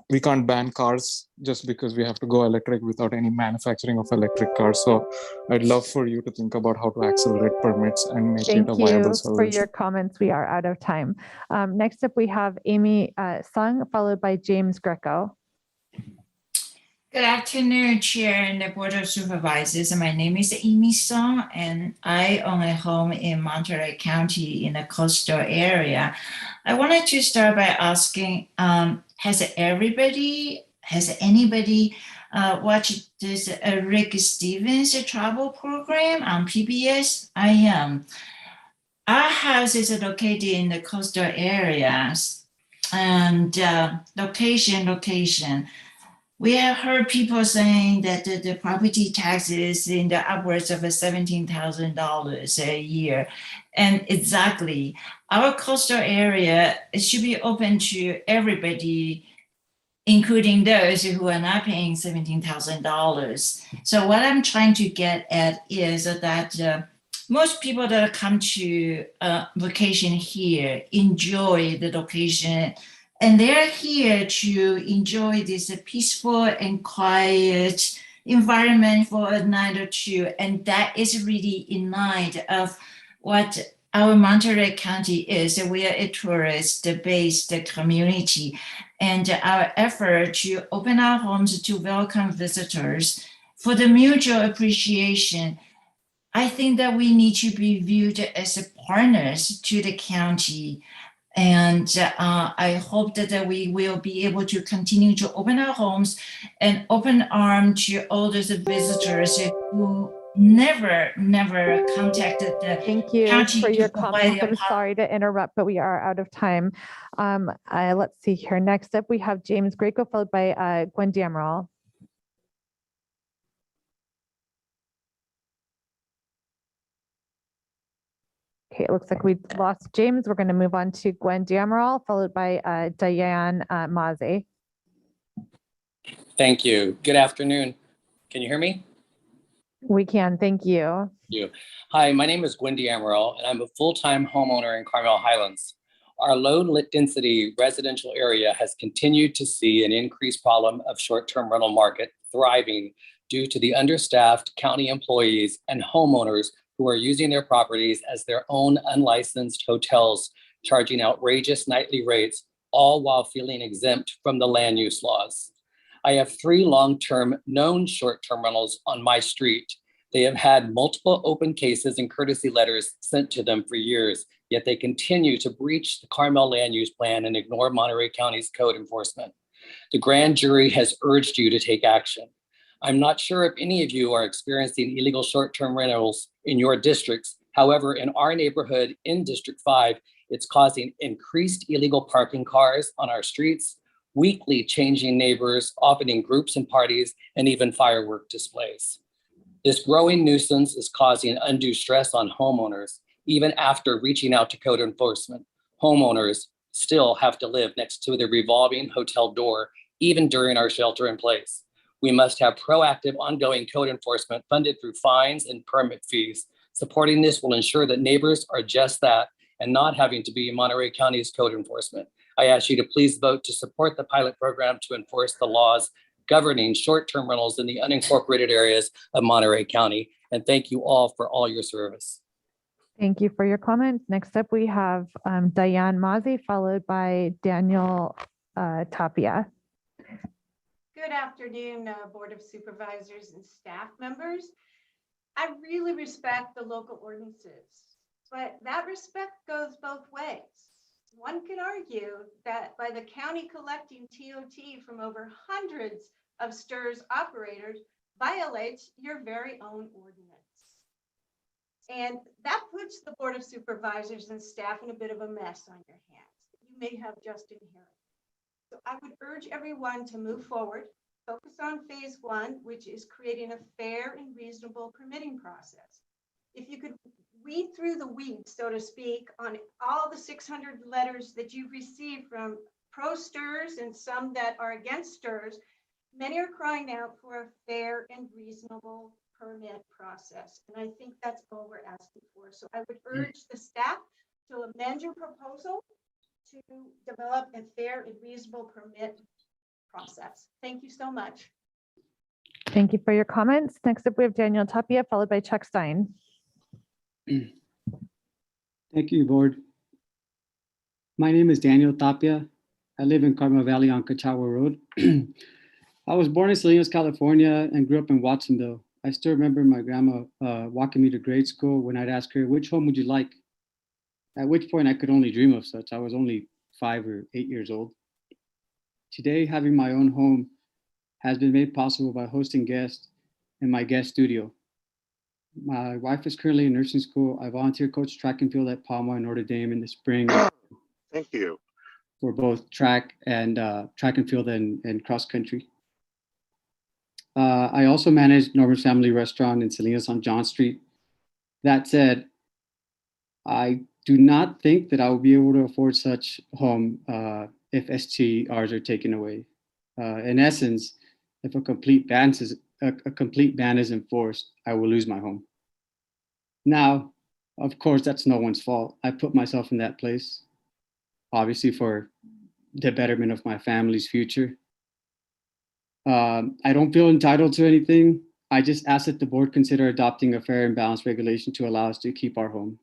We can't ban cars just because we have to go electric without any manufacturing of electric cars. So I'd love for you to think about how to accelerate permits and make it a viable solution. Thank you for your comments. We are out of time. Next up, we have Amy Sung, followed by James Greco. Good afternoon, Chair and the Board of Supervisors. My name is Amy Song, and I own a home in Monterey County in the coastal area. I wanted to start by asking, has anybody watched this Rick Stevens travel program on PBS? I am. Our house is located in the coastal areas, and location. We have heard people saying that the property tax is in the upwards of $17,000 a year. And exactly, our coastal area, it should be open to everybody, including those who are not paying $17,000. So what I'm trying to get at is that most people that come to vacation here enjoy the location And they're here to enjoy this peaceful and quiet environment for a night or two. And that is really in line of what our Monterey County is. We are a tourist-based community, and our effort to open our homes to welcome visitors for the mutual appreciation. I think that we need to be viewed as partners to the county. And I hope that we will be able to continue to open our homes and open arms to all those visitors who never contacted the Thank you county for to your provide comments. their I'm sorry to interrupt, but we are out of time. Let's see here. Next up, we have James Greco, followed by Gwen Damerall. Okay, it looks like we lost James. We're going to move on to Gwen Damerall, followed by Diane Maze. Thank you. Good afternoon. Can you hear me? We can, thank you. You. Hi, my name is Gwen Emerald, and I'm a full-time homeowner in Carmel Highlands. Our low-density residential area has continued to see an increased problem of short-term rental market thriving due to the understaffed county employees and homeowners who are using their properties as their own unlicensed hotels, charging outrageous nightly rates, all while feeling exempt from the land use laws. I have 3 long-term known short-term rentals on my street. They have had multiple open cases and courtesy letters sent to them for years, yet they continue to breach the Carmel land use plan and ignore Monterey County's code enforcement. The grand jury has urged you to take action. I'm not sure if any of you are experiencing illegal short-term rentals in your districts. However, in our neighborhood in District 5, it's causing increased illegal parking cars on our streets, weekly changing neighbors, often in groups and parties, and even firework displays. This growing nuisance is causing undue stress on homeowners. Even after reaching out to code enforcement, homeowners still have to live next to the revolving hotel door, even during our shelter in place. We must have proactive, ongoing code enforcement funded through fines and permit fees. Supporting this will ensure that neighbors are just that and not having to be Monterey County's code enforcement. I ask you to please vote to support the pilot program to enforce the laws governing short-term rentals in the unincorporated areas of Monterey County. And thank you all for all your service. Thank you for your comments. Next up, we have Diane Maze, followed by Daniel Tapia. Good afternoon, Board of Supervisors and staff members. I really respect the local ordinances, but that respect goes both ways. One could argue that by the county collecting TOT from over hundreds of STRS operators violates your very own ordinance. And that puts the Board of Supervisors and staff in a bit of a mess on your hands that you may have just inherited. So I would urge everyone to move forward, focus on phase 1, which is creating a fair and reasonable permitting process. If you could weed through the weeds, so to speak, on all the 600 letters that you've received from pro-STRS and some that are against STRS, many are crying out for a fair and reasonable permit process. And I think that's all we're asking for. So I would urge the staff to amend your proposal to develop a fair and reasonable permit process. Thank you so much. Thank you for your comments. Next up, we have Daniel Tapia, followed by Chuck Stein. Thank you, Board. My name is Daniel Tapia. I live in Carmel Valley on Cachagua Road. I was born in Salinas, California, and grew up in Watsonville. I still remember my grandma walking me to grade school when I'd ask her, which home would you like? At which point I could only dream of such. I was only 5 or 8 years old. Today, having my own home has been made possible by hosting guests in my guest studio. My wife is currently in nursing school. I volunteer coach track and field at Palma and Notre Dame in the spring. Thank you. For both track and field and cross country. I also manage Norman's Family Restaurant in Salinas on John Street. That said, I do not think that I will be able to afford such home if STRs are taken away. In essence, if a complete ban is enforced, I will lose my home. Now, of course, that's no one's fault. I put myself in that place, obviously for the betterment of my family's future. I don't feel entitled to anything. I just ask that the board consider adopting a fair and balanced regulation to allow us to keep our home.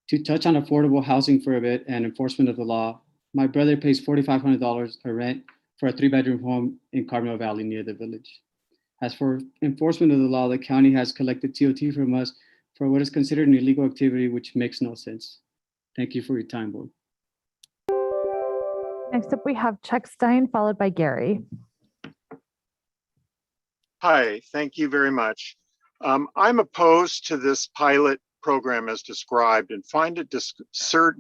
To touch on affordable housing for a bit and enforcement of the law, my brother pays $4,500 a rent for a 3-bedroom home in Carmel Valley near the village. As for enforcement of the law, the county has collected TOT from us for what is considered an illegal activity, which makes no sense. Thank you for your time, board. Next up, we have Chuck Stein, followed by Gary. Hi, thank you very much. I'm opposed to this pilot program as described and find it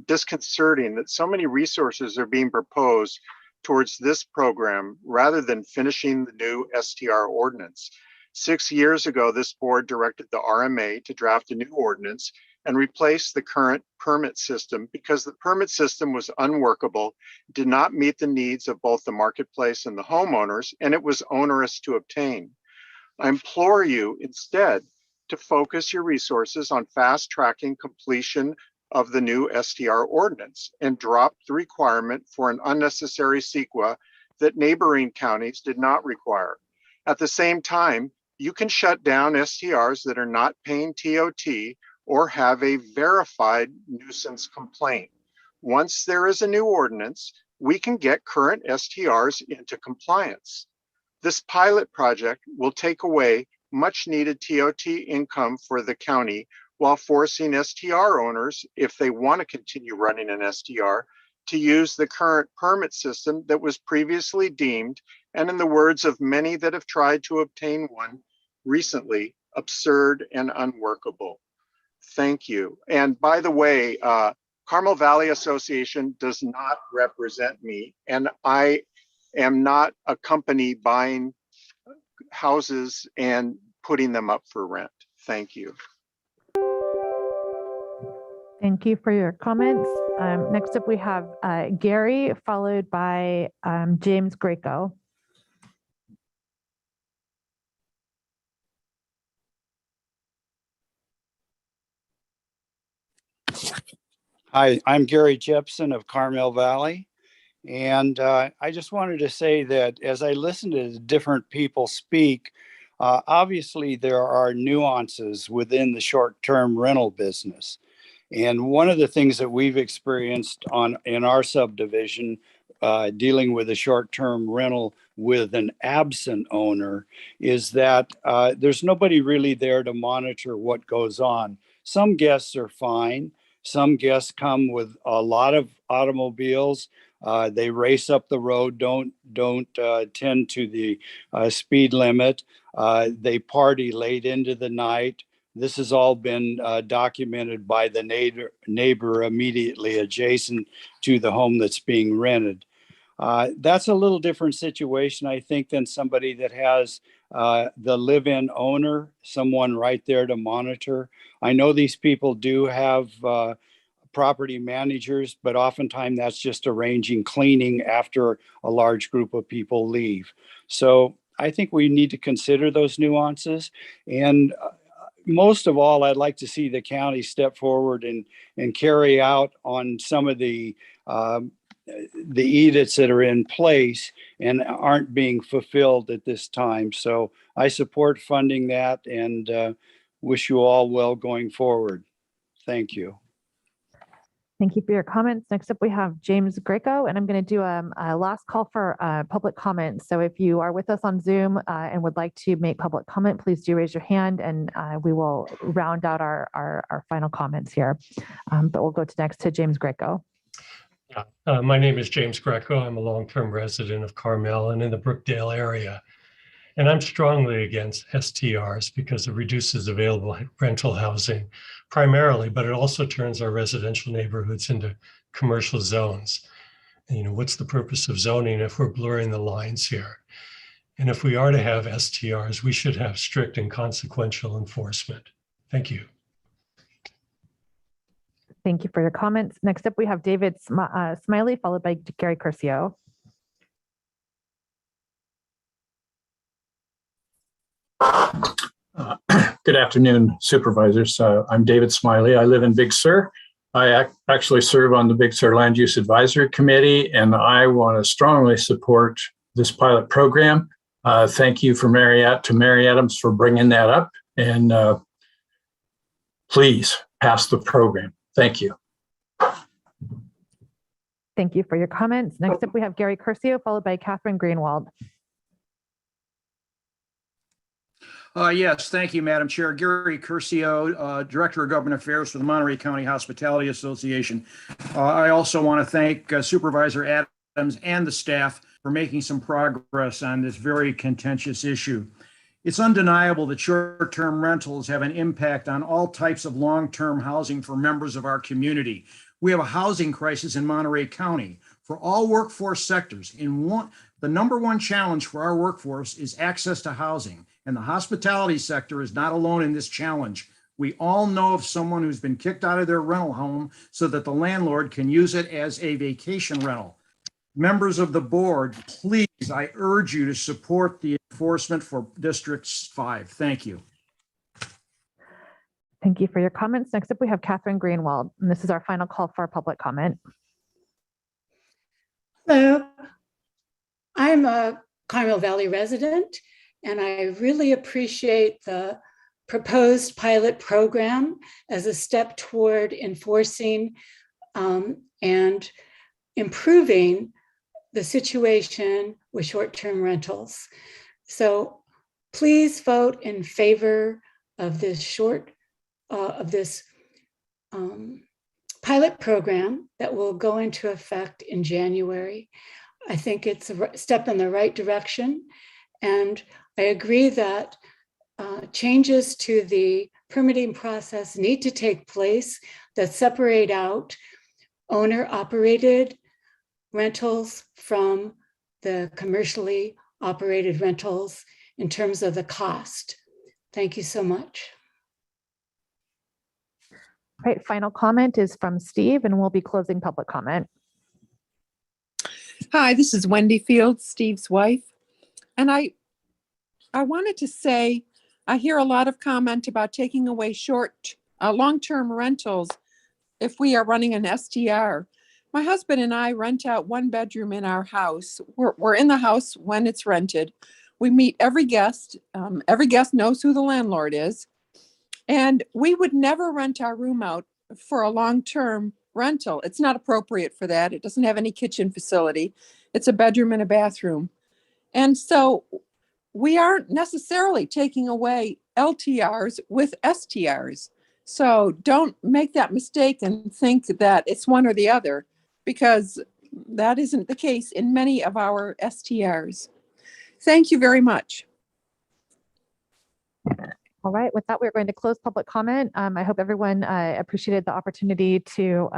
disconcerting that so many resources are being proposed towards this program rather than finishing the new STR ordinance. 6 years ago, this board directed the RMA to draft a new ordinance and replace the current permit system because the permit system was unworkable, did not meet the needs of both the marketplace and the homeowners, and it was onerous to obtain. I implore you instead to focus your resources on fast tracking completion of the new STR ordinance and drop the requirement for an unnecessary CEQA that neighboring counties did not require. At the same time, you can shut down STRs that are not paying TOT or have a verified nuisance complaint. Once there is a new ordinance, we can get current STRs into compliance. This pilot project will take away much needed TOT income for the county while forcing STR owners, if they want to continue running an STR, to use the current permit system that was previously deemed, and in the words of many that have tried to obtain one recently, absurd and unworkable. Thank you. And by the way, Carmel Valley Association does not represent me, and I am not a company buying houses and putting them up for rent. Thank you. Thank you for your comments. Next up, we have Gary, followed by James Greco. Hi, I'm Gary Jepson of Carmel Valley. And I just wanted to say that as I listen to different people speak, obviously there are nuances within the short-term rental business. And one of the things that we've experienced in our subdivision, dealing with a short-term rental with an absent owner, is that there's nobody really there to monitor what goes on. Some guests are fine. Some guests come with a lot of automobiles. They race up the road, don't tend to the speed limit. They party late into the night. This has all been documented by the neighbor immediately adjacent to the home that's being rented. That's a little different situation, I think, than somebody that has the live-in owner, someone right there to monitor. I know these people do have property managers, but oftentimes that's just arranging cleaning after a large group of people leave. So I think we need to consider those nuances. And most of all, I'd like to see the county step forward and carry out on some of the edicts that are in place and aren't being fulfilled at this time. So I support funding that and wish you all well going forward. Thank you. Thank you for your comments. Next up, we have James Greco, and I'm going to do a last call for public comments. So if you are with us on Zoom and would like to make public comment, please do raise your hand and we will round out our final comments here. But we'll go next to James Greco. My name is James Greco. I'm a long-term resident of Carmel and in the Brookdale area. And I'm strongly against STRs because it reduces available rental housing primarily, but it also turns our residential neighborhoods into commercial zones. And, you know, what's the purpose of zoning if we're blurring the lines here? And if we are to have STRs, we should have strict and consequential enforcement. Thank you. Thank you for your comments. Next up, we have David Smiley, followed by Gary Curcio. Good afternoon, supervisors. I'm David Smiley. I live in Big Sur, I actually serve on the Big Sur Land Use Advisory Committee, and I want to strongly support this pilot program. Thank you to Mary Adams for bringing that up, and please pass the program. Thank you. Thank you for your comments. Next up, we have Gary Curcio, followed by Catherine Greenwald. Yes, thank you, Madam Chair. Gary Curcio, Director of Government Affairs for the Monterey County Hospitality Association. I also want to thank Supervisor Adams and the staff for making some progress on this very contentious issue. It's undeniable that short-term rentals have an impact on all types of long-term housing for members of our community. We have a housing crisis in Monterey County for all workforce sectors. The number one challenge for our workforce is access to housing, and the hospitality sector is not alone in this challenge. We all know of someone who's been kicked out of their rental home so that the landlord can use it as a vacation rental. Members of the board, please, I urge you to support the enforcement for District 5. Thank you. Thank you for your comments. Next up, we have Catherine Greenwald, and this is our final call for public comment. Hello, I'm a Carmel Valley resident, and I really appreciate the proposed pilot program as a step toward enforcing and improving the situation with short-term rentals. So please vote in favor of this pilot program that will go into effect in January. I think it's a step in the right direction. And I agree that changes to the permitting process need to take place that separate out owner-operated rentals from the commercially operated rentals in terms of the cost. Thank you so much. All right, final comment is from Steve, and we'll be closing public comment. Hi, this is Wendy Fields, Steve's wife. And I wanted to say, I hear a lot of comment about taking away long-term rentals if we are running an STR. My husband and I rent out one bedroom in our house. We're in the house when it's rented. We meet every guest. Every guest knows who the landlord is. And we would never rent our room out for a long-term rental. It's not appropriate for that. It doesn't have any kitchen facility. It's a bedroom and a bathroom. And so we aren't necessarily taking away LTRs with STRs. So don't make that mistake and think that it's one or the other, because that isn't the case in many of our STRs. Thank you very much. All right, with that, we're going to close public comment. I hope everyone appreciated the opportunity to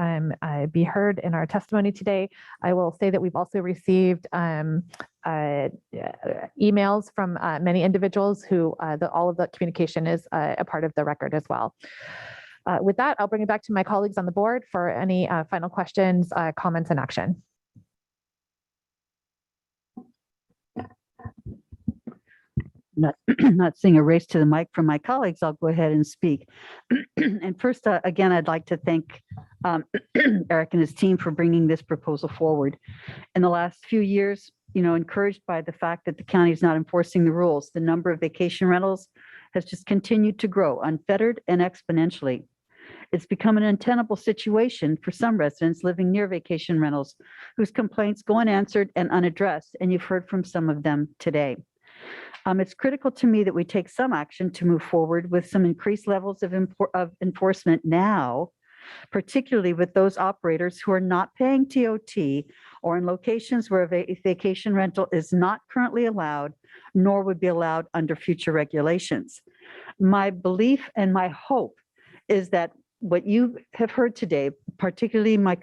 be heard in our testimony today. I will say that we've also received emails from many individuals who all of the communication is a part of the record as well. With that, I'll bring it back to my colleagues on the board for any final questions, comments, and action. Not seeing a race to the mic from my colleagues, I'll go ahead and speak. And first, again, I'd like to thank Eric and his team for bringing this proposal forward. In the last few years, encouraged by the fact that the county is not enforcing the rules, the number of vacation rentals has just continued to grow unfettered and exponentially. It's become an untenable situation for some residents living near vacation rentals whose complaints go unanswered and unaddressed, and you've heard from some of them today. It's critical to me that we take some action to move forward with some increased levels of enforcement now, particularly with those operators who are not paying TOT or in locations where a vacation rental is not currently allowed, nor would be allowed under future regulations. My belief and my hope is that what you have heard today, particularly my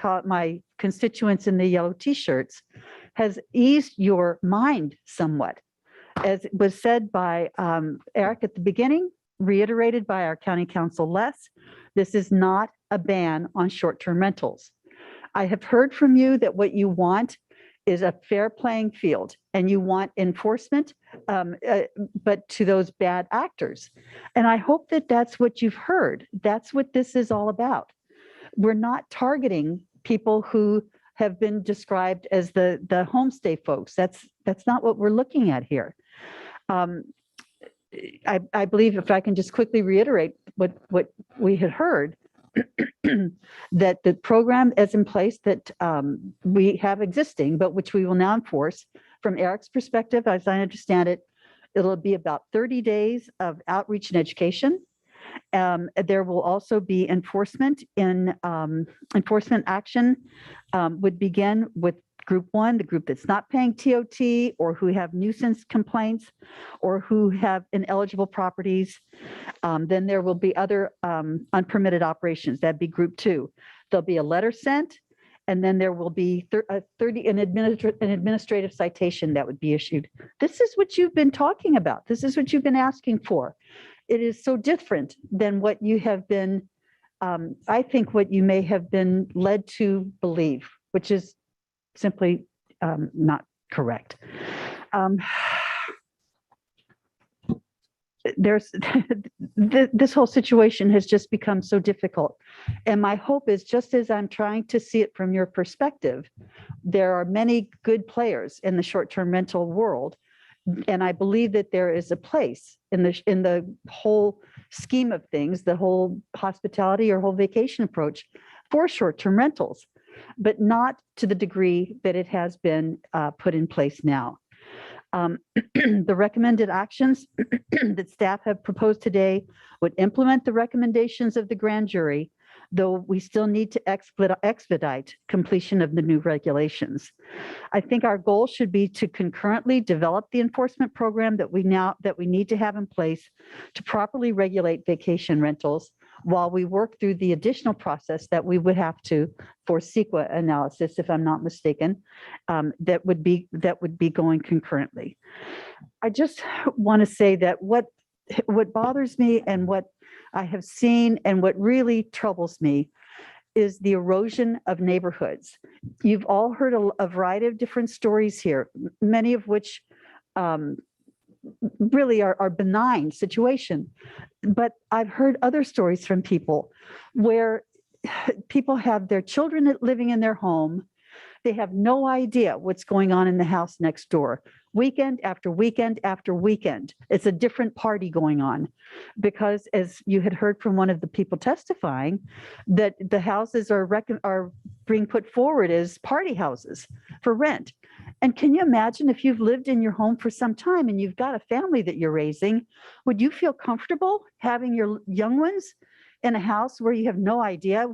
constituents in the yellow t-shirts, has eased your mind somewhat. As was said by Eric at the beginning, reiterated by our county counsel Les, this is not a ban on short-term rentals. I have heard from you that what you want is a fair playing field and you want enforcement, but to those bad actors. And I hope that that's what you've heard. That's what this is all about. We're not targeting people who have been described as the homestay folks. That's not what we're looking at here. I believe, if I can just quickly reiterate what we had heard, that the program is in place that we have existing, but which we will now enforce. From Eric's perspective, as I understand it, it'll be about 30 days of outreach and education. There will also be enforcement action would begin with group one, the group that's not paying TOT or who have nuisance complaints or who have ineligible properties. Then there will be other unpermitted operations. That'd be group two. There'll be a letter sent, and then there will be an administrative citation that would be issued. This is what you've been talking about. This is what you've been asking for. It is so different than what you have been, I think what you may have been led to believe, which is simply not correct. This whole situation has just become so difficult. And my hope is, just as I'm trying to see it from your perspective, there are many good players in the short-term rental world. And I believe that there is a place in the whole scheme of things, the whole hospitality or whole vacation approach for short-term rentals, but not to the degree that it has been put in place now. The recommended actions that staff have proposed today would implement the recommendations of the grand jury, though we still need to expedite completion of the new regulations. I think our goal should be to concurrently develop the enforcement program that we need to have in place to properly regulate vacation rentals, while we work through the additional process that we would have to for CEQA analysis, if I'm not mistaken, that would be going concurrently. I just want to say that what bothers me and what I have seen and what really troubles me is the erosion of neighborhoods. You've all heard a variety of different stories here, many of which really are benign situation. But I've heard other stories from people where people have their children living in their home. They have no idea what's going on in the house next door. Weekend after weekend after weekend, it's a different party going on, because as you had heard from one of the people testifying, that the houses are being put forward as party houses for rent. And can you imagine, if you've lived in your home for some time and you've got a family that you're raising, would you feel comfortable having your young ones in a house where you have no idea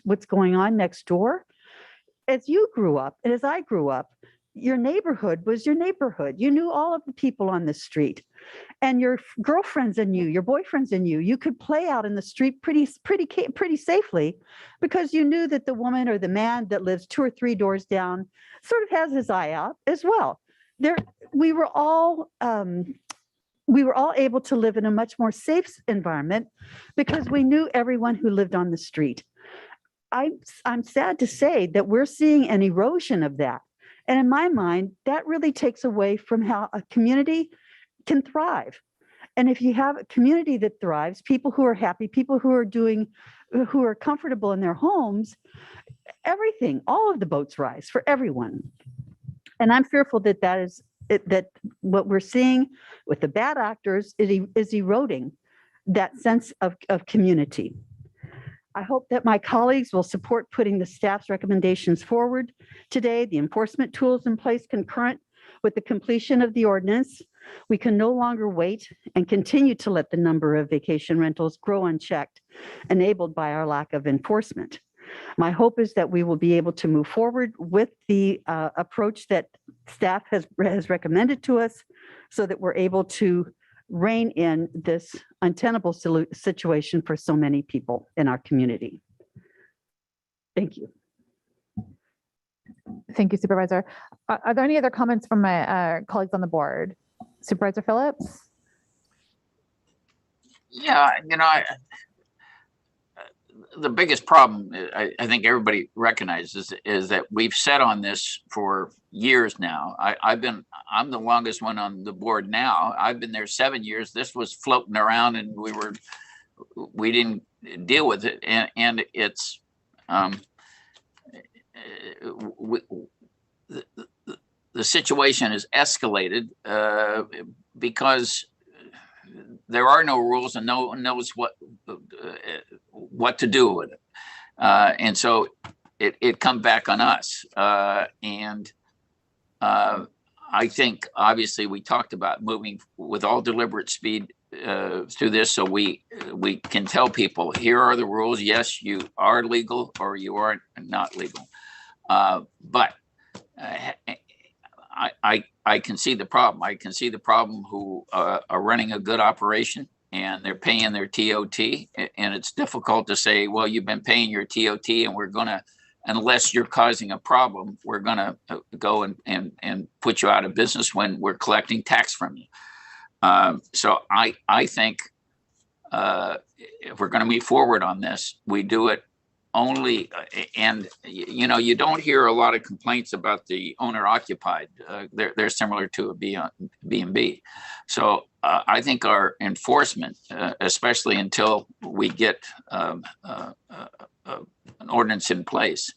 what's going on next door? As you grew up, and as I grew up, your neighborhood was your neighborhood. You knew all of the people on the street, and your girlfriends and your boyfriends and you could play out in the street pretty safely, because you knew that the woman or the man that lives 2 or 3 doors down sort of has his eye out as well. We were all able to live in a much more safe environment because we knew everyone who lived on the street. I'm sad to say that we're seeing an erosion of that. And in my mind, that really takes away from how a community can thrive. And if you have a community that thrives, people who are happy, people who are comfortable in their homes, everything, all of the boats rise for everyone. And I'm fearful that what we're seeing with the bad actors is eroding that sense of community. I hope that my colleagues will support putting the staff's recommendations forward today, the enforcement tools in place concurrent with the completion of the ordinance. We can no longer wait and continue to let the number of vacation rentals grow unchecked, enabled by our lack of enforcement. My hope is that we will be able to move forward with the approach that staff has recommended to us, so that we're able to rein in this untenable situation for so many people in our community. Thank you. Thank you, Supervisor. Are there any other comments from my colleagues on the board? Supervisor Phillips? Yeah, the biggest problem I think everybody recognizes is that we've sat on this for years now. I'm the longest one on the board now. I've been there 7 years. This was floating around and we didn't deal with it. And it's the situation is escalated because there are no rules and no one knows what to do with it. And so it come back on us. I think obviously we talked about moving with all deliberate speed through this, so we can tell people here are the rules. Yes, you are legal or you are not legal. But I can see the problem. I can see the problem who are running a good operation and they're paying their TOT, and it's difficult to say, well, you've been paying your TOT and we're gonna, unless you're causing a problem, we're gonna go and put you out of business when we're collecting tax from you. So I think if we're gonna move forward on this, we do it only, and you don't hear a lot of complaints about the owner occupied. They're similar to a B&B. So I think our enforcement, especially until we get an ordinance in place,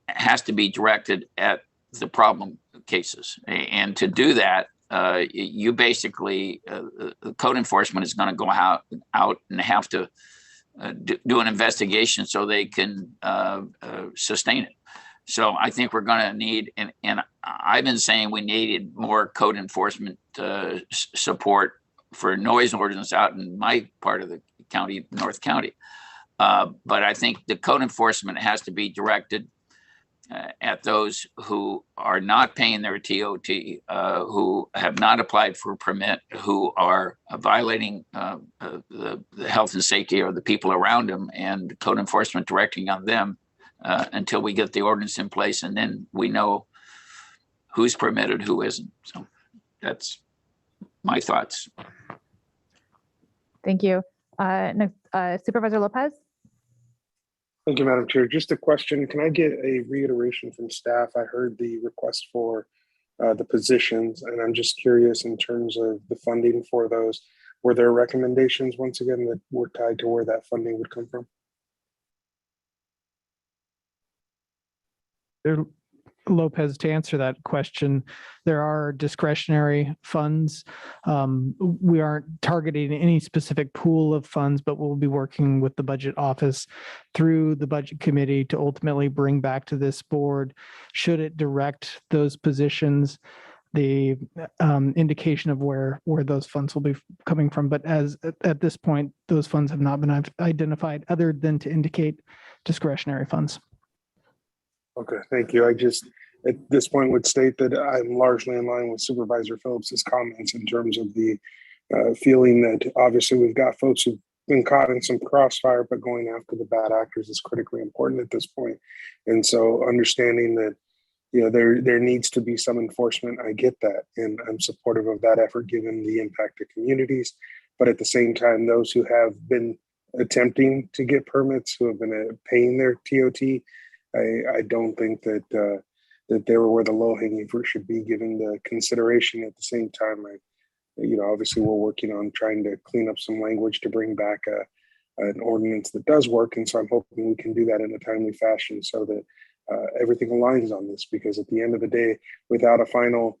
has to be directed at the problem cases. And to do that, you basically, code enforcement is going to go out and have to do an investigation so they can sustain it. So I think we're going to need, and I've been saying we needed more code enforcement support for noise ordinance out in my part of the county, North County. But I think the code enforcement has to be directed at those who are not paying their TOT, who have not applied for a permit, who are violating the health and safety of the people around them, and code enforcement directing on them until we get the ordinance in place, and then we know who's permitted, who isn't. So that's my thoughts. Thank you. Next, Supervisor Lopez. Thank you, Madam Chair. Just a question. Can I get a reiteration from staff? I heard the request for the positions, and I'm just curious in terms of the funding for those. Were there recommendations, once again, that were tied to where that funding would come from? Lopez, to answer that question, there are discretionary funds. We aren't targeting any specific pool of funds, but we'll be working with the budget office through the budget committee to ultimately bring back to this board, should it direct those positions, the indication of where those funds will be coming from. But as at this point, those funds have not been identified other than to indicate discretionary funds. Okay, thank you. I just, at this point, would state that I'm largely in line with Supervisor Phillips's comments in terms of the feeling that obviously we've got folks who've been caught in some crossfire, but going after the bad actors is critically important at this point. And so understanding that, there needs to be some enforcement, I get that. And I'm supportive of that effort given the impact to communities. But at the same time, those who have been attempting to get permits, who have been paying their TOT, I don't think that that they were where the low-hanging fruit should be given the consideration. At the same time, obviously we're working on trying to clean up some language to bring back an ordinance that does work. And so I'm hoping we can do that in a timely fashion so that everything aligns on this, because at the end of the day, without a final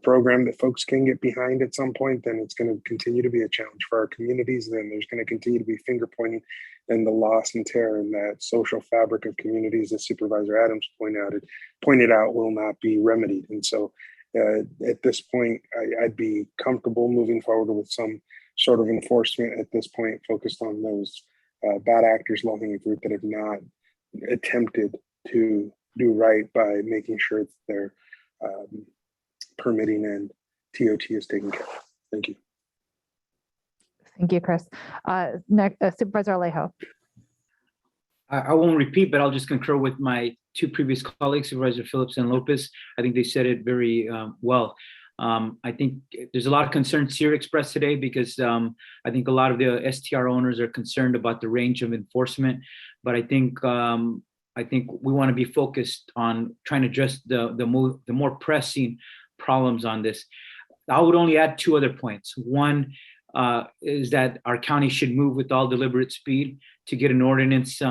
program that folks can get behind at some point, then it's going to continue to be a challenge for our communities. Then there's going to continue to be finger pointing and the loss and terror in that social fabric of communities, as Supervisor Adams pointed out, will not be remedied. And so at this point, I'd be comfortable moving forward with some sort of enforcement at this point, focused on those bad actors, low-hanging fruit that have not attempted to do right by making sure that their permitting and TOT is taken care of. Thank you. Thank you, Chris. Next, Supervisor Alejo. I won't repeat, but I'll just concur with my two previous colleagues, Supervisor Phillips and Lopez. I think they said it very well. I think there's a lot of concerns here expressed today because I think a lot of the STR owners are concerned about the range of enforcement, but I think we want to be focused on trying to address the more pressing problems on this. I would only add two other points. One is that our county should move with all deliberate speed to get an ordinance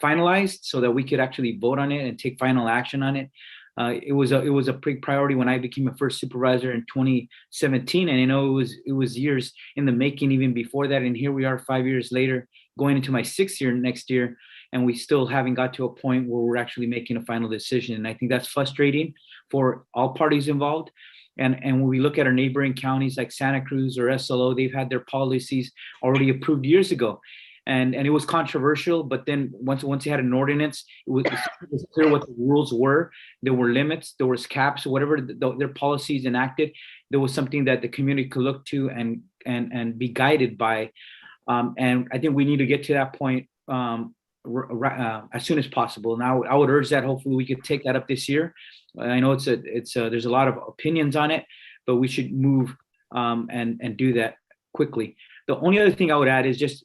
finalized so that we could actually vote on it and take final action on it. It was a big priority when I became a first supervisor in 2017, and I know it was years in the making even before that. And here we are 5 years later, going into my 6th year next year, and we still haven't got to a point where we're actually making a final decision. And I think that's frustrating for all parties involved. And when we look at our neighboring counties like Santa Cruz or SLO, they've had their policies already approved years ago. And it was controversial, but then once they had an ordinance, it was clear what the rules were. There were limits, there was caps, whatever their policies enacted. There was something that the community could look to and be guided by. And I think we need to get to that point as soon as possible. Now, I would urge that hopefully we could take that up this year. I know there's a lot of opinions on it, but we should move and do that quickly. The only other thing I would add is just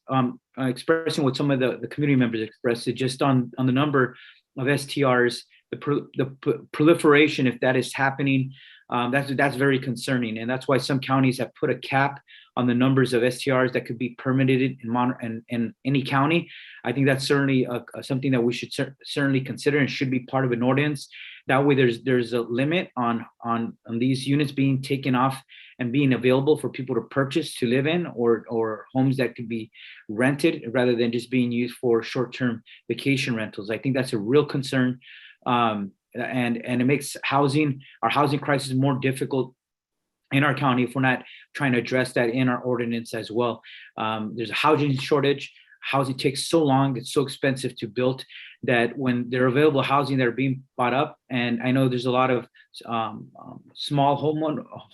expressing what some of the community members expressed, just on the number of STRs, the proliferation, if that is happening, that's very concerning. And that's why some counties have put a cap on the numbers of STRs that could be permitted in any county. I think that's certainly something that we should certainly consider and should be part of an ordinance. That way there's a limit on these units being taken off and being available for people to purchase to live in, or homes that could be rented rather than just being used for short-term vacation rentals. I think that's a real concern. And it makes our housing crisis more difficult in our county if we're not trying to address that in our ordinance as well. There's a housing shortage. Housing takes so long, it's so expensive to build, that when there are available housing that are being bought up, and I know there's a lot of small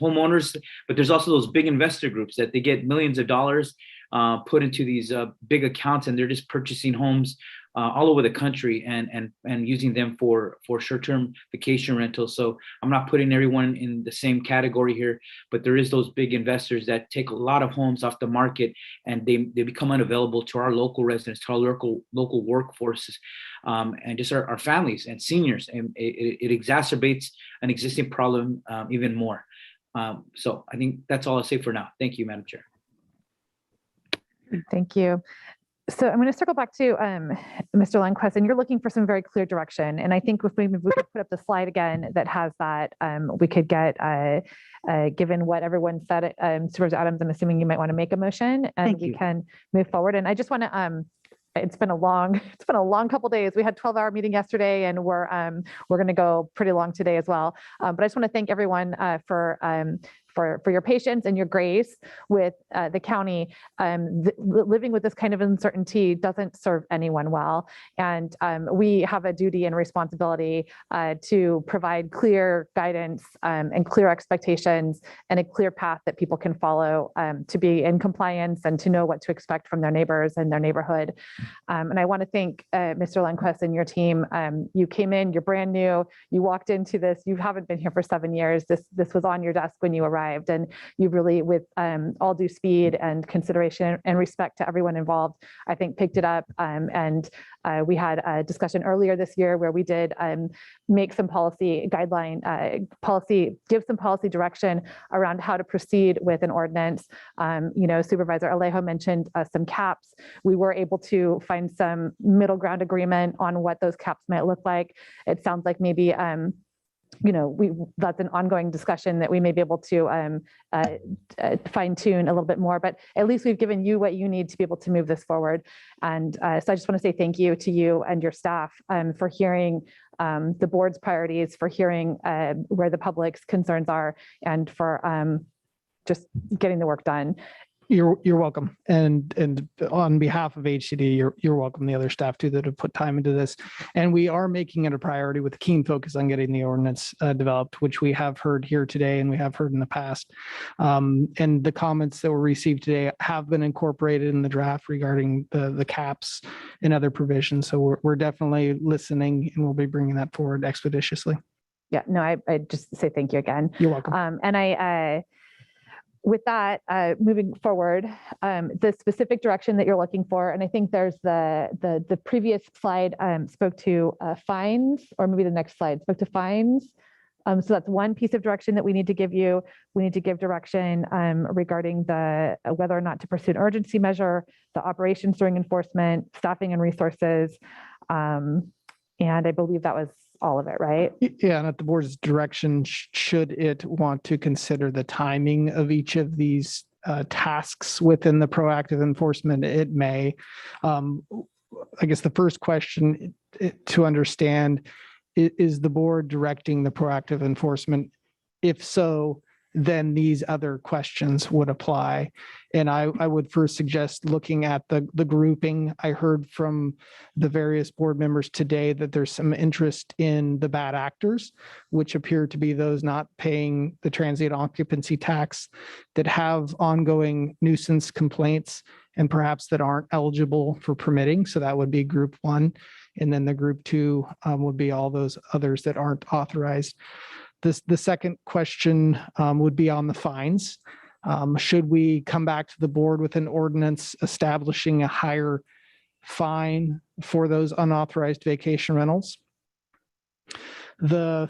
homeowners, but there's also those big investor groups that they get millions of dollars put into these big accounts, and they're just purchasing homes all over the country and using them for short-term vacation rentals. So I'm not putting everyone in the same category here, but there is those big investors that take a lot of homes off the market, and they become unavailable to our local residents, to our local workforces, and just our families and seniors. And it exacerbates an existing problem even more. So I think that's all I'll say for now. Thank you, Madam Chair. Thank you. So I'm going to circle back to Mr. Lundquist, and you're looking for some very clear direction. And I think if we could put up the slide again that has that, we could get, given what everyone said, Supervisor Adams, I'm assuming you might want to make a motion, and we can move forward. And I just want to, it's been a long couple of days. We had 12-hour meeting yesterday, and we're going to go pretty long today as well. But I just want to thank everyone for your patience and your grace with the county. Living with this kind of uncertainty doesn't serve anyone well. And we have a duty and responsibility to provide clear guidance and clear expectations and a clear path that people can follow to be in compliance and to know what to expect from their neighbors and their neighborhood. And I want to thank Mr. Lundquist and your team. You came in, you're brand new, you walked into this, you haven't been here for 7 years. This was on your desk when you arrived. And you really, with all due speed and consideration and respect to everyone involved, I think picked it up. And we had a discussion earlier this year where we did make some policy give some policy direction around how to proceed with an ordinance. Supervisor Alejo mentioned some caps. We were able to find some middle ground agreement on what those caps might look like. It sounds like maybe that's an ongoing discussion that we may be able to fine tune a little bit more, but at least we've given you what you need to be able to move this forward. And so I just want to say thank you to you and your staff for hearing the board's priorities, for hearing where the public's concerns are, and for just getting the work done. You're welcome. And on behalf of HCD, you're welcome, the other staff too that have put time into this. And we are making it a priority with a keen focus on getting the ordinance developed, which we have heard here today and we have heard in the past. And the comments that were received today have been incorporated in the draft regarding the caps and other provisions. So we're definitely listening, and we'll be bringing that forward expeditiously. Yeah, no, I just say thank you again. You're welcome. And with that, moving forward, the specific direction that you're looking for, and I think there's the previous slide spoke to fines, or maybe the next slide spoke to fines. So that's one piece of direction that we need to give you. We need to give direction regarding the whether or not to pursue an urgency measure, the operations during enforcement, staffing and resources. And I believe that was all of it, right? Yeah, and at the board's direction, should it want to consider the timing of each of these tasks within the proactive enforcement, it may. I guess the first question to understand, is the board directing the proactive enforcement? If so, then these other questions would apply. And I would first suggest looking at the grouping. I heard from the various board members today that there's some interest in the bad actors, which appear to be those not paying the transient occupancy tax, that have ongoing nuisance complaints, and perhaps that aren't eligible for permitting. So that would be group one. And then the group two would be all those others that aren't authorized. The second question would be on the fines. Should we come back to the board with an ordinance establishing a higher fine for those unauthorized vacation rentals? The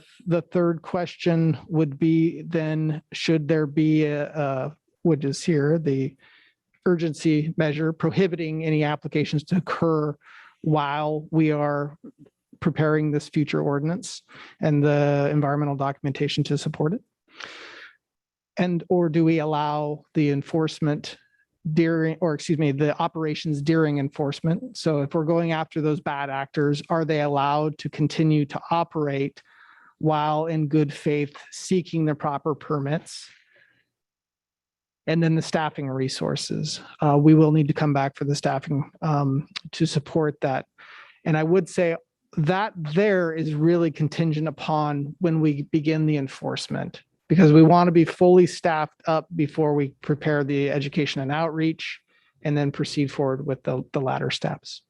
third question would be then, should there be which is here, the urgency measure prohibiting any applications to occur while we are preparing this future ordinance and the environmental documentation to support it? And or do we allow the enforcement during, or excuse me, the operations during enforcement? So if we're going after those bad actors, are they allowed to continue to operate while in good faith seeking the proper permits? And then the staffing resources. We will need to come back for the staffing to support that. And I would say that there is really contingent upon when we begin the enforcement, because we want to be fully staffed up before we prepare the education and outreach and then proceed forward with the latter steps.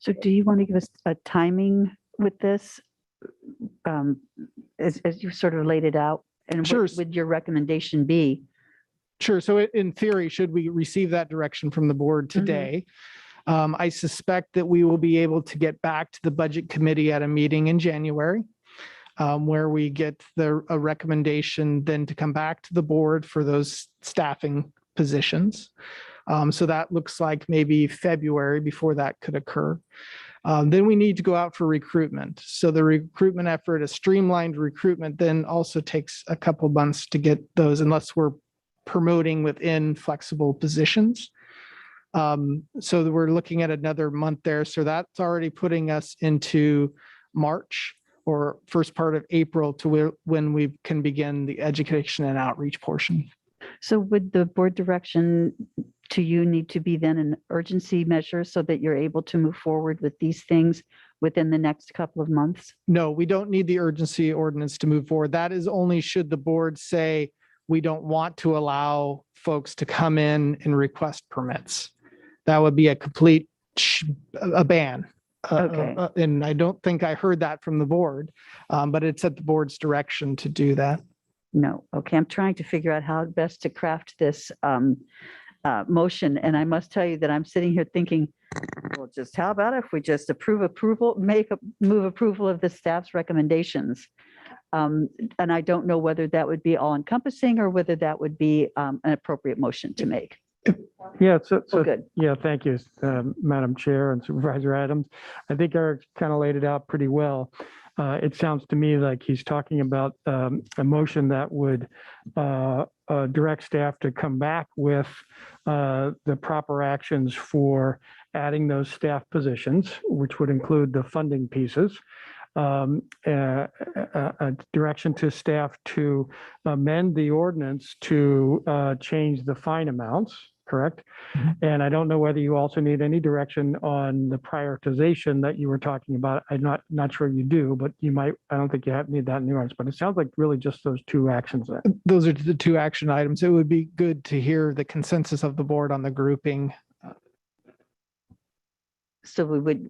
So do you want to give us a timing with this as you sort of laid it out? And Sure. what would your recommendation be? Sure. So in theory, should we receive that direction from the board today? I suspect that we will be able to get back to the budget committee at a meeting in January, where we get a recommendation then to come back to the board for those staffing positions. So that looks like maybe February before that could occur. Then we need to go out for recruitment. So the recruitment effort, a streamlined recruitment, then also takes a couple months to get those, unless we're promoting within flexible positions. So we're looking at another month there. So that's already putting us into March or first part of April to when we can begin the education and outreach portion. So would the board direction to you need to be then an urgency measure so that you're able to move forward with these things within the next couple of months? No, we don't need the urgency ordinance to move forward. That is only should the board say we don't want to allow folks to come in and request permits. That would be a complete a ban. Okay. And I don't think I heard that from the board, but it's at the board's direction to do that. No. Okay. I'm trying to figure out how best to craft this motion. And I must tell you that I'm sitting here thinking, well, just how about if we just move approval of the staff's recommendations? And I don't know whether that would be all encompassing or whether that would be an appropriate motion to make. Yeah, so good. Yeah, thank you, Madam Chair and Supervisor Adams. I think Eric kind of laid it out pretty well. It sounds to me like he's talking about a motion that would direct staff to come back with the proper actions for adding those staff positions, which would include the funding pieces. A direction to staff to amend the ordinance to change the fine amounts, correct? And I don't know whether you also need any direction on the prioritization that you were talking about. I'm not sure you do, but you might. I don't think you need that nuance, but it sounds like really just those two actions there. Those are the two action items. It would be good to hear the consensus of the board on the grouping. So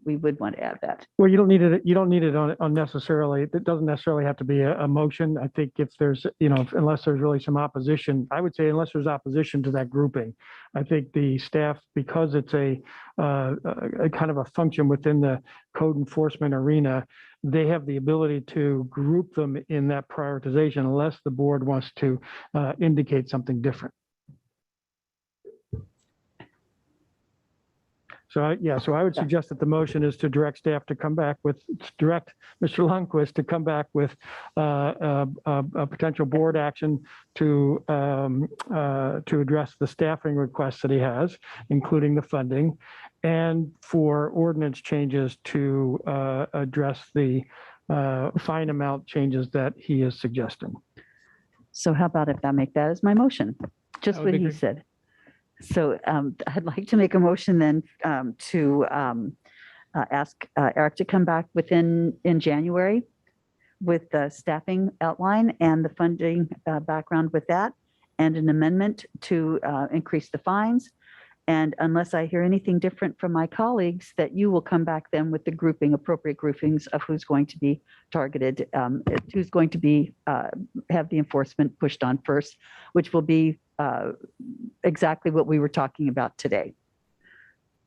we would want to add that. Well, you don't need it. You don't need it on unnecessarily. It doesn't necessarily have to be a motion. I think if there's, unless there's really some opposition, I would say unless there's opposition to that grouping, I think the staff, because it's a kind of a function within the code enforcement arena, they have the ability to group them in that prioritization unless the board wants to indicate something different. So I would suggest that the motion is to direct staff to come back with, direct Mr. Lundquist to come back with a potential board action to address the staffing requests that he has, including the funding, and for ordinance changes to address the fine amount changes that he is suggesting. So how about if I make that as my motion? Just That would what be he great. said. So I'd like to make a motion then to ask Eric to come back in January with the staffing outline and the funding background with that, and an amendment to increase the fines. And unless I hear anything different from my colleagues, that you will come back then with the appropriate groupings of who's going to be targeted, who's going to be have the enforcement pushed on first, which will be exactly what we were talking about today.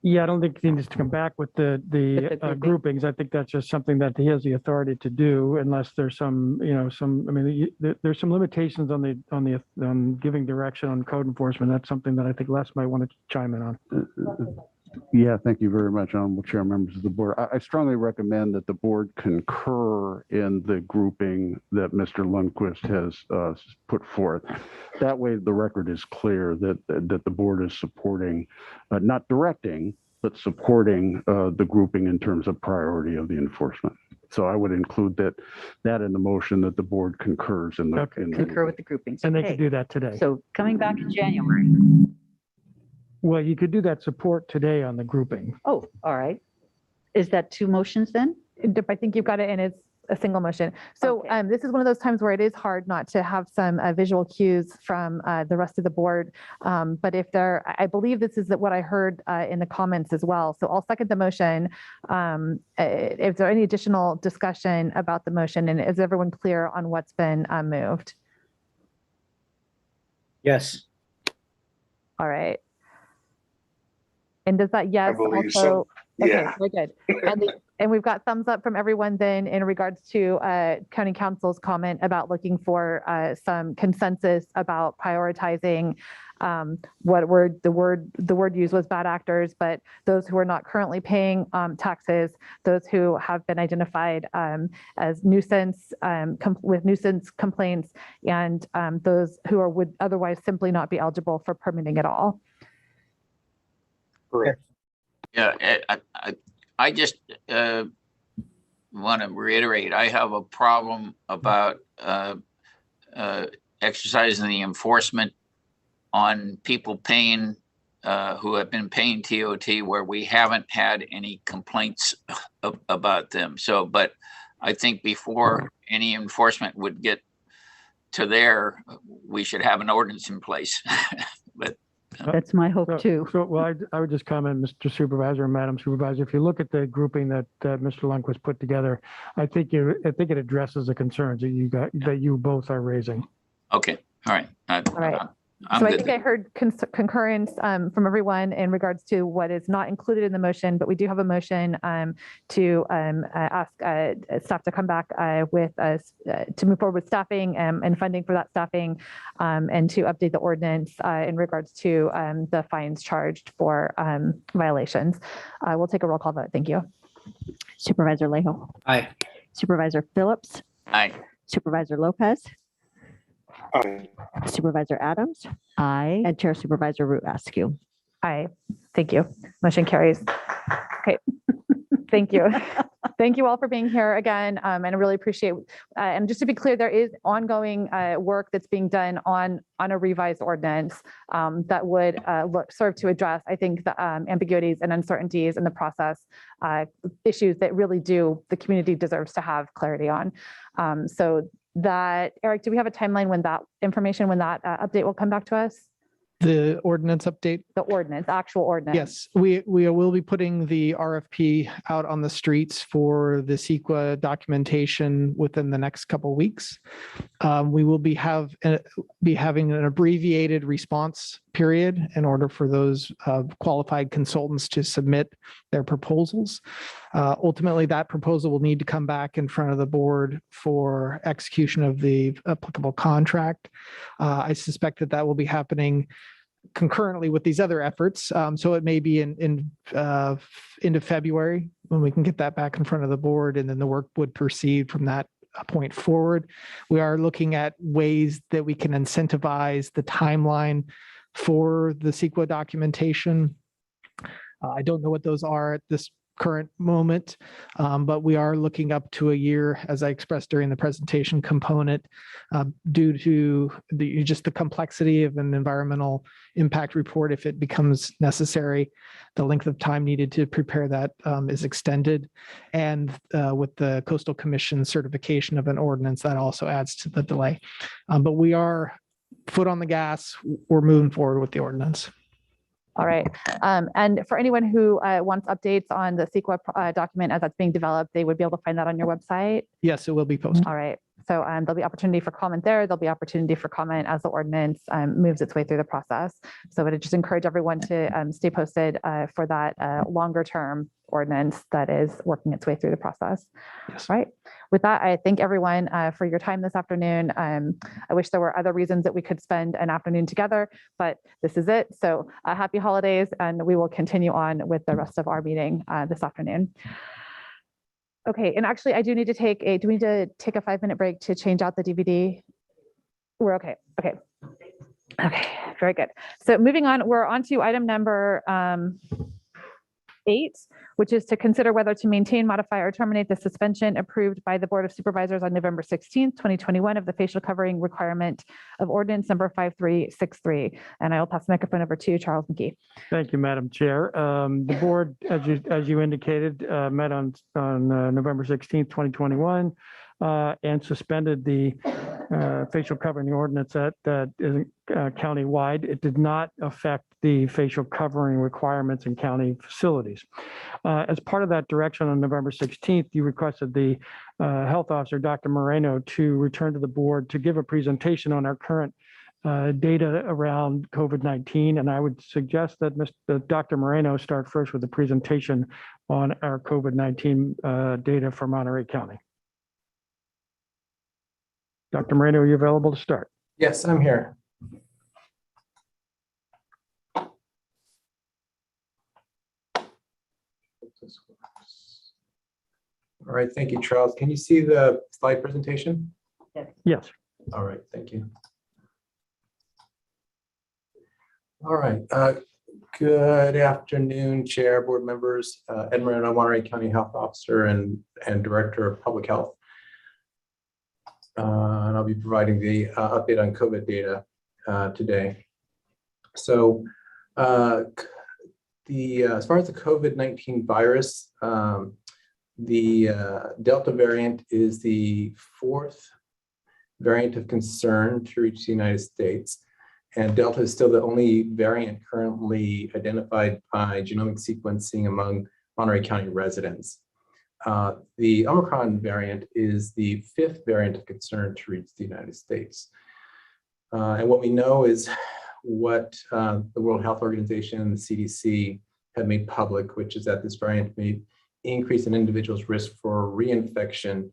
Yeah, I don't think he needs to come back with the groupings. I think that's just something that he has the authority to do, unless there's some, there's some limitations on giving direction on code enforcement. That's something that I think Les might want to chime in on. Yeah, thank you very much, Honorable Chair, members of the board. I strongly recommend that the board concur in the grouping that Mr. Lundquist has put forth. That way, the record is clear that the board is supporting, not directing, but supporting the grouping in terms of priority of the enforcement. So I would include that in the motion, that the board concurs in the. Okay. Concur with the groupings. And they Okay. could do that today. So coming back in January. Well, you could do that support today on the grouping. Oh, all right. Is that two motions then? I think you've got it in as a single motion. So this is one of those times where it is hard not to have some visual cues from the rest of the board. But if there, I believe this is what I heard in the comments as well. So I'll second the motion. Is there any additional discussion about the motion, and is everyone clear on what's been moved? Yes. All right. And does that yes believe also? so. Okay, Yeah. very good. And we've got thumbs up from everyone then in regards to County Council's comment about looking for some consensus about prioritizing what the word used was bad actors, but those who are not currently paying taxes, those who have been identified as nuisance with nuisance complaints, and those who would otherwise simply not be eligible for permitting at all. Correct. Yeah, I just want to reiterate, I have a problem about exercising the enforcement on people paying, who have been paying TOT where we haven't had any complaints about them. So, but I think before any enforcement would get to there, we should have an ordinance in place. But That's my hope too. So, well, I would just comment, Mr. Supervisor and Madam Supervisor, if you look at the grouping that Mr. Lundquist put together, I think it addresses the concerns that you both are raising. okay, all right. All right. I'm So I good think there. I heard concurrence from everyone in regards to what is not included in the motion, but we do have a motion to ask staff to come back with us to move forward with staffing and funding for that staffing, and to update the ordinance in regards to the fines charged for violations. We'll take a roll call vote. Thank you. Supervisor Lejo. Aye. Supervisor Phillips. Aye. Supervisor Lopez. Aye. Supervisor Adams. Aye. And Chair Supervisor Root Askew. Aye. Thank you. Motion carries. Okay. Thank you. Thank you all for being here again. And I really appreciate, and just to be clear, there is ongoing work that's being done on a revised ordinance that would serve to address, I think, the ambiguities and uncertainties in the process, issues that really the community deserves to have clarity on. So that, Eric, do we have a timeline when that information, when that update will come back to us? The ordinance update? The ordinance, actual ordinance. Yes, we will be putting the RFP out on the streets for the CEQA documentation within the next couple of weeks. We will be having an abbreviated response period in order for those qualified consultants to submit their proposals. Ultimately, that proposal will need to come back in front of the board for execution of the applicable contract. I suspect that will be happening concurrently with these other efforts. So it may be into February when we can get that back in front of the board, and then the work would proceed from that point forward. We are looking at ways that we can incentivize the timeline for the CEQA documentation. I don't know what those are at this current moment, but we are looking up to a year, as I expressed during the presentation component, due to just the complexity of an environmental impact report. If it becomes necessary, the length of time needed to prepare that is extended. And with the Coastal Commission certification of an ordinance, that also adds to the delay. But we are foot on the gas. We're moving forward with the ordinance. All right. And for anyone who wants updates on the CEQA document as that's being developed, they would be able to find that on your website. Yes, it will be posted. All right. So there'll be opportunity for comment there. There'll be opportunity for comment as the ordinance moves its way through the process. So I would just encourage everyone to stay posted for that longer term ordinance that is working its way through the process. Yes. Right. With that, I thank everyone for your time this afternoon. I wish there were other reasons that we could spend an afternoon together, but this is it. So happy holidays, and we will continue on with the rest of our meeting this afternoon. Okay, and actually I do need to take do we need to take a 5-minute break to change out the DVD? We're okay. Okay. Okay, very good. So moving on, we're on to item number 8, which is to consider whether to maintain, modify, or terminate the suspension approved by the Board of Supervisors on November 16th, 2021 of the facial covering requirement of ordinance number 5363. And I will pass the microphone over to Charles McKee. Thank you, Madam Chair. The board, as you indicated, met on November 16th, 2021, and suspended the facial covering ordinance that is county-wide. It did not affect the facial covering requirements in county facilities. As part of that direction on November 16th, you requested the health officer, Dr. Moreno, to return to the board to give a presentation on our current data around COVID-19. And I would suggest that Dr. Moreno start first with a presentation on our COVID-19 data for Monterey County. Dr. Moreno, are you available to start? Yes, I'm here. All right, thank you, Charles. Can you see the slide presentation? Yes. All right, thank you. All right, good afternoon, Chair, board members. Ed Moreno, Monterey County Health Officer and Director of Public Health. And I'll be providing the update on COVID data today. So as far as the COVID-19 virus, the Delta variant is the 4th variant of concern to reach the United States. And Delta is still the only variant currently identified by genomic sequencing among Monterey County residents. The Omicron variant is the 5th variant of concern to reach the United States. And what we know is what the World Health Organization and the CDC have made public, which is that this variant may increase an individual's risk for reinfection,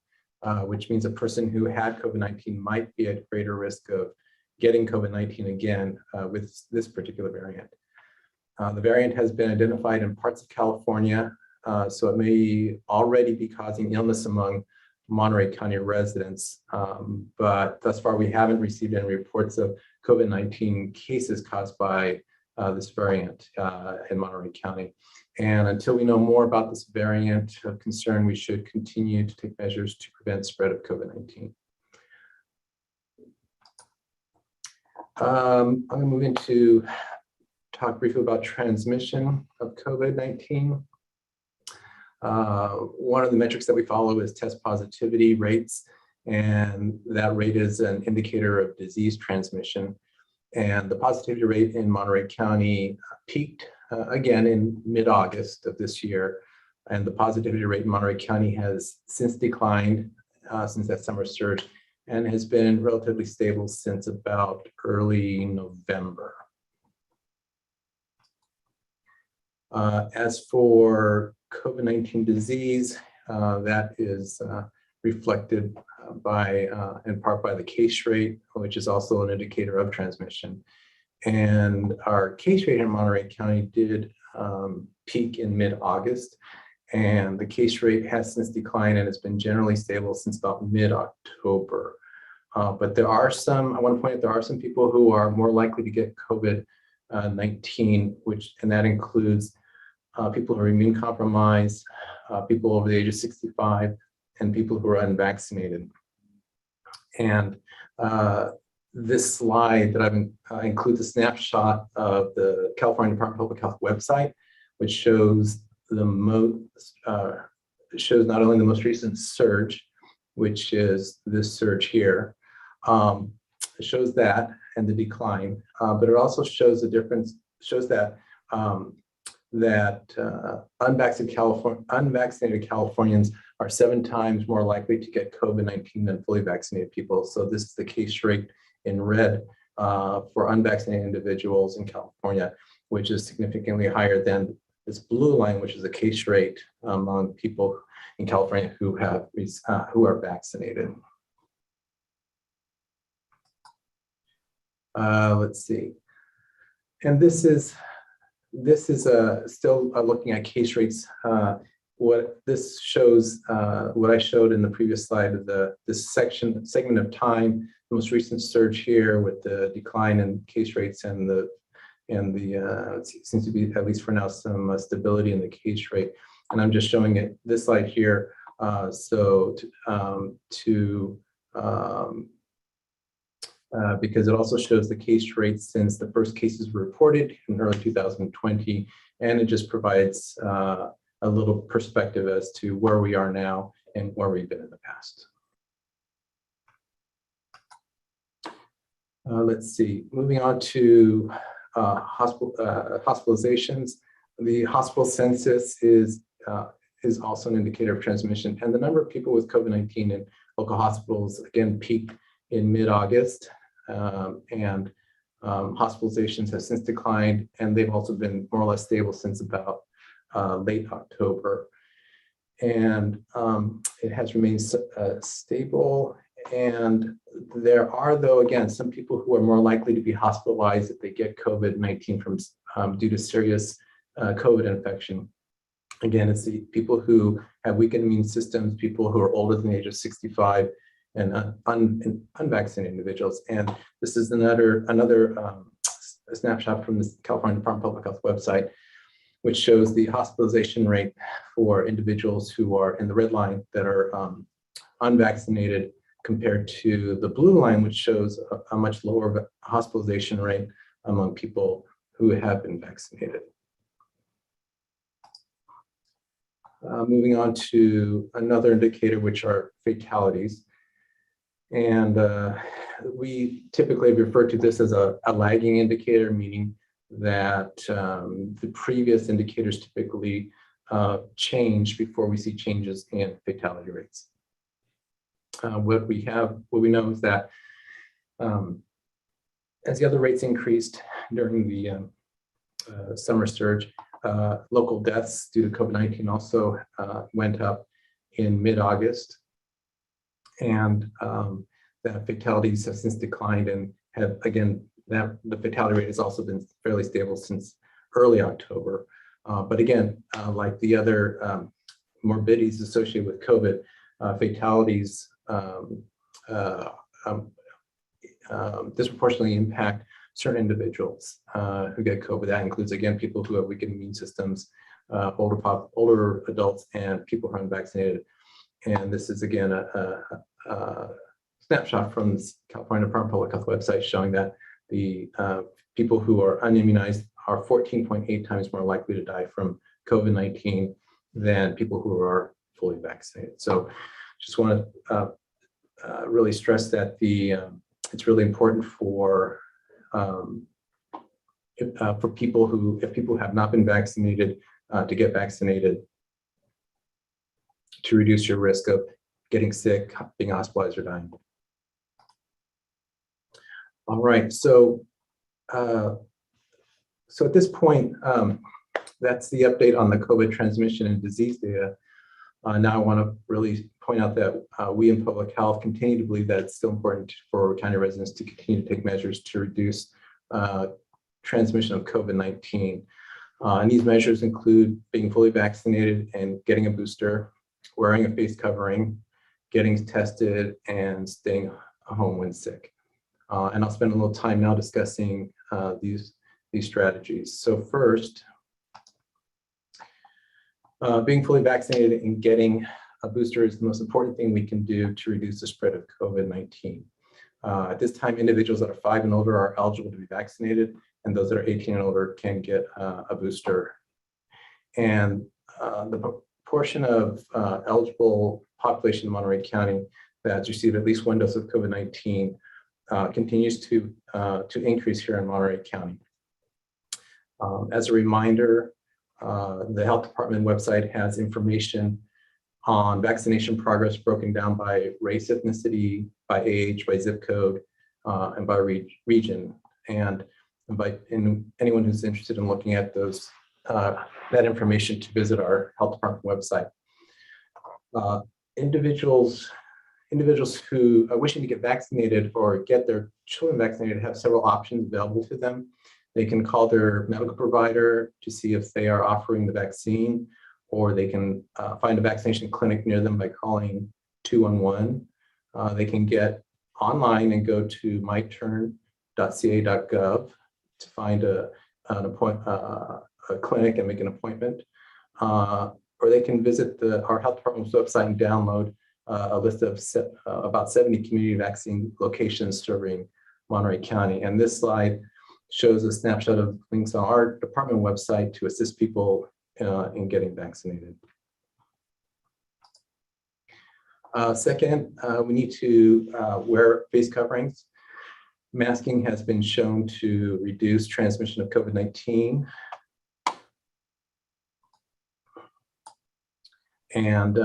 which means a person who had COVID-19 might be at greater risk of getting COVID-19 again with this particular variant. The variant has been identified in parts of California, so it may already be causing illness among Monterey County residents, but thus far we haven't received any reports of COVID-19 cases caused by this variant in Monterey County. And until we know more about this variant of concern, we should continue to take measures to prevent spread of COVID-19. I'm going to move into talk briefly about transmission of COVID-19. One of the metrics that we follow is test positivity rates, and that rate is an indicator of disease transmission. And the positivity rate in Monterey County peaked again in mid-August of this year. And the positivity rate in Monterey County has since declined since that summer surge and has been relatively stable since about early November. As for COVID-19 disease, that is reflected in part by the case rate, which is also an indicator of transmission. And our case rate in Monterey County did peak in mid-August, and the case rate has since declined and has been generally stable since about mid-October. But there are some, I want to point out, there are some people who are more likely to get COVID-19, and that includes people who are immune compromised, people over the age of 65, and people who are unvaccinated. And this slide that I've includes a snapshot of the California Department of Public Health website, which shows shows not only the most recent surge, which is this surge here. It shows that and the decline, but it also shows the difference. Shows that unvaccinated Californians are 7 times more likely to get COVID-19 than fully vaccinated people. So this is the case rate in red for unvaccinated individuals in California, which is significantly higher than this blue line, which is a case rate among people in California who are vaccinated. Let's see, and this is still looking at case rates. What this shows, what I showed in the previous slide of this segment of time, the most recent surge here with the decline in case rates and the seems to be, at least for now, some stability in the case rate. And I'm just showing it this slide here. Because it also shows the case rates since the first cases were reported in early 2020, and it just provides a little perspective as to where we are now and where we've been in the past. Let's see, moving on to hospitalizations. The hospital census is also an indicator of transmission, and the number of people with COVID-19 in local hospitals again peaked in mid-August, and hospitalizations have since declined, and they've also been more or less stable since about late October. And it has remained stable. And there are, though, again, some people who are more likely to be hospitalized if they get COVID-19 due to serious COVID infection. Again, it's the people who have weakened immune systems, people who are older than the age of 65, and unvaccinated individuals. And this is another snapshot from the California Department of Public Health website, which shows the hospitalization rate for individuals who are in the red line that are unvaccinated compared to the blue line, which shows a much lower hospitalization rate among people who have been vaccinated. Moving on to another indicator, which are fatalities. And we typically refer to this as a lagging indicator, meaning that the previous indicators typically change before we see changes in fatality rates. What we know is that as the other rates increased during the summer surge, local deaths due to COVID-19 also went up in mid-August, and that fatalities have since declined, and have again the fatality rate has also been fairly stable since early October. But again, like the other morbidities associated with COVID, fatalities disproportionately impact certain individuals who get COVID. That includes, again, people who have weakened immune systems, older adults, and people who are unvaccinated. And this is, again, a snapshot from the California Department of Public Health website showing that the people who are unimmunized are 14.8 times more likely to die from COVID-19 than people who are fully vaccinated. So just want to really stress that it's really important for for people who, if people have not been vaccinated, to get vaccinated to reduce your risk of getting sick, being hospitalized, or dying. All right, so at this point, that's the update on the COVID transmission and disease data. Now I want to really point out that we in public health continue to believe that it's still important for county residents to continue to take measures to reduce transmission of COVID-19. And these measures include being fully vaccinated and getting a booster, wearing a face covering, getting tested, and staying home when sick. And I'll spend a little time now discussing these strategies. So first, being fully vaccinated and getting a booster is the most important thing we can do to reduce the spread of COVID-19. At this time, individuals that are 5 and older are eligible to be vaccinated, and those that are 18 and older can get a booster. And the proportion of eligible population in Monterey County that's received at least 1 dose of COVID-19 continues to increase here in Monterey County. As a reminder, the health department website has information on vaccination progress broken down by race, ethnicity, by age, by zip code, and by region. And invite anyone who's interested in looking at those that information to visit our health department website. Individuals who are wishing to get vaccinated or get their children vaccinated have several options available to them. They can call their medical provider to see if they are offering the vaccine, or they can find a vaccination clinic near them by calling 211. They can get online and go to myturn.ca.gov to find a clinic and make an appointment. Or they can visit our health department's website and download a list of about 70 community vaccine locations serving Monterey County. And this slide shows a snapshot of links on our department website to assist people in getting vaccinated. Second, we need to wear face coverings. Masking has been shown to reduce transmission of COVID-19. And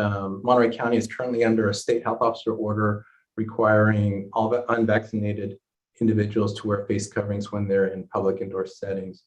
Monterey County is currently under a state health officer order requiring all the unvaccinated individuals to wear face coverings when they're in public indoor settings.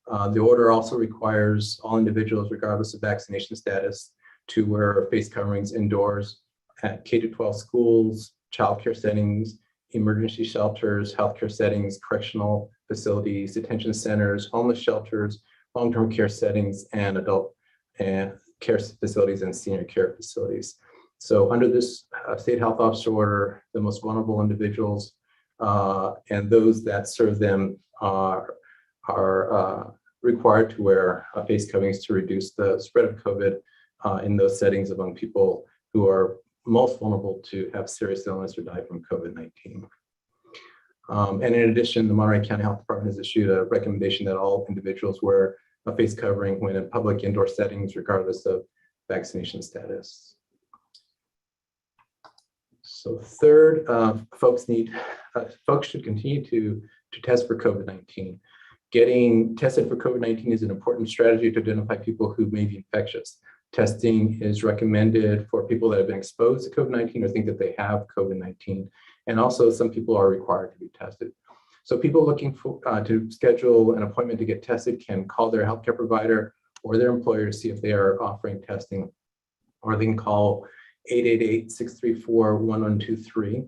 The order also requires all individuals, regardless of vaccination status, to wear face coverings indoors at K-12 schools, childcare settings, emergency shelters, healthcare settings, correctional facilities, detention centers, homeless shelters, long-term care settings, and adult and care facilities and senior care facilities. So under this state health officer order, the most vulnerable individuals and those that serve them are required to wear face coverings to reduce the spread of COVID in those settings among people who are most vulnerable to have serious illness or die from COVID-19. And in addition, the Monterey County Health Department has issued a recommendation that all individuals wear a face covering when in public indoor settings, regardless of vaccination status. So third, folks should continue to test for COVID-19. Getting tested for COVID-19 is an important strategy to identify people who may be infectious. Testing is recommended for people that have been exposed to COVID-19 or think that they have COVID-19. And also some people are required to be tested. So people looking to schedule an appointment to get tested can call their healthcare provider or their employer to see if they are offering testing, or they can call 888-634-1123,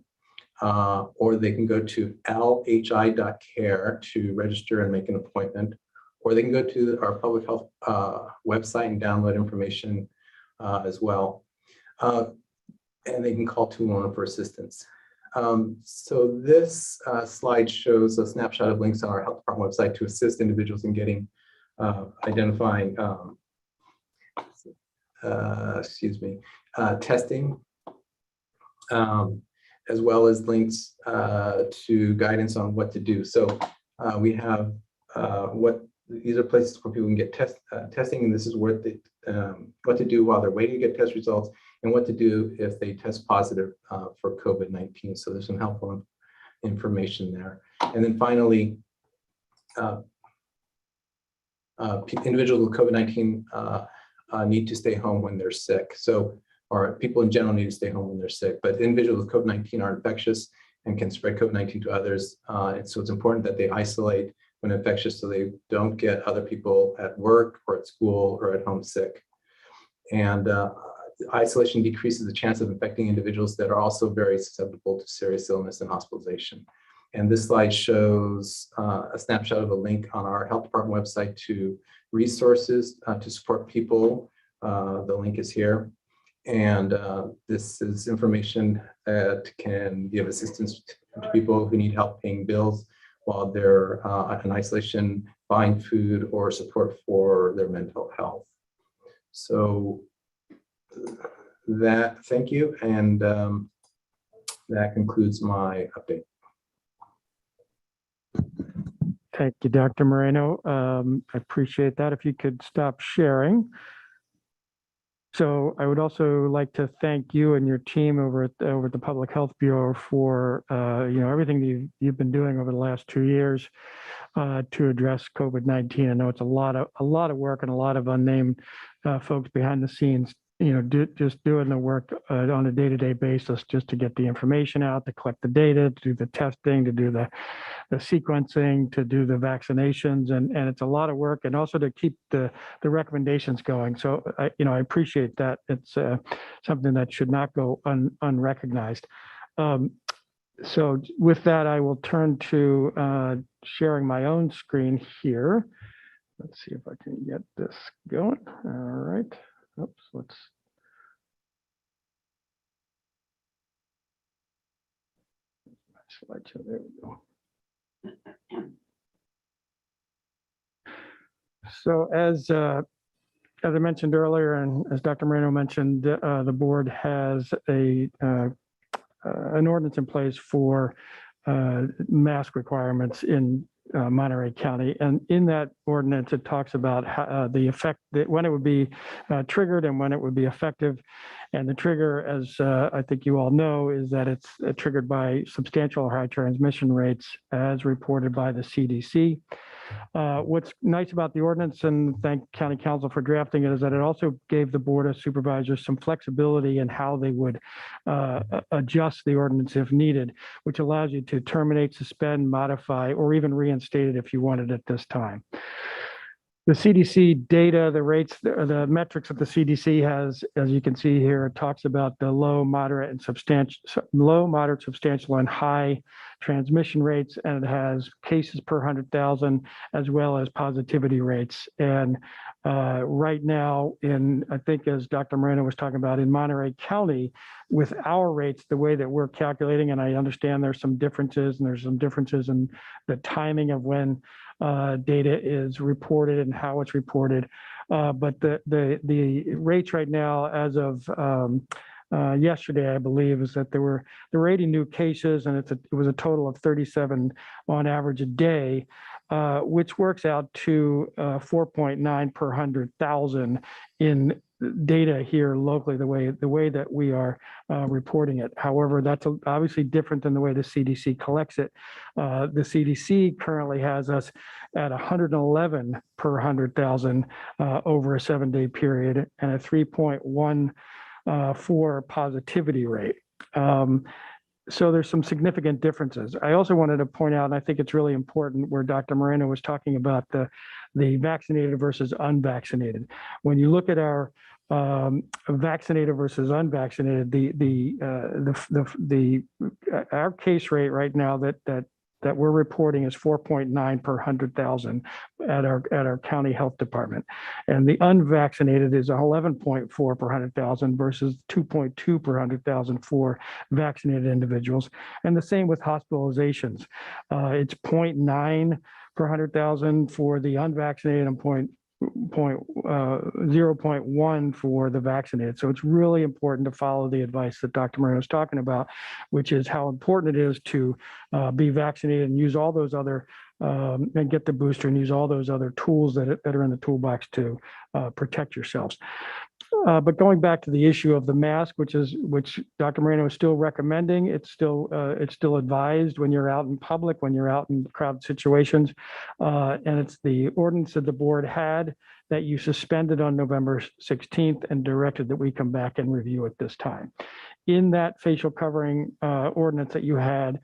or they can go to lhi.care to register and make an appointment, or they can go to our public health website and download information as well. And they can call 211 for assistance. So this slide shows a snapshot of links on our health department website to assist individuals in getting, identifying, testing, as well as links to guidance on what to do. So we have these are places where people can get testing, and this is what to do while they're waiting to get test results, and what to do if they test positive for COVID-19. So there's some helpful information there. And then finally, individuals with COVID-19 need to stay home when they're sick. So, or people in general need to stay home when they're sick, but individuals with COVID-19 are infectious and can spread COVID-19 to others. And so it's important that they isolate when infectious so they don't get other people at work or at school or at home sick. And isolation decreases the chance of infecting individuals that are also very susceptible to serious illness and hospitalization. And this slide shows a snapshot of a link on our health department website to resources to support people. The link is here. And this is information that can give assistance to people who need help paying bills while they're in isolation, buying food, or support for their mental health. So thank you. And that concludes my update. Thank you, Dr. Moreno. I appreciate that. If you could stop sharing. So I would also like to thank you and your team over at the Public Health Bureau for everything you've been doing over the last 2 years to address COVID-19. I know it's a lot of work and a lot of unnamed folks behind the scenes, just doing the work on a day-to-day basis just to get the information out, to collect the data, to do the testing, to do the sequencing, to do the vaccinations, and it's a lot of work, and also to keep the recommendations going. So I appreciate that. It's something that should not go unrecognized. So with that, I will turn to sharing my own screen here. Let's see if I can get this going. All right. Oops, let's. Slideshow, there we go. So as I mentioned earlier, and as Dr. Moreno mentioned, the board has an ordinance in place for mask requirements in Monterey County. And in that ordinance, it talks about how, the effect, that when it would be triggered and when it would be effective. And the trigger, as I think you all know, is that it's triggered by substantial high transmission rates as reported by the CDC. What's nice about the ordinance, and thank County Council for drafting it, is that it also gave the Board of Supervisors some flexibility in how they would adjust the ordinance if needed, which allows you to terminate, suspend, modify, or even reinstate it if you wanted at this time. The CDC data, the rates, the metrics that the CDC has, as you can see here, it talks about the low, moderate, substantial, and high transmission rates, and it has cases per 100,000 as well as positivity rates. And right now, I think as Dr. Moreno was talking about, in Monterey County, with our rates, the way that we're calculating, and I understand there's some differences, and there's some differences in the timing of when data is reported and how it's reported. But the rates right now, as of yesterday, I believe, is that there were 80 new cases, and it was a total of 37 on average a day, which works out to 4.9 per 100,000 in data here locally, the way that we are reporting it. However, that's obviously different than the way the CDC collects it. The CDC currently has us at 111 per 100,000 over a 7-day period, and a 3.14 positivity rate. So there's some significant differences. I also wanted to point out, and I think it's really important, where Dr. Moreno was talking about the vaccinated versus unvaccinated. When you look at our vaccinated versus unvaccinated, our case rate right now that we're reporting is 4.9 per 100,000 at our county health department, and the unvaccinated is 11.4 per 100,000 versus 2.2 per 100,000 for vaccinated individuals, and the same with hospitalizations. It's 0.9 per 100,000 for the unvaccinated and 0.1 for the vaccinated. So it's really important to follow the advice that Dr. Moreno is talking about, which is how important it is to be vaccinated and use all those other, and get the booster and use all those other tools that are in the toolbox to protect yourselves. But going back to the issue of the mask, which Dr. Moreno is still recommending, it's still advised when you're out in public, when you're out in crowd situations. And it's the ordinance that the board had that you suspended on November 16th and directed that we come back and review at this time. In that facial covering ordinance that you had,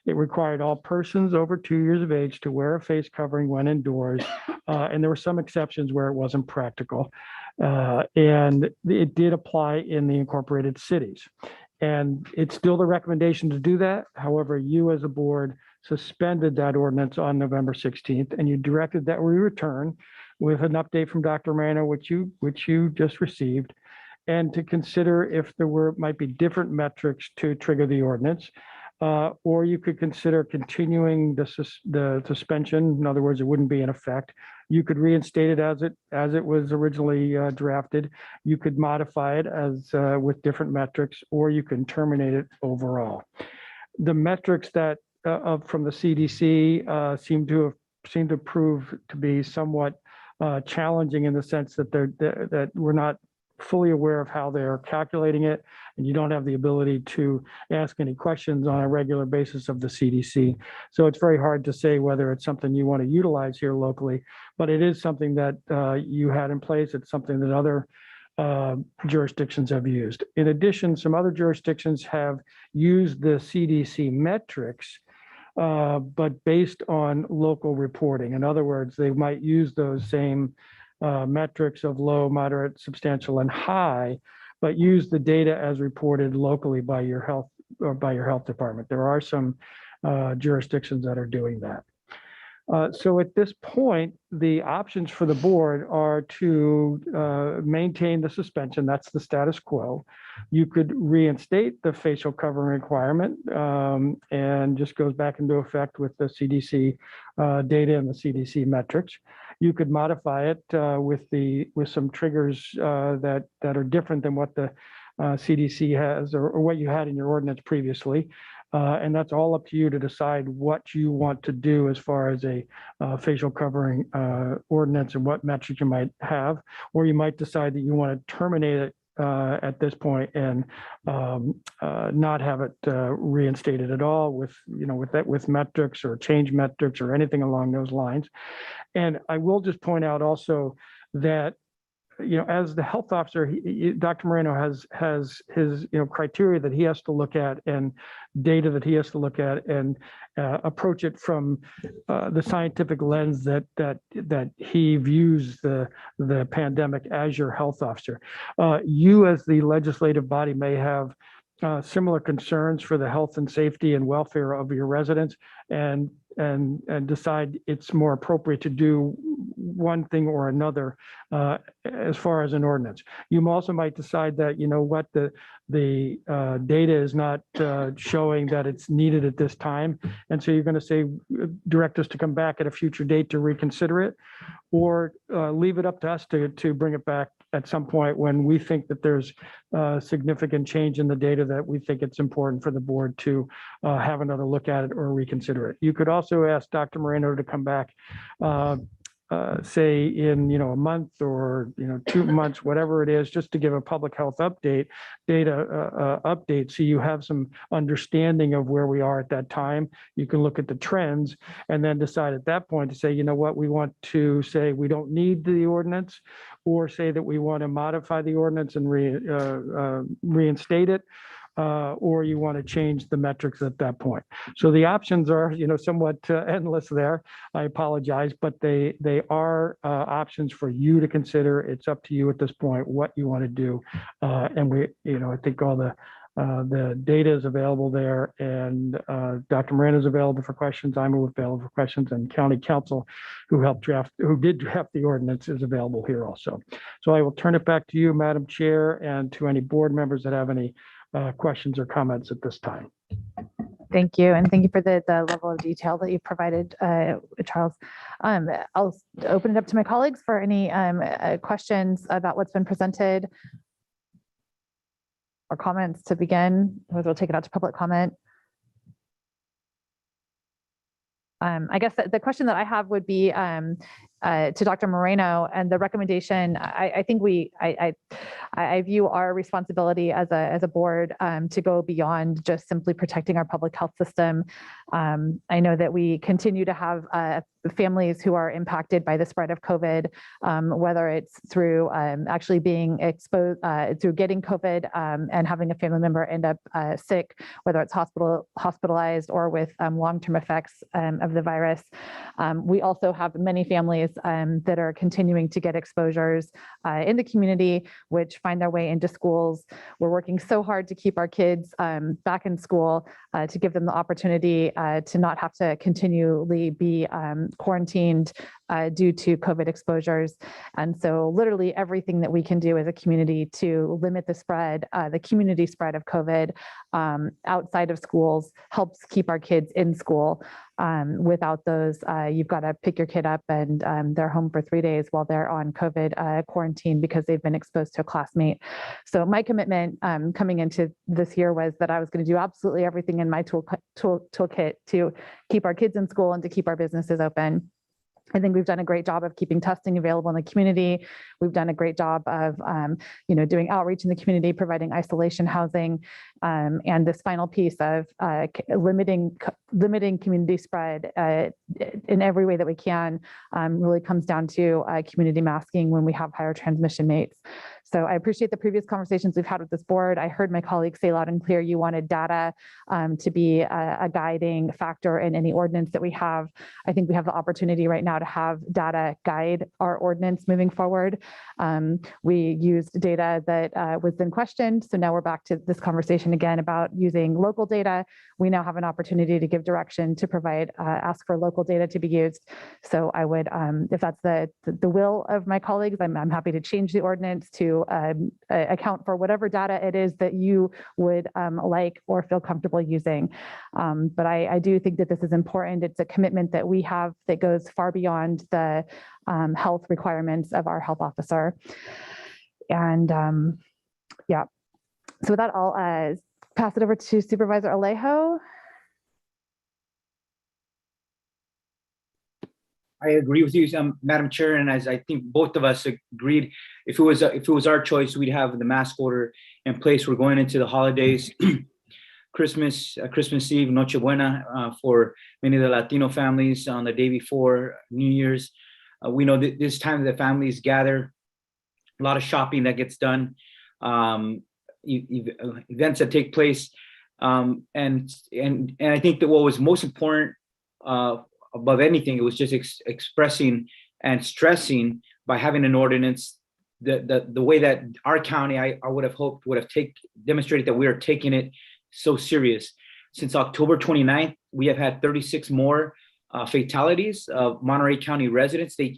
it required all persons over 2 years of age to wear a face covering when indoors. And there were some exceptions where it wasn't practical. And it did apply in the incorporated cities. And it's still the recommendation to do that. However, you as a board suspended that ordinance on November 16th, and you directed that we return with an update from Dr. Moreno, which you just received, and to consider if there might be different metrics to trigger the ordinance. Or you could consider continuing the suspension. In other words, it wouldn't be in effect. You could reinstate it as it was originally drafted. You could modify it as with different metrics, or you can terminate it overall. The metrics that from the CDC seem to prove to be somewhat challenging in the sense that that we're not fully aware of how they're calculating it, and you don't have the ability to ask any questions on a regular basis of the CDC. So it's very hard to say whether it's something you want to utilize here locally, but it is something that you had in place. It's something that other jurisdictions have used. In addition, some other jurisdictions have used the CDC metrics, but based on local reporting. In other words, they might use those same metrics of low, moderate, substantial, and high, but use the data as reported locally by your health department. There are some jurisdictions that are doing that. So at this point, the options for the board are to maintain the suspension. That's the status quo. You could reinstate the facial covering requirement and just goes back into effect with the CDC data and the CDC metrics. You could modify it with some triggers that are different than what the CDC has or what you had in your ordinance previously. And that's all up to you to decide what you want to do as far as a facial covering ordinance and what metrics you might have, or you might decide that you want to terminate it at this point and not have it reinstated at all with metrics or change metrics or anything along those lines. And I will just point out also that as the health officer, Dr. Moreno has his criteria that he has to look at and data that he has to look at and approach it from the scientific lens that he views the pandemic as your health officer. You as the legislative body may have similar concerns for the health and safety and welfare of your residents and decide it's more appropriate to do one thing or another as far as an ordinance. You also might decide that, what the data is not showing that it's needed at this time. And so you're going to say, direct us to come back at a future date to reconsider it, or leave it up to us to bring it back at some point when we think that there's significant change in the data that we think it's important for the board to have another look at it or reconsider it. You could also ask Dr. Moreno to come back, say in a month or 2 months, whatever it is, just to give a public health update, data update, so you have some understanding of where we are at that time. You can look at the trends and then decide at that point to say, what, we want to say we don't need the ordinance, or say that we want to modify the ordinance and reinstate it, or you want to change the metrics at that point. So the options are, somewhat endless there. I apologize, but they are options for you to consider. It's up to you at this point what you want to do, and I think all the data is available there, and Dr. Moreno is available for questions. I'm available for questions, and County Counsel, who did draft the ordinance, is available here also. So I will turn it back to you, Madam Chair, and to any board members that have any questions or comments at this time. Thank you. And thank you for the level of detail that you provided, Charles. I'll open it up to my colleagues for any questions about what's been presented or comments to begin. We'll take it out to public comment. I guess the question that I have would be, to Dr. Moreno and the recommendation, I think I view our responsibility as a board to go beyond just simply protecting our public health system. I know that we continue to have families who are impacted by the spread of COVID, whether it's through actually being exposed, through getting COVID and having a family member end up sick, whether it's hospitalized or with long-term effects of the virus. We also have many families that are continuing to get exposures in the community, which find their way into schools. We're working so hard to keep our kids back in school, to give them the opportunity to not have to continually be quarantined due to COVID exposures. And so literally everything that we can do as a community to limit the spread, the community spread of COVID outside of schools helps keep our kids in school. Without those, you've got to pick your kid up and they're home for 3 days while they're on COVID quarantine because they've been exposed to a classmate. So my commitment coming into this year was that I was going to do absolutely everything in my toolkit to keep our kids in school and to keep our businesses open. I think we've done a great job of keeping testing available in the community. We've done a great job of, doing outreach in the community, providing isolation housing, and this final piece of limiting community spread in every way that we can really comes down to community masking when we have higher transmission rates. So I appreciate the previous conversations we've had with this board. I heard my colleagues say loud and clear you wanted data to be a guiding factor in any ordinance that we have. I think we have the opportunity right now to have data guide our ordinance moving forward. We used data that was then questioned. So now we're back to this conversation again about using local data. We now have an opportunity to give direction to provide, ask for local data to be used. So I would, if that's the will of my colleagues, I'm happy to change the ordinance to account for whatever data it is that you would like or feel comfortable using. But I do think that this is important. It's a commitment that we have that goes far beyond the health requirements of our health officer. And yeah, so with that, I'll pass it over to Supervisor Alejo. I agree with you, Madam Chair, and as I think both of us agreed, if it was our choice, we'd have the mask order in place. We're going into the holidays, Christmas Eve, Noche Buena for many of the Latino families on the day before New Year's. We know that this time the families gather, a lot of shopping that gets done, events that take place, and I think that what was most important above anything, it was just expressing and stressing by having an ordinance the way that our county, I would have hoped, would have demonstrated that we are taking it so serious. Since October 29th, we have had 36 more fatalities of Monterey County residents. They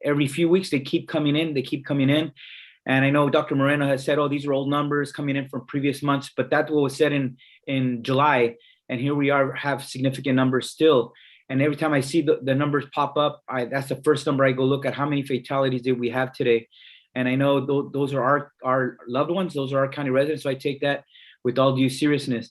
every few weeks, they keep coming in. And I know Dr. Moreno has said, oh, these are old numbers coming in from previous months, but that's what was said in July. And here we are, have significant numbers still. And every time I see the numbers pop up, that's the first number I go look at. How many fatalities did we have today? And I know those are our loved ones. Those are our county residents. So I take that with all due seriousness.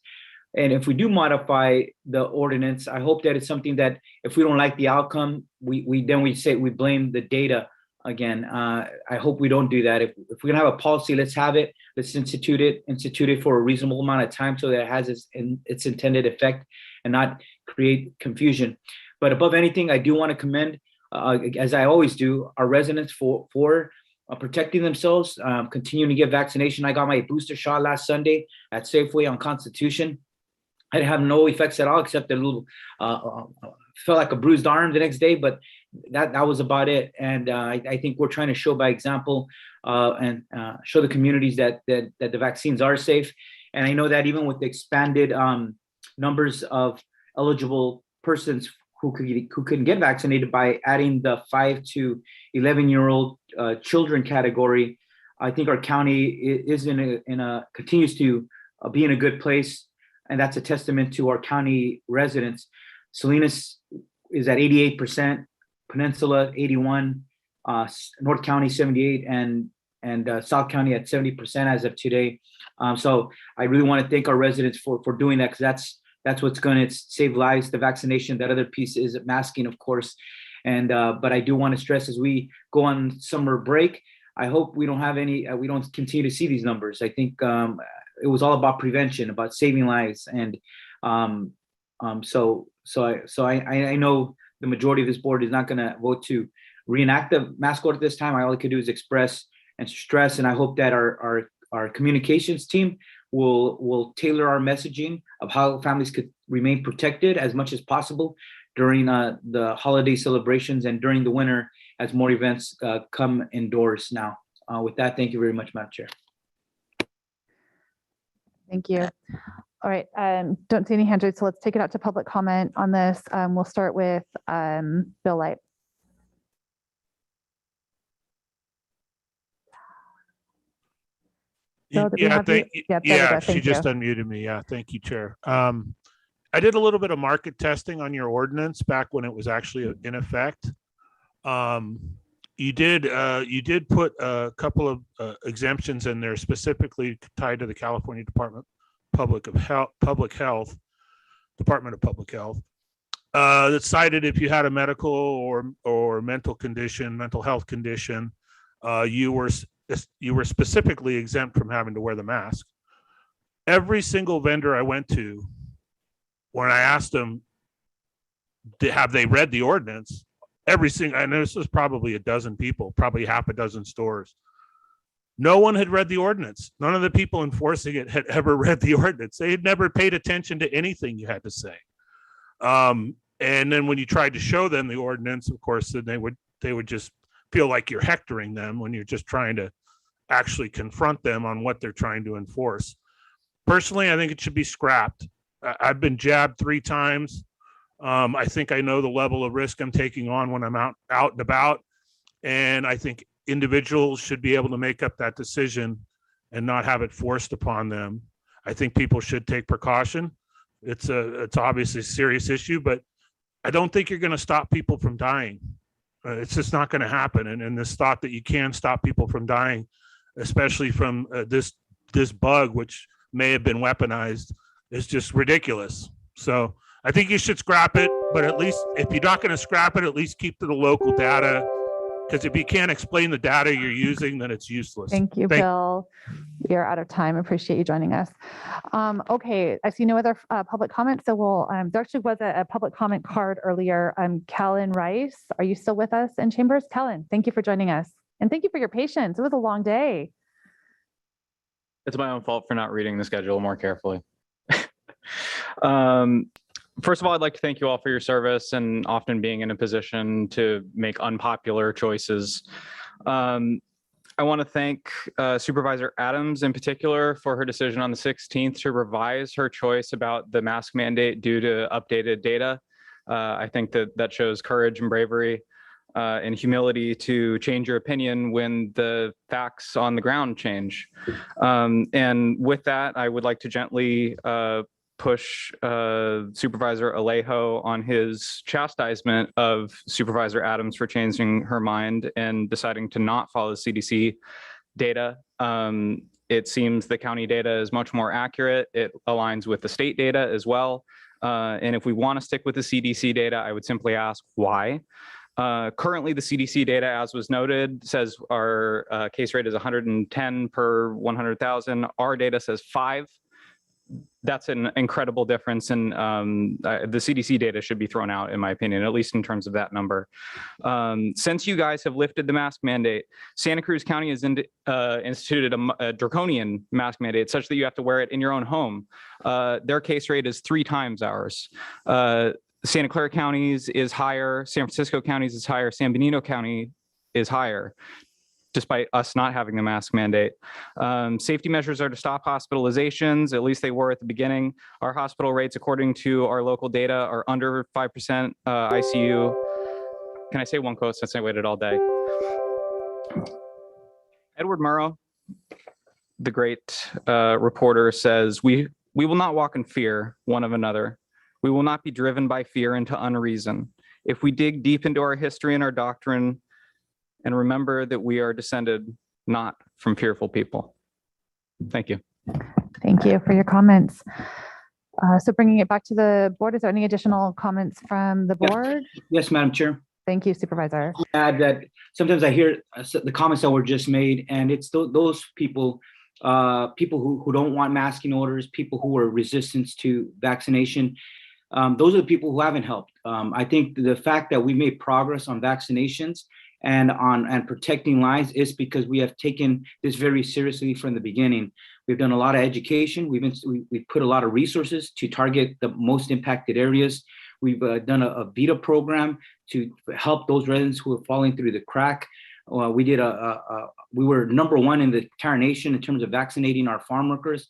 And if we do modify the ordinance, I hope that it's something that if we don't like the outcome, we blame the data again. I hope we don't do that. If we're gonna have a policy, let's have it. Let's institute it for a reasonable amount of time so that it has its intended effect and not create confusion. But above anything, I do want to commend, as I always do, our residents for protecting themselves, continuing to get vaccination. I got my booster shot last Sunday at Safeway on Constitution. I didn't have no effects at all, except a little, felt like a bruised arm the next day, but that was about it. And I think we're trying to show by example and show the communities that the vaccines are safe. And I know that even with the expanded numbers of eligible persons who couldn't get vaccinated by adding the 5 to 11-year-old children category, I think our county is continues to be in a good place. And that's a testament to our county residents. Salinas is at 88%, Peninsula 81%, North County 78%, and South County at 70% as of today. So I really want to thank our residents for doing that, because that's what's going to save lives. The vaccination, that other piece is masking, of course. And but I do want to stress, as we go on summer break, I hope we don't have any, we don't continue to see these numbers. I think it was all about prevention, about saving lives. And so I know the majority of this board is not going to vote to reenact the mask order this time. All I could do is express and stress, and I hope that our communications team will tailor our messaging of how families could remain protected as much as possible during the holiday celebrations and during the winter as more events come indoors now. With that, thank you very much, Madam Chair. Thank you. All right, don't see any hands raised, so let's take it out to public comment on this. We'll start with Bill Light. Bill, did we have you? Yep, there we go. She Thank just you. unmuted me. Yeah, thank you, Chair. I did a little bit of market testing on your ordinance back when it was actually in effect. You did put a couple of exemptions in there specifically tied to the California Department of Public Health, Department of Public Health. That cited if you had a medical or mental health condition, you were specifically exempt from having to wear the mask. Every single vendor I went to, when I asked them, have they read the ordinance? I know this was probably a dozen people, probably half a dozen stores. No one had read the ordinance. None of the people enforcing it had ever read the ordinance. They had never paid attention to anything you had to say. And then when you tried to show them the ordinance, of course, then they would just feel like you're hectoring them when you're just trying to actually confront them on what they're trying to enforce. Personally, I think it should be scrapped. I've been jabbed 3 times. I think I know the level of risk I'm taking on when I'm out and about. And I think individuals should be able to make up that decision and not have it forced upon them. I think people should take precaution. It's obviously a serious issue, but I don't think you're going to stop people from dying. It's just not going to happen. And this thought that you can stop people from dying, especially from this bug, which may have been weaponized, is just ridiculous. So I think you should scrap it, but at least if you're not going to scrap it, at least keep to the local data. Because if you can't explain the data you're using, then it's useless. Thank you, Bill. We are out of time. Appreciate you joining us. Okay, I see no other public comments, so we'll. There actually was a public comment card earlier. Callan Rice, are you still with us in chambers? Callan, thank you for joining us, and thank you for your patience. It was a long day. It's my own fault for not reading the schedule more carefully. First of all, I'd like to thank you all for your service and often being in a position to make unpopular choices. I want to thank Supervisor Adams in particular for her decision on the 16th to revise her choice about the mask mandate due to updated data. I think that shows courage and bravery and humility to change your opinion when the facts on the ground change. And with that, I would like to gently push Supervisor Alejo on his chastisement of Supervisor Adams for changing her mind and deciding to not follow CDC data. It seems the county data is much more accurate. It aligns with the state data as well. And if we want to stick with the CDC data, I would simply ask why. Currently, the CDC data, as was noted, says our case rate is 110 per 100,000. Our data says 5. That's an incredible difference, and the CDC data should be thrown out, in my opinion, at least in terms of that number. Since you guys have lifted the mask mandate, Santa Cruz County has instituted a draconian mask mandate such that you have to wear it in your own home. Their case rate is 3 times ours. Santa Clara County's is higher, San Francisco County's is higher, San Benito County is higher, despite us not having the mask mandate. Safety measures are to stop hospitalizations, at least they were at the beginning. Our hospital rates, according to our local data, are under 5% ICU. Can I say one quote since I waited all day? Edward Murrow, the great reporter, says, we will not walk in fear one of another. We will not be driven by fear into unreason. If we dig deep into our history and our doctrine, and remember that we are descended not from fearful people. Thank you. Thank you for your comments. So bringing it back to the board, is there any additional comments from the board? Yes, Madam Chair. Thank you, Supervisor. Add that sometimes I hear the comments that were just made, and it's those people, people who don't want masking orders, people who are resistant to vaccination. Those are the people who haven't helped. I think the fact that we made progress on vaccinations and on protecting lives is because we have taken this very seriously from the beginning. We've done a lot of education. We've put a lot of resources to target the most impacted areas. We've done a VETA program to help those residents who are falling through the crack. We were #1 in the entire nation in terms of vaccinating our farm workers.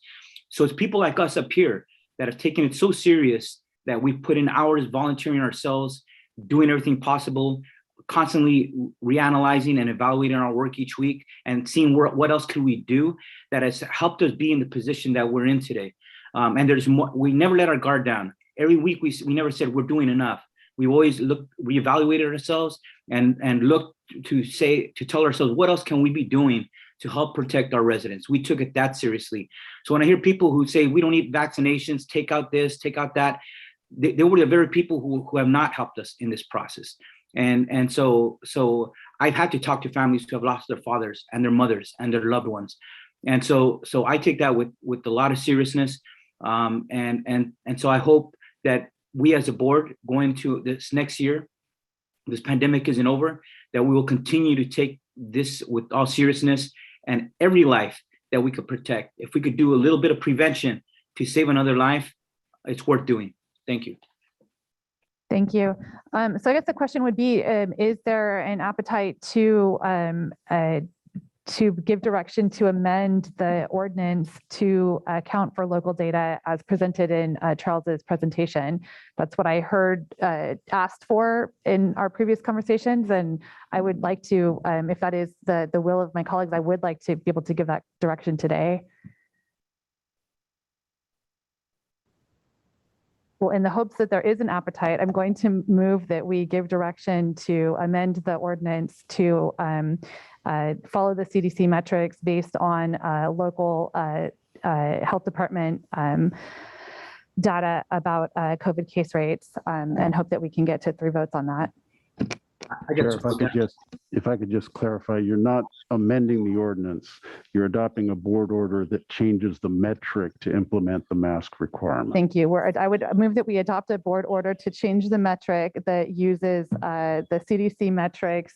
So it's people like us up here that have taken it so serious that we put in hours volunteering ourselves, doing everything possible, constantly reanalyzing and evaluating our work each week and seeing what else could we do that has helped us be in the position that we're in today. And there's more. We never let our guard down. Every week we never said we're doing enough. We always reevaluated ourselves and looked to tell ourselves what else can we be doing to help protect our residents. We took it that seriously. So when I hear people who say we don't need vaccinations, take out this, take out that, they were the very people who have not helped us in this process. And so I've had to talk to families who have lost their fathers and their mothers and their loved ones. And so I take that with a lot of seriousness. And so I hope that we as a board going to this next year, this pandemic isn't over, that we will continue to take this with all seriousness, and every life that we could protect. If we could do a little bit of prevention to save another life, it's worth doing. Thank you. Thank you. So I guess the question would be, is there an appetite to give direction to amend the ordinance to account for local data as presented in Charles's presentation? That's what I heard asked for in our previous conversations. And I would like to, if that is the will of my colleagues, I would like to be able to give that direction today. Well, in the hopes that there is an appetite, I'm going to move that we give direction to amend the ordinance to follow the CDC metrics based on local health department data about COVID case rates, and hope that we can get to 3 votes on that. Chair, if I could just clarify, you're not amending the ordinance. You're adopting a board order that changes the metric to implement the mask requirement. Thank you. I would move that we adopt a board order to change the metric that uses the CDC metrics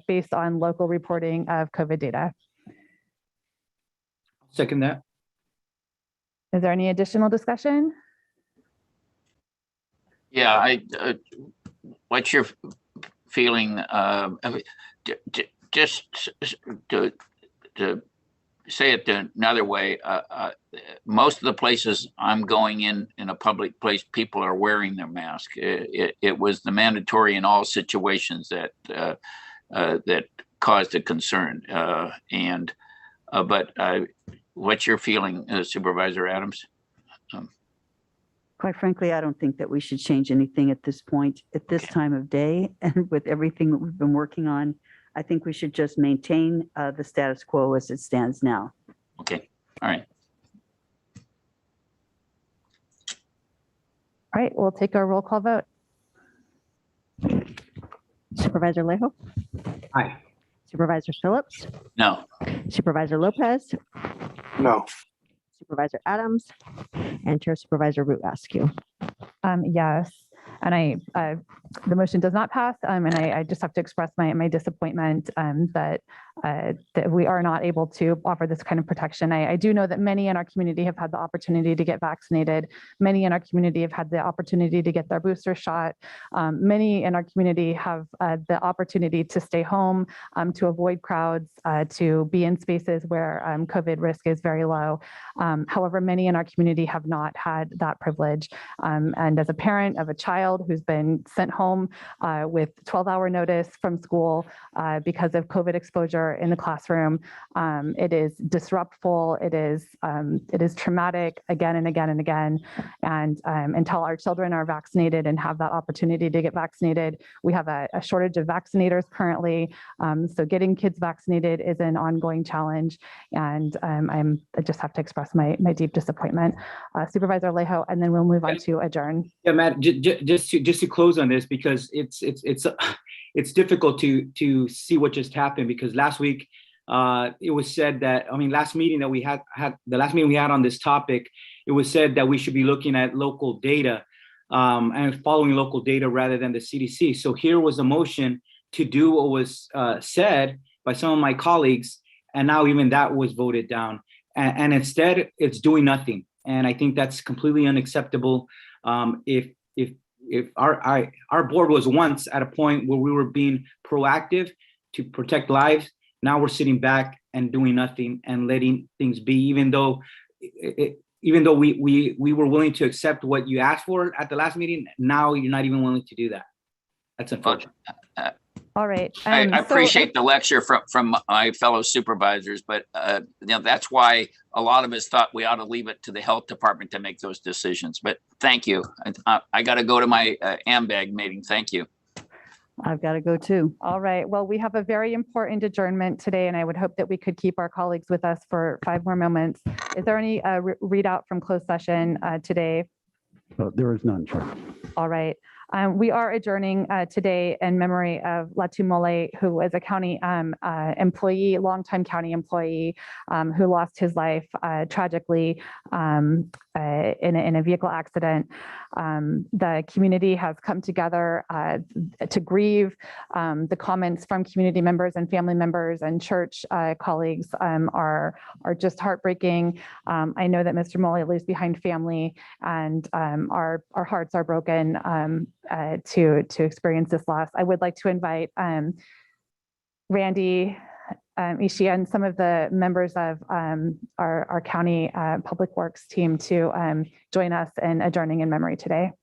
based on local reporting of COVID data. Second that. Is there any additional discussion? Yeah, what's your feeling? Just to say it another way, most of the places I'm going in a public place, people are wearing their mask. It was the mandatory in all situations that caused a concern. But what's your feeling, Supervisor Adams? Quite frankly, I don't think that we should change anything at this point, at this time of day, and with everything that we've been working on. I think we should just maintain the status quo as it stands now. Okay, all right. All right, we'll take a roll call vote. Supervisor Lejo? Aye. Supervisor Phillips? No. Supervisor Lopez? No. Supervisor Adams? And Chair Supervisor Root askew. Yes, and the motion does not pass, and I just have to express my disappointment that we are not able to offer this kind of protection. I do know that many in our community have had the opportunity to get vaccinated. Many in our community have had the opportunity to get their booster shot. Many in our community have the opportunity to stay home, to avoid crowds, to be in spaces where COVID risk is very low. However, many in our community have not had that privilege. And as a parent of a child who's been sent home with 12-hour notice from school because of COVID exposure in the classroom, it is disruptful. It is traumatic again and again and again. And until our children are vaccinated and have that opportunity to get vaccinated, we have a shortage of vaccinators currently. So getting kids vaccinated is an ongoing challenge. And I just have to express my deep disappointment. Supervisor Lejo, and then we'll move on to adjourn. Yeah, Matt, just to close on this, because it's difficult to see what just happened, because last week it was said that, last meeting that we had the last meeting we had on this topic, it was said that we should be looking at local data and following local data rather than the CDC. So here was a motion to do what was said by some of my colleagues, and now even that was voted down. And instead, it's doing nothing. And I think that's completely unacceptable. If our board was once at a point where we were being proactive to protect lives, now we're sitting back and doing nothing and letting things be, even though we were willing to accept what you asked for at the last meeting. Now you're not even willing to do that. That's unfortunate. All right. I appreciate the lecture from my fellow supervisors, but that's why a lot of us thought we ought to leave it to the health department to make those decisions. But thank you. I got to go to my AMBAG meeting. Thank you. I've got to go too. All right. Well, we have a very important adjournment today, and I would hope that we could keep our colleagues with us for 5 more moments. Is there any readout from closed session today? There is none, Chair. All right. We are adjourning today in memory of Latu Mole, who was a county employee, longtime county employee, who lost his life tragically in a vehicle accident. The community has come together to grieve. The comments from community members and family members and church colleagues are just heartbreaking. I know that Mr. Mole leaves behind family, and our hearts are broken to experience this loss. I would like to invite Randy, Ishia, and some of the members of our county public works team to join us in adjourning in memory today.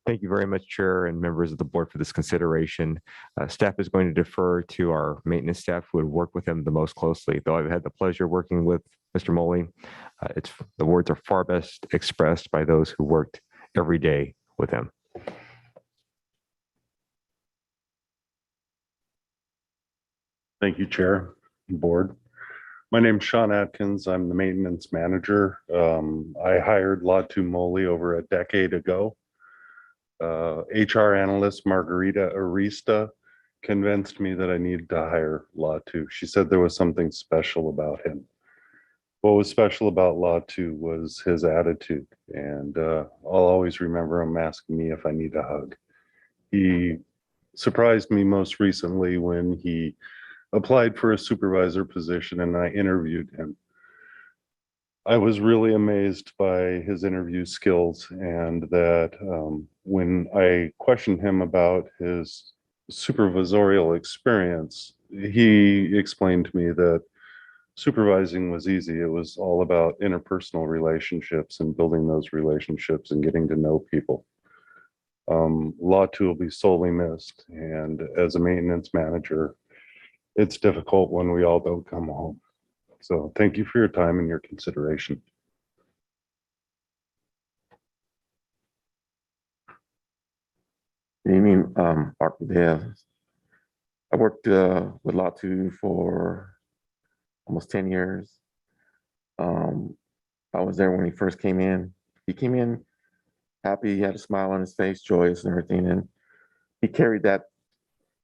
Thank you very much, Chair and members of the board, for this consideration. Staff is going to defer to our maintenance staff who would work with him the most closely. Though I've had the pleasure working with Mr. Mole, the words are far best expressed by those who worked every day with him. Thank you, Chair and Board. My name's Sean Atkins. I'm the maintenance manager. I hired Latu Mole over a decade ago. HR analyst Margarita Arista convinced me that I needed to hire Latu. She said there was something special about him. What was special about Latu was his attitude, and I'll always remember him asking me if I need a hug. He surprised me most recently when he applied for a supervisor position and I interviewed him. I was really amazed by his interview skills, and that when I questioned him about his supervisorial experience, he explained to me that supervising was easy. It was all about interpersonal relationships and building those relationships and getting to know people. Latu will be sorely missed, and as a maintenance manager, it's difficult when we all don't come home. So thank you for your time and your consideration. Good evening, Mark Dev. I worked with Latu for almost 10 years. I was there when he first came in. He came in happy, he had a smile on his face, joyous and everything, and he carried that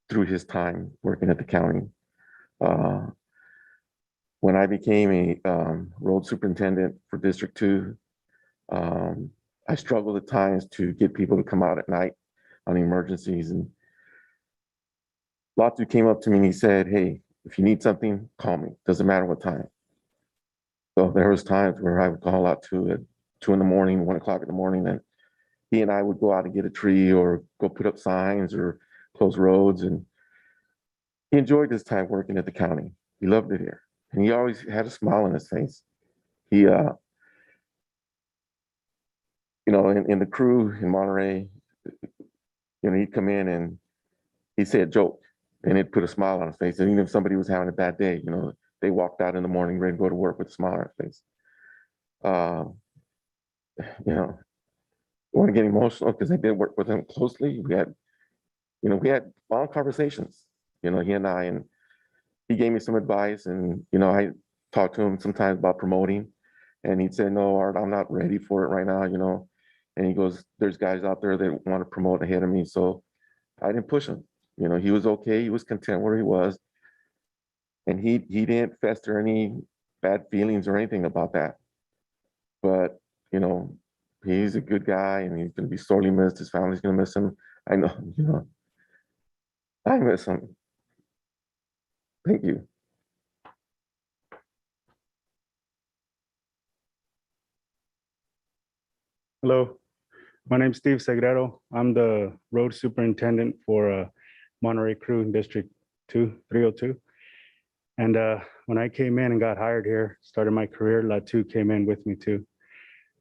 through his time working at the county. When I became a road superintendent for District 2, I struggled at times to get people to come out at night on emergencies. And Latu came up to me and he said, "Hey, if you need something, call me. Doesn't matter what time." So there was times where I would call Latu at 2 in the morning, 1 o'clock in the morning, and he and I would go out and get a tree or go put up signs or close roads. And he enjoyed his time working at the county. He loved it here. And he always had a smile on his face. He, in the crew in Monterey, he'd come in and he'd say a joke and it'd put a smile on his face. And even if somebody was having a bad day, they walked out in the morning ready to go to work with a smile on their face. I want to get emotional because I did work with him closely. We had long conversations, he and I, and he gave me some advice, and I talked to him sometimes about promoting, and he'd say, "No, Art, I'm not ready for it right now." And he goes, there's guys out there that want to promote ahead of me. So I didn't push him. You know, he was okay. He was content where he was. And he didn't fester any bad feelings or anything about that. But, you know, he's a good guy and he's going to be sorely missed. His family's going to miss him. I know, you know, I miss him. Thank you. Hello, my name's Steve Segrero. I'm the road superintendent for Monterey Crew in District 302. And when I came in and got hired here, started my career, Latu came in with me too.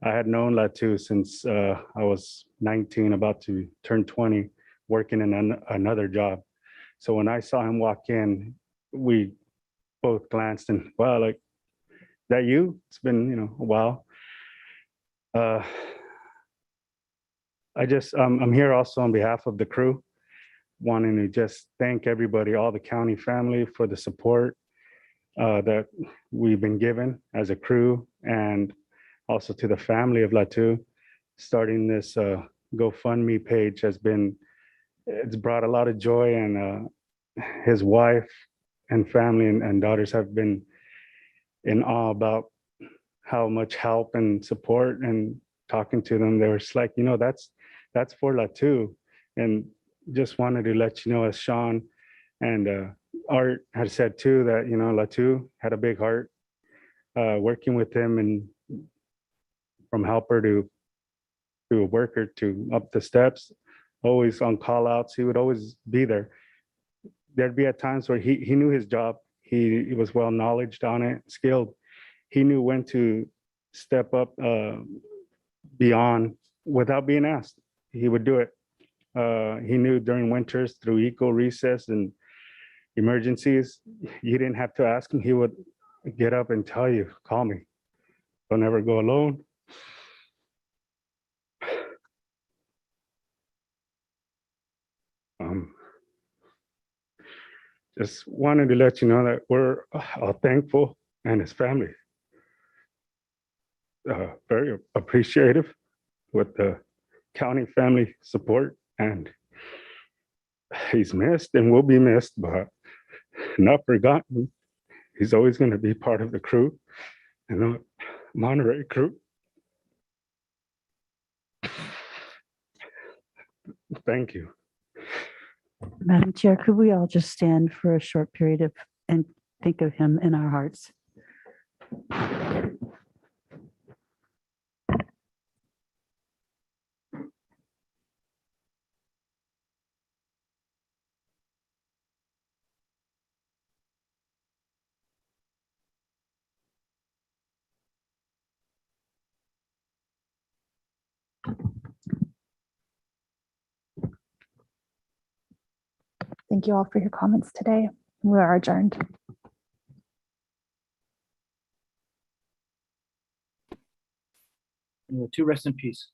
I had known Latu since I was 19, about to turn 20, working in another job. So when I saw him walk in, we both glanced and, wow, like, that you? It's been, you know, a while. I'm here also on behalf of the crew, wanting to just thank everybody, all the county family, for the support that we've been given as a crew, and also to the family of Latu. Starting this GoFundMe page it's brought a lot of joy, and his wife and family and daughters have been in awe about how much help and support, and talking to them, they were just like, you know, that's for Latu. And just wanted to let you know, as Sean and Art had said too, that, you know, Latu had a big heart, working with him, and from helper to a worker to up the steps, always on call outs. He would always be there. There'd be at times where he knew his job. He was well knowledged on it, skilled. He knew when to step up beyond without being asked. He would do it. He knew during winters, through eco recess and emergencies, you didn't have to ask him. He would get up and tell you, call me. Don't ever go alone. Just wanted to let you know that we're all thankful, and his family very appreciative with the county family support, and he's missed and will be missed, but not forgotten. He's always going to be part of the crew and the Monterey crew. Thank you. Madam Chair, could we all just stand for a short period and think of him in our hearts? Thank you all for your comments today. We are adjourned. To rest in peace.